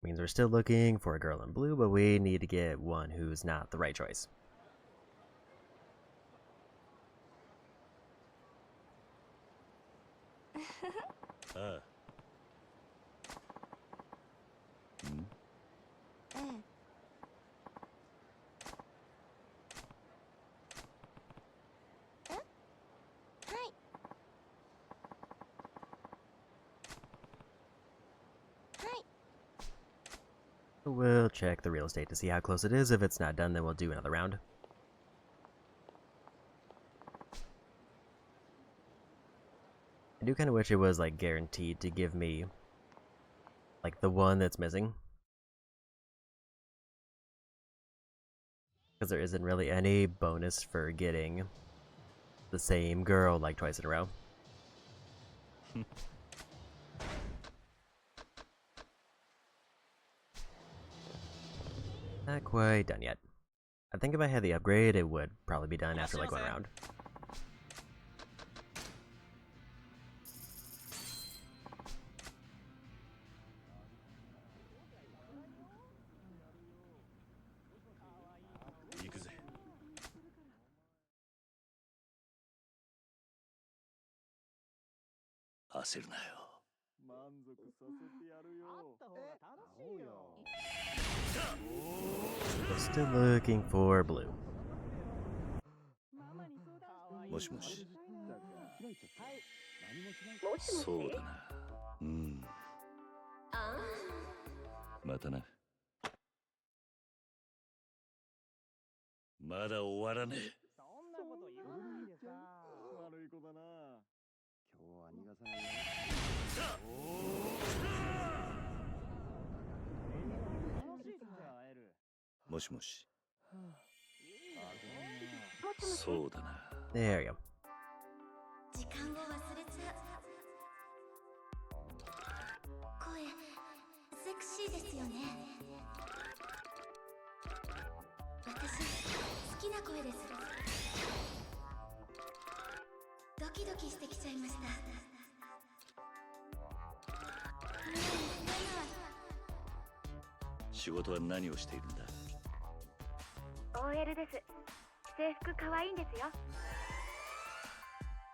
Means we're still looking for a girl in blue, but we need to get one who's not the right choice. We'll check the real estate to see how close it is. If it's not done, then we'll do another round. I do kind of wish it was like guaranteed to give me like the one that's missing, because there isn't really any bonus for getting the same girl like twice in a row. Not quite done yet. I think if I had the upgrade, it would probably be done after like one round. We're still looking for blue. もしもし。そうだな。うん。またな。まだ終わらねえ。そんなこと言わないでさ。悪い子だな。今日は逃がさないよ。楽しい時は会える。もしもし。そうだな。There you go. 時間を忘れちゃう声セクシーですよね私好きな声ですドキドキしてきちゃいました仕事は何をしているんだ？ OL です。制服可愛いんですよ。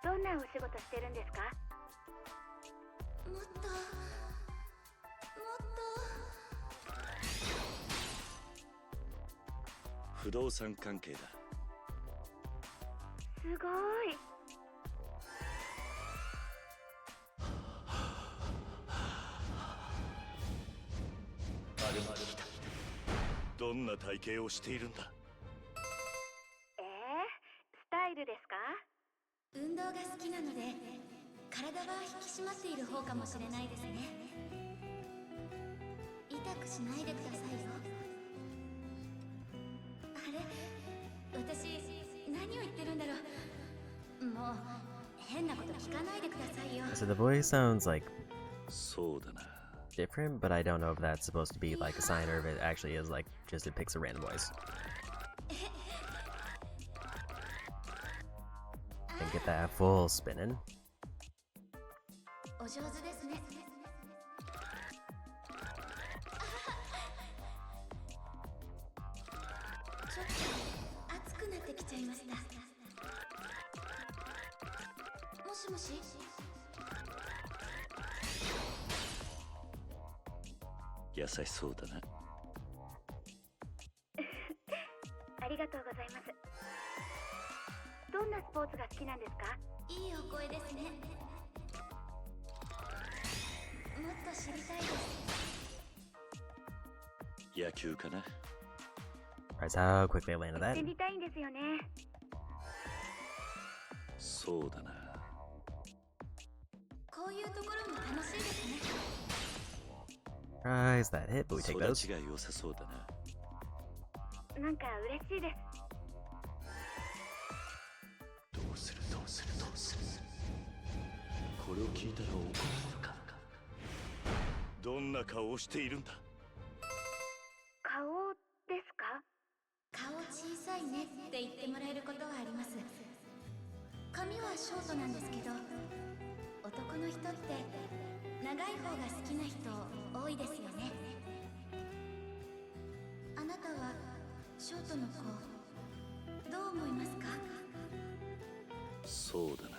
どんなお仕事してるんですか？もっと不動産関係だ。すごい。あれまで来た。どんな体型をしているんだ？かもしれないですね。痛くしないでくださいよ。あれ、私何を言ってるんだろう。もう変なこと聞かないでくださいよ。 So the voice sounds like そうだな。 different, but I don't know if that's supposed to be like a sign or if it actually is like just it picks a random voice. And get that full spinning. お上手ですね。ちょっと熱くなってきちゃいました。もしもし。優しそうだな。ありがとうございます。どんなスポーツが好きなんですか？いいお声ですね。もっと知りたいです。野球かな。 Surprised how quick they landed 行っ that. てみたいんですよね。そうだな。こういうところも楽しいですね。Surprised that hit, but we take 育 those. ちが良さそうだな。なんか嬉しいです。どうするどうするどうする。これを聞いたら怒られるか。どんな顔をしているんだ。顔ですか？顔小さいねって言ってもらえることはあります。髪はショートなんですけど、男の人って長い方が好きな人多いですよね。あなたはショートの子どう思いますか？そうだな。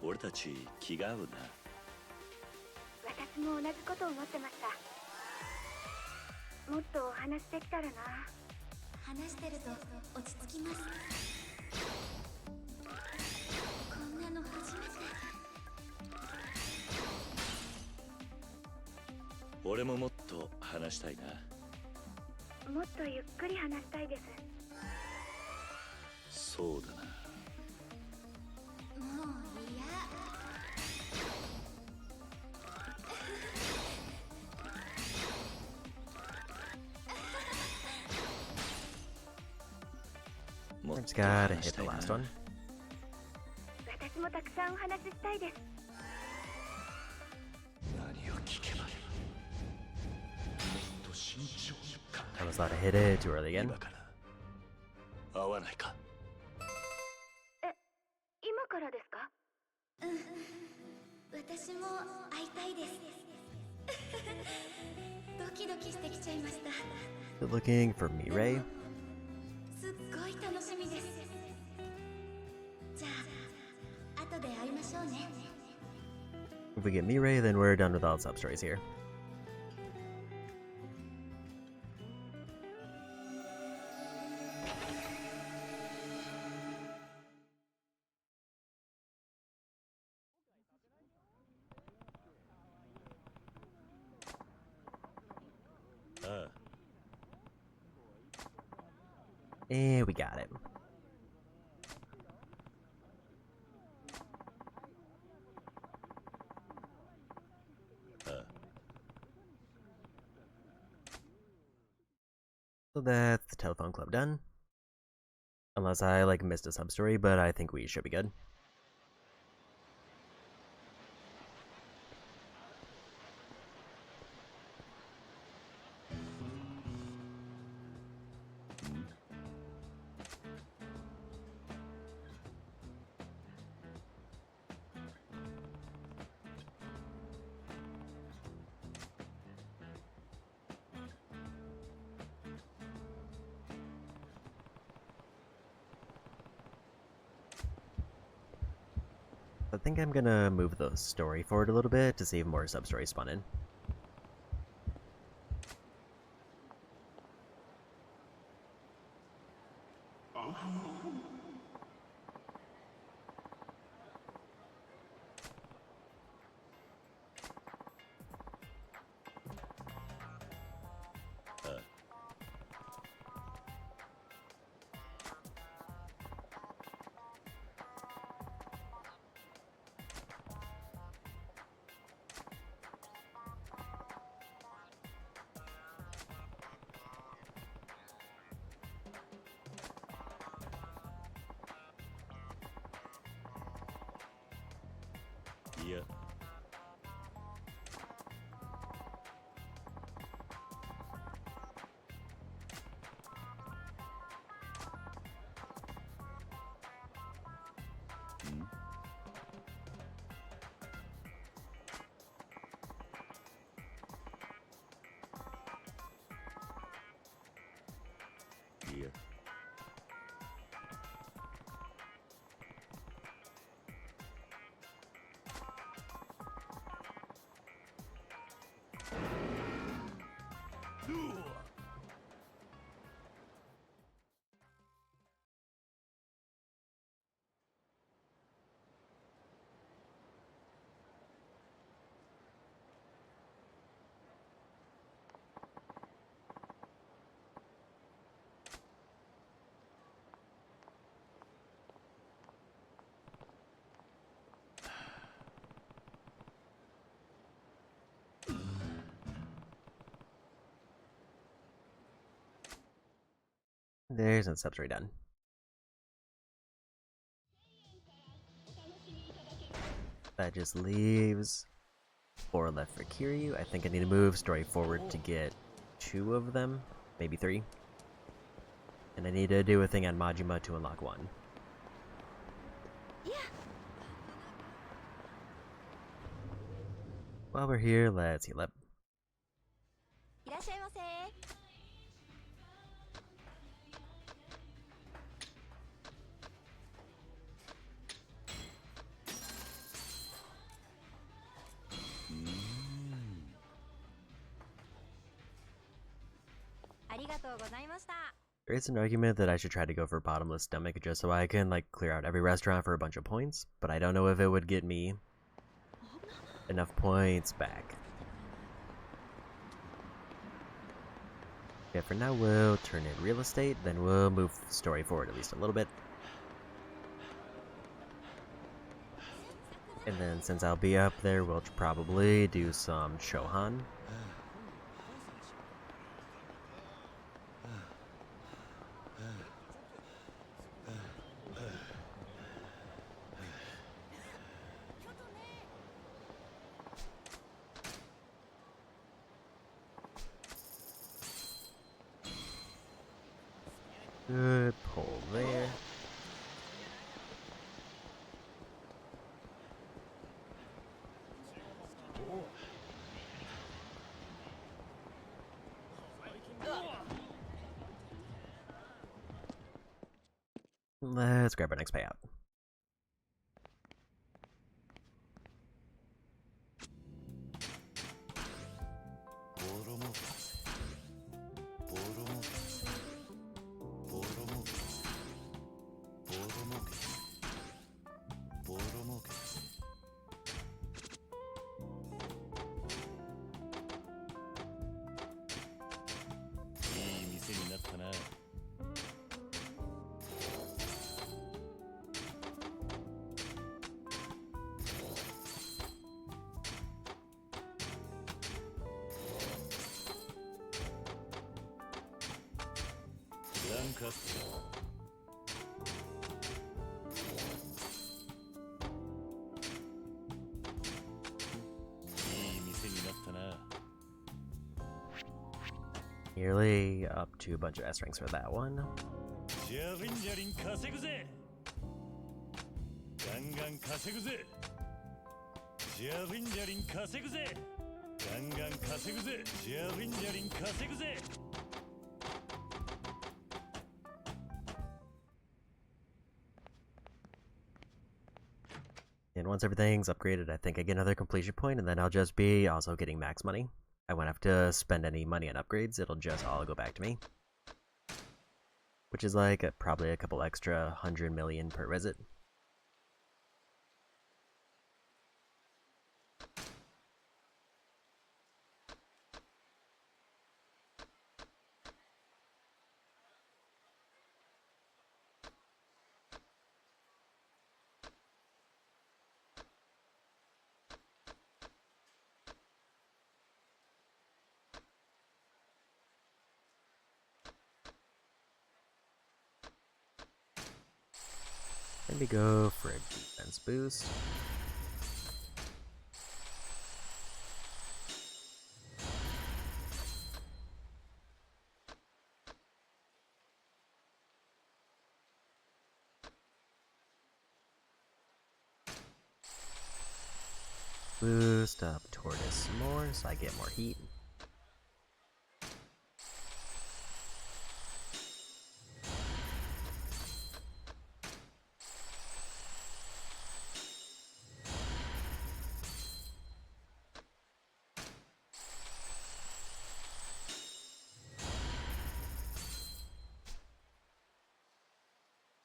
俺たち気が合うな。私も同じことを思ってました。もっとお話できたらな。話してると落ち着きます。こんなの初めて。俺ももっと話したいな。もっとゆっくり話したいです。そうだな。もう嫌。もっ Just と gotta 話し hit た the いな。 last one. 私もたくさんお話ししたいです。何を聞けばいい。もっと慎重に考 I almost thought I hit it too early え。 again. 今から会わないか。今からですか？うん、私も会いたいです。ドキドキしてきちゃいました。 Good looking for Mirai. すっごい楽しみです。じゃあ後で会いましょうね。 If we get Mirai, then we're done with all the sub stories here. And we got it. So that's the telephone club done. Unless I like missed a sub story, but I think we should be good. I think I'm gonna move the story forward a little bit to see if more sub stories spawn in. いやいやThere's no steps already done. That just leaves 4 left for Kiryu. I think I need to move story forward to get 2 of them, maybe 3. And I need to do a thing on Majima to unlock 1. While we're here, let's heal up. いらっしゃいませ。ありがとうございました。 There is an argument that I should try to go for bottomless stomach just so I can like clear out every restaurant for a bunch of points, but I don't know if it would get me enough points back. Okay, for now we'll turn in real estate, then we'll move story forward at least a little bit. And then since I'll be up there, we'll probably do some Shohan. Good pull there. Let's grab our next payout. Nearly up to a bunch of S ranks for that one. And once everything's upgraded, I think I get another completion point, and then I'll just be also getting max money. I won't have to spend any money on upgrades, it'll just all go back to me. Which is like probably a couple extra 100 million per visit. Maybe go for a defense boost. boost up Tortoise more so I get more heat.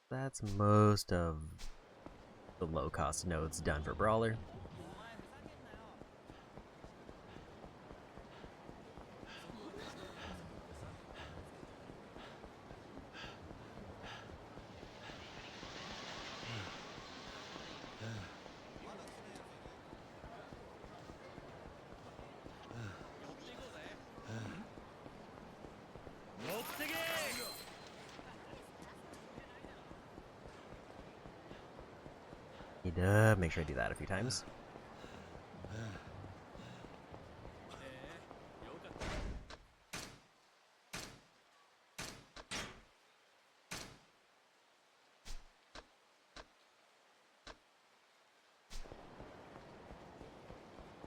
That's most of the low-cost nodes done for Brawler. Need to make sure I do that a few times.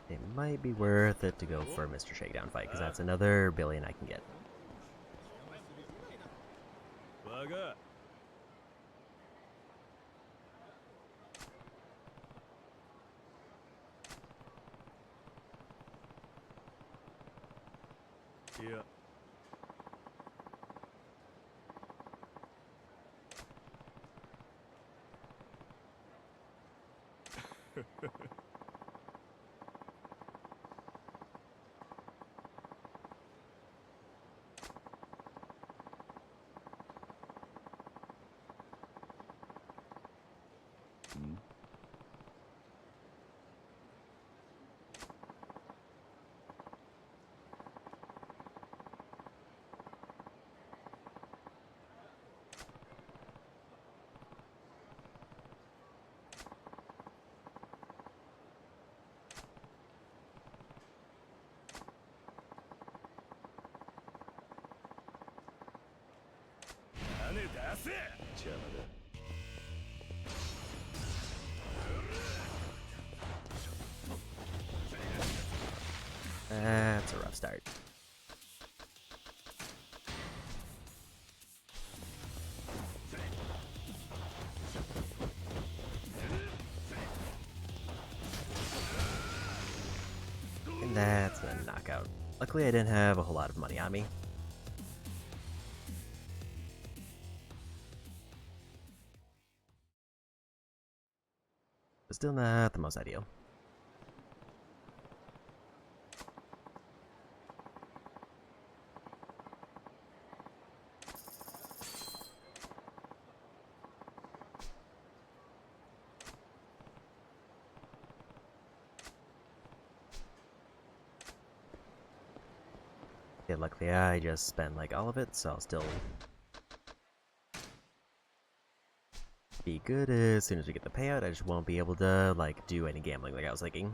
It might be worth it to go for Mr. Shakedown fight, because that's another billion I can get. Yeah. That's a rough start. And that's a knockout. Luckily I didn't have a whole lot of money on me. But still not the most ideal. Yeah, luckily I just spent like all of it, so I'll still be good as soon as we get the payout. I just won't be able to like do any gambling like I was thinking.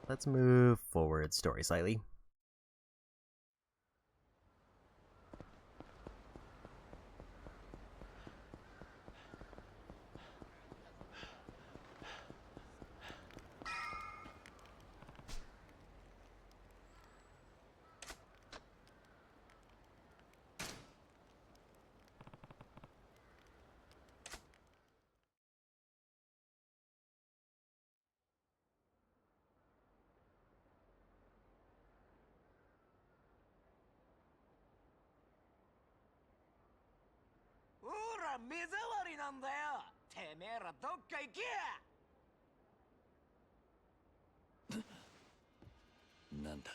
Let's move forward story slightly.なんだ。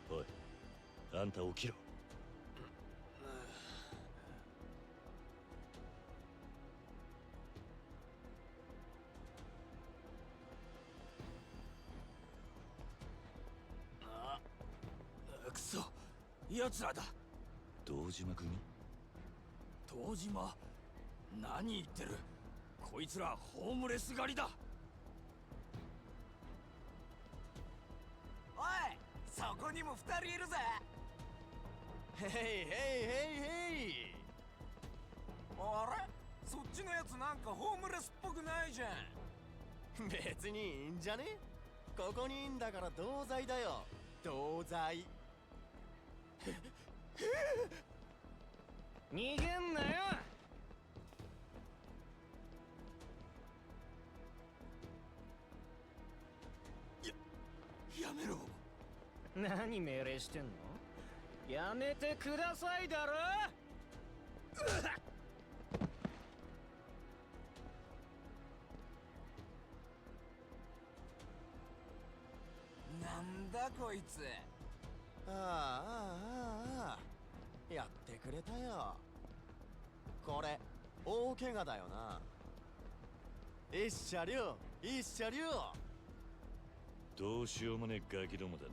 おい、あんた起きろ。くそ、奴らだ。堂島組？堂島、何言ってる。こいつらホームレス狩りだ。おい、そこにも2人いるぜ。ヘイヘイヘイヘイ。あれ、そっちのやつなんかホームレスっぽくないじゃん。別にいいんじゃね。ここにいんだから同罪だよ。同罪。逃げんなよ。やめろ。何命令してんの。やめてくださいだろ。なんだこいつ。やってくれたよ。これ大怪我だよな。一車両一車両。どうしようもねえガキどもだな。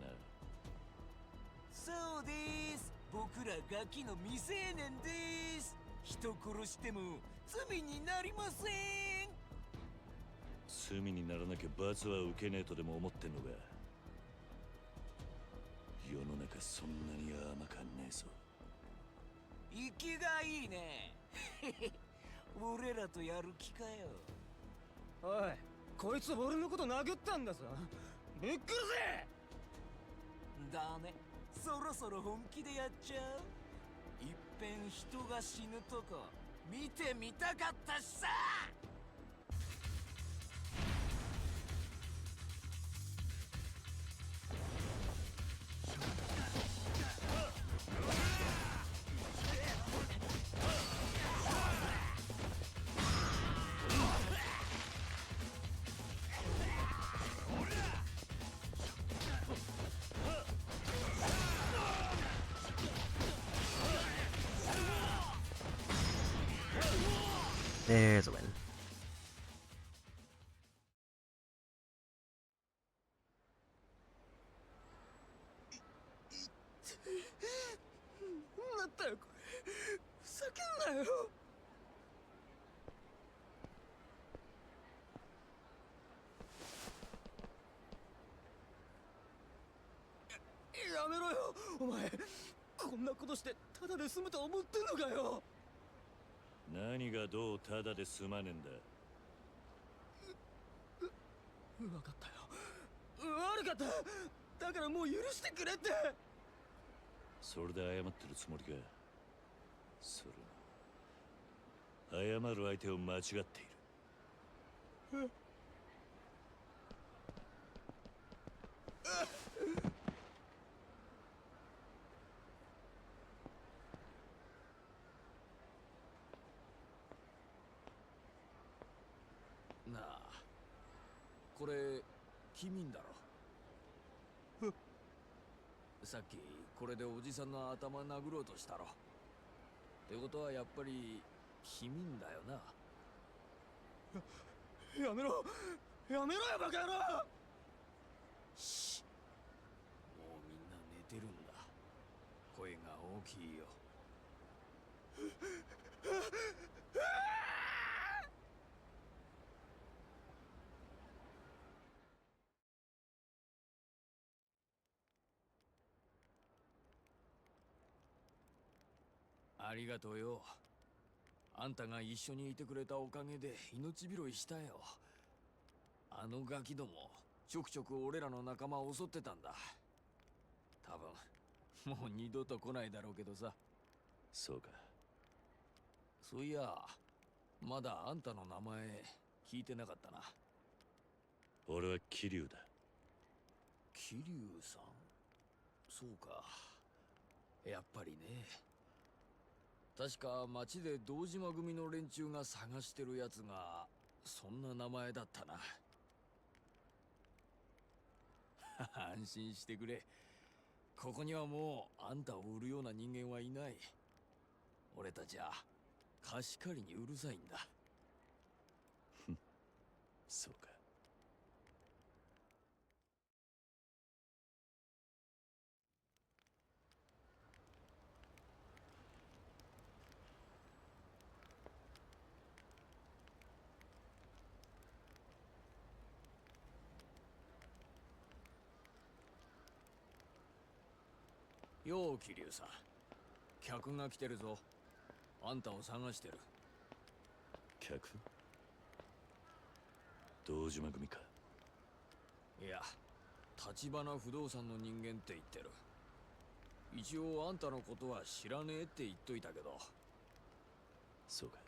そうです。僕らガキの未成年です。人殺しても罪になりません。罪にならなきゃ罰は受けねえとでも思ってんのか。世の中そんなに甘かんねえぞ。生きがいいね。俺らとやる気かよ。おい、こいつ俺のこと殴ったんだぞ。ぶっくるぜ。だね、そろそろ本気でやっちゃう。いっぺん人が死ぬとこ見てみたかったしさ。There's a win.ただで済むと思ってんのかよ。何がどうただで済まねえんだ。分かったよ。悪かった。だからもう許してくれって。それで謝ってるつもりか。それ謝る相手を間違っている。なあ、これ君んだろ。さっきこれでおじさんの頭殴ろうとしたろ。ってことはやっぱり君んだよな。やめろやめろよバカ野郎。し、もうみんな寝てるんだ。声が大きいよ。ありがとうよ。あんたが一緒にいてくれたおかげで命拾いしたよ。あのガキどもちょくちょく俺らの仲間を襲ってたんだ。多分もう二度と来ないだろうけどさ。そうか。そういやまだあんたの名前聞いてなかったな。俺は桐生だ。桐生さん。そうか、やっぱりね。確か町で堂島組の連中が探してるやつがそんな名前だったな。安心してくれ。ここにはもうあんたを売るような人間はいない。俺たちは貸し借りにうるさいんだ。そうか。よう桐生さん、客が来てるぞ。あんたを探してる。客？堂島組か。いや、立花不動産の人間って言ってる。一応あんたのことは知らねえって言っといたけど。そうか、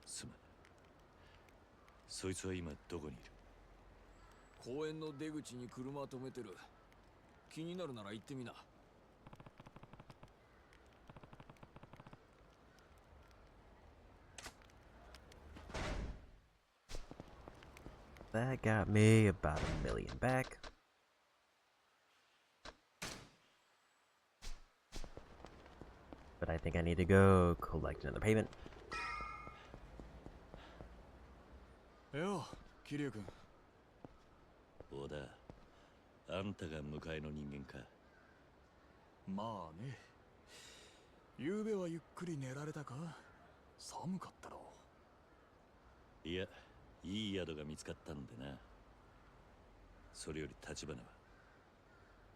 すまん。そいつは今どこにいる？公園の出口に車止めてる。気になるなら行ってみな。That got me about $1 million back. But I think I need to go collect another payment. よう、桐生君。小田、あんたが迎えの人間か。まあね。昨べはゆっくり寝られたか？寒かったろ。いや、いい宿が見つかったんでな。それより立花は？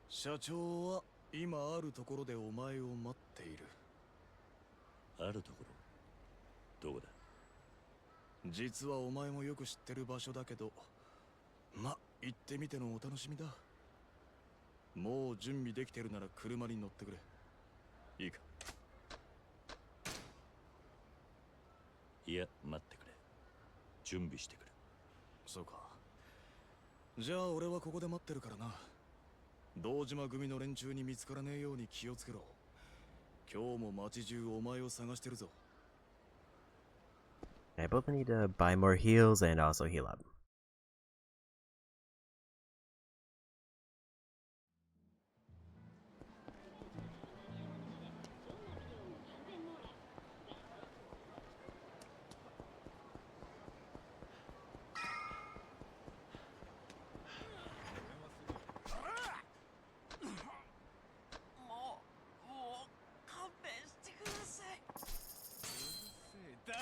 社長は今あるところでお前を待っている。あるところ？どこだ？実はお前もよく知ってる場所だけど、ま、行ってみてのお楽しみだ。もう準備できてるなら車に乗ってくれ。いいか？いや、待ってくれ。準備してくる。そうか。じゃあ俺はここで待ってるからな。堂島組の連中に見つからねえように気をつけろ。今日も街中お前を探してるぞ。I both need to buy more heals and also heal up.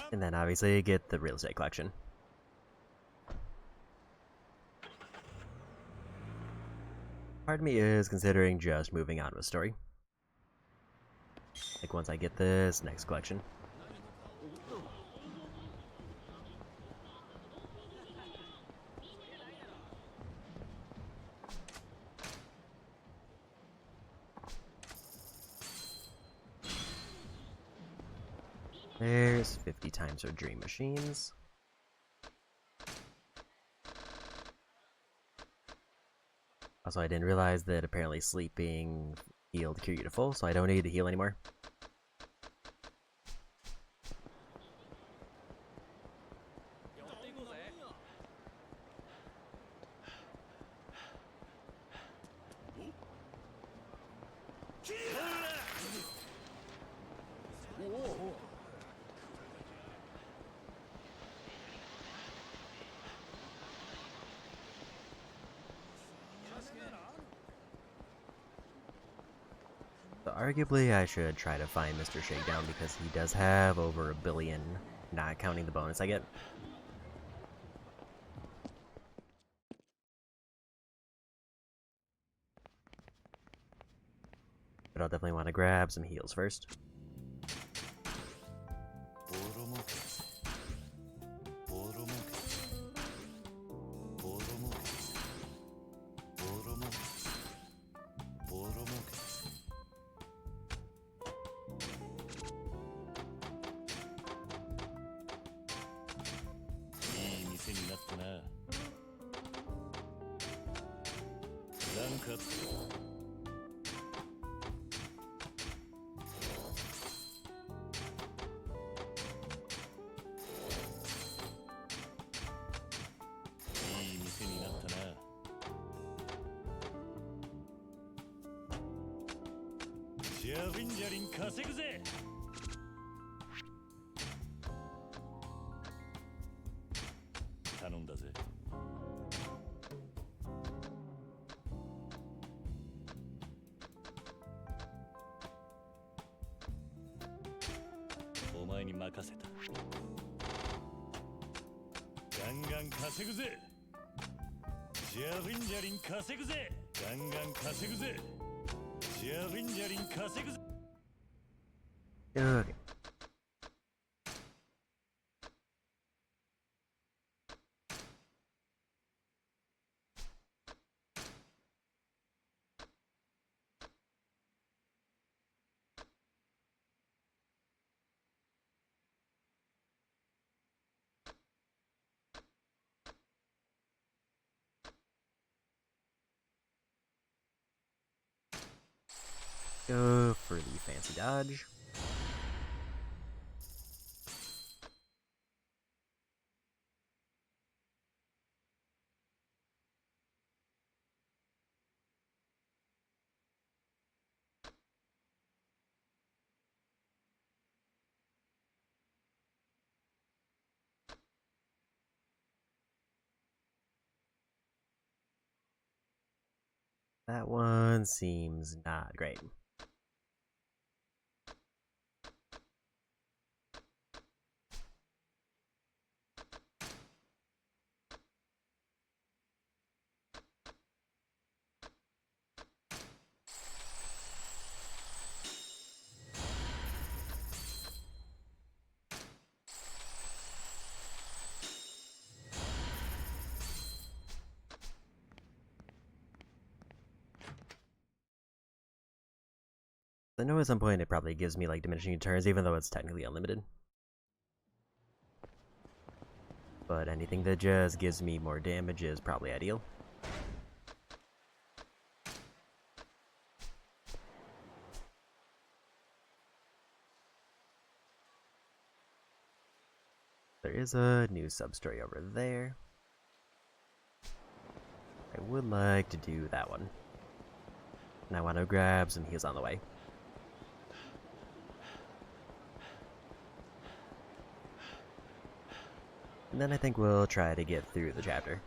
And then obviously get the real estate collection. Part of me is considering just moving on with story. Like once I get this next collection. There's 50 times our dream machines. Also, I didn't realize that apparently sleeping healed cure you to full, so I don't need to heal anymore. So arguably, I should try to find Mr. Shakedown because he does have over 1 billion, not counting the bonus I get. But I'll definitely want to grab some heals first. Okay. Go for the fancy dodge. That one seems not great. I know at some point it probably gives me like diminishing returns, even though it's technically unlimited. But anything that just gives me more damage is probably ideal. There is a new sub-story over there. I would like to do that one. And I want to grab some heals on the way. And then I think we'll try to get through the chapter.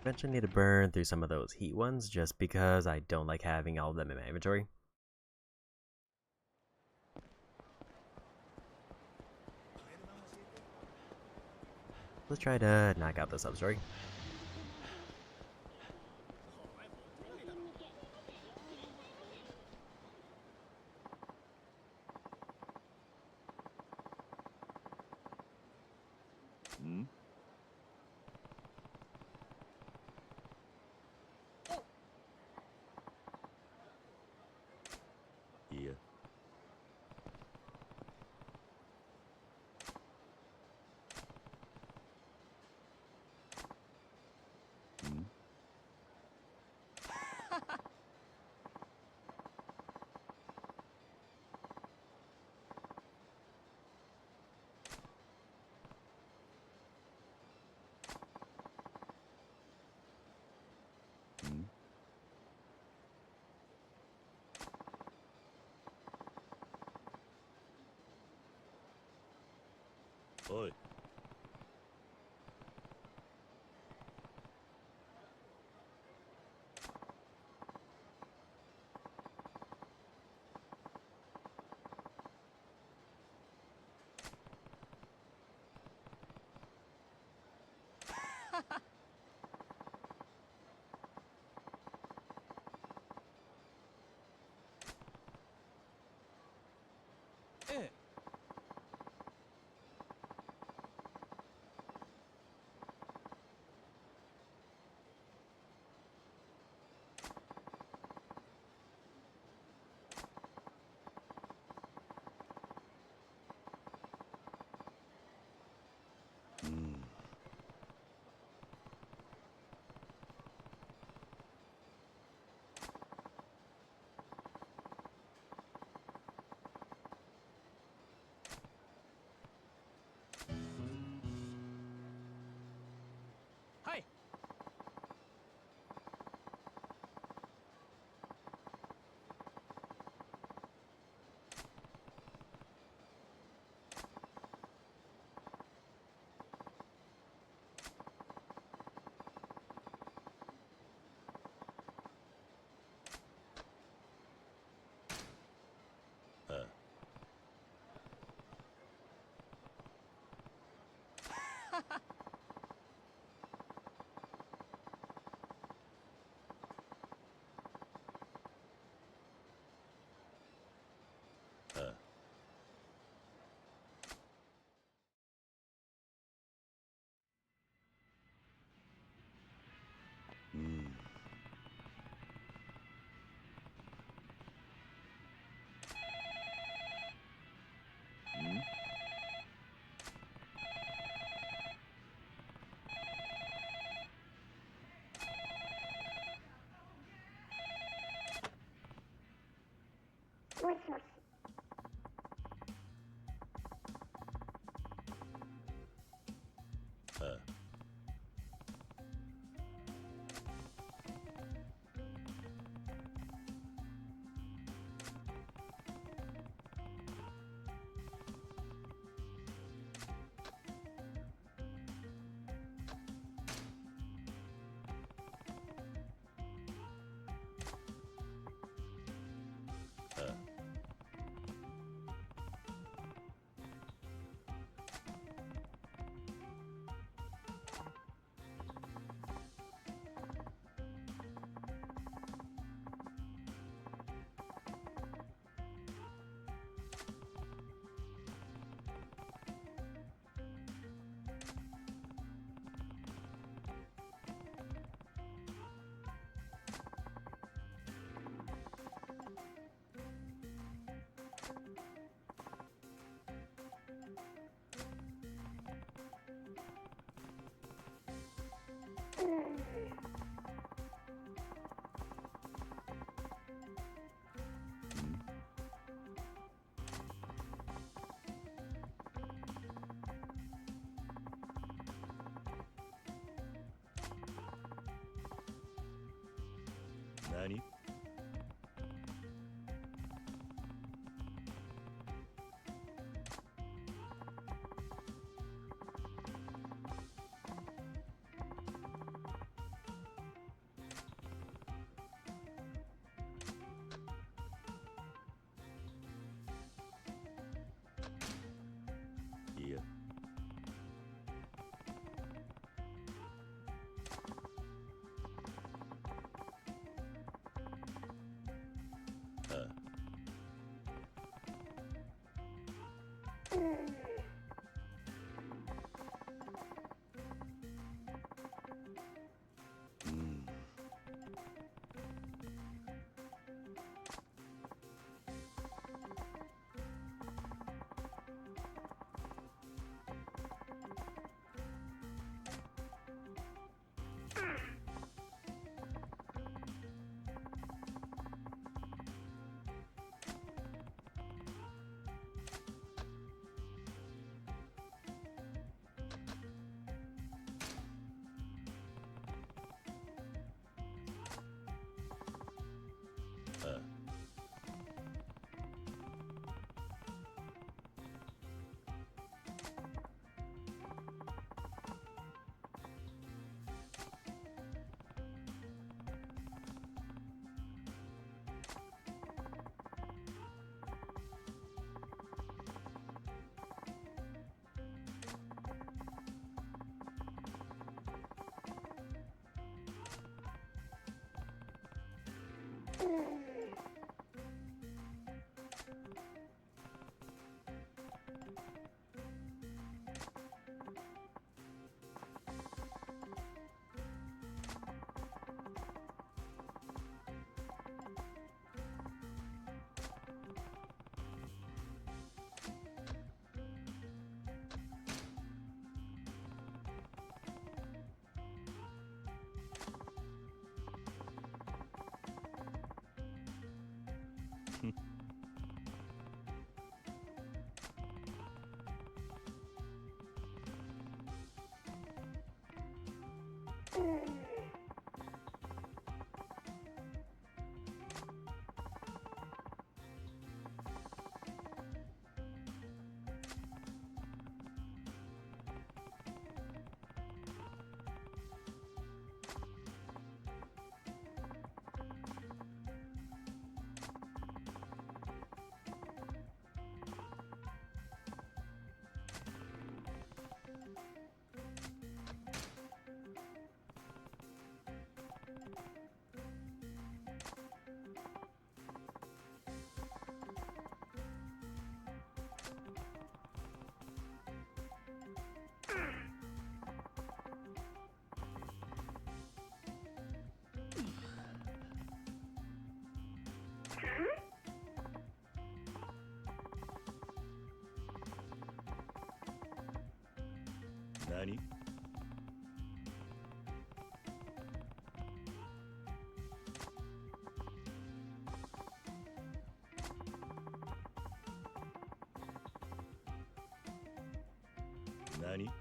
Eventually need to burn through some of those heat ones just because I don't like having all of them in my inventory. Let's try to knock out the sub-story. Yeah. Oi. 何？何？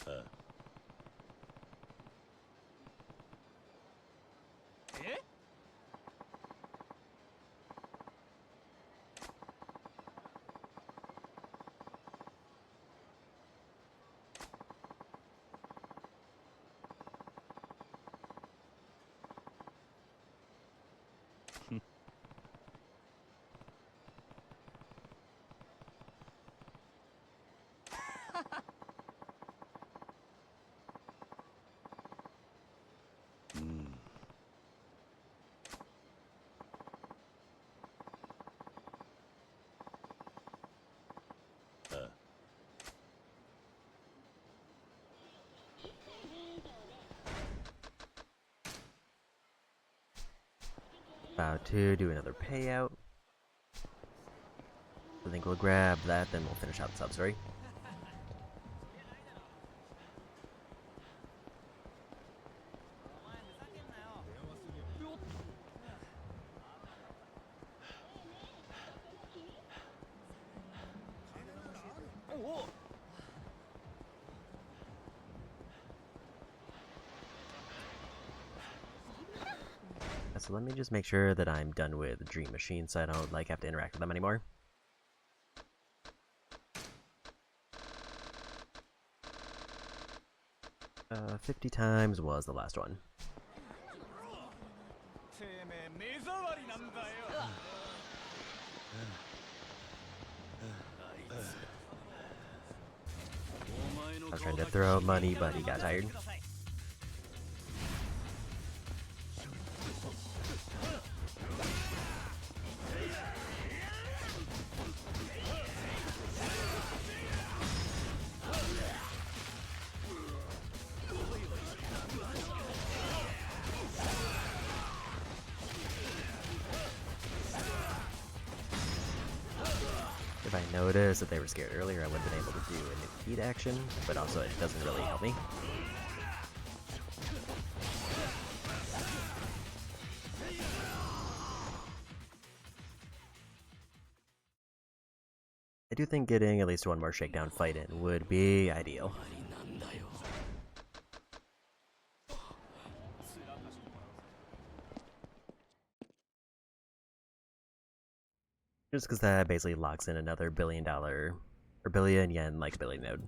ああ。え？うん。ああ。About to do another payout. I think we'll grab that, then we'll finish out the sub story. So let me just make sure that I'm done with Dream Machine so I don't like have to interact with them anymore. 50 times was the last one. I was trying to throw money, but he got tired. If I noticed that they were scared earlier, I would have been able to do a new feed action, but also it doesn't really help me. I do think getting at least one more shakedown fight in would be ideal. Just because that basically locks in another $1 billion, or billion yen, like ability node.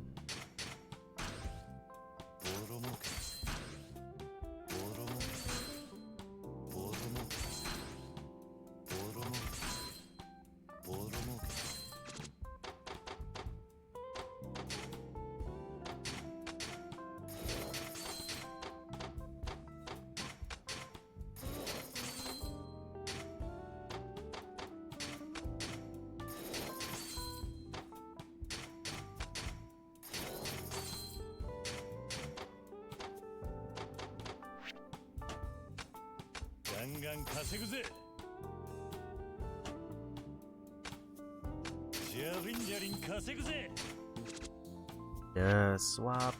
Swap.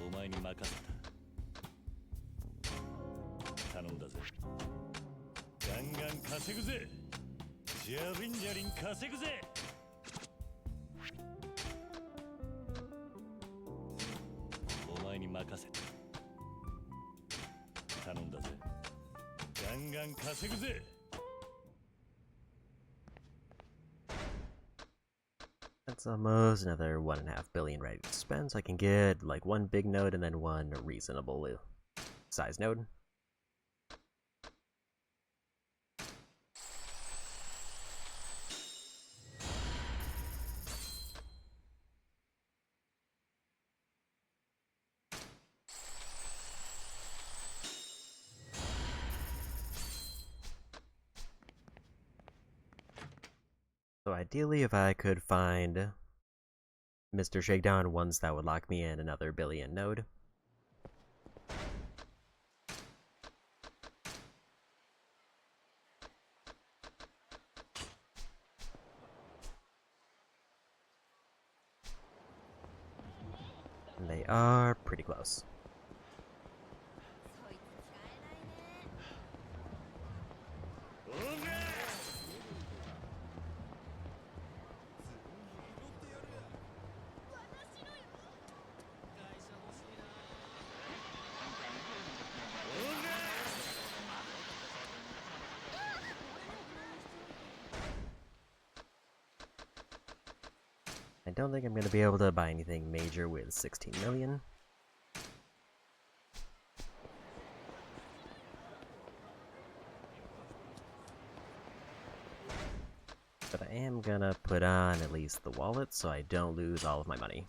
お前に任せた。頼んだぜ。ガンガン稼ぐぜ。ジャリンジャリン稼ぐぜ。お前に任せた。頼んだぜ。ガンガン稼ぐぜ。That's almost another 1.5 billion ready to spend, so I can get like one big node and then one reasonable size node. So ideally, if I could find Mr. Shakedown ones that would lock me in another billion node. And they are pretty close. I don't think I'm going to be able to buy anything major with 16 million. But I am gonna put on at least the wallet so I don't lose all of my money.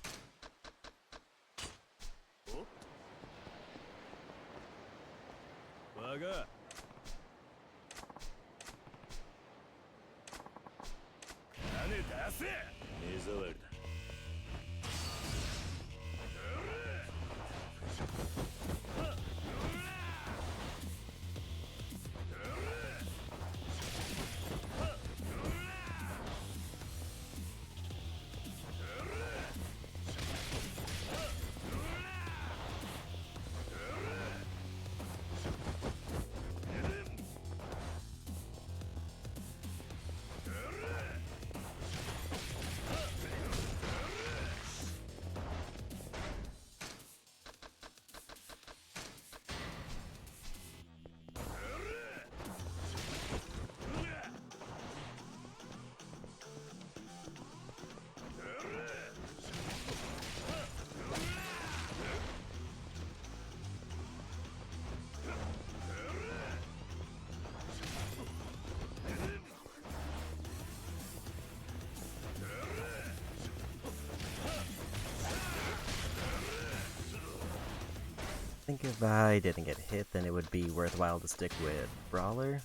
I think if I didn't get hit, then it would be worthwhile to stick with Brawler,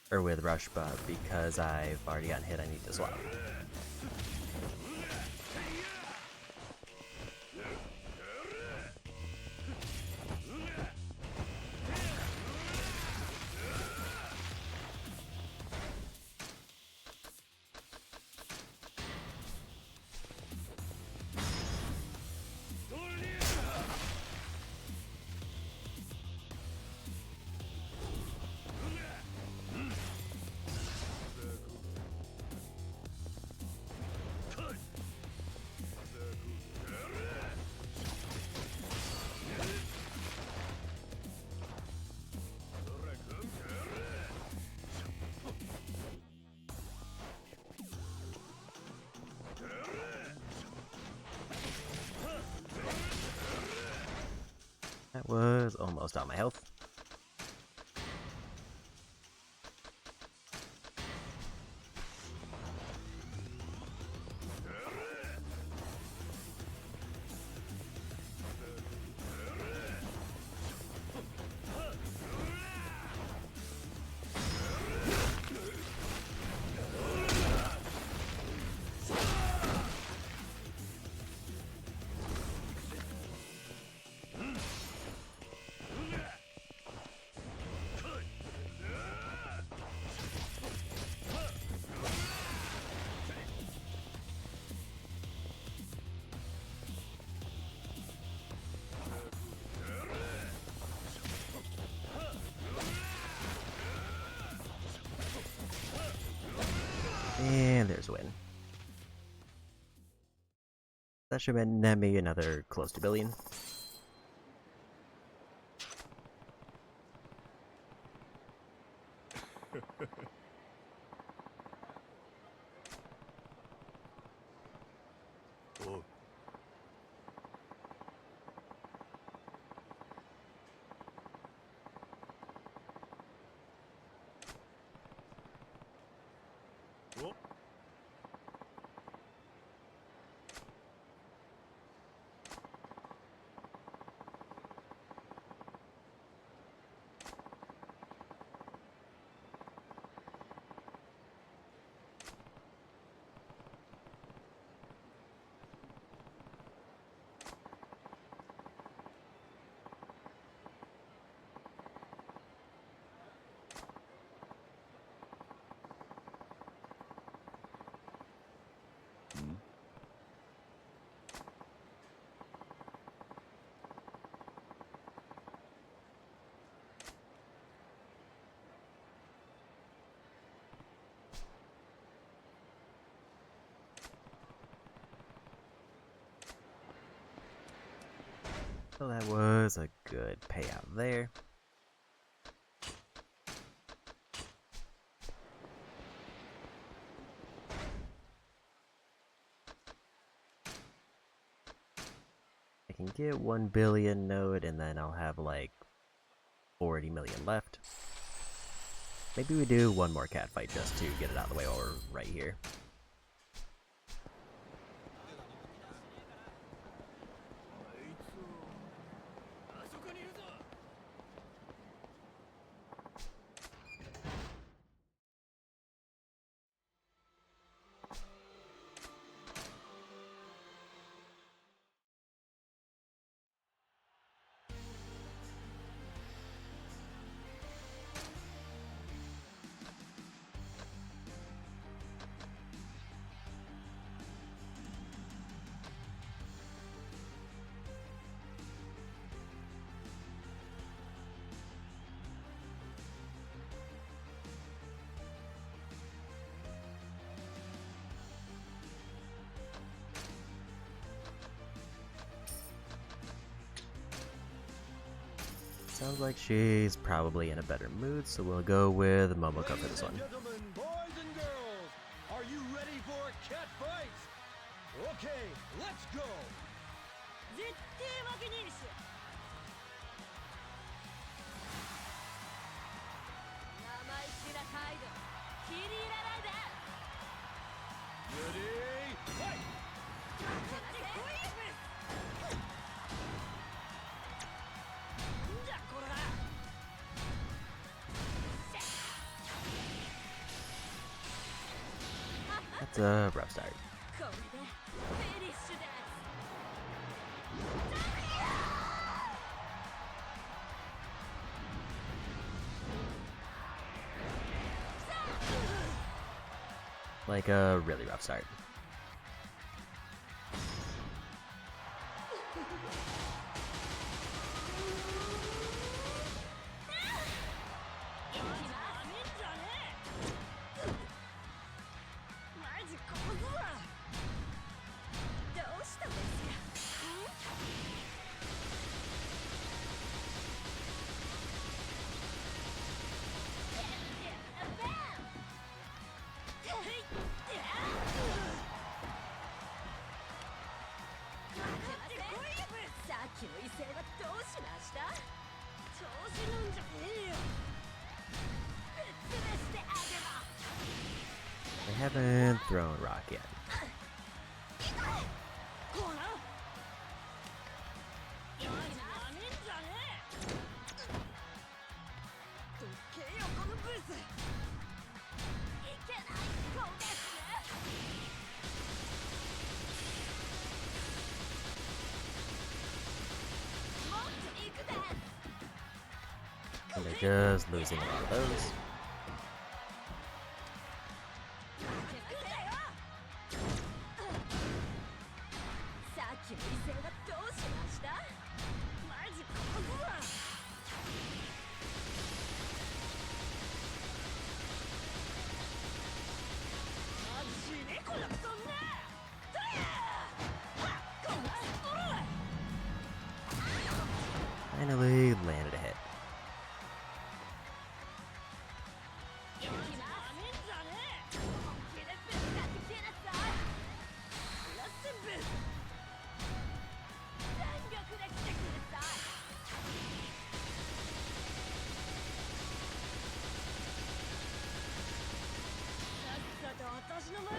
or with Rush, but because I've already gotten hit, I need to swap. That was almost all my health. And there's a win. That should net me another close to billion. So that was a good payout there. I can get 1 billion node and then I'll have like 40 million left. Maybe we do one more cat fight just to get it out of the way while we're right here. Sounds like she's probably in a better mood, so we'll go with Momoko for this one. Gentlemen, boys and girls, are you ready for a cat fight? Okay, let's go. 絶対負けねえし生意気な態度気に入らないで Ready, fight! なんだこれだ That's a rough start. これでフィニッシュです Like a really rough start. They haven't thrown rock yet. And they're just losing a lot of those. Finally landed a hit.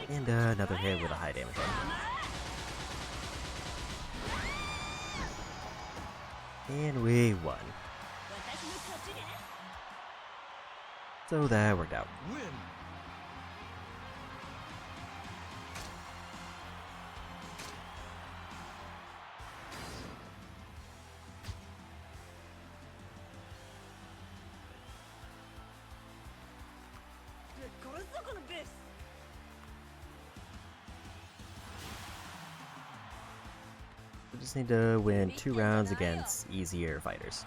And another hit with a high damage one. And we won. So that worked out. Win. We just need to win 2 rounds against easier fighters.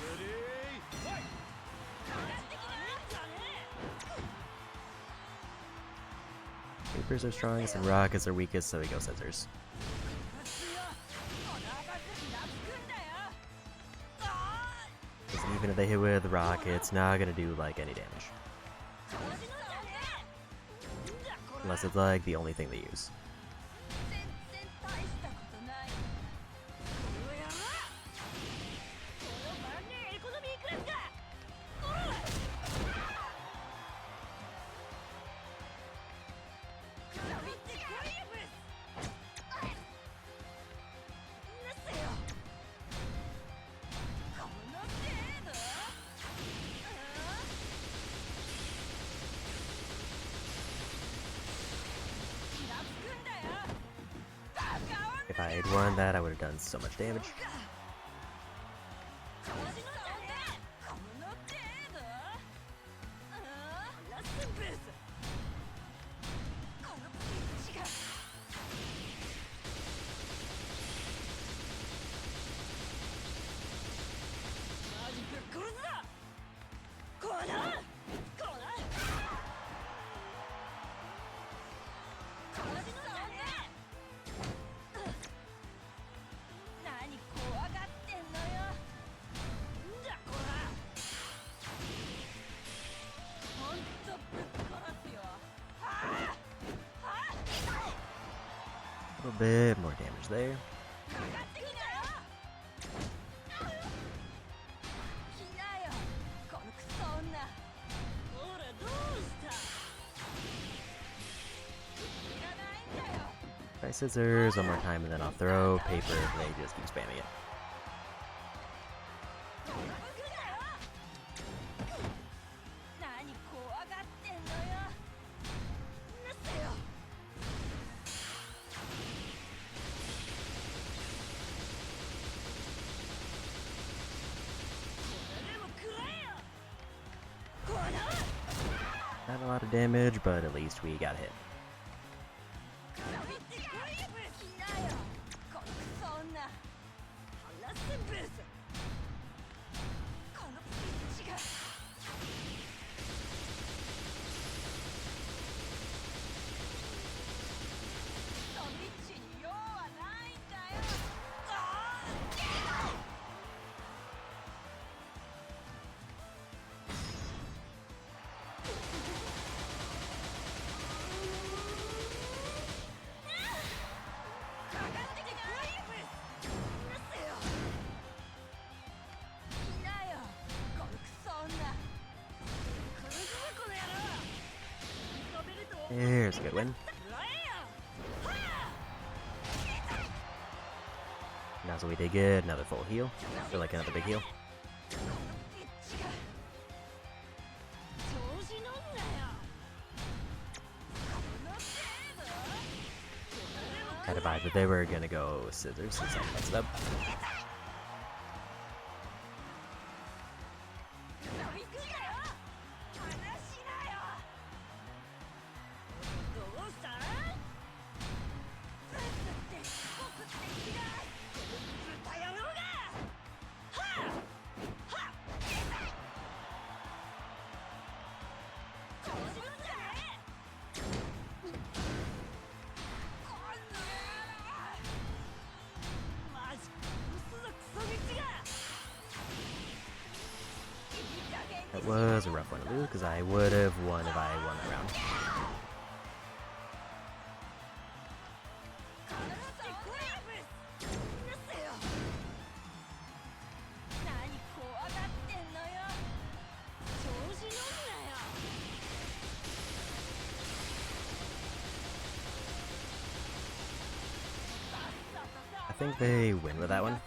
Ready, fight! Snipers are strongest and rockets are weakest, so we go scissors. Because even if they hit with rockets, not gonna do like any damage. Unless it's like the only thing they use. If I had won that, I would have done so much damage. A little bit more damage there. Try scissors one more time and then I'll throw paper if they just keep spamming it. Not a lot of damage, but at least we got hit. There's a good win. Now so we did get another full heal. Or like another big heal. Had to buy, but they were gonna go scissors since I messed up. That was a rough one to lose because I would have won if I won that round. I think they win with that one.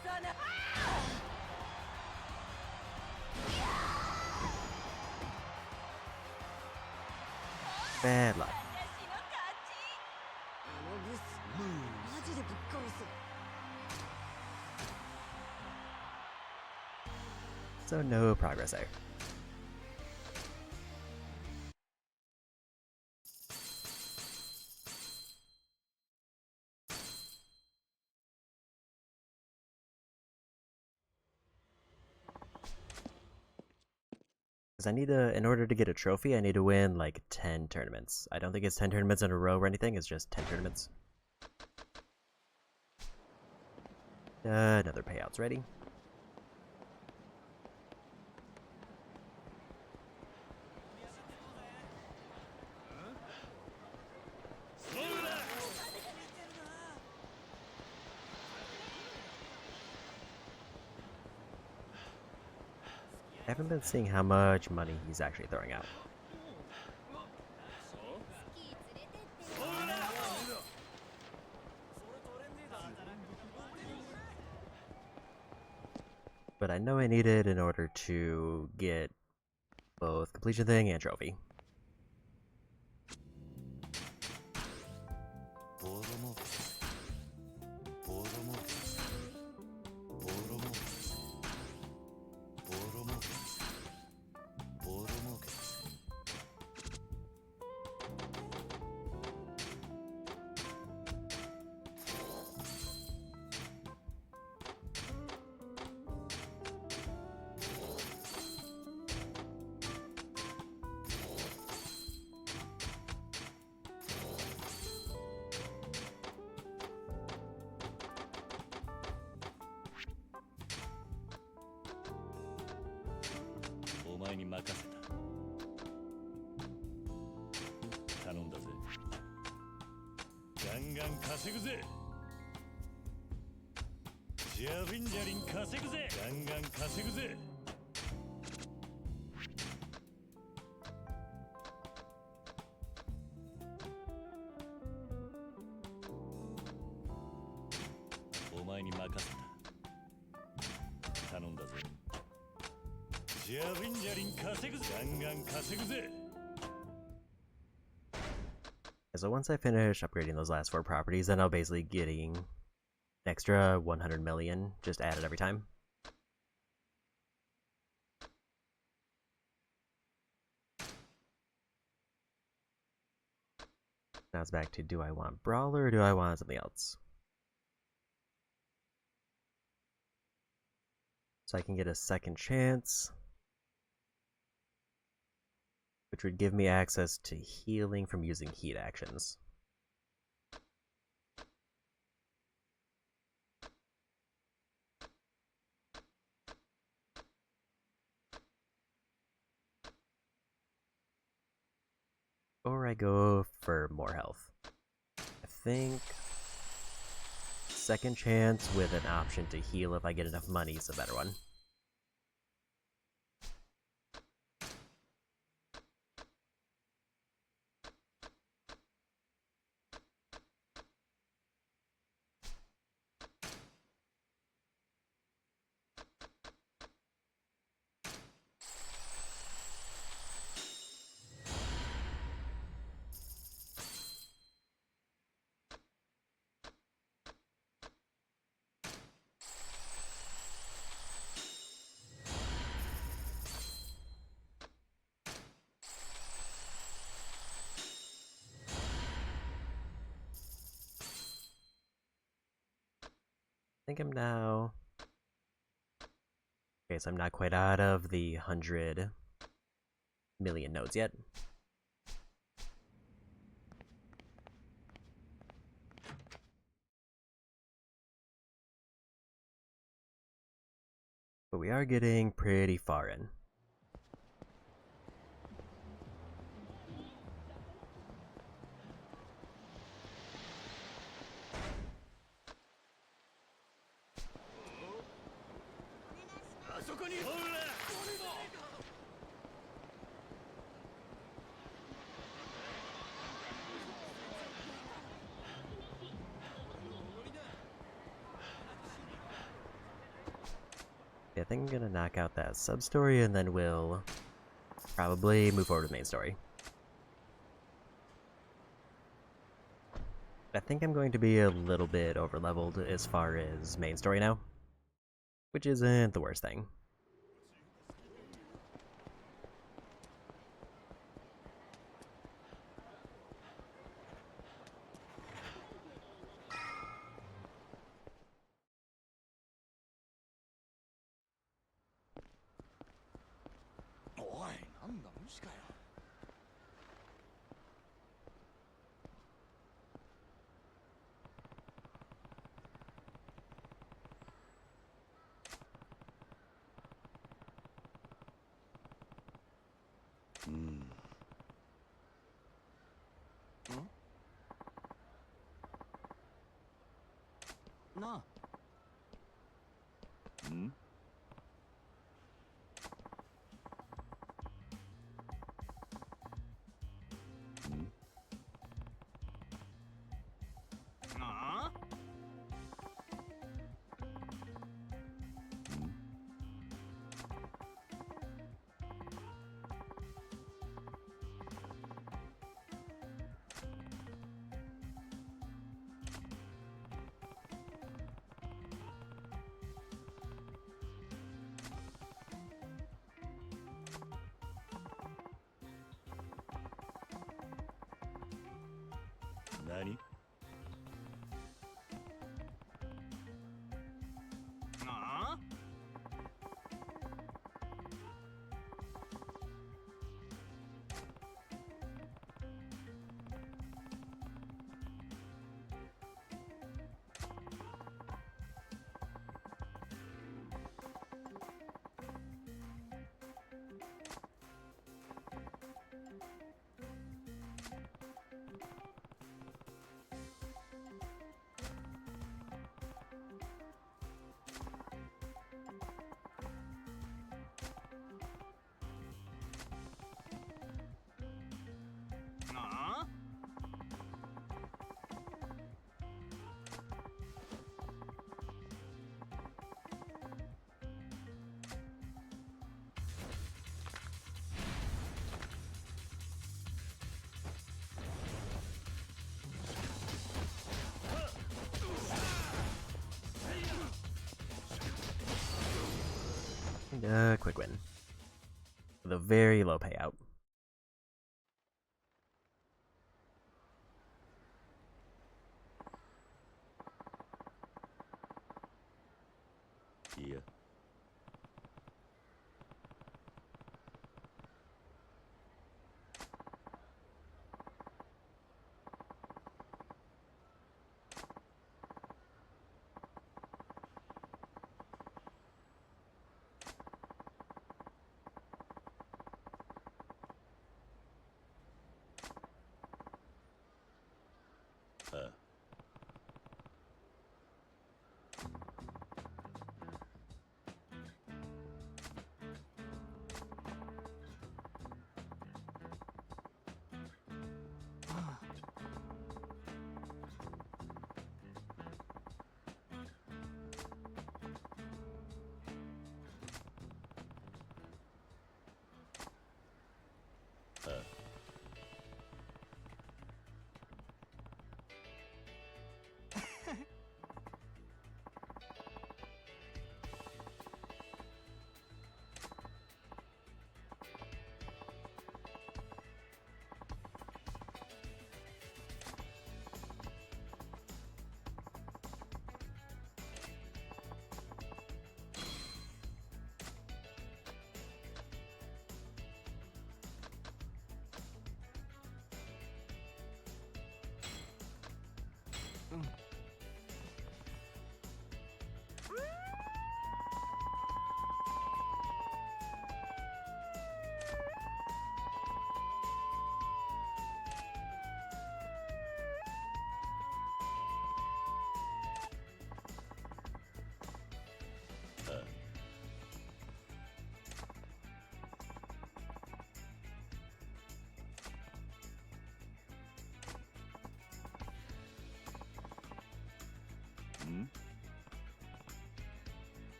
Bad luck. So no progress there. Because I need to, in order to get a trophy, I need to win like 10 tournaments. I don't think it's 10 tournaments in a row or anything, it's just 10 tournaments. Another payout's ready. I haven't been seeing how much money he's actually throwing out. But I know I need it in order to get both completion thing and trophy. So once I finish upgrading those last 4 properties, then I'll basically getting an extra 100 million just added every time. Now it's back to, do I want Brawler or do I want something else? So I can get a second chance, which would give me access to healing from using heat actions. Or I go for more health. I think second chance with an option to heal if I get enough money is a better one. I think I'm now... Okay, so I'm not quite out of the 100 million nodes yet. But we are getting pretty far in. I think I'm gonna knock out that sub-story and then we'll probably move forward with the main story. I think I'm going to be a little bit over-leveled as far as main story now, which isn't the worst thing. 子かよ。なあ。ああ。何？ああ。ああ。And a quick win. With a very low payout. Yeah.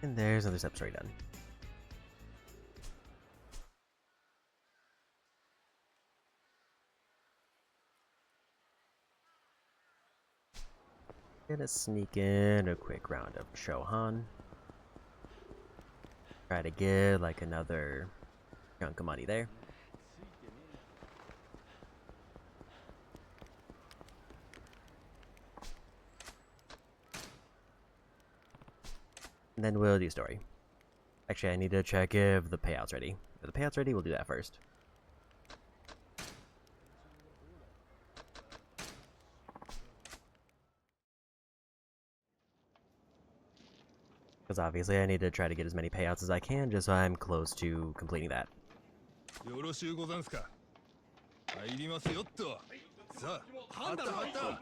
And there's another step story done. Gonna sneak in a quick round of Shohan. Try to get like another chunk of money there. And then we'll do story. Actually, I need to check if the payout's ready. If the payout's ready, we'll do that first. Because obviously I need to try to get as many payouts as I can, just so I'm close to completing that. よろしゅうござんすか。入りますよっと。さあ、はったはった。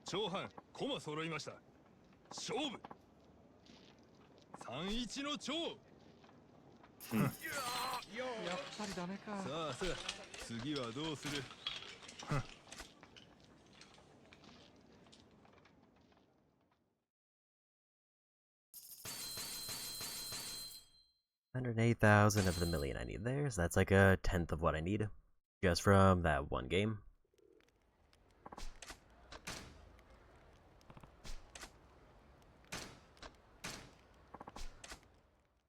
長半、駒揃いました。勝負。3-1の長。やっぱりダメか。さあさあ、次はどうする。$108,000 of the million I need there, so that's like a tenth of what I need. Just from that one game.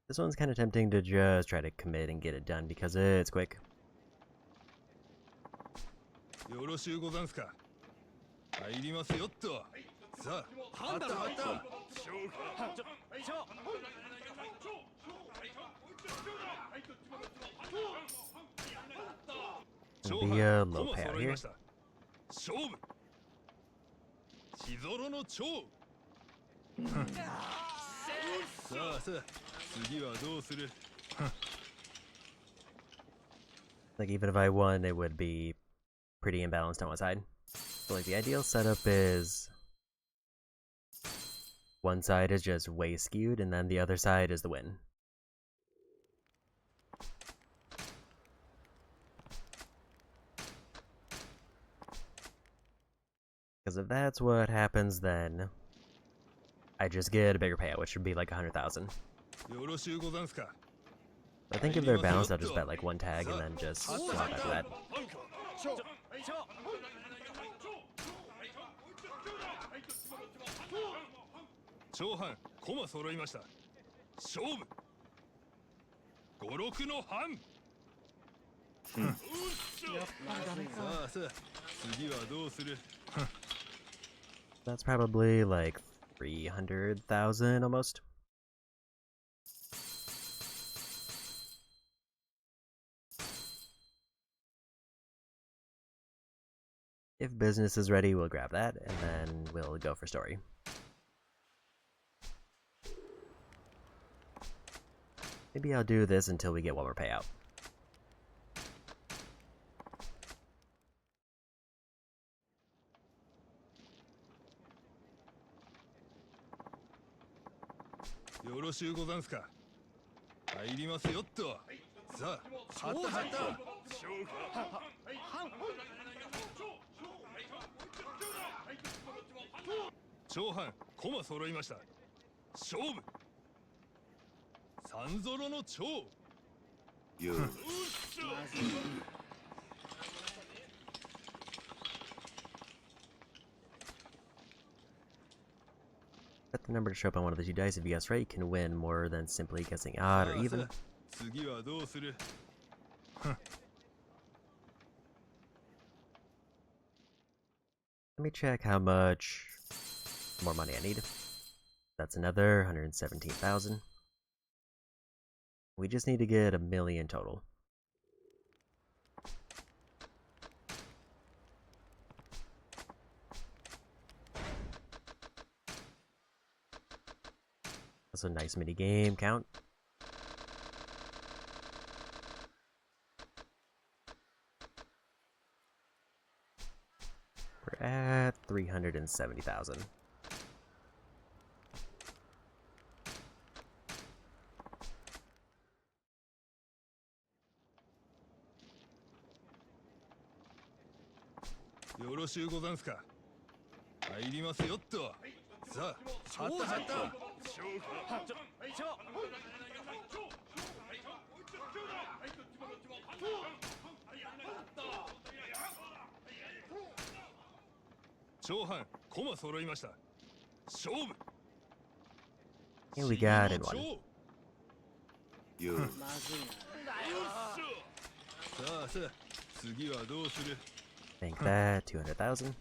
This one's kind of tempting to just try to commit and get it done because it's quick. よろしゅうござんすか。入りますよっと。さあ、はったはった。It'll be a low payout here. 勝負。千揃の長。さあさあ、次はどうする。 Like even if I won, it would be pretty imbalanced on one side. So like the ideal setup is one side is just way skewed and then the other side is the win. Because if that's what happens, then I just get a bigger payout, which would be like 100,000. I think if they're balanced, I'll just bet like one tag and then just swap after that. That's probably like 300,000 almost. If business is ready, we'll grab that, and then we'll go for story. Maybe I'll do this until we get one more payout. Set the number to show up on one of the two dice. If you guess right, you can win more than simply guessing odd or even. Let me check how much more money I need. That's another 117,000. We just need to get 1 million total. That's a nice mini game count. We're at 370,000. And we got in one. よまずいな。さあさあ、次はどうする？ Bank that, 200,000.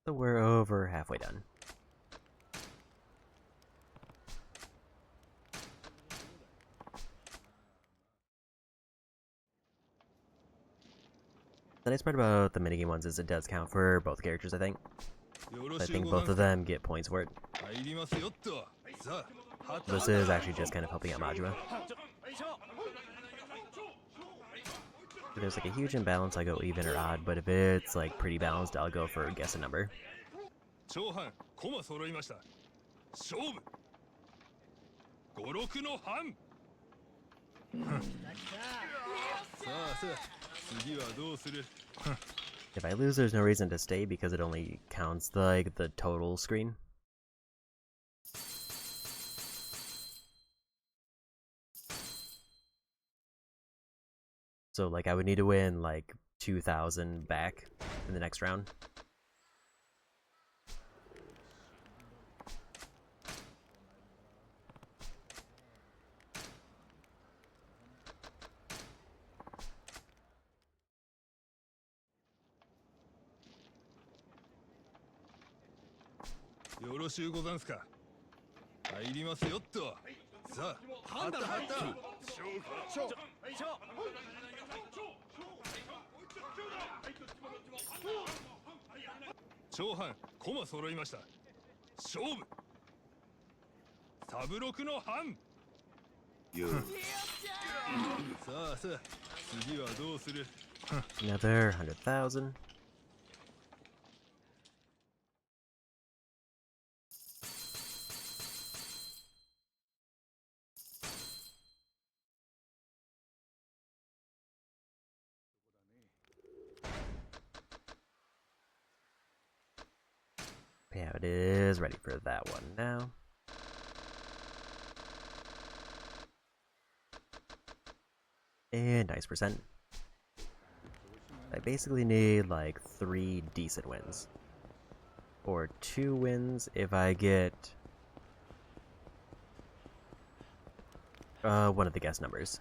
So we're over halfway done. The nice part about the minigame ones is it does count for both characters, I think. So I think both of them get points for it. 入りますよっと。さあ、はた This is actually just kind of helping out Majima. If there's like a huge imbalance, I go even or odd, but if it's like pretty balanced, I'll go for guess a number. 長半、駒揃いました。勝負。五六の半。さあさあ、次はどうする？ If I lose, there's no reason to stay because it only counts the total screen. So like I would need to win like 2,000 back in the next round. Yoroshu よろしゅうござんすか。入りますよっと。さあ、はたはた。長半、駒揃いました。勝負。サブロクの半。よ。さあさあ、次はどうする？ Another 100,000. Payout is ready for that one now. And nice percent. I basically need like 3 decent wins. Or 2 wins if I get one of the guess numbers.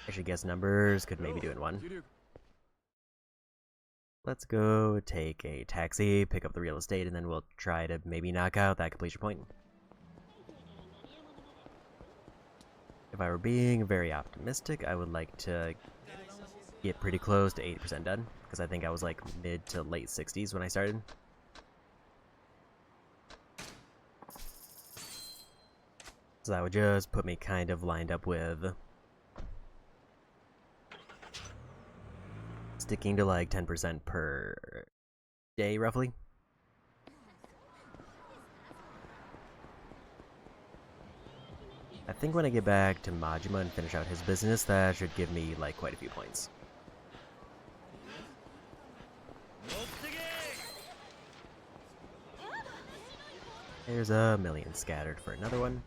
Actually, guess numbers could maybe do in 1. Let's go take a taxi, pick up the real estate, and then we'll try to maybe knock out that completion point. If I were being very optimistic, I would like to get pretty close to 80% done, because I think I was like mid to late 60s when I started. So that would just put me kind of lined up with sticking to like 10% per day, roughly. I think when I get back to Majima and finish out his business, that should give me like quite a few points. There's a million scattered for another one.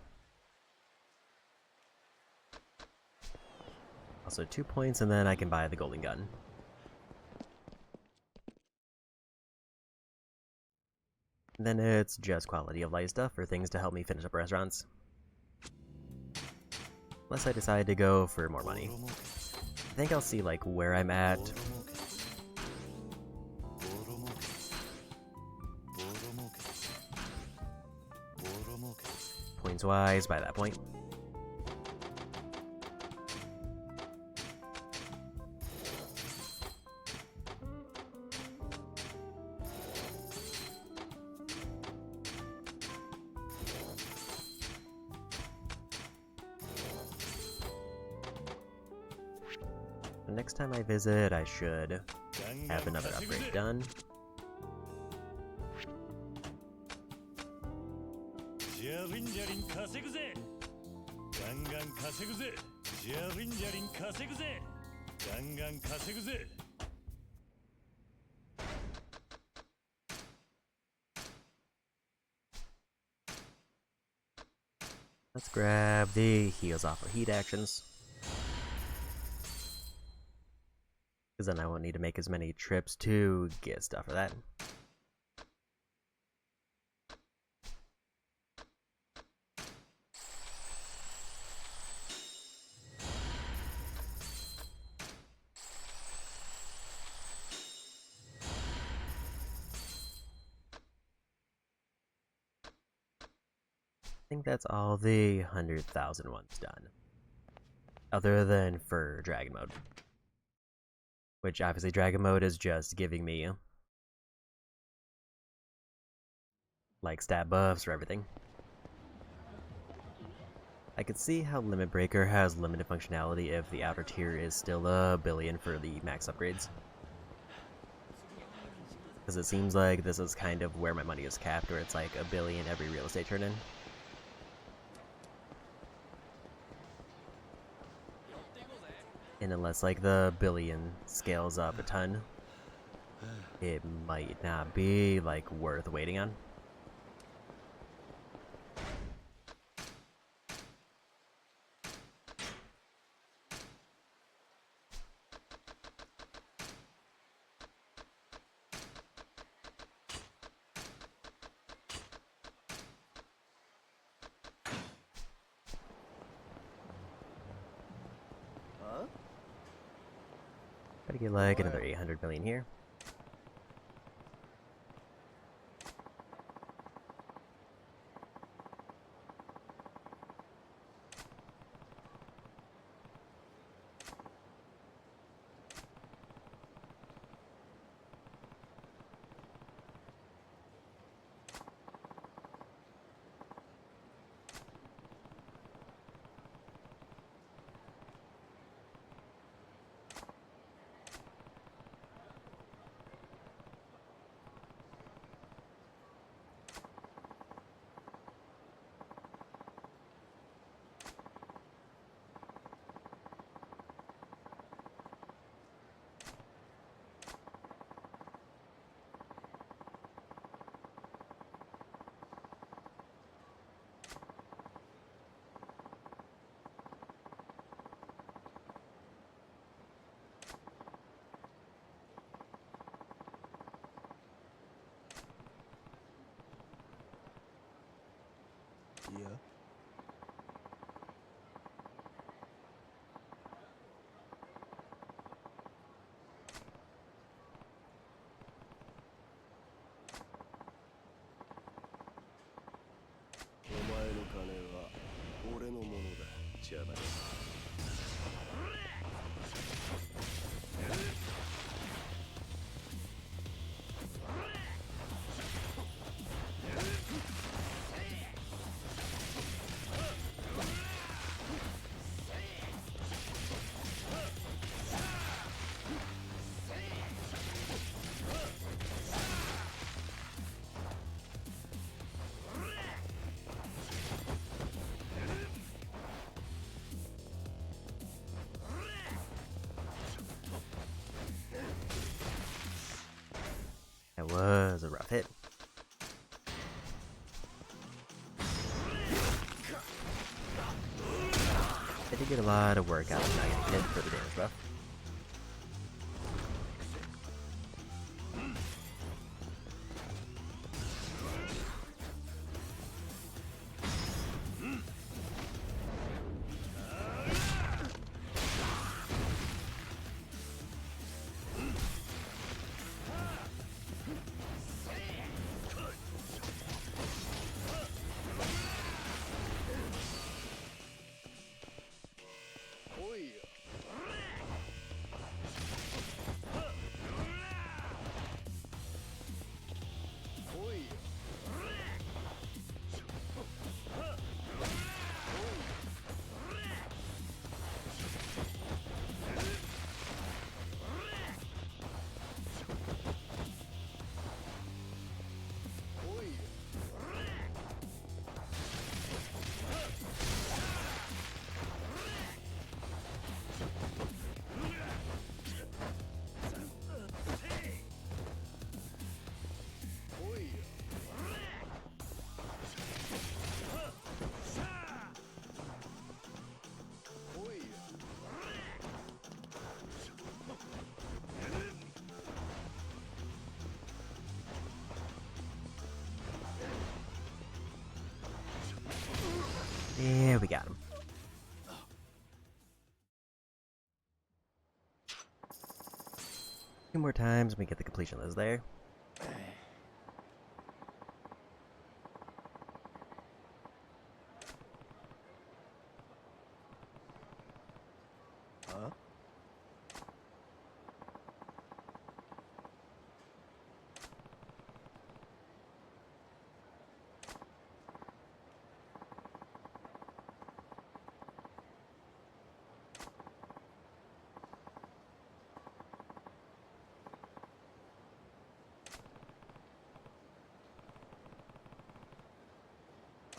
Also 2 points, and then I can buy the golden gun. Then it's just quality of life stuff or things to help me finish up restaurants. Unless I decide to go for more money. I think I'll see like where I'm at. Points wise by that point. The next time I visit, I should have another upgrade done. Let's grab the heals off of heat actions. Because then I won't need to make as many trips to get stuff for that. I think that's all the 100,000 ones done. Other than for Dragon Mode. Which obviously Dragon Mode is just giving me like stat buffs or everything. I could see how Limit Breaker has limited functionality if the outer tier is still a billion for the max upgrades. Because it seems like this is kind of where my money is capped, where it's like a billion every real estate turn in. And unless like the billion scales up a ton, it might not be like worth waiting on. Gotta get like another 800 million here. Yeah. お前の金は俺のものだ、邪魔だ。That was a rough hit. I did get a lot of work out of not getting hit for the damage buff. Yeah, we got him. Two more times, we get the completion list there. Huh?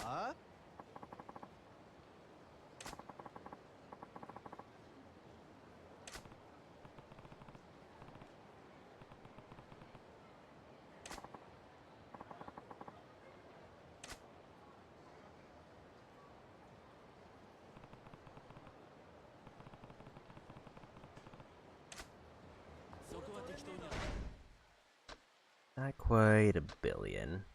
Huh? Not quite a billion.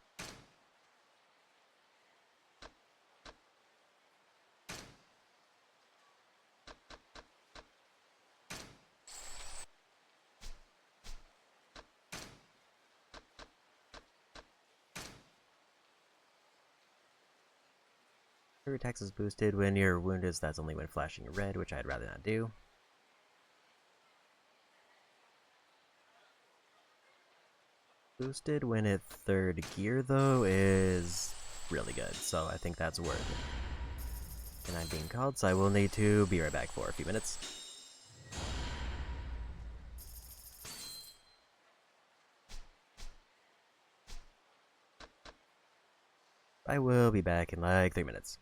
Your attacks is boosted when you're wounded, so that's only when flashing red, which I'd rather not do. Boosted when at third gear, though, is really good, so I think that's worth it. And I'm being called, so I will need to be right back for a few minutes. I will be back in like 3 minutes.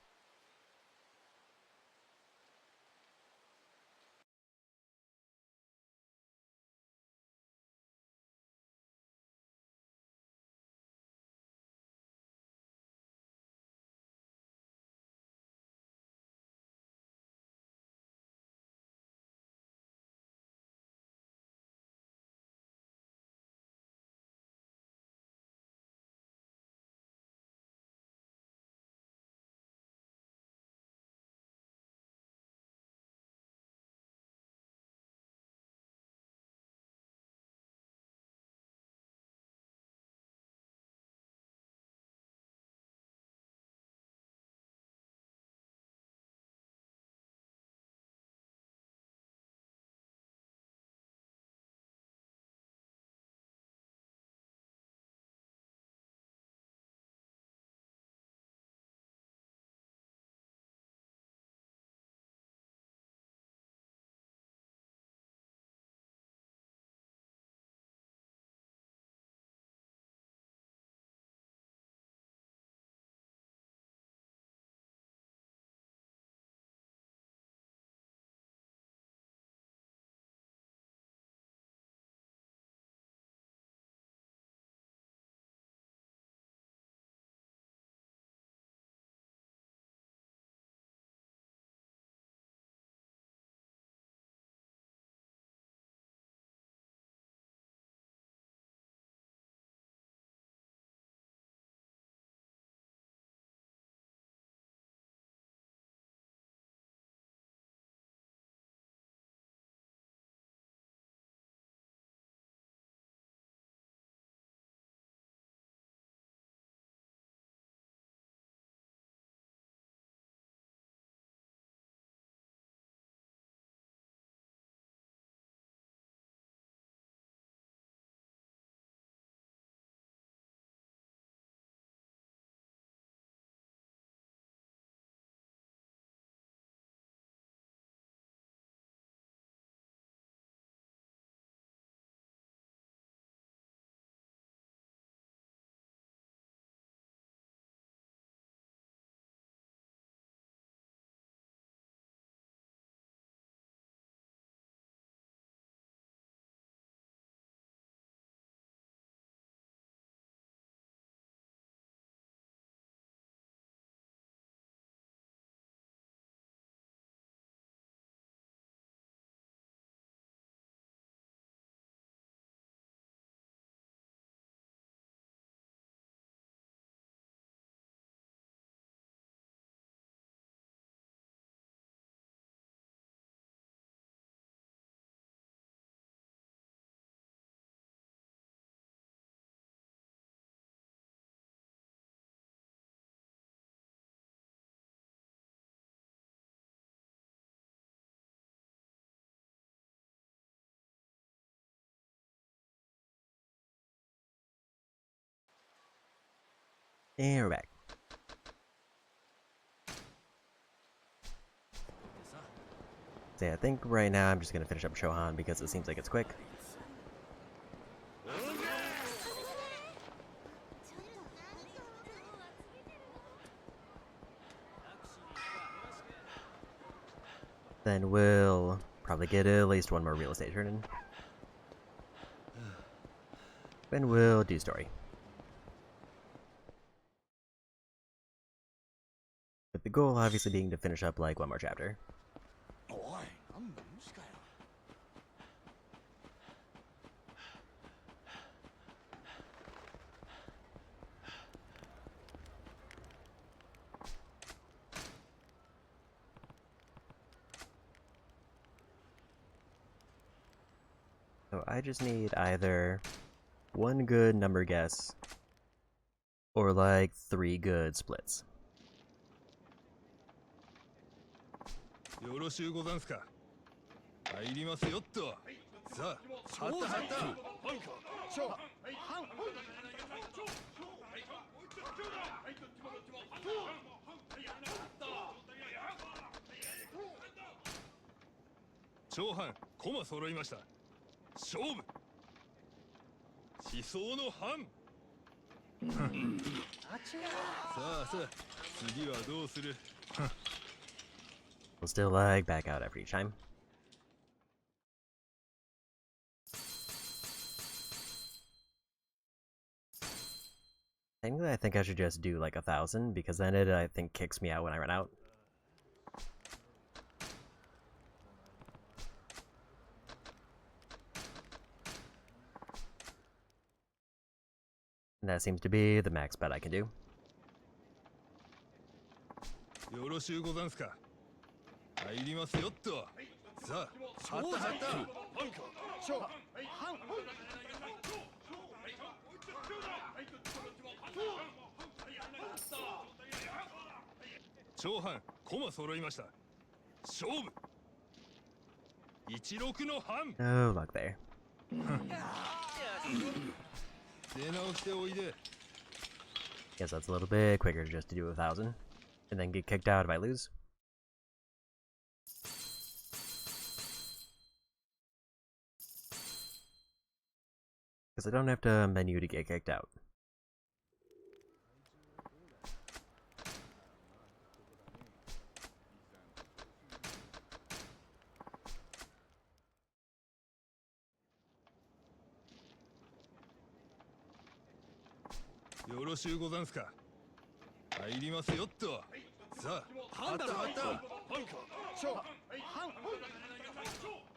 And we're back. So yeah, I think right now I'm just gonna finish up Shohan because it seems like it's quick. Then we'll probably get at least one more real estate turn in. Then we'll do story. With the goal obviously being to finish up like one more chapter. So I just need either one good number guess or like 3 good splits. よろしゅうござんすか。入りますよっと。さあ、はったはった。長藩、駒揃いました。勝負。思想の藩。さあさあ、次はどうする。We'll still like back out after each time. Technically, I think I should just do like 1,000 because then it I think kicks me out when I run out. And that seems to be the max bet I can do. よろしゅうござんすか。入りますよっと。さあ、はったはった。長藩、駒揃いました。勝負。16の藩。 No luck there. 出直しておいで。 Guess that's a little bit quicker just to do 1,000 and then get kicked out if I lose. Because I don't have to menu to get kicked out.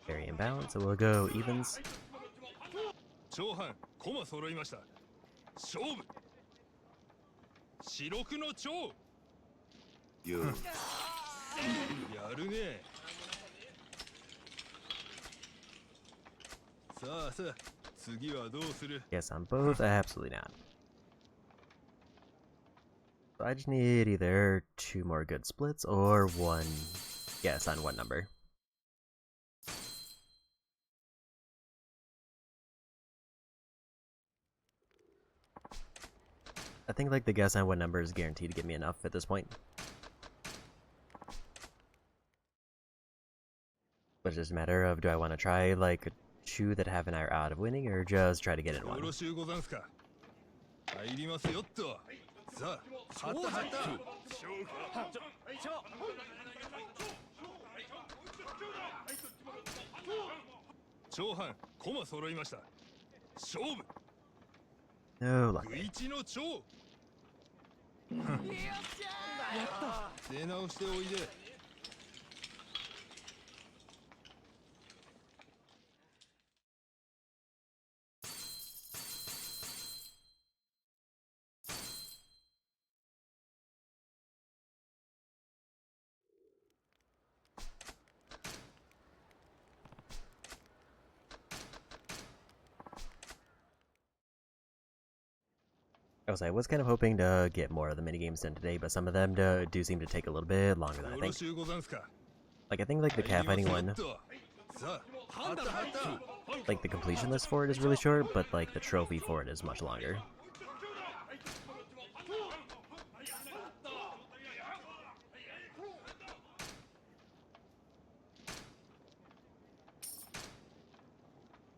Very imbalanced, so we'll go evens. 長藩、駒揃いました。勝負。四六の長。よ。やるね。さあさあ、次はどうする。 Yes, on both, absolutely not. So I just need either 2 more good splits or 1 guess on one number. I think like the guess on what number is guaranteed to get me enough at this point. But it's just a matter of do I want to try like 2 that have an hour out of winning or just try to get in 1. 長藩、駒揃いました。勝負。 No luck. グイチの長。出直しておいで。 I was kind of hoping to get more of the minigames done today, but some of them do seem to take a little bit longer than I think. Like, I think like the cat fighting one, like the completion list for it is really short, but like the trophy for it is much longer.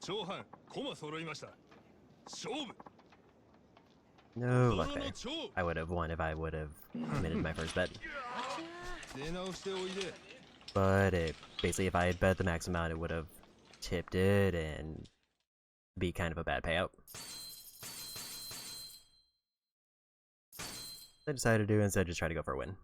長半駒揃いました。勝負。 No luck there. I would have won if I would have committed my first bet. 出直しておいで。 But basically, if I had bet the max amount, it would have tipped it and be kind of a bad payout. I decided to instead just try to go for a win.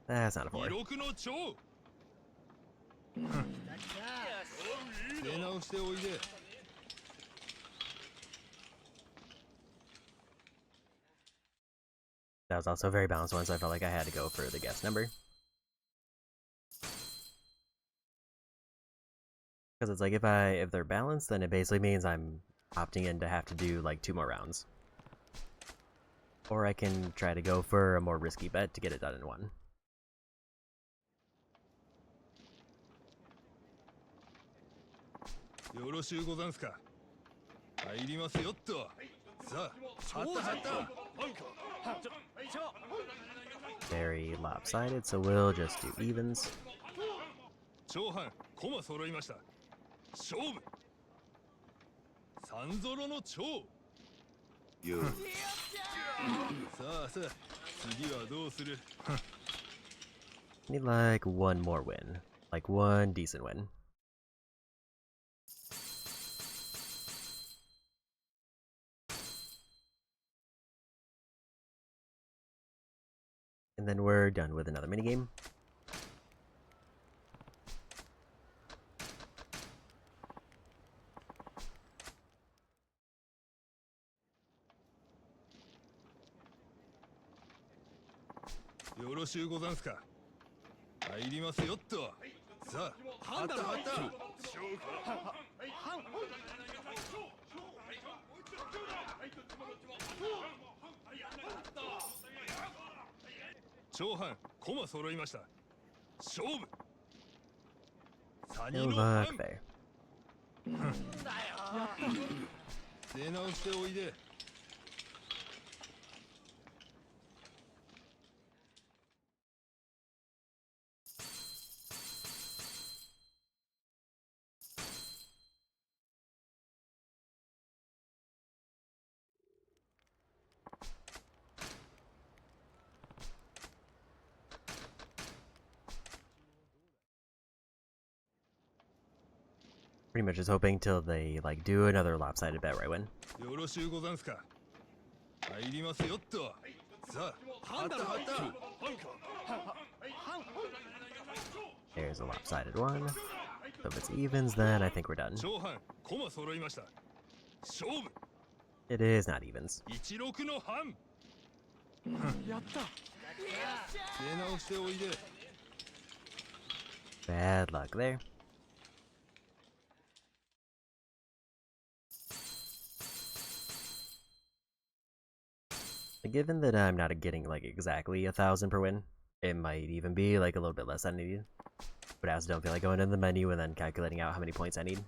That's not a 4. 出直しておいで。 That was also a very balanced one, so I felt like I had to go for the guess number. Because it's like if they're balanced, then it basically means I'm opting in to have to do like 2 more rounds. Or I can try to go for a more risky bet to get it done in 1. Very lopsided, so we'll just do evens. 長半駒揃いました。勝負。三ゾロの長。よさあさあ、次はどうする。 Need like 1 more win. Like 1 decent win. And then we're done with another minigame. No luck there. 出直しておいで。 Pretty much just hoping till they like do another lopsided bet where I win. よろしゅうござんすか。入りますよっと。さあ、はったはった。 There's a lopsided one. So if it's evens, then I think we're done. 長半駒揃いました。勝負。 It is not evens. 16の半。やった。出直しておいで。 Bad luck there. Given that I'm not getting like exactly 1,000 per win, it might even be like a little bit less than I need. But I also don't feel like going in the menu and then calculating out how many points I need.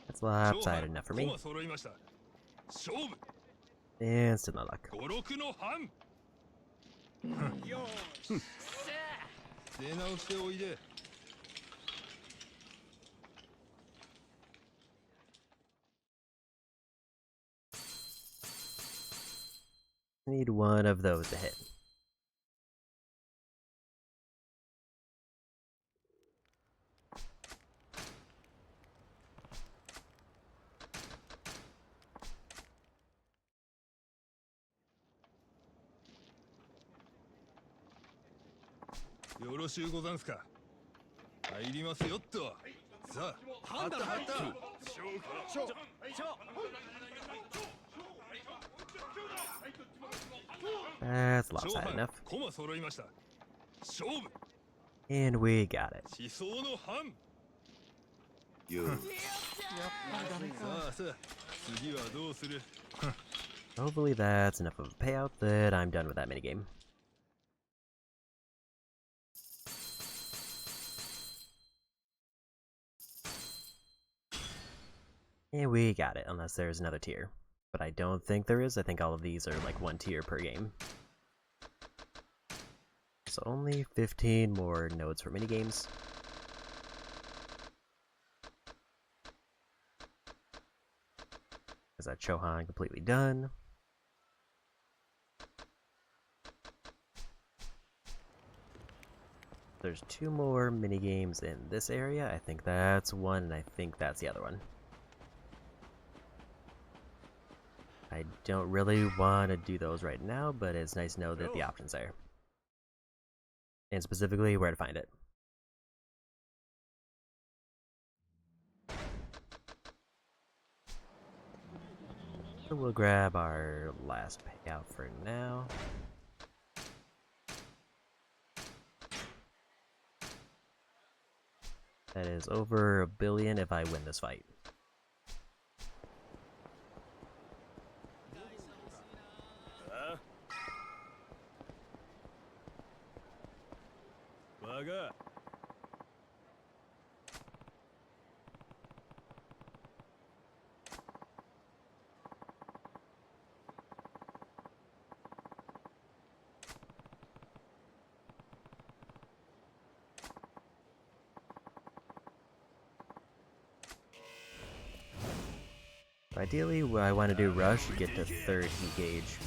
That's lopsided enough for me. And still no luck. 出直しておいで。 Need 1 of those to hit. ろしゅうござんすか。入りますよっと。さあ、はったはった。That's lopsided enough. 駒揃いました。勝負。 And we got it. 思想の範。よさあさあ、次はどうする。 Hopefully that's enough of a payout that I'm done with that minigame. And we got it, unless there's another tier. But I don't think there is. I think all of these are like 1 tier per game. So only 15 more nodes for minigames. Is that Chohan completely done? There's 2 more minigames in this area. I think that's one, and I think that's the other one. I don't really want to do those right now, but it's nice to know that the option's there. And specifically, where to find it. So we'll grab our last payout for now. That is over $1 billion if I win this fight. Ideally, what I want to do rush, get to 3rd heat gauge.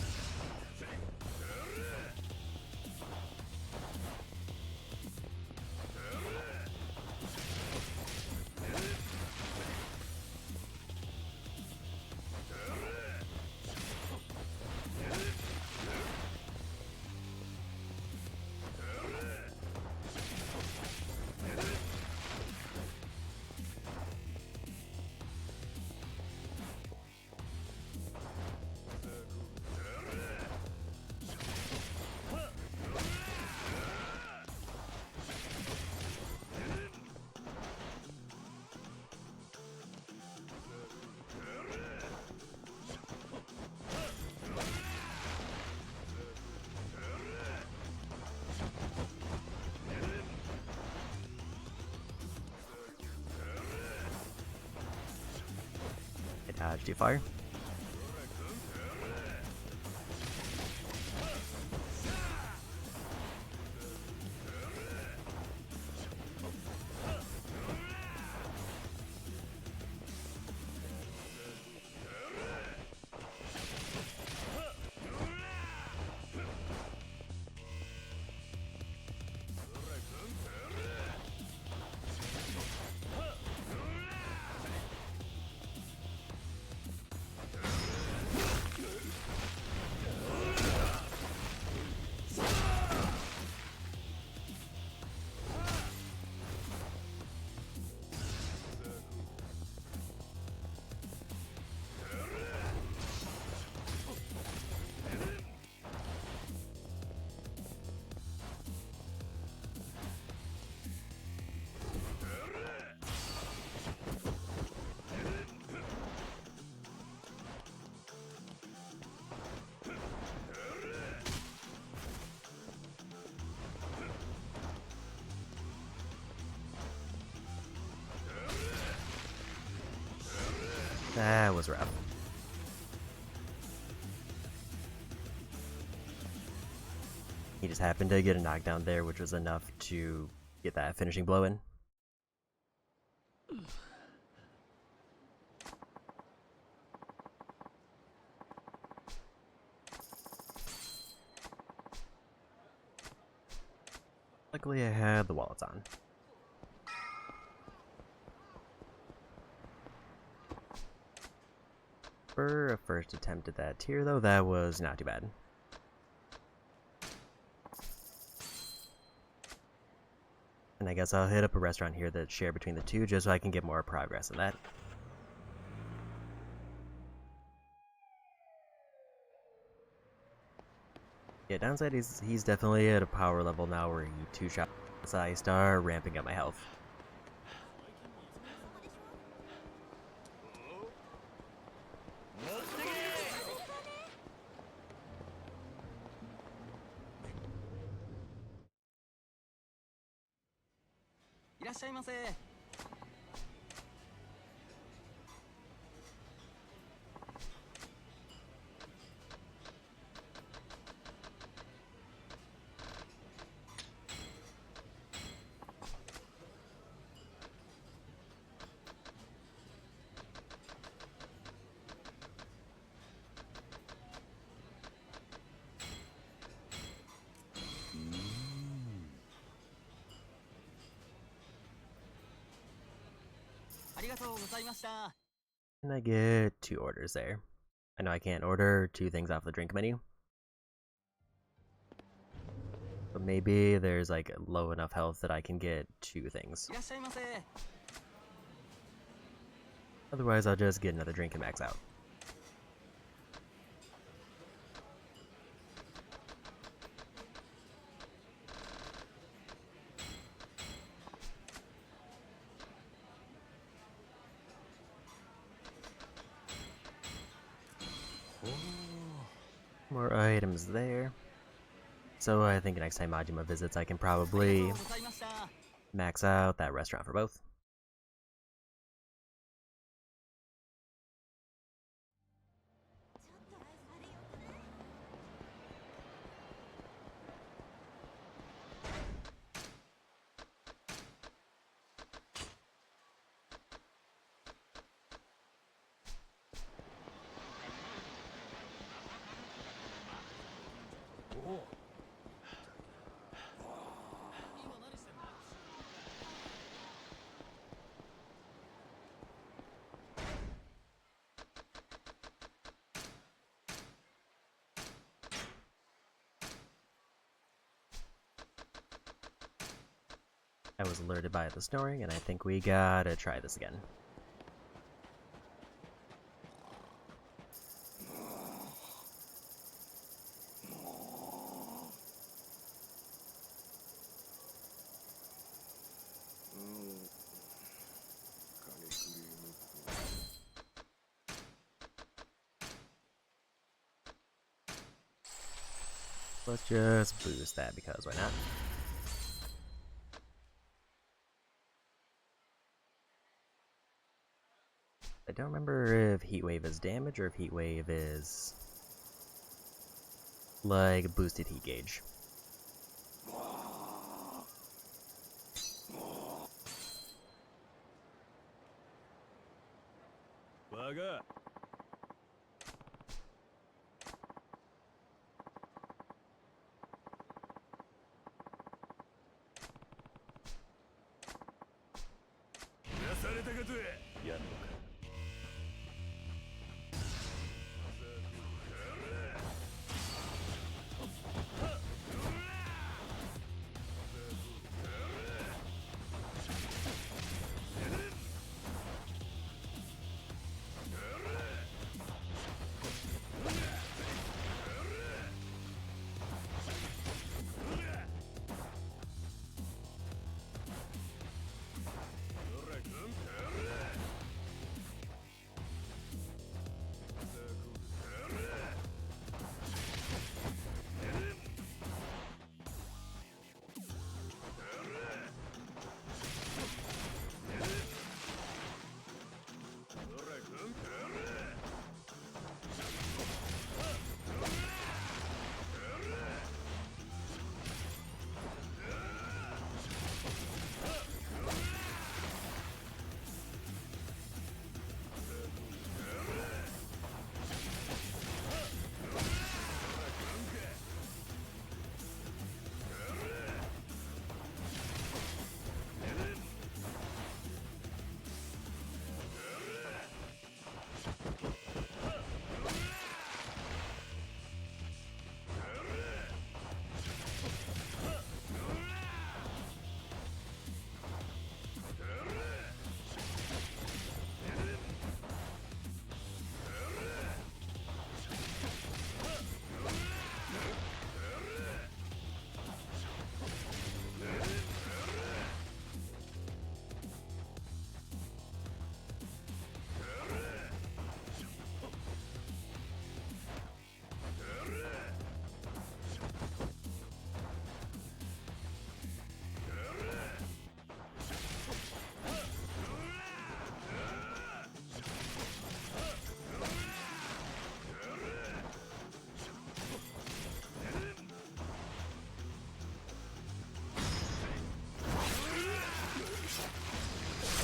Dodge fire. That was rough. He just happened to get a knockdown there, which was enough to get that finishing blow in. Luckily I had the wallets on. For a first attempt at that tier though, that was not too bad. And I guess I'll hit up a restaurant here that's shared between the two just so I can get more progress in that. Yeah, downside is he's definitely at a power level now where he two-shot, so I start ramping up my health. And I get 2 orders there. I know I can't order 2 things off the drink menu. But maybe there's like low enough health that I can get 2 things. Otherwise I'll just get another drink and max out. More items there. So I think next time Majima visits I can probably max out that restaurant for both. I was alerted by the snoring, and I think we gotta try this again. Let's just boost that because why not? I don't remember if Heat Wave is damage or if Heat Wave is like boosted heat gauge. Bugger.やんのか。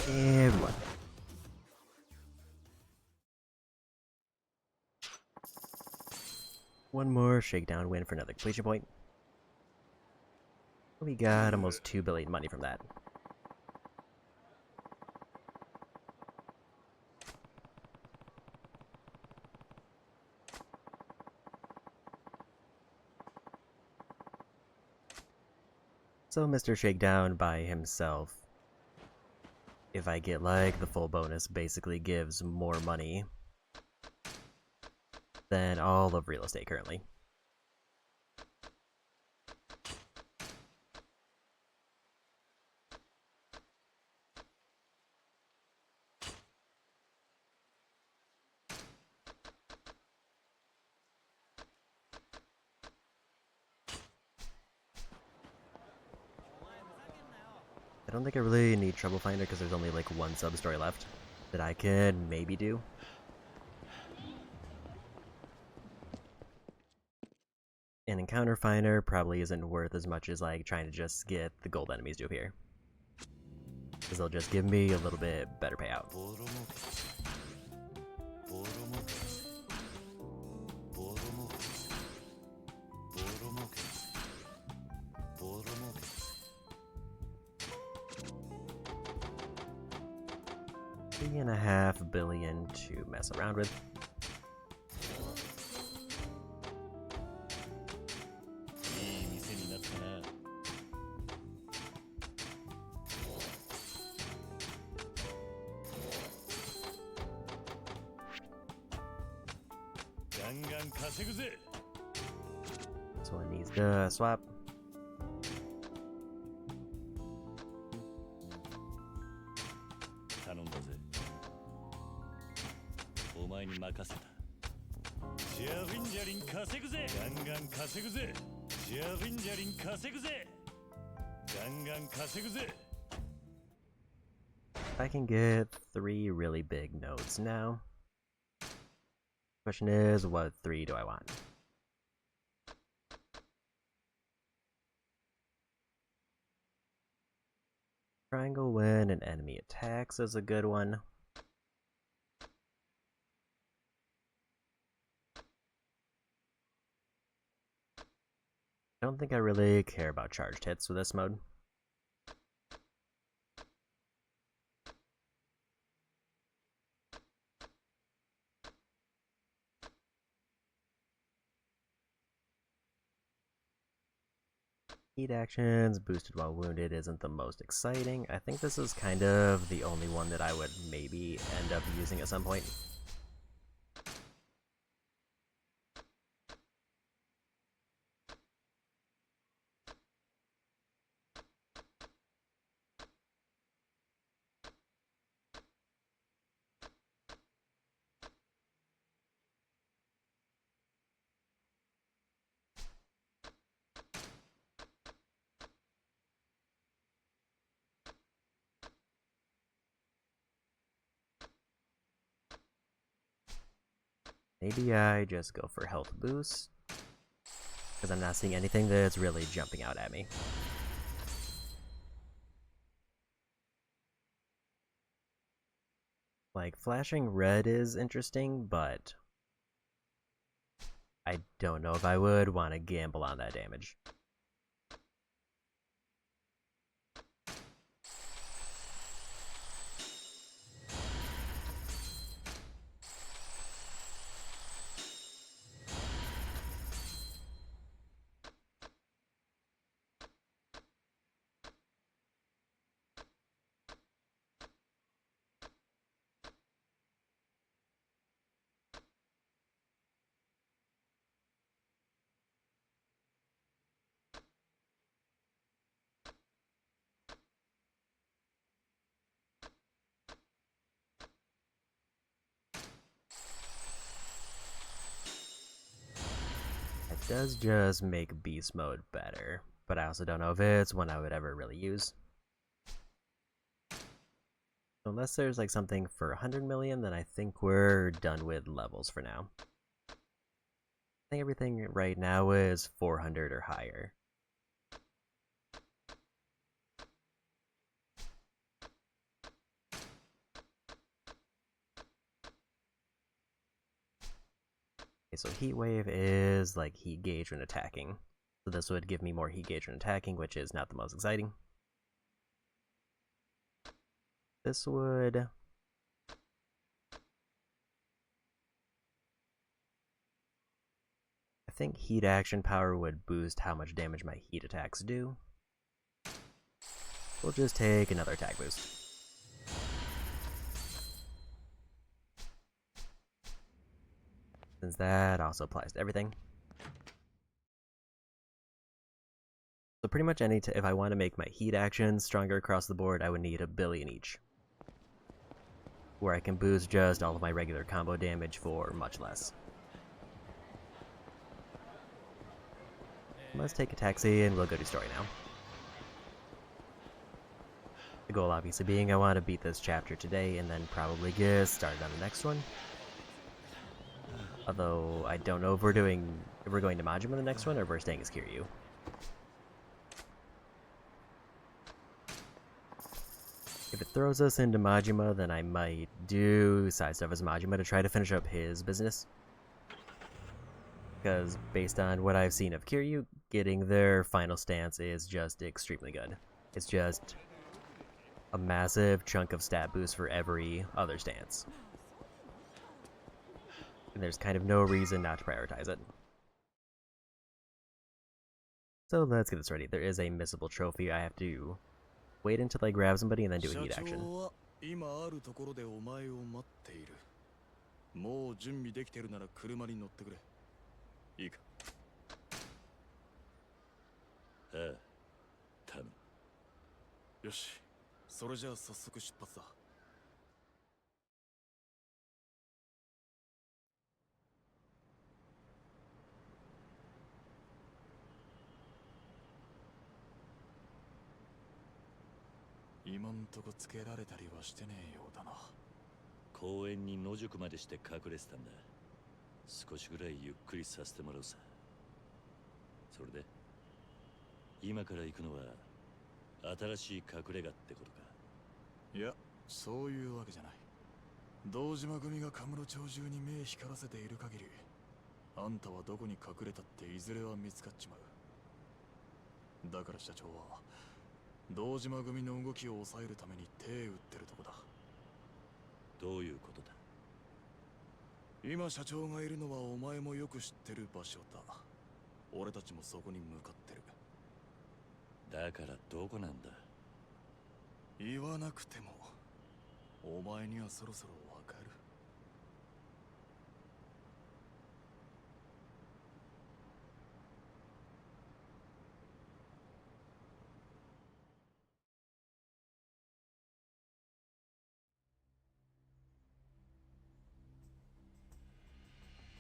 And one. One more shakedown win for another completion point. We got almost 2 billion money from that. So Mr. Shakedown by himself, if I get like the full bonus, basically gives more money than all of real estate currently. I don't think I really need Trouble Finder because there's only like one sub-story left that I can maybe do. And Encounter Finder probably isn't worth as much as like trying to just get the gold enemies to appear. Because they'll just give me a little bit better payout. $3.5 billion to mess around with. This one needs to swap. I can get 3 really big nodes now. Question is, what 3 do I want? Triangle when an enemy attacks is a good one. I don't think I really care about charged hits with this mode. Heat actions, boosted while wounded isn't the most exciting. I think this is kind of the only one that I would maybe end up using at some point. Maybe I just go for health boost, because I'm not seeing anything that's really jumping out at me. Like, flashing red is interesting, but I don't know if I would want to gamble on that damage. It does just make beast mode better, but I also don't know if it's one I would ever really use. Unless there's like something for 100 million, then I think we're done with levels for now. I think everything right now is 400 or higher. Okay, so heat wave is like heat gauge when attacking. So this would give me more heat gauge when attacking, which is not the most exciting. This would... I think heat action power would boost how much damage my heat attacks do. We'll just take another attack boost. Since that also applies to everything. So pretty much if I want to make my heat actions stronger across the board, I would need 1 billion each. Where I can boost just all of my regular combo damage for much less. Let's take a taxi and we'll go do story now. The goal obviously being I want to beat this chapter today and then probably get started on the next one. Although I don't know if we're going to Majima the next one or if we're staying as Kiryu. If it throws us into Majima, then I might do side stuff as Majima to try to finish up his business. Because based on what I've seen of Kiryu, getting their final stance is just extremely good. It's just a massive chunk of stat boost for every other stance. And there's kind of no reason not to prioritize it. So let's get this ready. There is a missable trophy. I have to wait until I grab somebody and then do a heat action. 今あるところでお前を待っている。もう準備できてるなら車に乗ってくれ。いいか。ああ、頼む。よし、それじゃあ早速出発だ。今んとこつけられたりはしてねえようだな。公園に野宿までして隠れてたんだ。少しぐらいゆっくりさせてもらうさ。それで今から行くのは新しい隠れ家ってことか。いや、そういうわけじゃない。堂島組がカムロ町中に目光らせている限り、あんたはどこに隠れたっていずれは見つかっちまう。だから社長は堂島組の動きを抑えるために手打ってるとこだ。どういうことだ。今社長がいるのはお前もよく知ってる場所だ。俺たちもそこに向かってる。だからどこなんだ。言わなくてもお前にはそろそろわかる。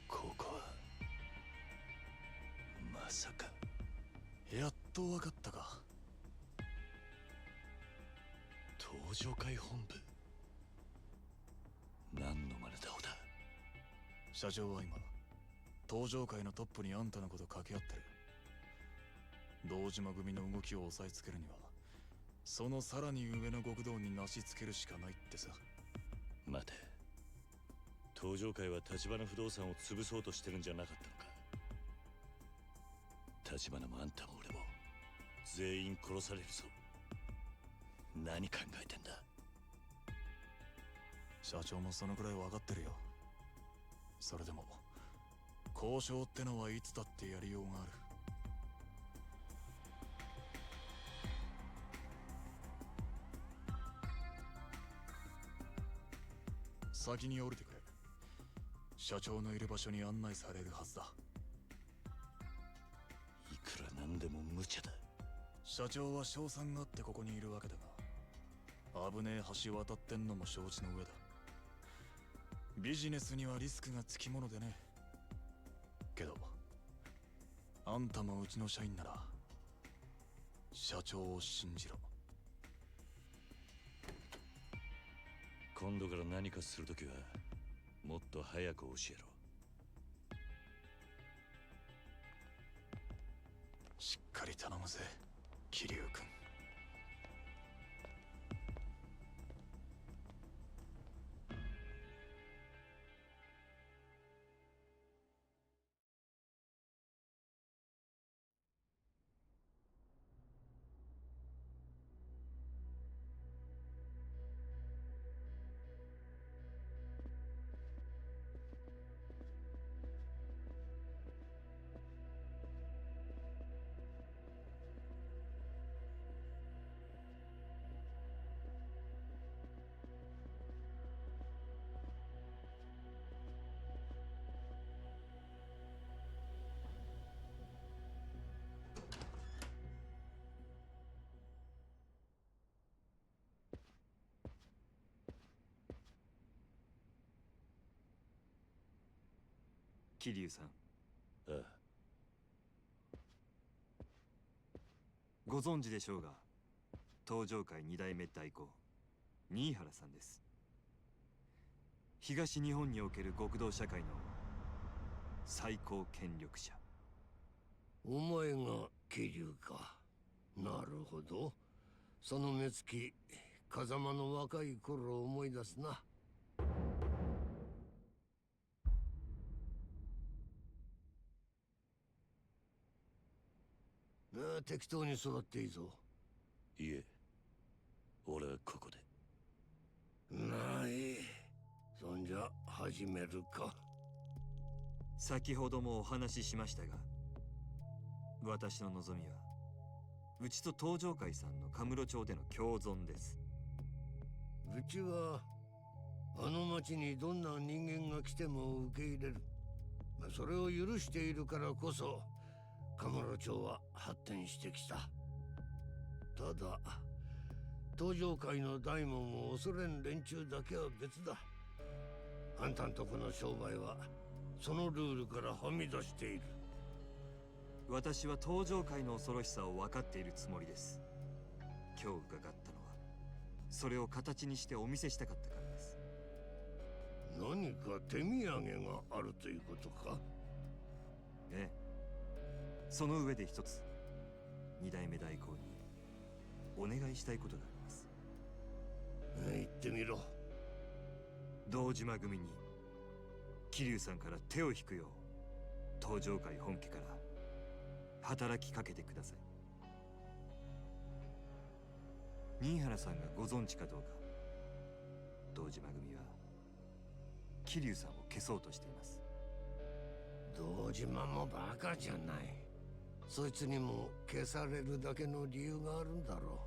ここはまさか。やっとわかったか。登場会本部。何の真似だ、小田。社長は今登場会のトップにあんたのこと掛け合ってる。堂島組の動きを押さえつけるにはそのさらに上の極道になしつけるしかないってさ。待て、登場会は橘不動産を潰そうとしてるんじゃなかったのか。橘もあんたも俺も全員殺されるぞ。何考えてんだ。社長もそのくらい分かってるよ。それでも交渉ってのはいつだってやりようがある。先に降りてくれ。社長のいる場所に案内されるはずだ。いくらなんでも無茶だ。社長は賞賛があってここにいるわけだが、危ねえ橋渡ってんのも承知の上だ。ビジネスにはリスクがつきものでね。けどあんたもうちの社員なら社長を信じろ。今度から何かするときはもっと早く教えろ。しっかり頼むぜ、桐生君。桐生さん。ああ。ご存知でしょうが、東上会二代目代行新原さんです。東日本における極道社会の最高権力者。お前が桐生か。なるほど。その目つき、風間の若い頃を思い出すな。適当に育っていいぞ。いえ、俺はここで。ない。そんじゃ始めるか。先ほどもお話ししましたが、私の望みはうちと東上会さんのカムロ町での共存です。うちはあの町にどんな人間が来ても受け入れる。それを許しているからこそカムロ町は発展してきた。ただ東上会の大門を恐れん連中だけは別だ。あんたんとこの商売はそのルールからはみ出している。私は東上会の恐ろしさを分かっているつもりです。今日伺ったのはそれを形にしてお見せしたかったからです。何か手土産があるということか。ええ。その上で一つ二代目代行にお願いしたいことがあります。言ってみろ。堂島組に桐生さんから手を引くよう東上会本家から働きかけてください。新原さんがご存知かどうか、堂島組は桐生さんを消そうとしています。堂島もバカじゃない。そいつにも消されるだけの理由があるんだろ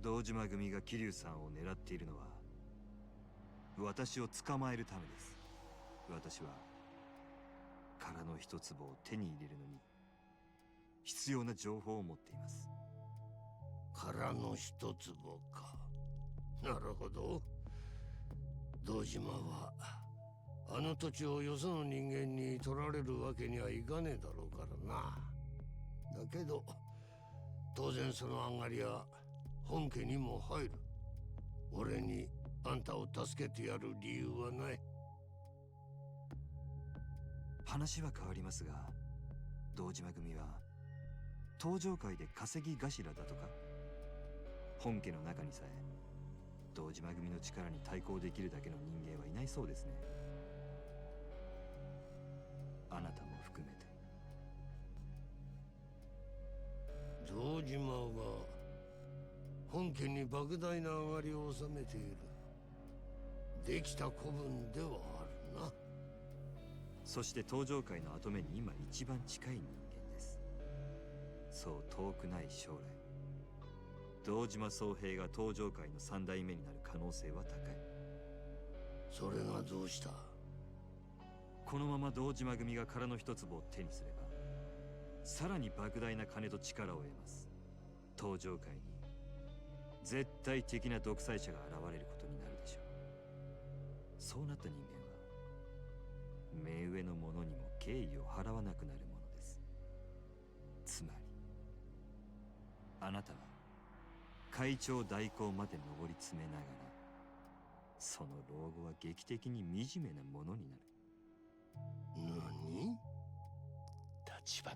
う。堂島組が桐生さんを狙っているのは私を捕まえるためです。私は殻の一粒を手に入れるのに必要な情報を持っています。殻の一粒か。なるほど。堂島はあの土地をよその人間に取られるわけにはいかねえだろうからな。だけど当然その上がりは本家にも入る。俺にあんたを助けてやる理由はない。話は変わりますが、堂島組は東上会で稼ぎ頭だとか。本家の中にさえ堂島組の力に対抗できるだけの人間はいないそうですね。あなたも含めて。堂島は本家に莫大な上がりを収めている。できた子分ではあるな。そして東上界の跡目に今一番近い人間です。そう遠くない将来、堂島宗平が東上界の三代目になる可能性は高い。それがどうした？このまま堂島組が殻の一粒を手にすれば、さらに莫大な金と力を得ます。東上界に絶対的な独裁者が現れることになるでしょう。そうなった人間は目上の者にも敬意を払わなくなるものです。つまりあなたは会長代行まで上り詰めながら、その老後は劇的に惨めなものになる。何？立花。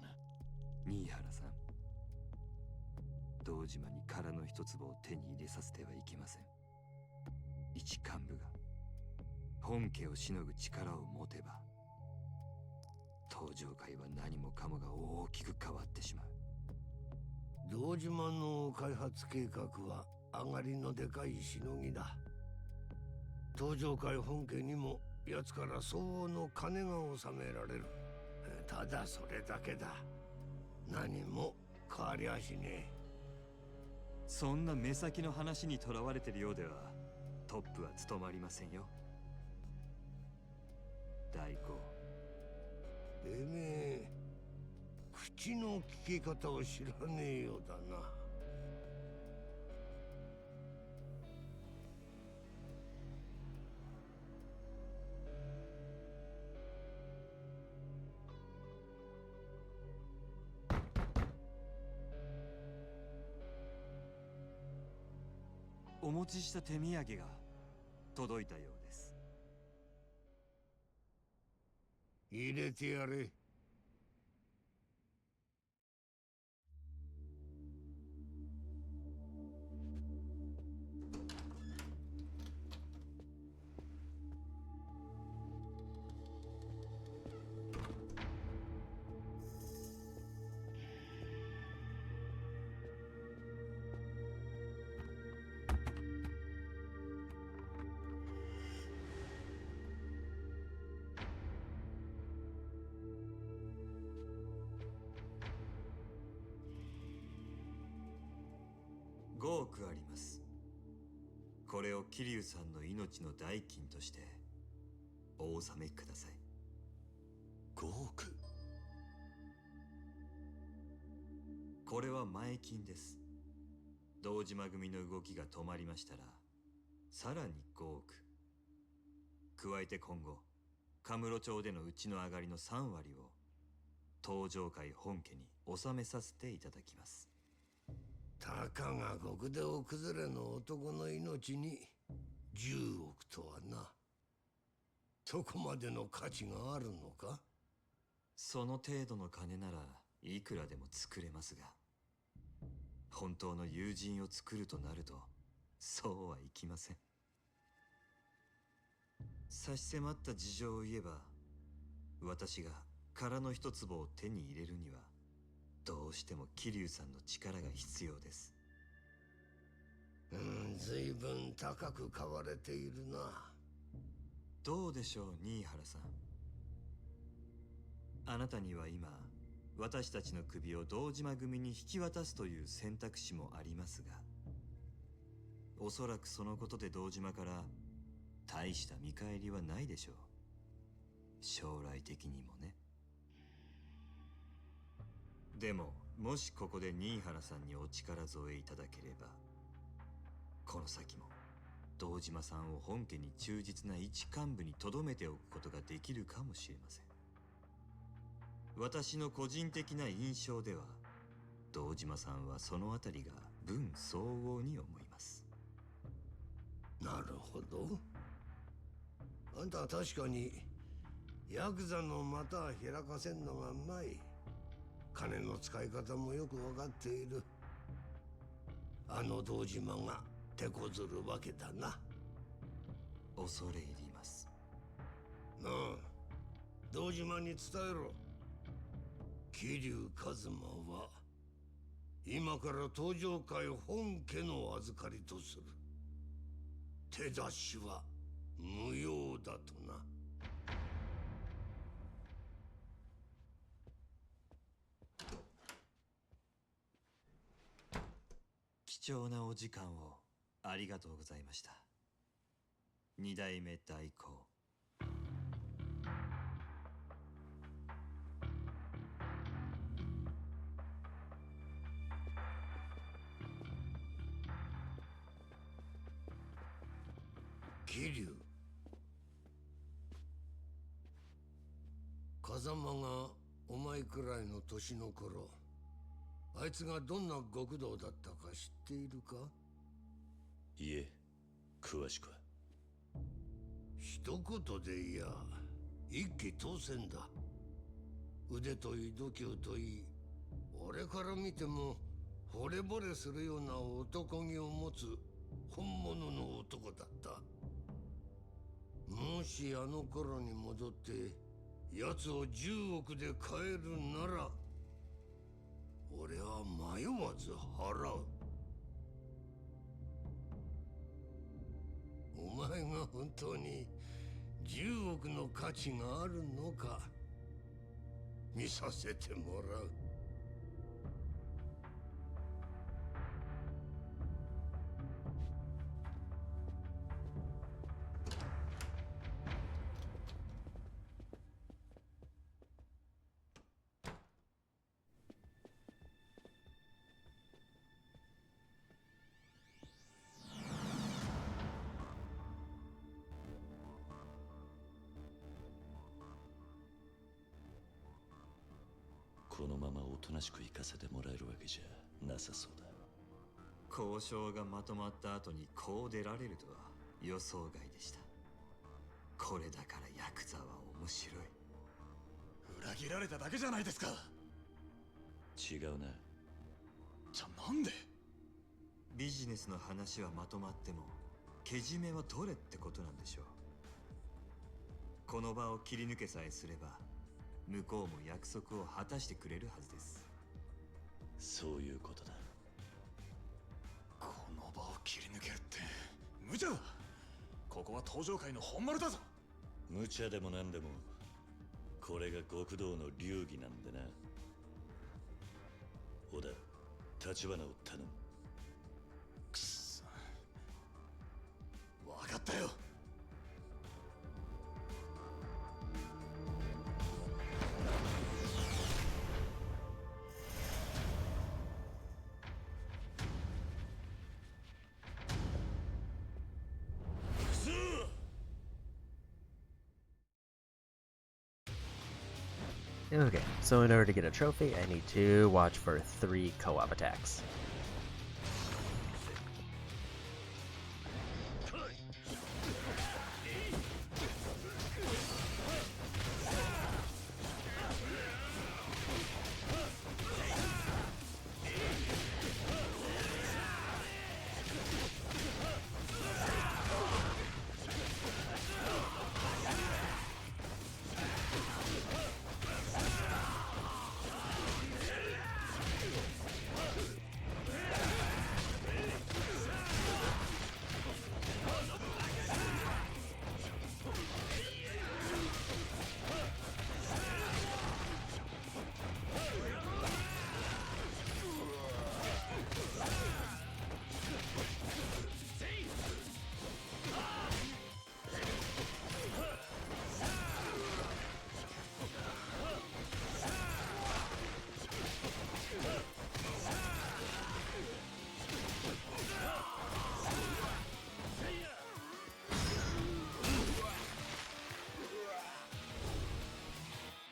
新原さん、堂島に殻の一粒を手に入れさせてはいけません。一幹部が本家をしのぐ力を持てば、東上界は何もかもが大きく変わってしまう。堂島の開発計画は上がりのでかいしのぎだ。東上界本家にも奴から相応の金が納められる。ただそれだけだ。何も変わりゃしねえ。そんな目先の話にとらわれてるようではトップは務まりませんよ。代行、てめえ口の利き方を知らねえようだな。持ちした手土産が届いたようです。入れてやれ。5億あります。これを桐生さんの命の代金としてお納めください。5億？これは前金です。堂島組の動きが止まりましたらさらに5億。加えて今後カムロ町でのうちの上がりの3割を東上会本家に納めさせていただきます。たかが極道崩れの男の命に10億とはな。そこまでの価値があるのか？その程度の金ならいくらでも作れますが、本当の友人を作るとなるとそうはいきません。差し迫った事情を言えば、私が殻の一坪を手に入れるにはどうしても桐生さんの力が必要です。随分高く買われているな。どうでしょう、新原さん。あなたには今私たちの首を堂島組に引き渡すという選択肢もありますが、おそらくそのことで堂島から大した見返りはないでしょう。将来的にもね。でももしここで新原さんにお力添えいただければ、この先も堂島さんを本家に忠実な一幹部に留めておくことができるかもしれません。私の個人的な印象では、堂島さんはそのあたりが分相応に思います。なるほど。あんたは確かにヤクザの股は開かせんのがうまい。金の使い方もよく分かっている。あの堂島が手こずるわけだな。恐れ入ります。なあ、堂島に伝えろ。桐生一馬は今から東上会本家の預かりとする。手出しは無用だとな。貴重なお時間をありがとうございました。二代目代行。桐生、風間がお前くらいの年の頃、あいつがどんな極道だったか知っているか？いえ、詳しくは。一言でいや一騎当千だ。腕といい度胸といい、俺から見ても惚れ惚れするような男気を持つ本物の男だった。もしあの頃に戻って奴を10億で買えるなら、俺は迷わず払う。お前が本当に10億の価値があるのか見させてもらう。このままおとなしく行かせてもらえるわけじゃなさそうだ。交渉がまとまった後にこう出られるとは予想外でした。これだからヤクザは面白い。裏切られただけじゃないですか。違うな。じゃあなんで？ビジネスの話はまとまってもけじめは取れってことなんでしょう。この場を切り抜けさえすれば向こうも約束を果たしてくれるはずです。そういうことだ。この場を切り抜けるって無茶だ。ここは東上界の本丸だぞ。無茶でもなんでもこれが極道の流儀なんでな。小田、立花を頼む。くそ、分かったよ。Okay, so in order to get a trophy, I need to watch for 3 co-op attacks.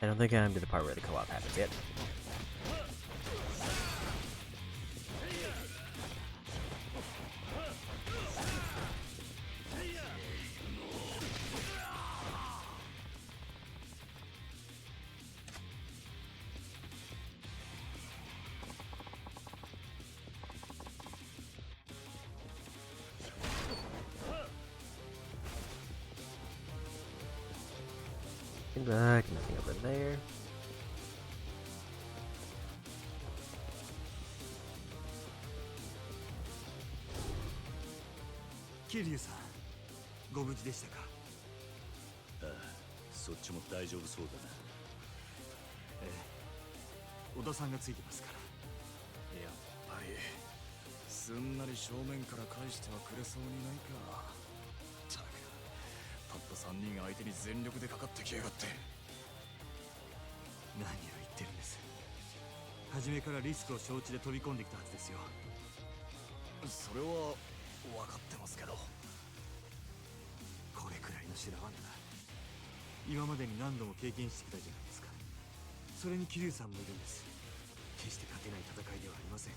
I don't think I'm to the part where the co-op happens yet. Back, nothing over there. Kiryu さん、ご無事でしたか？ああ、そっちも大丈夫そうだな。ええ、小田さんがついてますから。やっぱりすんなり正面から返してはくれそうにないか。ったく、たった3人相手に全力でかかってきやがって。何を言ってるんです。初めからリスクを承知で飛び込んできたはずですよ。それは分かってますけど。これくらいの修羅場なら今までに何度も経験してきたじゃないですか。それに桐生さんもいるんです。決して勝てない戦いではありません。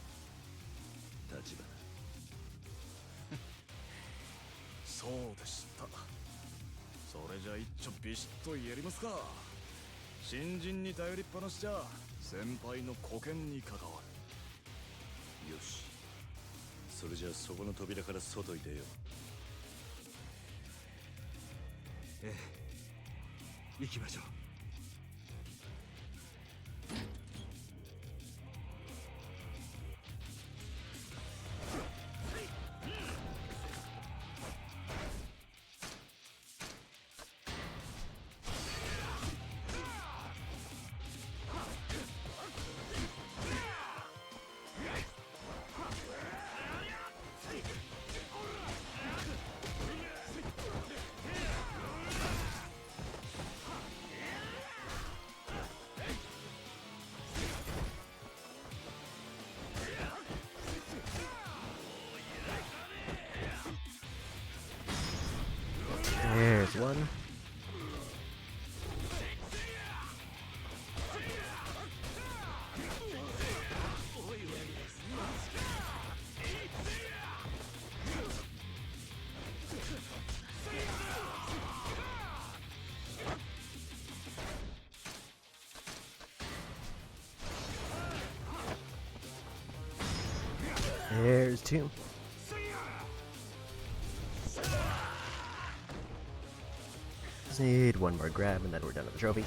立花。そうでした。それじゃ一丁ビシッとやりますか。新人に頼りっぱなしじゃ先輩の沽券に関わる。よし、それじゃあそこの扉から外に出よう。ええ、行きましょう。There's one. There's 2. Just need one more grab and then we're done with the trophy.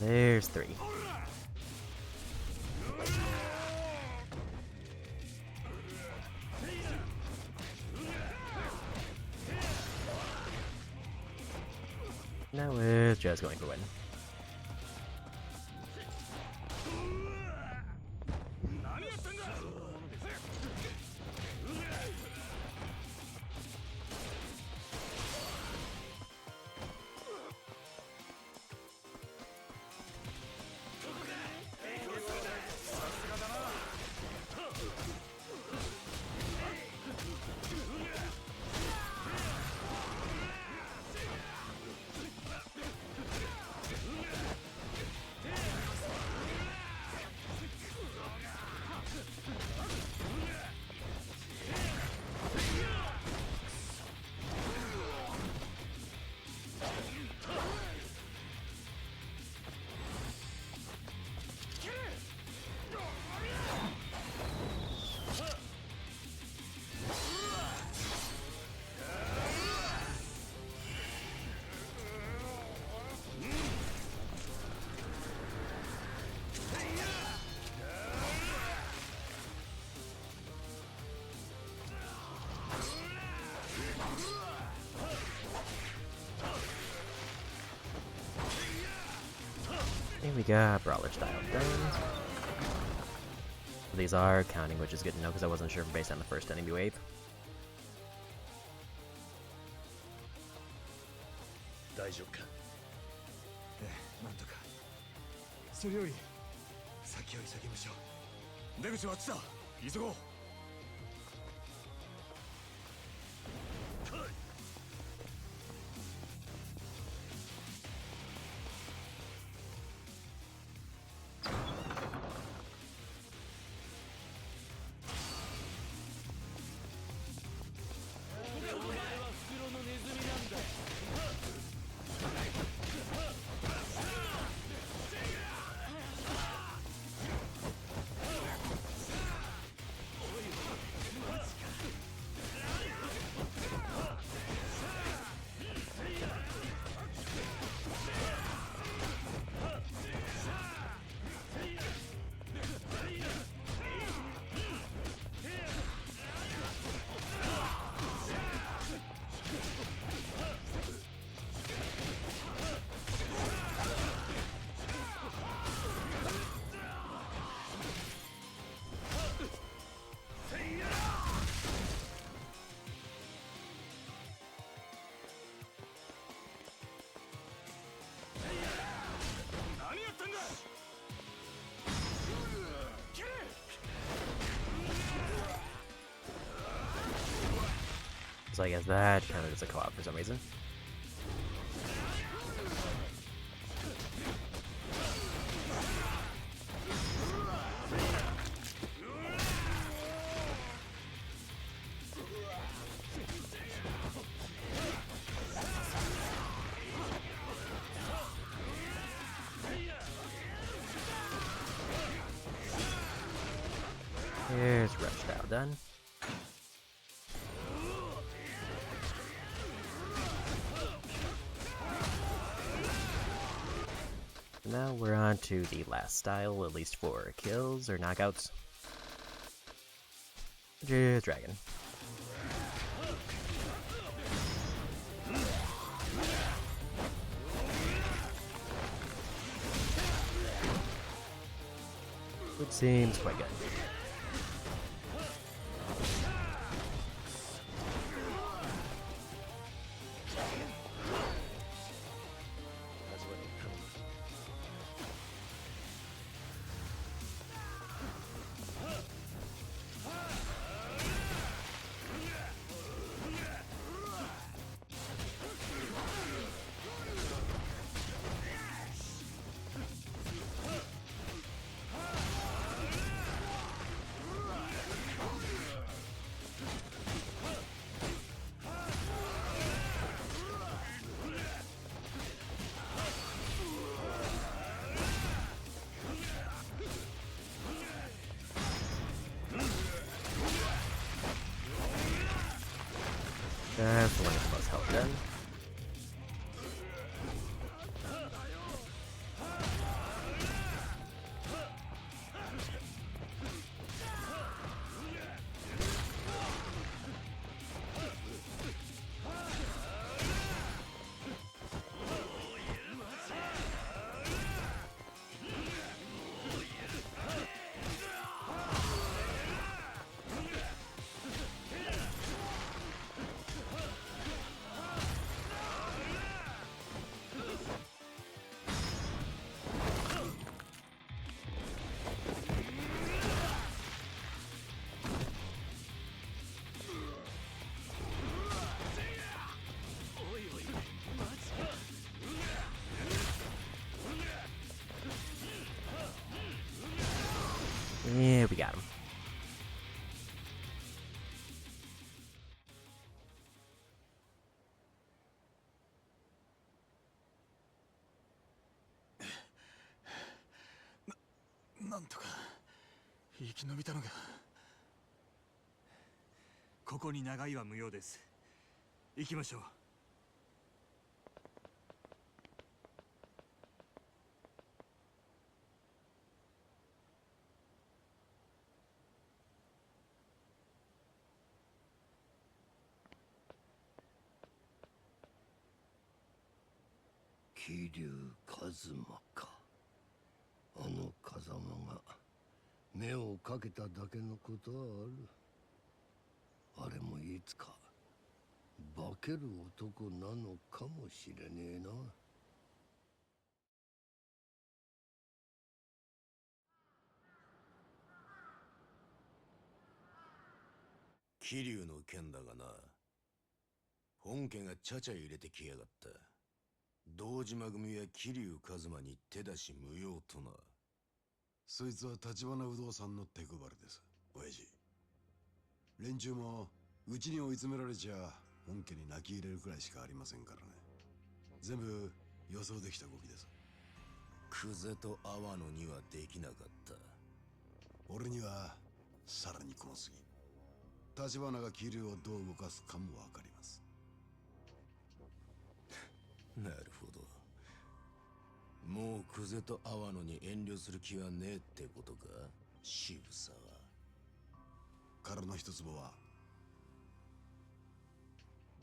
There's 3. Now it's just going for win. And we got Brawler style done. These are counting, which is good to know because I wasn't sure based on the first enemy wave. 大丈夫か。ええ、なんとか。それより先を急ぎましょう。出口はあっちだ。急ごう。So I guess that counted as a co-op for some reason. Here's Rush Style done. Now we're on to the last style, at least for kills or knockouts. Just dragon. Which seems quite good. That's the one with the most health then. Yeah, we got him.なんとか生き延びたのが。ここに長居は無用です。行きましょう。桐生一馬か。あの風間が目をかけただけのことはある。あれもいつか化ける男なのかもしれねえな。桐生の件だがな、本家がちゃちゃ入れてきやがった。堂島組は桐生一馬に手出し無用とな。そいつは橘不動産の手配りです、親父。連中もうちに追い詰められちゃ本家に泣き入れるくらいしかありませんからね。全部予想できた動きです。久世と阿波野にはできなかった。俺にはさらにこの次、橘が桐生をどう動かすかもわかります。なるほど。もう久世と阿波野に遠慮する気はねえってことか、渋沢。彼の一坪は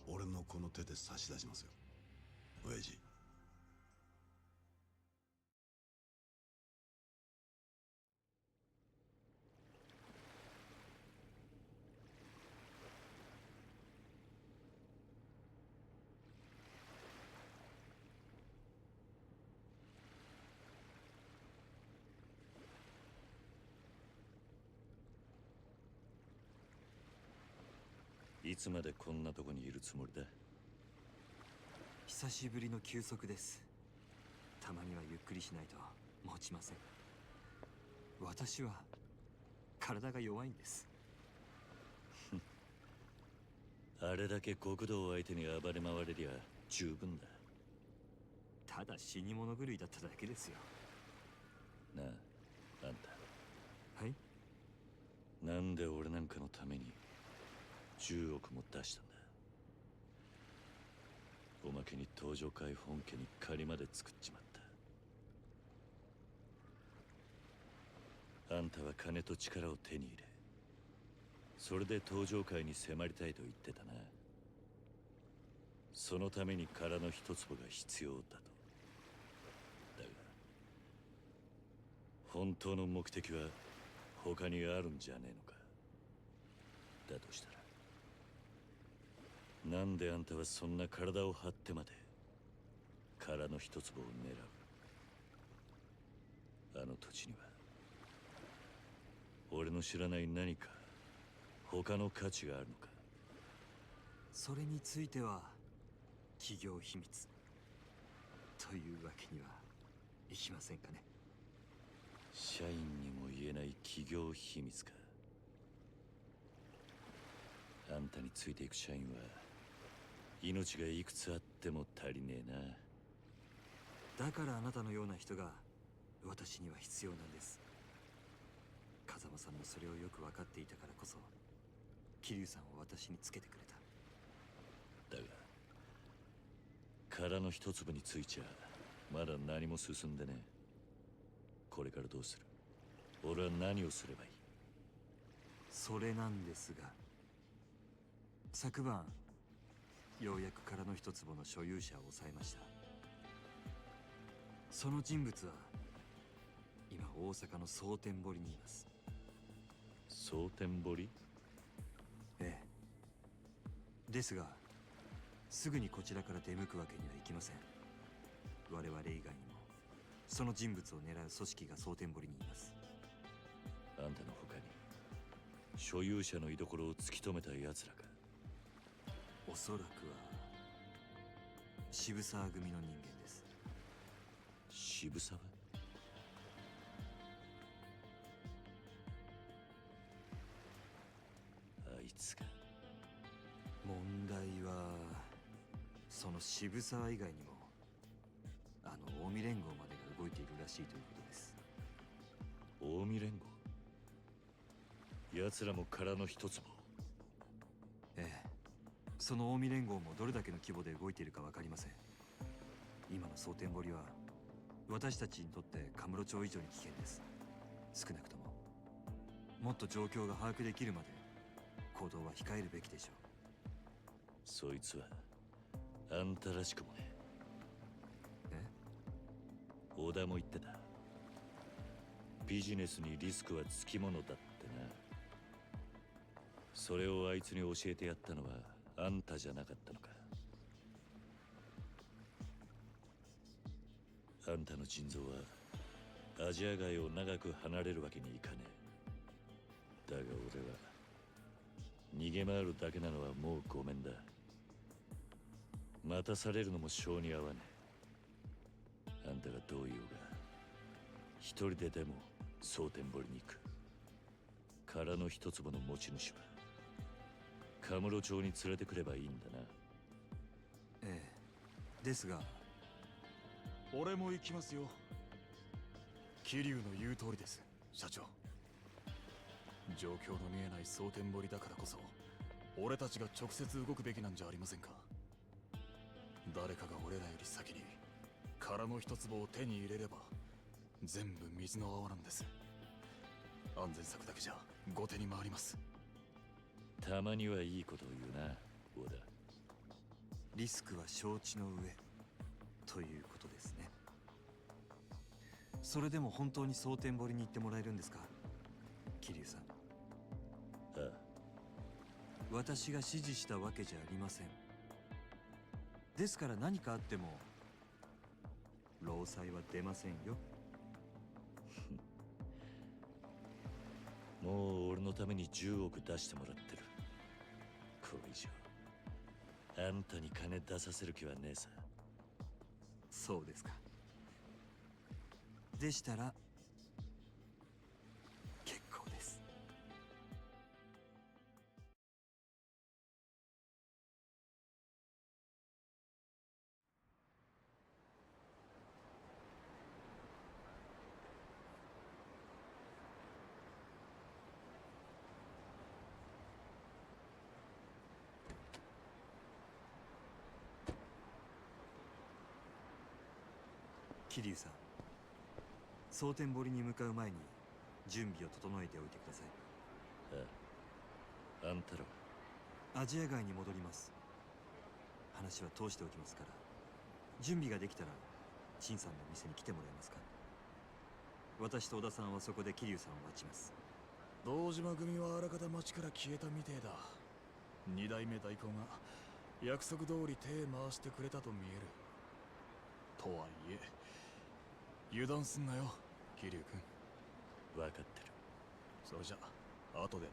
俺のこの手で差し出しますよ、親父。いつまでこんなとこにいるつもりだ。久しぶりの休息です。たまにはゆっくりしないと持ちません。私は体が弱いんです。あれだけ極道を相手に暴れ回れりゃ十分だ。ただ死に物狂いだっただけですよ。なあ、あんた。はい？なんで俺なんかのために10億も出したんだ。おまけに東上会本家に借りまで作っちまった。あんたは金と力を手に入れ、それで登場界に迫りたいと言ってたな。そのために殻の一粒が必要だと。だが本当の目的は他にあるんじゃねえのか。だとしたらなんであんたはそんな体を張ってまで殻の一粒を狙う。あの土地には俺の知らない何か他の価値があるのか。それについては企業秘密というわけにはいきませんかね。社員にも言えない企業秘密か。あんたについていく社員は命がいくつあっても足りねえな。だからあなたのような人が私には必要なんです。風間さんもそれをよく分かっていたからこそ桐生さんを私につけてくれた。だが殻の一粒についちゃまだ何も進んでねえ。これからどうする？俺は何をすればいい？それなんですが、昨晩ようやく殻の一粒の所有者を抑えました。その人物は今大阪の蒼天堀にいます。蒼天堀？ええ。ですがすぐにこちらから出向くわけにはいきません。我々以外にもその人物を狙う組織が蒼天堀にいます。あんたの他に所有者の居所を突き止めた奴らか？おそらくは渋沢組の人間です。渋沢？あいつか。問題はその渋沢以外にもあの近江連合までが動いているらしいということです。近江連合？奴らも殻の一粒？ええ。その近江連合もどれだけの規模で動いているか分かりません。今の蒼天堀は私たちにとってカムロ町以上に危険です。少なくとももっと状況が把握できるまで行動は控えるべきでしょう。そいつはあんたらしくもね。小田も言ってた。ビジネスにリスクはつきものだってな。それをあいつに教えてやったのはあんたじゃなかったのか。あんたの腎臓はアジア外を長く離れるわけにいかねえ。だが俺は逃げ回るだけなのはもうごめんだ。待たされるのも性に合わねえ。あんたがどう言おうが一人ででも蒼天堀に行く。殻の一粒の持ち主はカムロ町に連れてくればいいんだな。ええ。ですが俺も行きますよ。桐生の言う通りです、社長。状況の見えない蒼天堀だからこそ俺たちが直接動くべきなんじゃありませんか。誰かが俺らより先に殻の一粒を手に入れれば全部水の泡なんです。安全策だけじゃ後手に回ります。たまにはいいことを言うな、小田。リスクは承知の上ということですね。それでも本当に蒼天堀に行ってもらえるんですか、桐生さん。ああ。私が指示したわけじゃありません。ですから何かあっても労災は出ませんよ。もう俺のために10億出してもらってる。これ以上あんたに金出させる気はねえさ。そうですか。でしたら結構です。桐生さん、蒼天堀に向かう前に準備を整えておいてください。ああ。あんたらはアジア街に戻ります。話は通しておきますから、準備ができたら陳さんの店に来てもらえますか。私と小田さんはそこで桐生さんを待ちます。堂島組はあらかた町から消えたみてえだ。二代目代行が約束通り手回してくれたと見える。とはいえ油断すんなよ桐生君。分かってる。それじゃ後でな。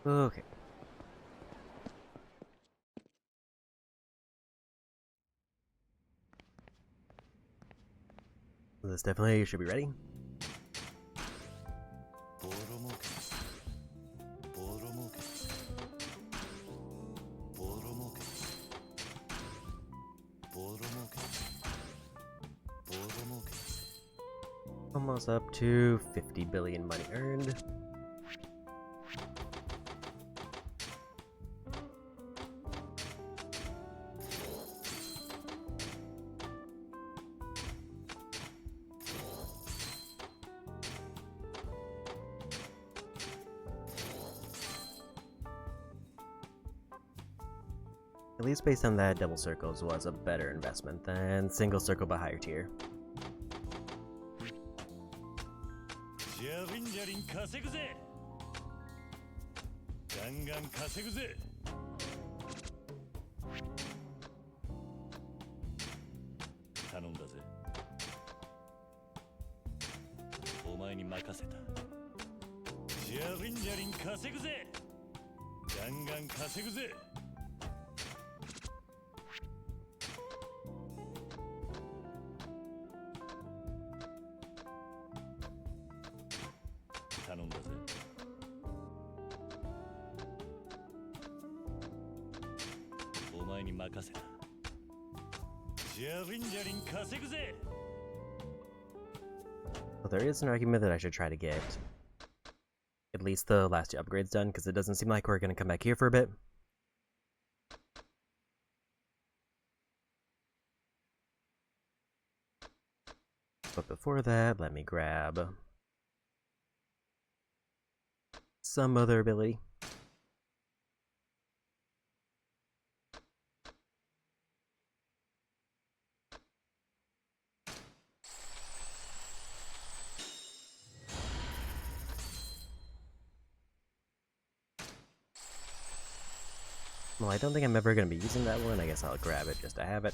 Okay. This definitely should be ready. ボロ儲けボロ儲けボロ儲けボロ儲けボロ儲け Almost up to 50 billion money earned. At least based on that, double circles was a better investment than single circle but higher tier. じゃりんじゃりん稼ぐぜ。ガンガン稼ぐぜ。頼んだぜ。お前に任せた。じゃりんじゃりん稼ぐぜ。ガンガン稼ぐぜ。頼んだぜ。お前に任せた。じゃりんじゃりん稼ぐぜ。 So there is an argument that I should try to get at least the last two upgrades done, because it doesn't seem like we're going to come back here for a bit. But before that, let me grab some other ability. Well, I don't think I'm ever going to be using that one. I guess I'll grab it just to have it.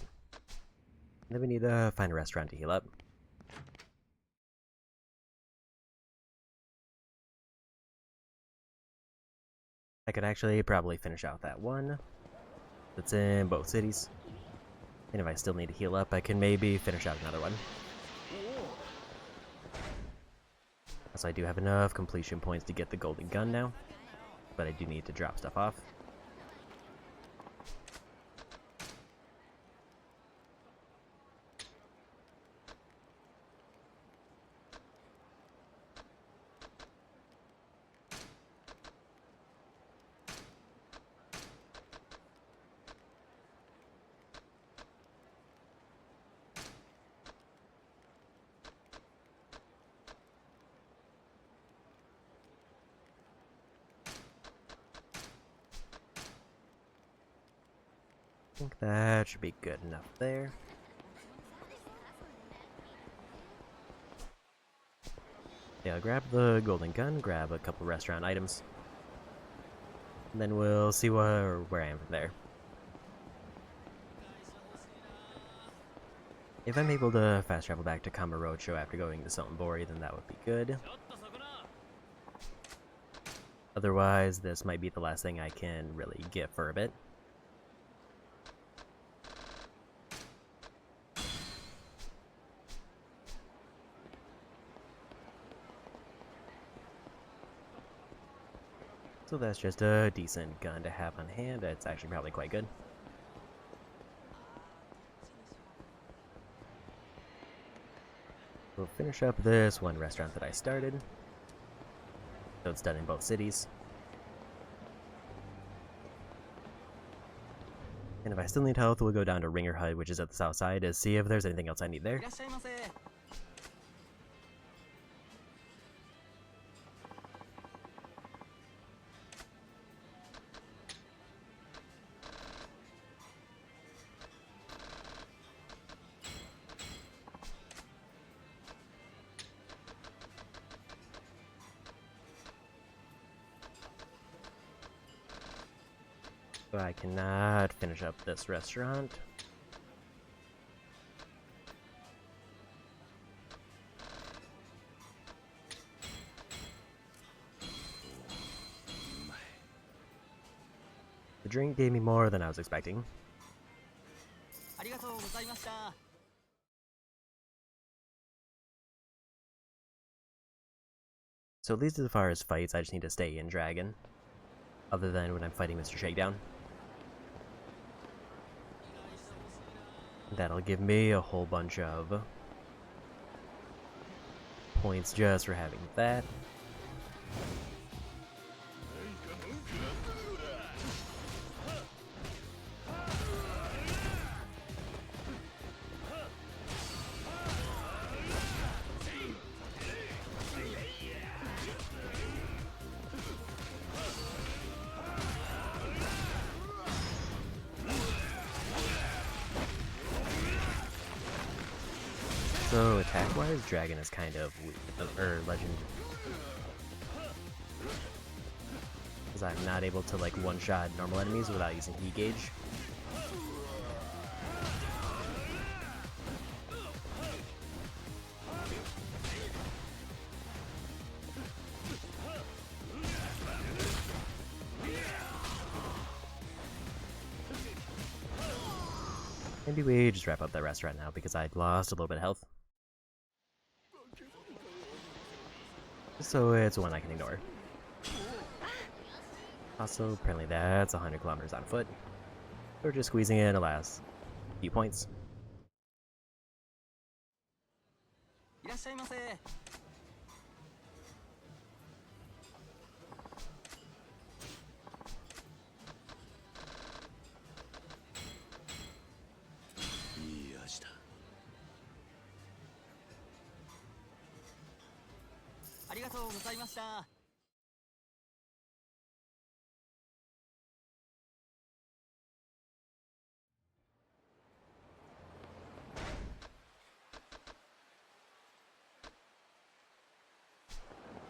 And then we need to find a restaurant to heal up. I could actually probably finish out that one that's in both cities. And if I still need to heal up, I can maybe finish out another one. So I do have enough completion points to get the golden gun now, but I do need to drop stuff off. I think that should be good enough there. Yeah, I'll grab the golden gun, grab a couple restaurant items, and then we'll see where I am from there. If I'm able to fast travel back to Kamurocho after going to Sultanbori, then that would be good. Otherwise, this might be the last thing I can really get for a bit. So that's just a decent gun to have on hand. It's actually probably quite good. We'll finish up this one restaurant that I started. So it's done in both cities. And if I still need health, we'll go down to Ringer Hut, which is at the south side, to see if there's anything else I need there. So I cannot finish up this restaurant. The drink gave me more than I was expecting. So at least as far as fights, I just need to stay in Dragon. Other than when I'm fighting Mr. Shakedown. That'll give me a whole bunch of points just for having that. So attack-wise, Dragon is kind of weak, or Legend. Because I'm not able to like one-shot normal enemies without using heat gauge. Maybe we just wrap up that restaurant now because I'd lost a little bit of health. So it's one I can ignore. Also, apparently that's 100 kilometers on foot. We're just squeezing in the last few points.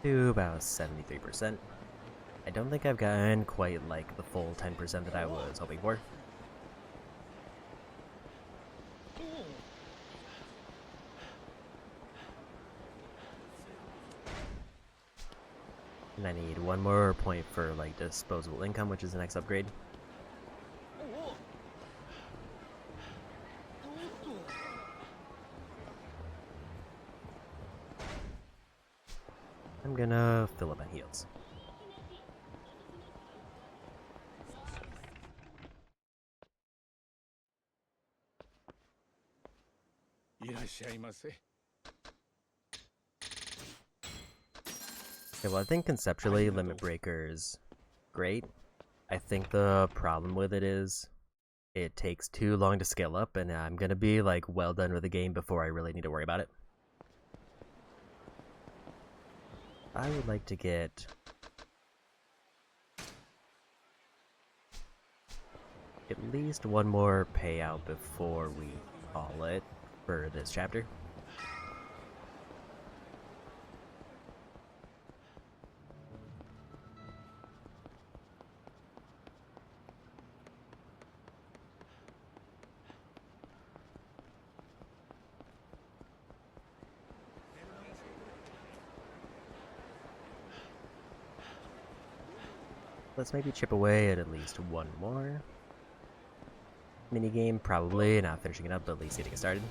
To about 73%. I don't think I've gotten quite like the full 10% that I was hoping for. And I need one more point for like disposable income, which is the next upgrade. I'm gonna fill up on heals. Okay, well I think conceptually Limit Breaker is great. I think the problem with it is it takes too long to scale up, and I'm gonna be like well done with the game before I really need to worry about it. I would like to get at least one more payout before we call it for this chapter. Let's maybe chip away at least one more minigame, probably not finishing it up, but at least getting it started.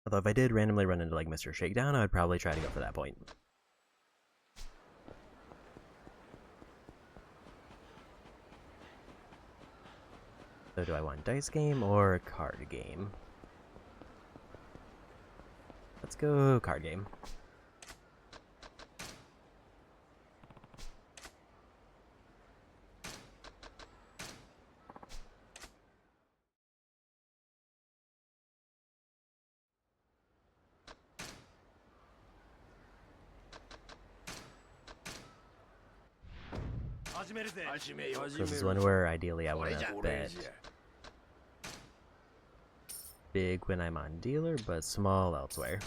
Although if I did randomly run into like Mr. Shakedown, I would probably try to go for that point. So do I want dice game or card game? Let's go card game. So this is one where ideally I want to bet big when I'm on dealer, but small elsewhere.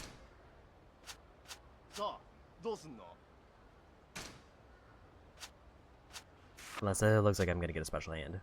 Unless it looks like I'm gonna get a special hand.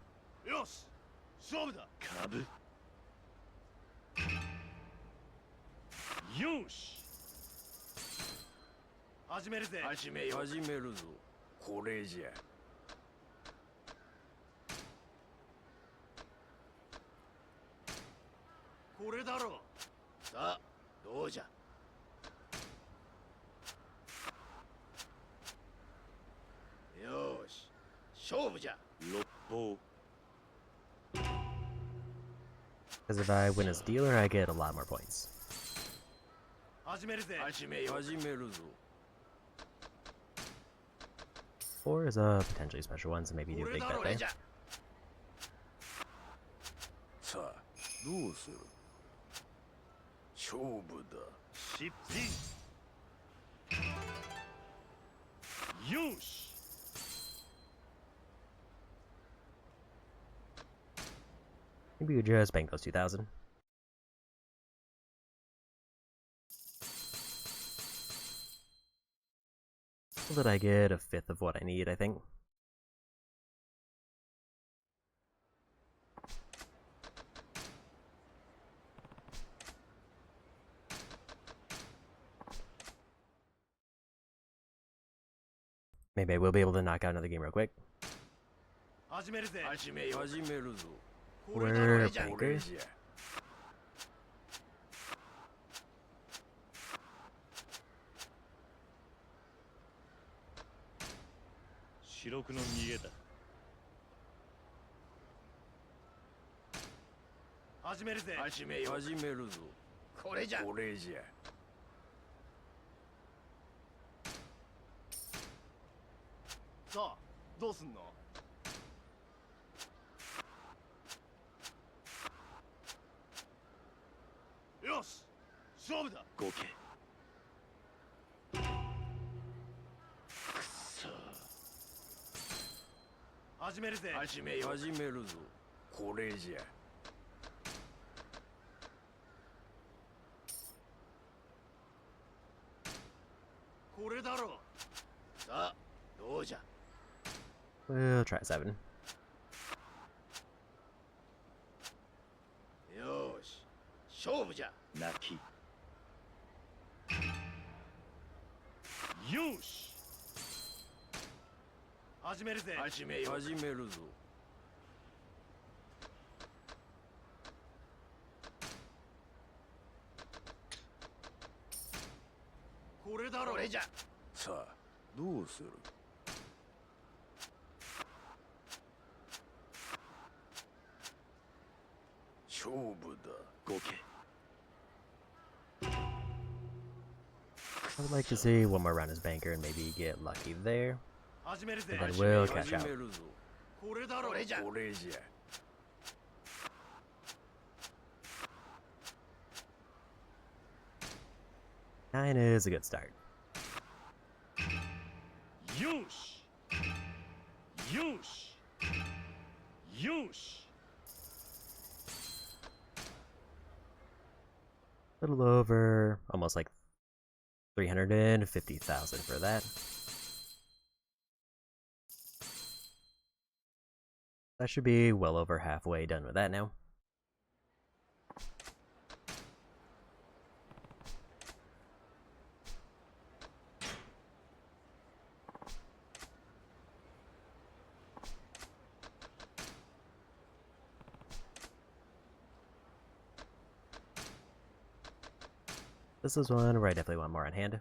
Because if I win as dealer, I get a lot more points. Four is a potentially special one, so maybe do a big bet there. Maybe we just bank those 2,000. So that I get a fifth of what I need, I think. Maybe I will be able to knock out another game real quick. We're banker. We'll try 7. I would like to see one more round as banker and maybe get lucky there. And then we'll cash out. Nine is a good start. A little over, almost like 350,000 for that. That should be well over halfway done with that now. This is one where I definitely want more on hand.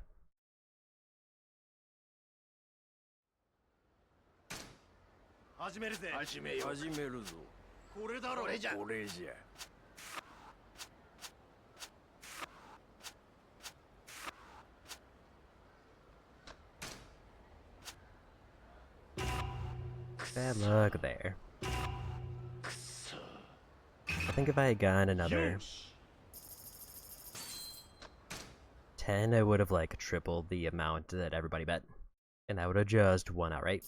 Bad luck there. I think if I had gotten another 10, I would have like tripled the amount that everybody bet. And that would have just won outright.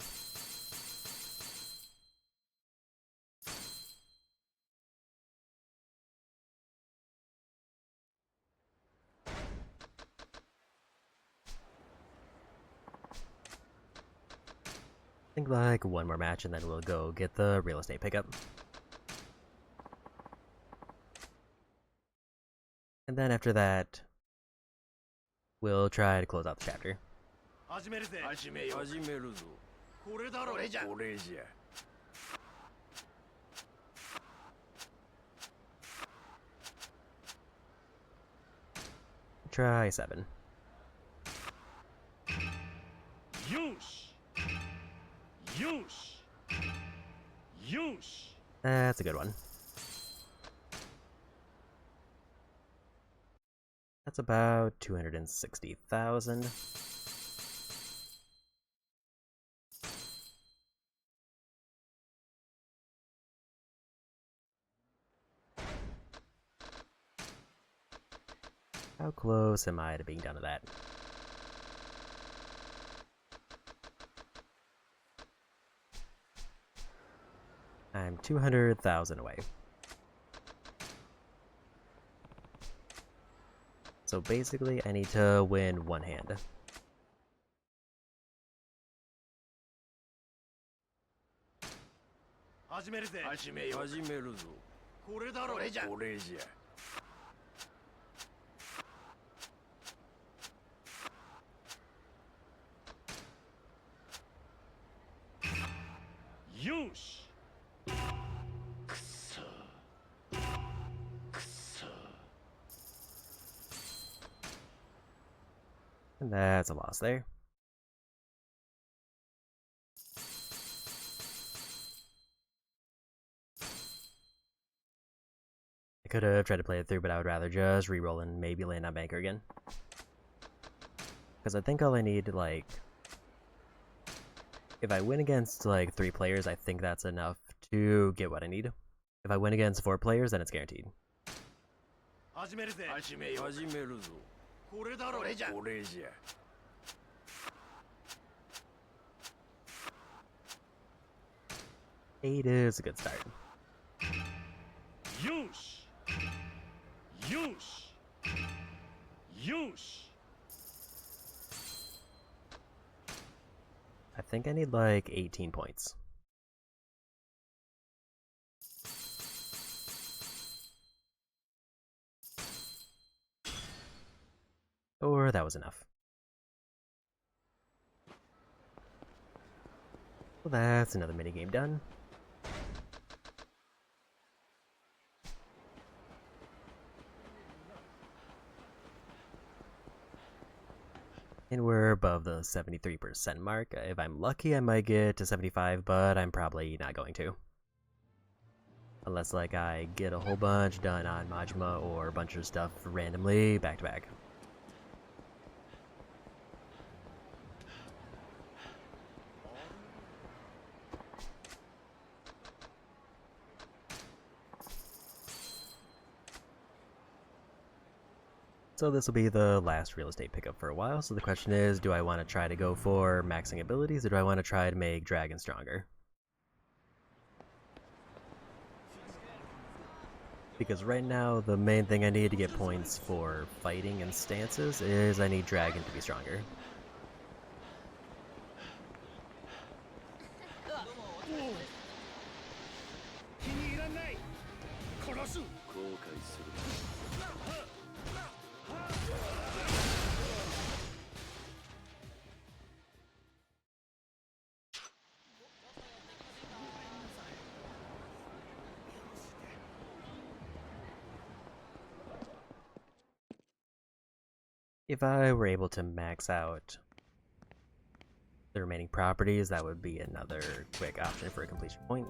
I think like one more match and then we'll go get the real estate pickup. And then after that, we'll try to close out the chapter. Try 7. That's a good one. That's about 260,000. How close am I to being done with that? I'm 200,000 away. So basically, I need to win one hand. And that's a loss there. I could have tried to play it through, but I would rather just reroll and maybe land on banker again. Because I think all I need, like... If I win against, like, 3 players, I think that's enough to get what I need. If I win against 4 players, then it's guaranteed. Eight is a good start. I think I need like 18 points. Or that was enough. Well, that's another minigame done. And we're above the 73% mark. If I'm lucky, I might get to 75, but I'm probably not going to. Unless, like, I get a whole bunch done on Majima or a bunch of stuff randomly back to back. So this will be the last real estate pickup for a while, so the question is, do I want to try to go for maxing abilities, or do I want to try to make Dragon stronger? Because right now, the main thing I need to get points for fighting and stances is I need Dragon to be stronger. if I were able to max out the remaining properties, that would be another quick option for a completion point.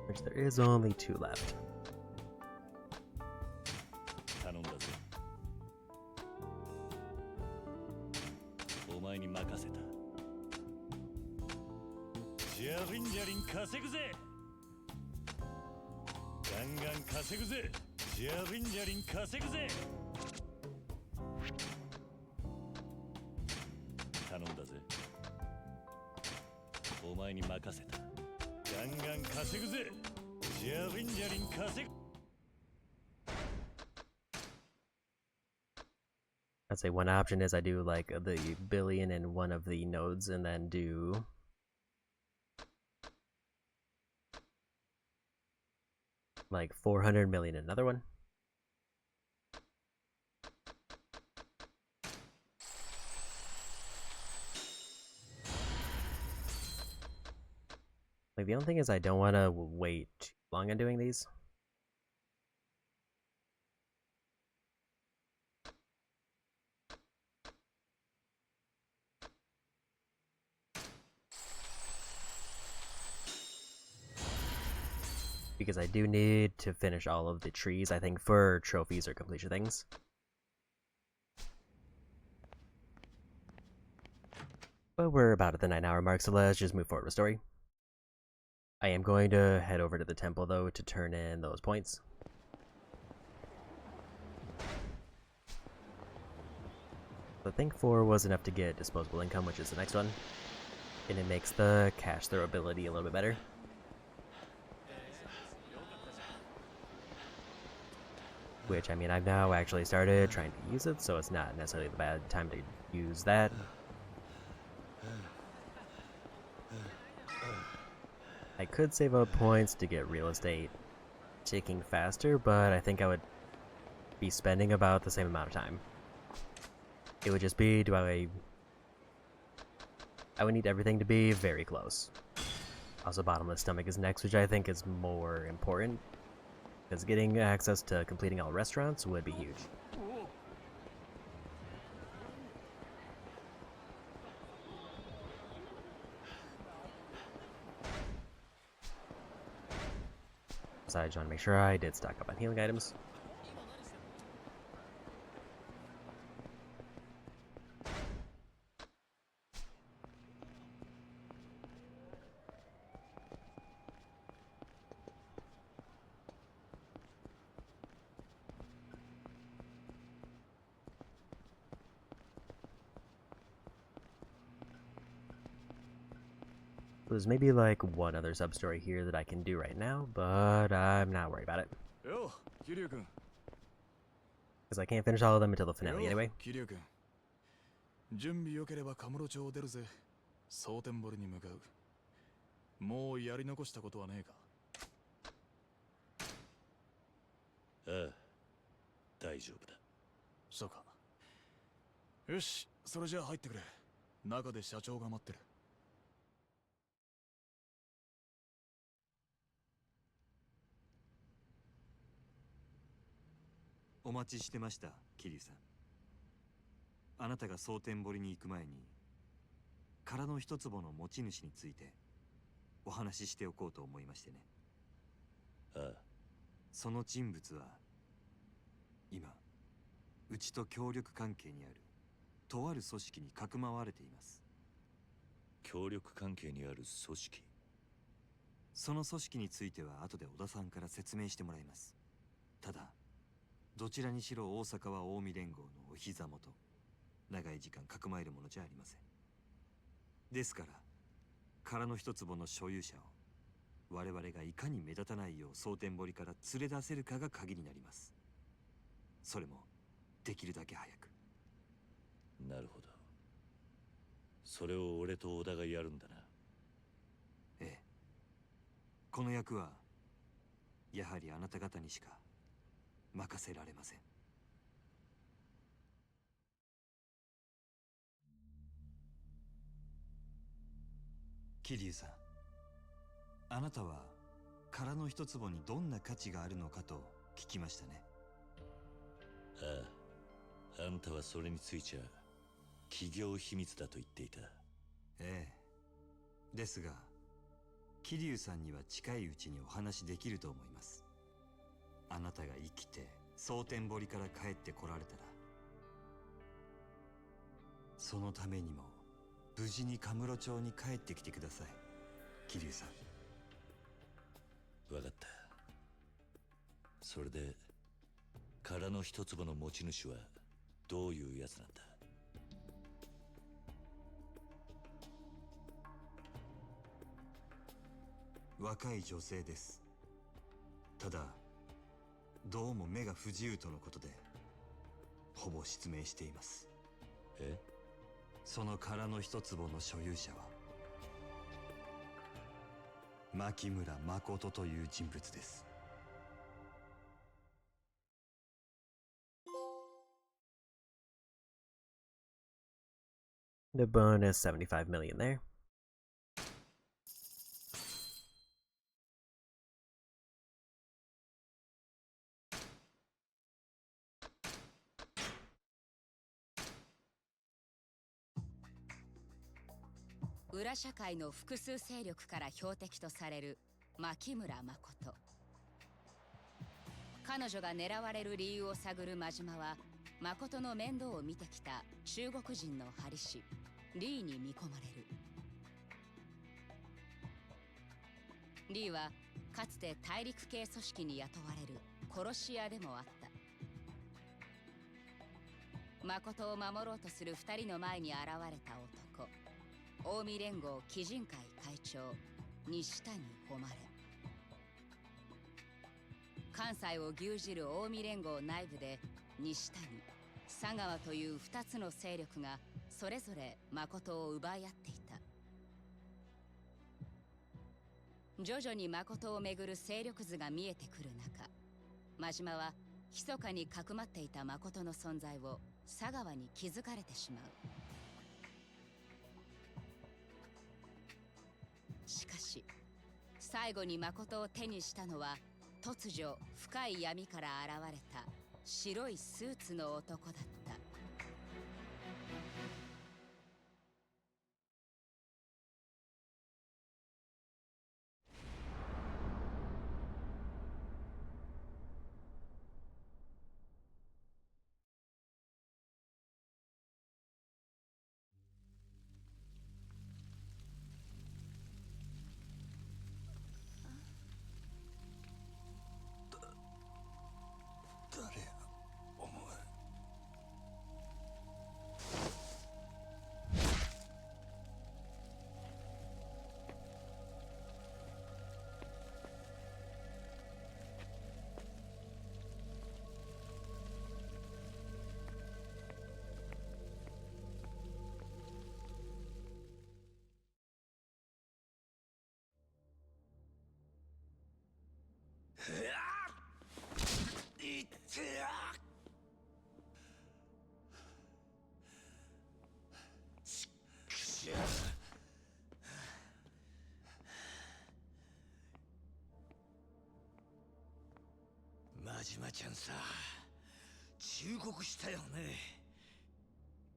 Which there is only 2 left. 頼んだぞ。お前に任せた。じゃりんじゃりん稼ぐぜ。ガンガン稼ぐぜ。じゃりんじゃりん稼ぐぜ。頼んだぜ。お前に任せた。ガンガン稼ぐぜ。じゃりんじゃりん稼ぐ。I'd say one option is I do like the billion in one of the nodes and then do like 400 million in another one. Like the only thing is I don't want to wait too long on doing these. Because I do need to finish all of the trees, I think, for trophies or completion things. But we're about at the 9-hour mark, so let's just move forward with story. I am going to head over to the temple, though, to turn in those points. I think 4 was enough to get disposable income, which is the next one. And it makes the cash throw ability a little bit better. Which, I mean, I've now actually started trying to use it, so it's not necessarily the bad time to use that. I could save up points to get real estate ticking faster, but I think I would be spending about the same amount of time. It would just be, I would need everything to be very close. Also, bottomless stomach is next, which I think is more important, because getting access to completing all restaurants would be huge. So I just want to make sure I did stock up on healing items. There's maybe like one other sub-story here that I can do right now, but I'm not worried about it. Yo, Kiryu-kun. Because I can't finish all of them until the finale anyway. Kiryu-kun. 準備良ければカムロ町を出るぜ。蒼天堀に向かう。もうやり残したことはねえか。ああ、大丈夫だ。そうか。よし、それじゃあ入ってくれ。中で社長が待ってる。お待ちしてました、桐生さん。あなたが蒼天堀に行く前に、殻の一坪の持ち主についてお話ししておこうと思いましてね。ああ。その人物は今うちと協力関係にあるとある組織にかくまわれています。協力関係にある組織。その組織については後で小田さんから説明してもらいます。ただどちらにしろ大阪は近江連合のお膝元、長い時間かくまえるものじゃありません。ですから殻の一坪の所有者を我々がいかに目立たないよう蒼天堀から連れ出せるかが鍵になります。それもできるだけ早く。なるほど。それを俺と小田がやるんだな。ええ。この役はやはりあなた方にしか任せられません。桐生さん、あなたは殻の一坪にどんな価値があるのかと聞きましたね。ああ、あんたはそれについちゃ企業秘密だと言っていた。ええ。ですが桐生さんには近いうちにお話できると思います。あなたが生きて蒼天堀から帰ってこられたら、そのためにも無事にカムロ町に帰ってきてください、桐生さん。分かった。それで殻の一坪の持ち主はどういうやつなんだ？若い女性です。ただどうも目が不自由とのことで、ほぼ失明しています。え？その殻の一坪の所有者は牧村誠という人物です。The bonus 75 million there.「裏社会の複数勢力から標的とされる牧村誠」。彼女が狙われる理由を探る真島は、誠の面倒を見てきた中国人の針師リーに見込まれる。リーはかつて大陸系組織に雇われる殺し屋でもあった。誠を守ろうとする2人の前に現れた男、近江連合鬼人会会長西谷誉。関西を牛耳る近江連合内部で、西谷、佐川という2つの勢力がそれぞれ誠を奪い合っていた。徐々に誠をめぐる勢力図が見えてくる中、真島は密かにかくまっていた誠の存在を佐川に気づかれてしまう。しかし最後に誠を手にしたのは、突如深い闇から現れた白いスーツの男だった。誰やお前。いってや。ちくしょう。真島ちゃんさ、忠告したよね。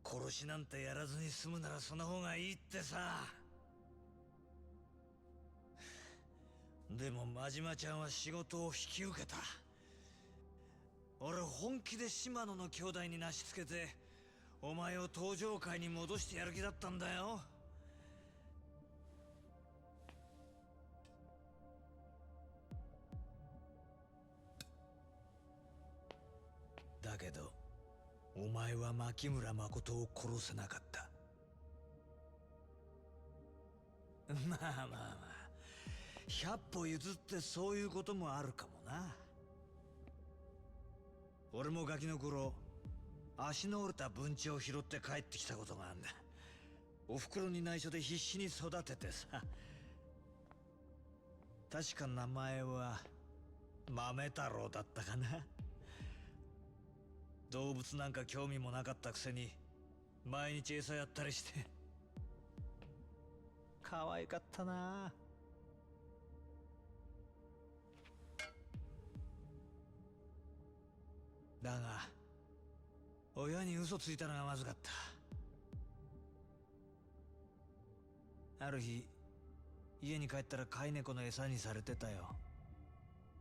殺しなんてやらずに済むならその方がいいってさ。でも真島ちゃんは仕事を引き受けた。俺本気で島野の兄弟になしつけて、お前を登場界に戻してやる気だったんだよ。だけどお前は牧村誠を殺せなかった。まあまあまあ、100歩譲ってそういうこともあるかもな。俺もガキの頃足の折れた文鳥を拾って帰ってきたことがあるんだ。おふくろに内緒で必死に育ててさ。確か名前は豆太郎だったかな。動物なんか興味もなかったくせに毎日餌やったりして可愛かったな。だが親に嘘ついたのがまずかった。ある日家に帰ったら飼い猫の餌にされてたよ。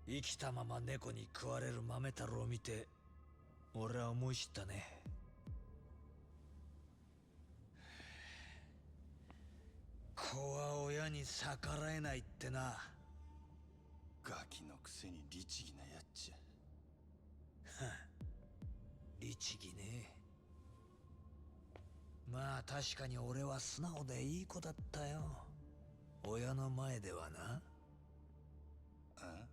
生きたまま猫に食われる豆太郎を見て俺は思い知ったね。子は親に逆らえないってな。ガキのくせに律儀なやっちゃ。律儀ね。まあ確かに俺は素直でいい子だったよ。親の前ではな。あ？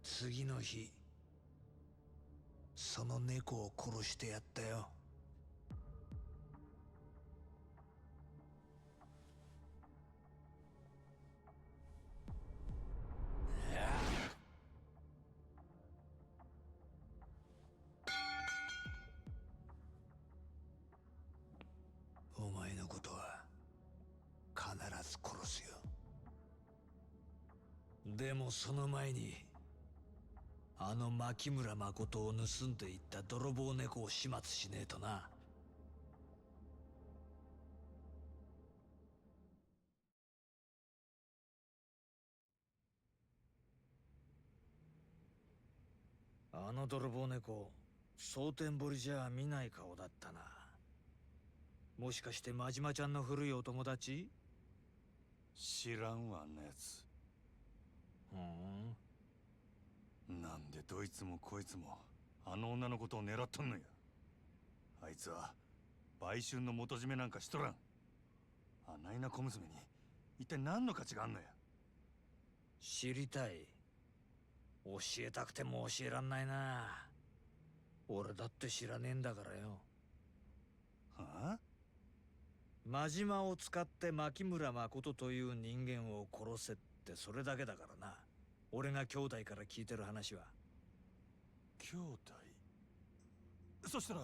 次の日その猫を殺してやったよ。お前のことは必ず殺すよ。でもその前にあの牧村誠を盗んでいった泥棒猫を始末しねえとな。あの泥棒猫、蒼天堀じゃ見ない顔だったな。もしかして真島ちゃんの古いお友達？知らんわ、あんなやつ。なんでどいつもこいつもあの女のことを狙っとんのや。あいつは売春の元締めなんかしとらん。あないな小娘に一体何の価値があんのや。知りたい。教えたくても教えらんないな。俺だって知らねえんだからよ。はあ？真島を使って牧村誠という人間を殺せってそれだけだからな。俺が兄弟から聞いてる話は。兄弟？そしたら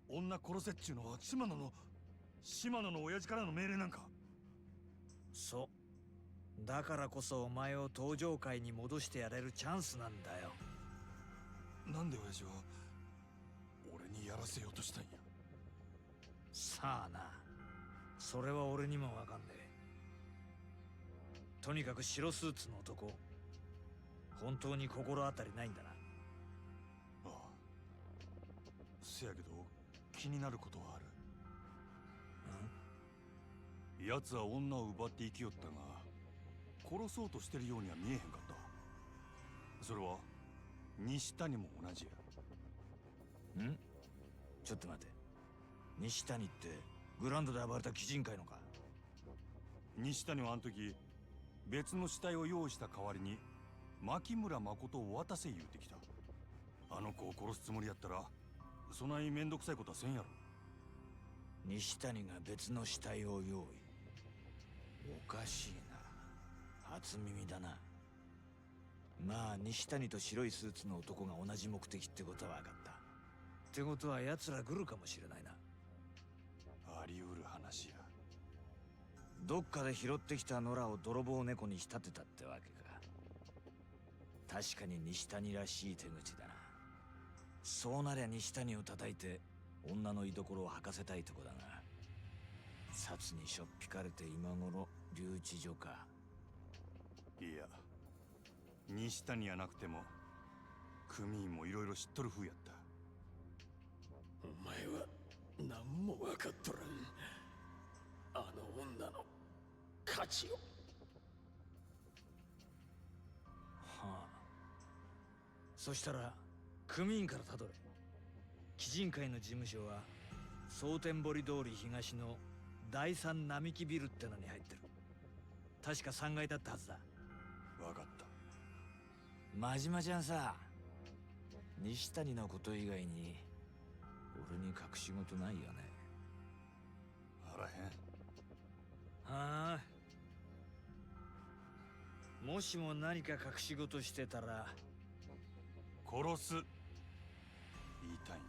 女殺せっちゅうのは島野の親父からの命令なんか？そう。だからこそお前を登場界に戻してやれるチャンスなんだよ。なんで親父は俺にやらせようとしたんや。さあな、それは俺にもわかんねえ。とにかく白スーツの男、本当に心当たりないんだな。ああ。せやけど気になることはある。奴は女を奪って生きよったが殺そうとしてるようには見えへんかった。それは西谷も同じや。ん？ちょっと待て。西谷ってグランドで暴れた鬼人会のか？西谷はあの時別の死体を用意した代わりに牧村誠を渡せ言うてきた。あの子を殺すつもりやったらそないめんどくさいことはせんやろ。西谷が別の死体を用意。おかしいな。初耳だな。まあ西谷と白いスーツの男が同じ目的ってことは分かった。ってことは奴ら来るかもしれないな。あり得る話や。どっかで拾ってきた野良を泥棒猫に仕立てたってわけか。確かに西谷らしい手口だな。そうなりゃ西谷を叩いて女の居所を吐かせたいとこだが、札にしょっぴかれて今頃留置所か。いや、西谷やなくても組員もいろいろ知っとる風やった。お前は何も分かっとらん。あの女の価値を。はあ。そしたら組員からたどれ。鬼人会の事務所は蒼天堀通り東の第三並木ビルってのに入ってる。確か3階だったはずだ。分かった。真島ちゃんさ、西谷のこと以外に俺に隠し事ないよね。あらへん。はあ。もしも何か隠し事してたら殺す。言いたいんや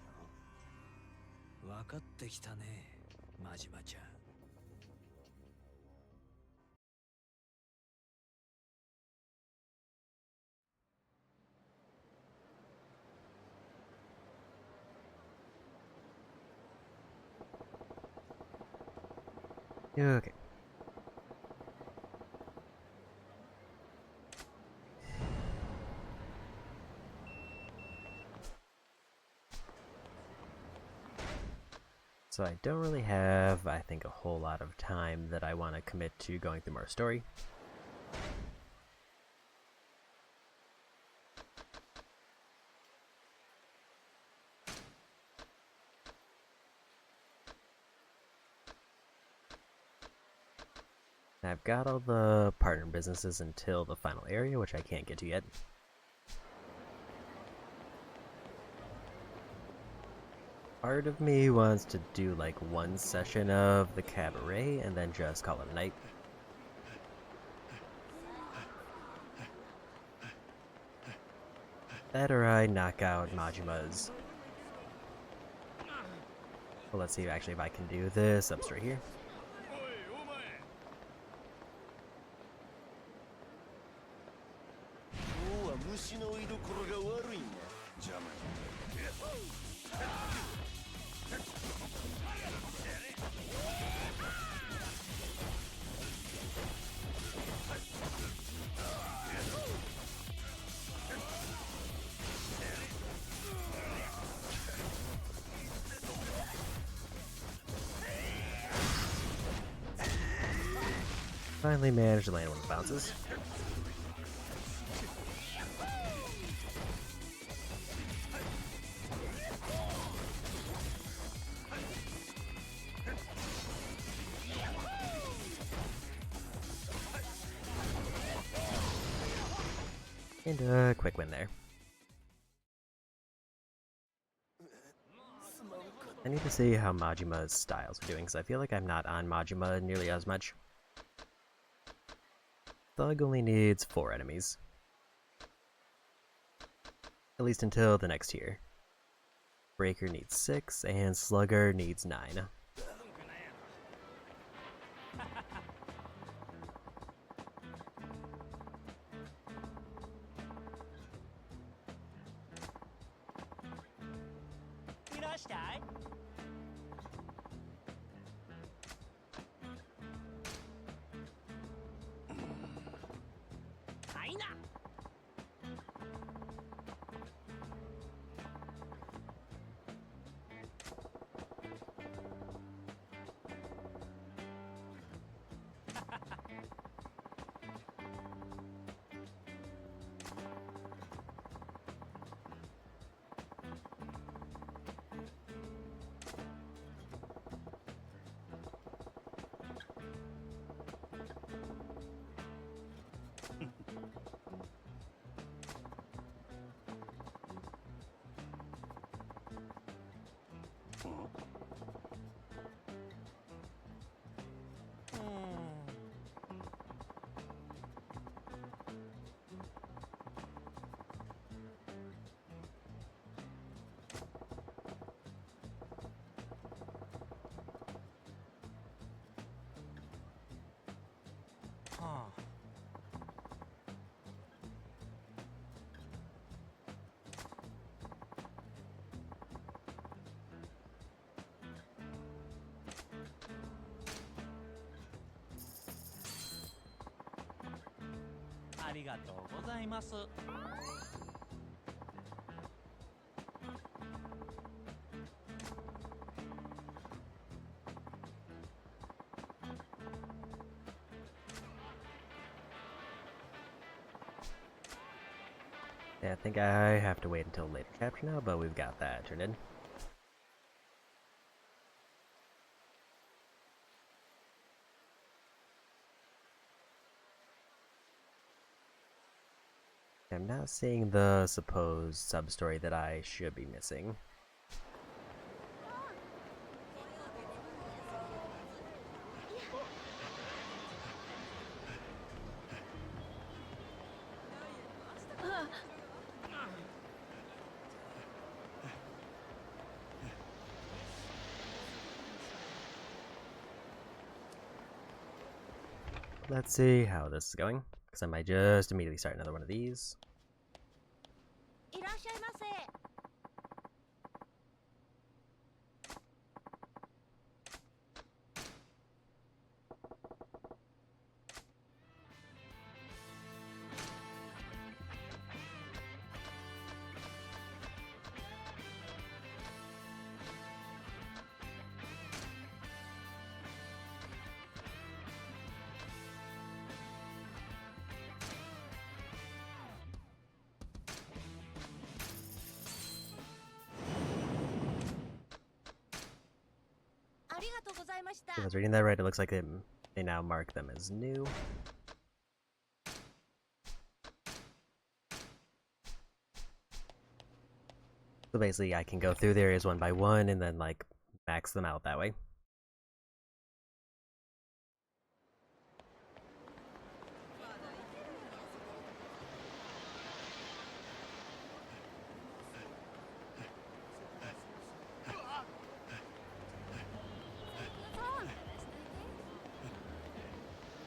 ろ。分かってきたね、真島ちゃん。Okay. So I don't really have, I think, a whole lot of time that I want to commit to going through more story. I've got all the partner businesses until the final area, which I can't get to yet. Part of me wants to do like one session of the cabaret and then just call it a night. That or I knock out Majima's. Well, let's see actually if I can do this up straight here. 虫の居所が悪いんや。邪魔。Finally managed to land one of the bounces. And a quick win there. I need to see how Majima's styles are doing, because I feel like I'm not on Majima nearly as much. Thug only needs 4 enemies. At least until the next tier. Breaker needs 6, and Slugger needs 9.ありがとうございます。Yeah, I think I have to wait until a later chapter now, but we've got that turned in. I'm Not seeing the supposed sub-story that I should be missing. Let's see how this is going, because I might just immediately start another one of these. いらっしゃいませ。ありがとうございました。 If I was reading that right, it looks like they now mark them as new. So basically, I can go through the areas one by one and then, like, max them out that way.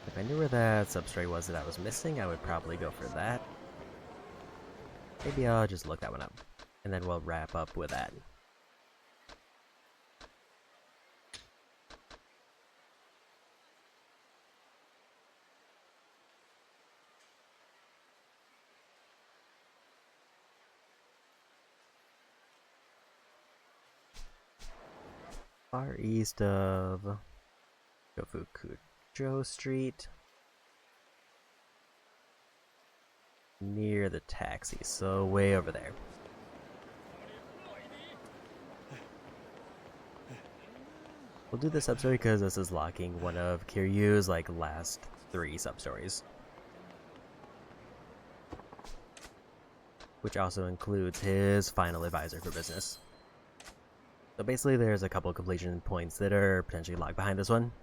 If I knew where that substrate was that I was missing, I would probably go for that. Maybe I'll just look that one up, and then we'll wrap up with that. Far east of Gofukujo Street. Near the taxi, so way over there. We'll do the substory because this is locking one of Kiryu's like last 3 substories. Which also includes his final advisor for business. So basically there's a couple completion points that are potentially locked behind this one.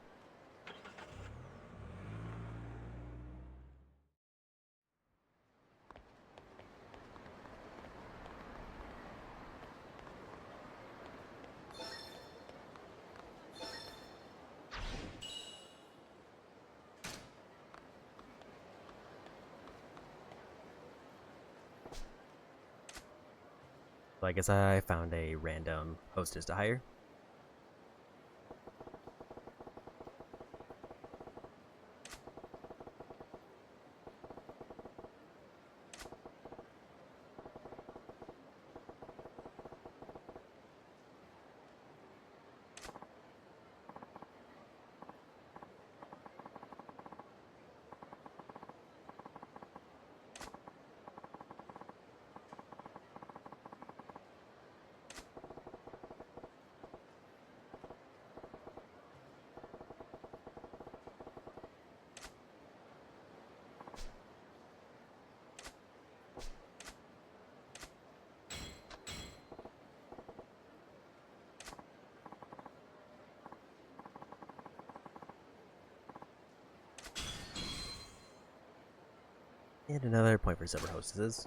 So I guess I found a random hostess to hire. And another point for silver hostesses.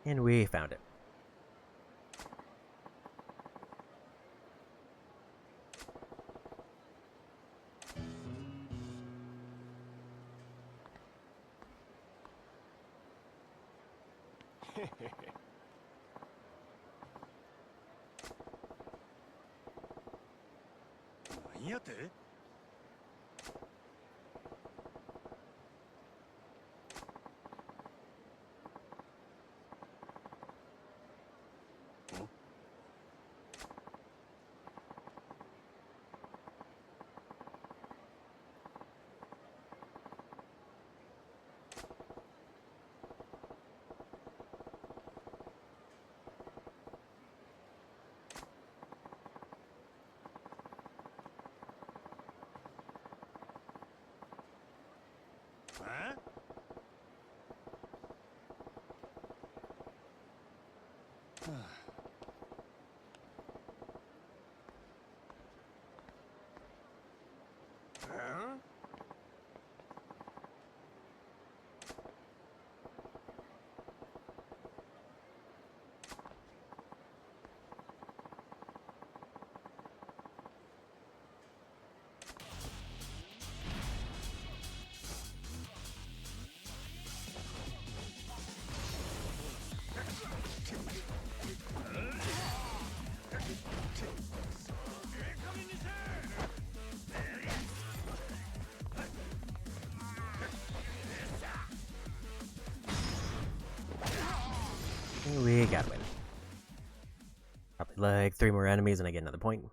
And we found it. We gotta win. Probably like 3 more enemies and I get another point.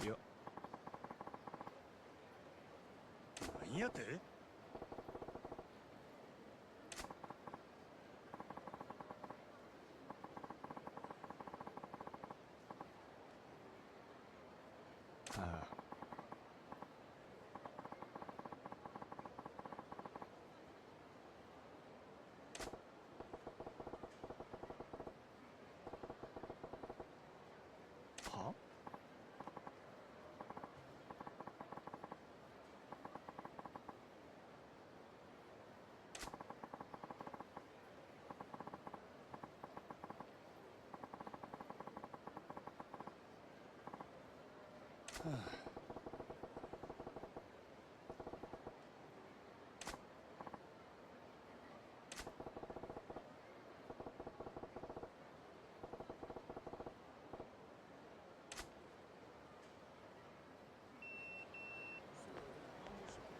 Yo. なんやて?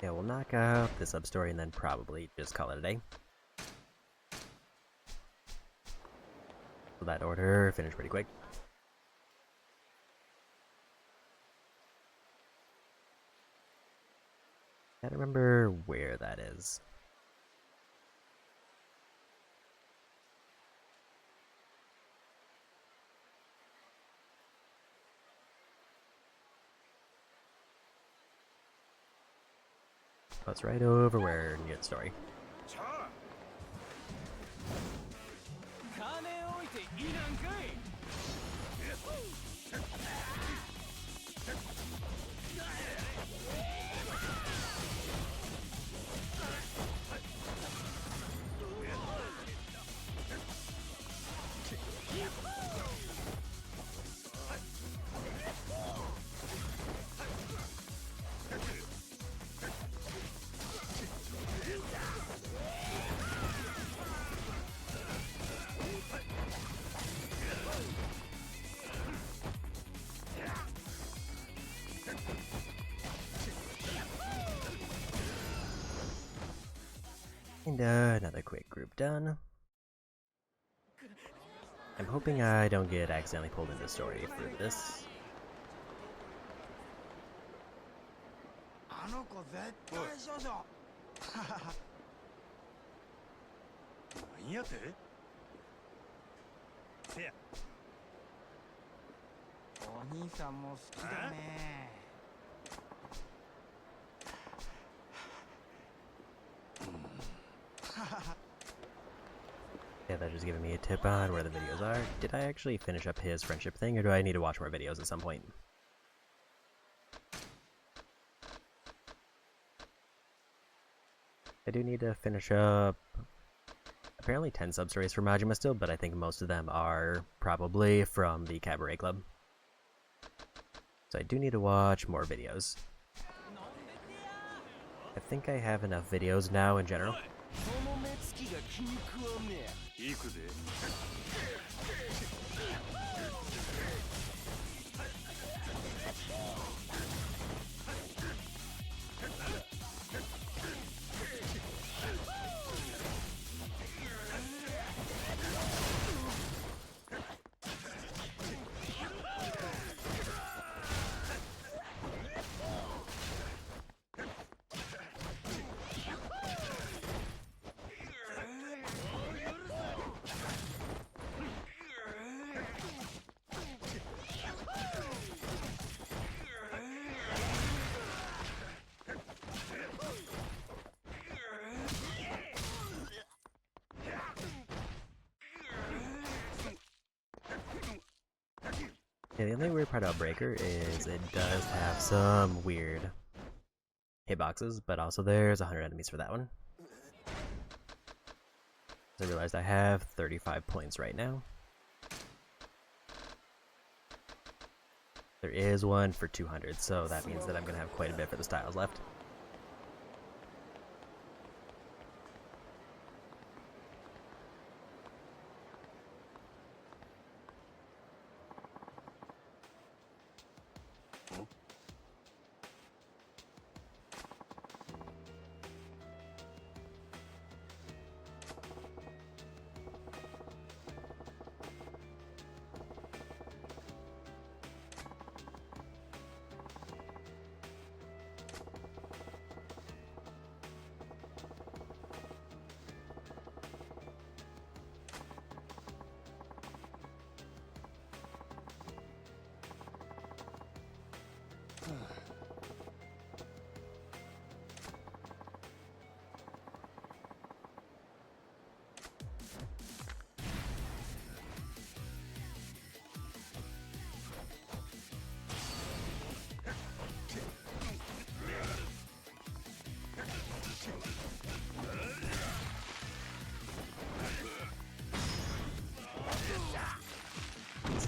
Yeah, we'll knock out the sub-story and then probably just call it a day. So that order finished pretty quick. I don't remember where that is. Oh, it's right over where near the story. 金置いていいなんかい。And another quick group done. I'm hoping I don't get accidentally pulled into the story for this. あの子絶対少女。なんやて? せや。お兄さんも好きだね。Yeah, they're just giving me a tip on where the videos are. Did I actually finish up his friendship thing, or do I need to watch more videos at some point? I do need to finish up... apparently 10 sub-stories for Majima still, but I think most of them are probably from the Cabaret Club. So I do need to watch more videos. I think I have enough videos now in general. その目つきが気に食わんねや。行くぜ。Yeah, the only weird part about Breaker is it does have some weird hitboxes, but also there's 100 enemies for that one. I realized I have 35 points right now. There is one for 200, so that means that I'm going to have quite a bit for the styles left.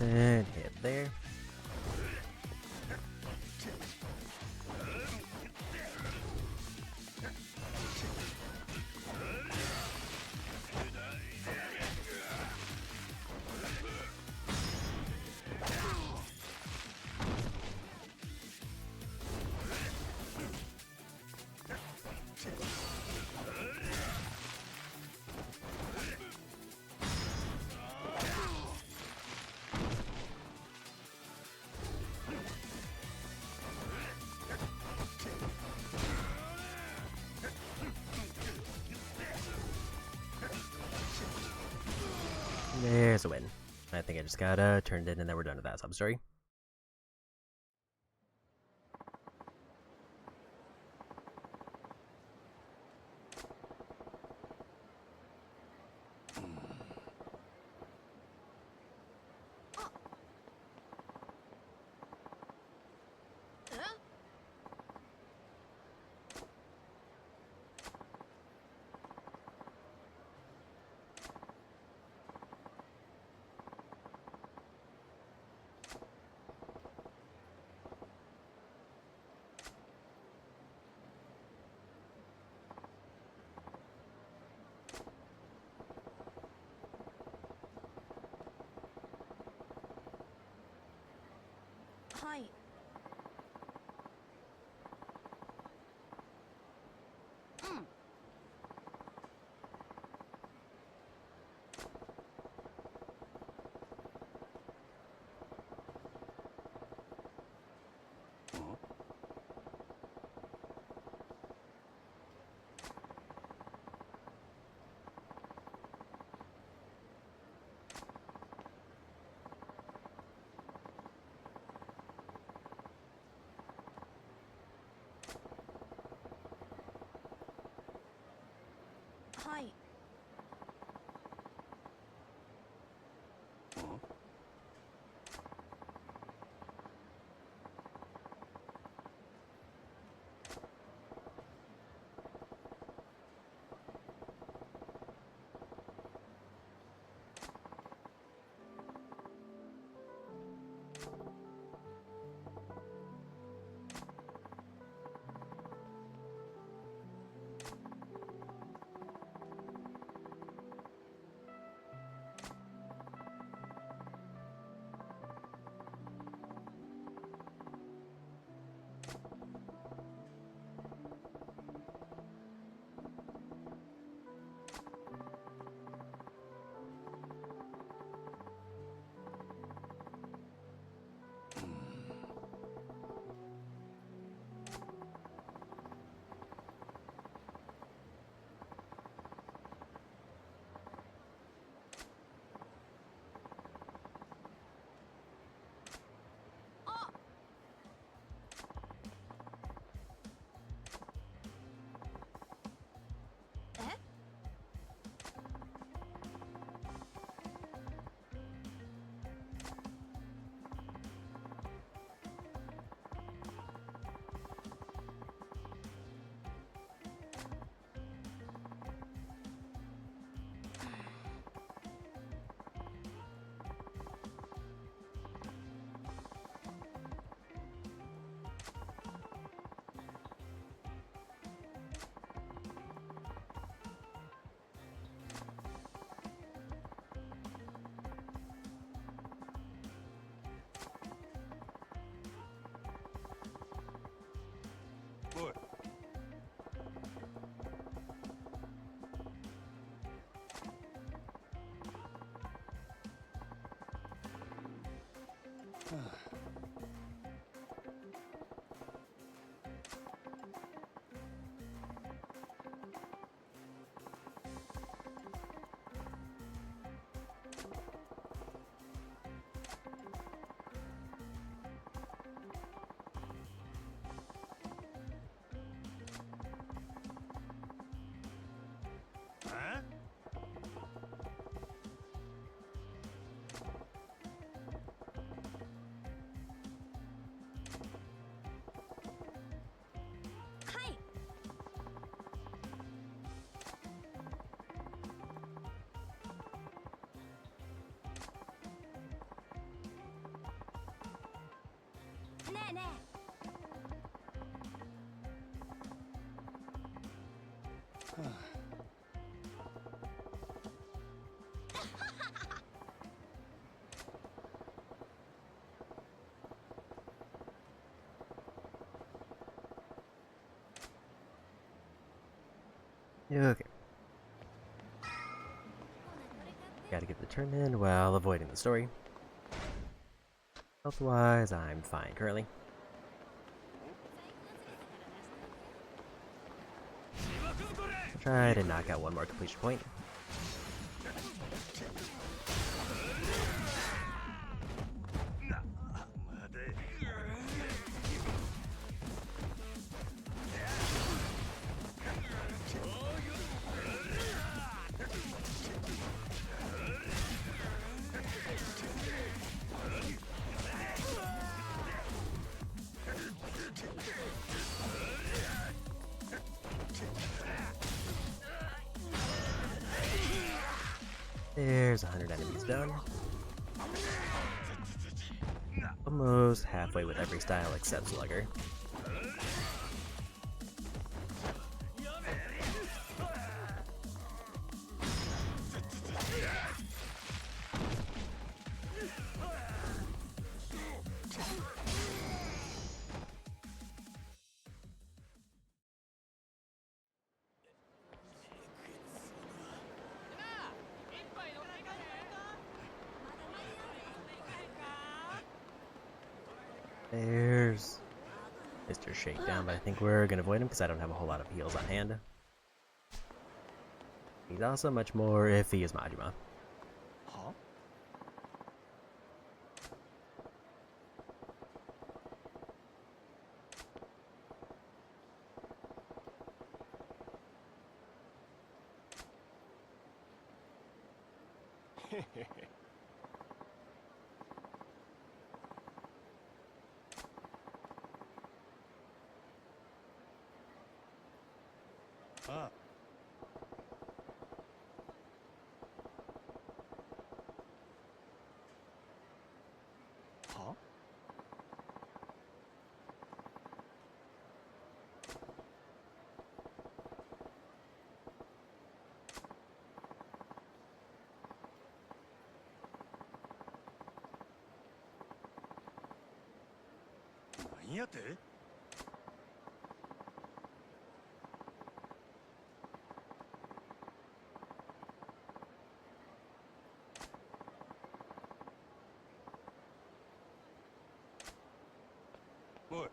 And hit there. There's a win. I think I just gotta turn it in and then we're done with that sub-story. Hi. Hi. Okay. Gotta get the turn in while avoiding the story. Health-wise, I'm fine currently. Try to knock out one more completion point. There's 100 enemies done. Almost halfway with every style except Slugger. There's Mr. Shakedown, but I think we're gonna avoid him because I don't have a whole lot of heals on hand. He's also much more iffy as Majima. Huh? Ah. Huh? What?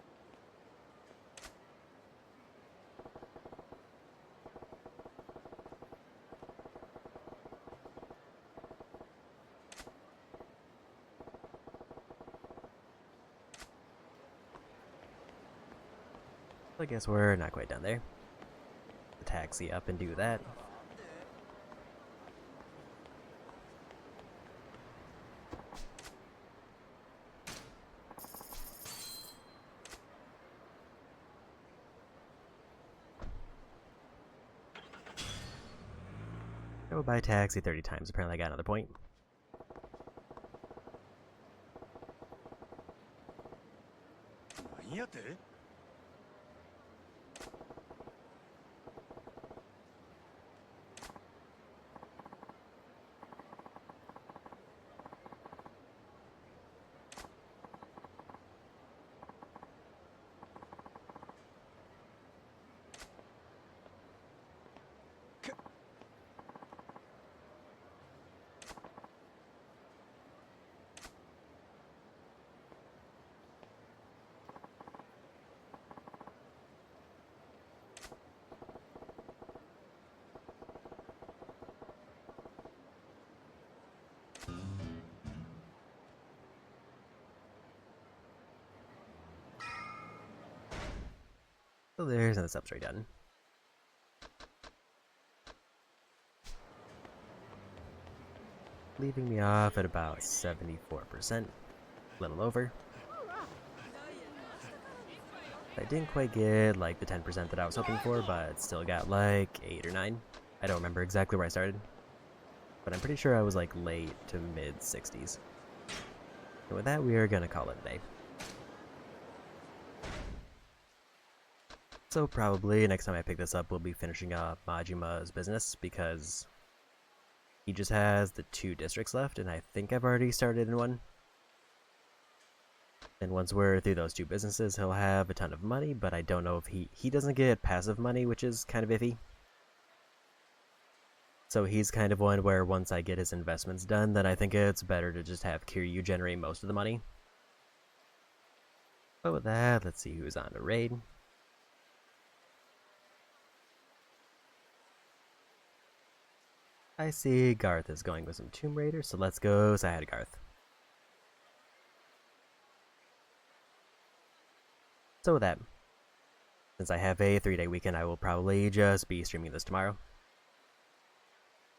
I guess we're not quite done there. The taxi up and do that. Go by taxi 30 times. Apparently I got another point. So there's another substrate done. Leaving me off at about 74%, a little over. I didn't quite get like the 10% that I was hoping for, but still got like 8 or 9. I don't remember exactly where I started, but I'm pretty sure I was like late to mid 60s. And with that, we are gonna call it a day. So probably next time I pick this up, we'll be finishing up Majima's business, because he just has the 2 districts left, and I think I've already started in one. And once we're through those 2 businesses, he'll have a ton of money, but I don't know if he doesn't get passive money, which is kind of iffy. So he's kind of one where once I get his investments done, then I think it's better to just have Kiryu generate most of the money. But with that, let's see who's on the raid. I see Garth is going with some Tomb Raiders, so let's go say hi to Garth. So with that, since I have a 3-day weekend, I will probably just be streaming this tomorrow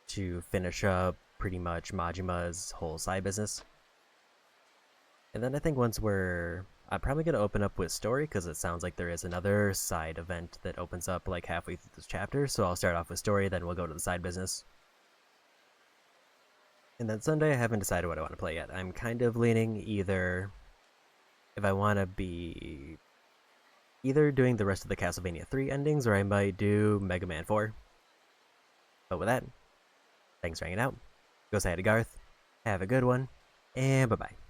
to finish up pretty much Majima's whole side business. And then I think I'm probably going to open up with story, because it sounds like there is another side event that opens up like halfway through this chapter, so I'll start off with story, then we'll go to the side business. And then Sunday, I haven't decided what I want to play yet. I'm kind of leaning either if I want to be either doing the rest of the Castlevania 3 endings, or I might do Mega Man 4. But with that, thanks for hanging out. Go say hi to Garth. Have a good one, and bye-bye.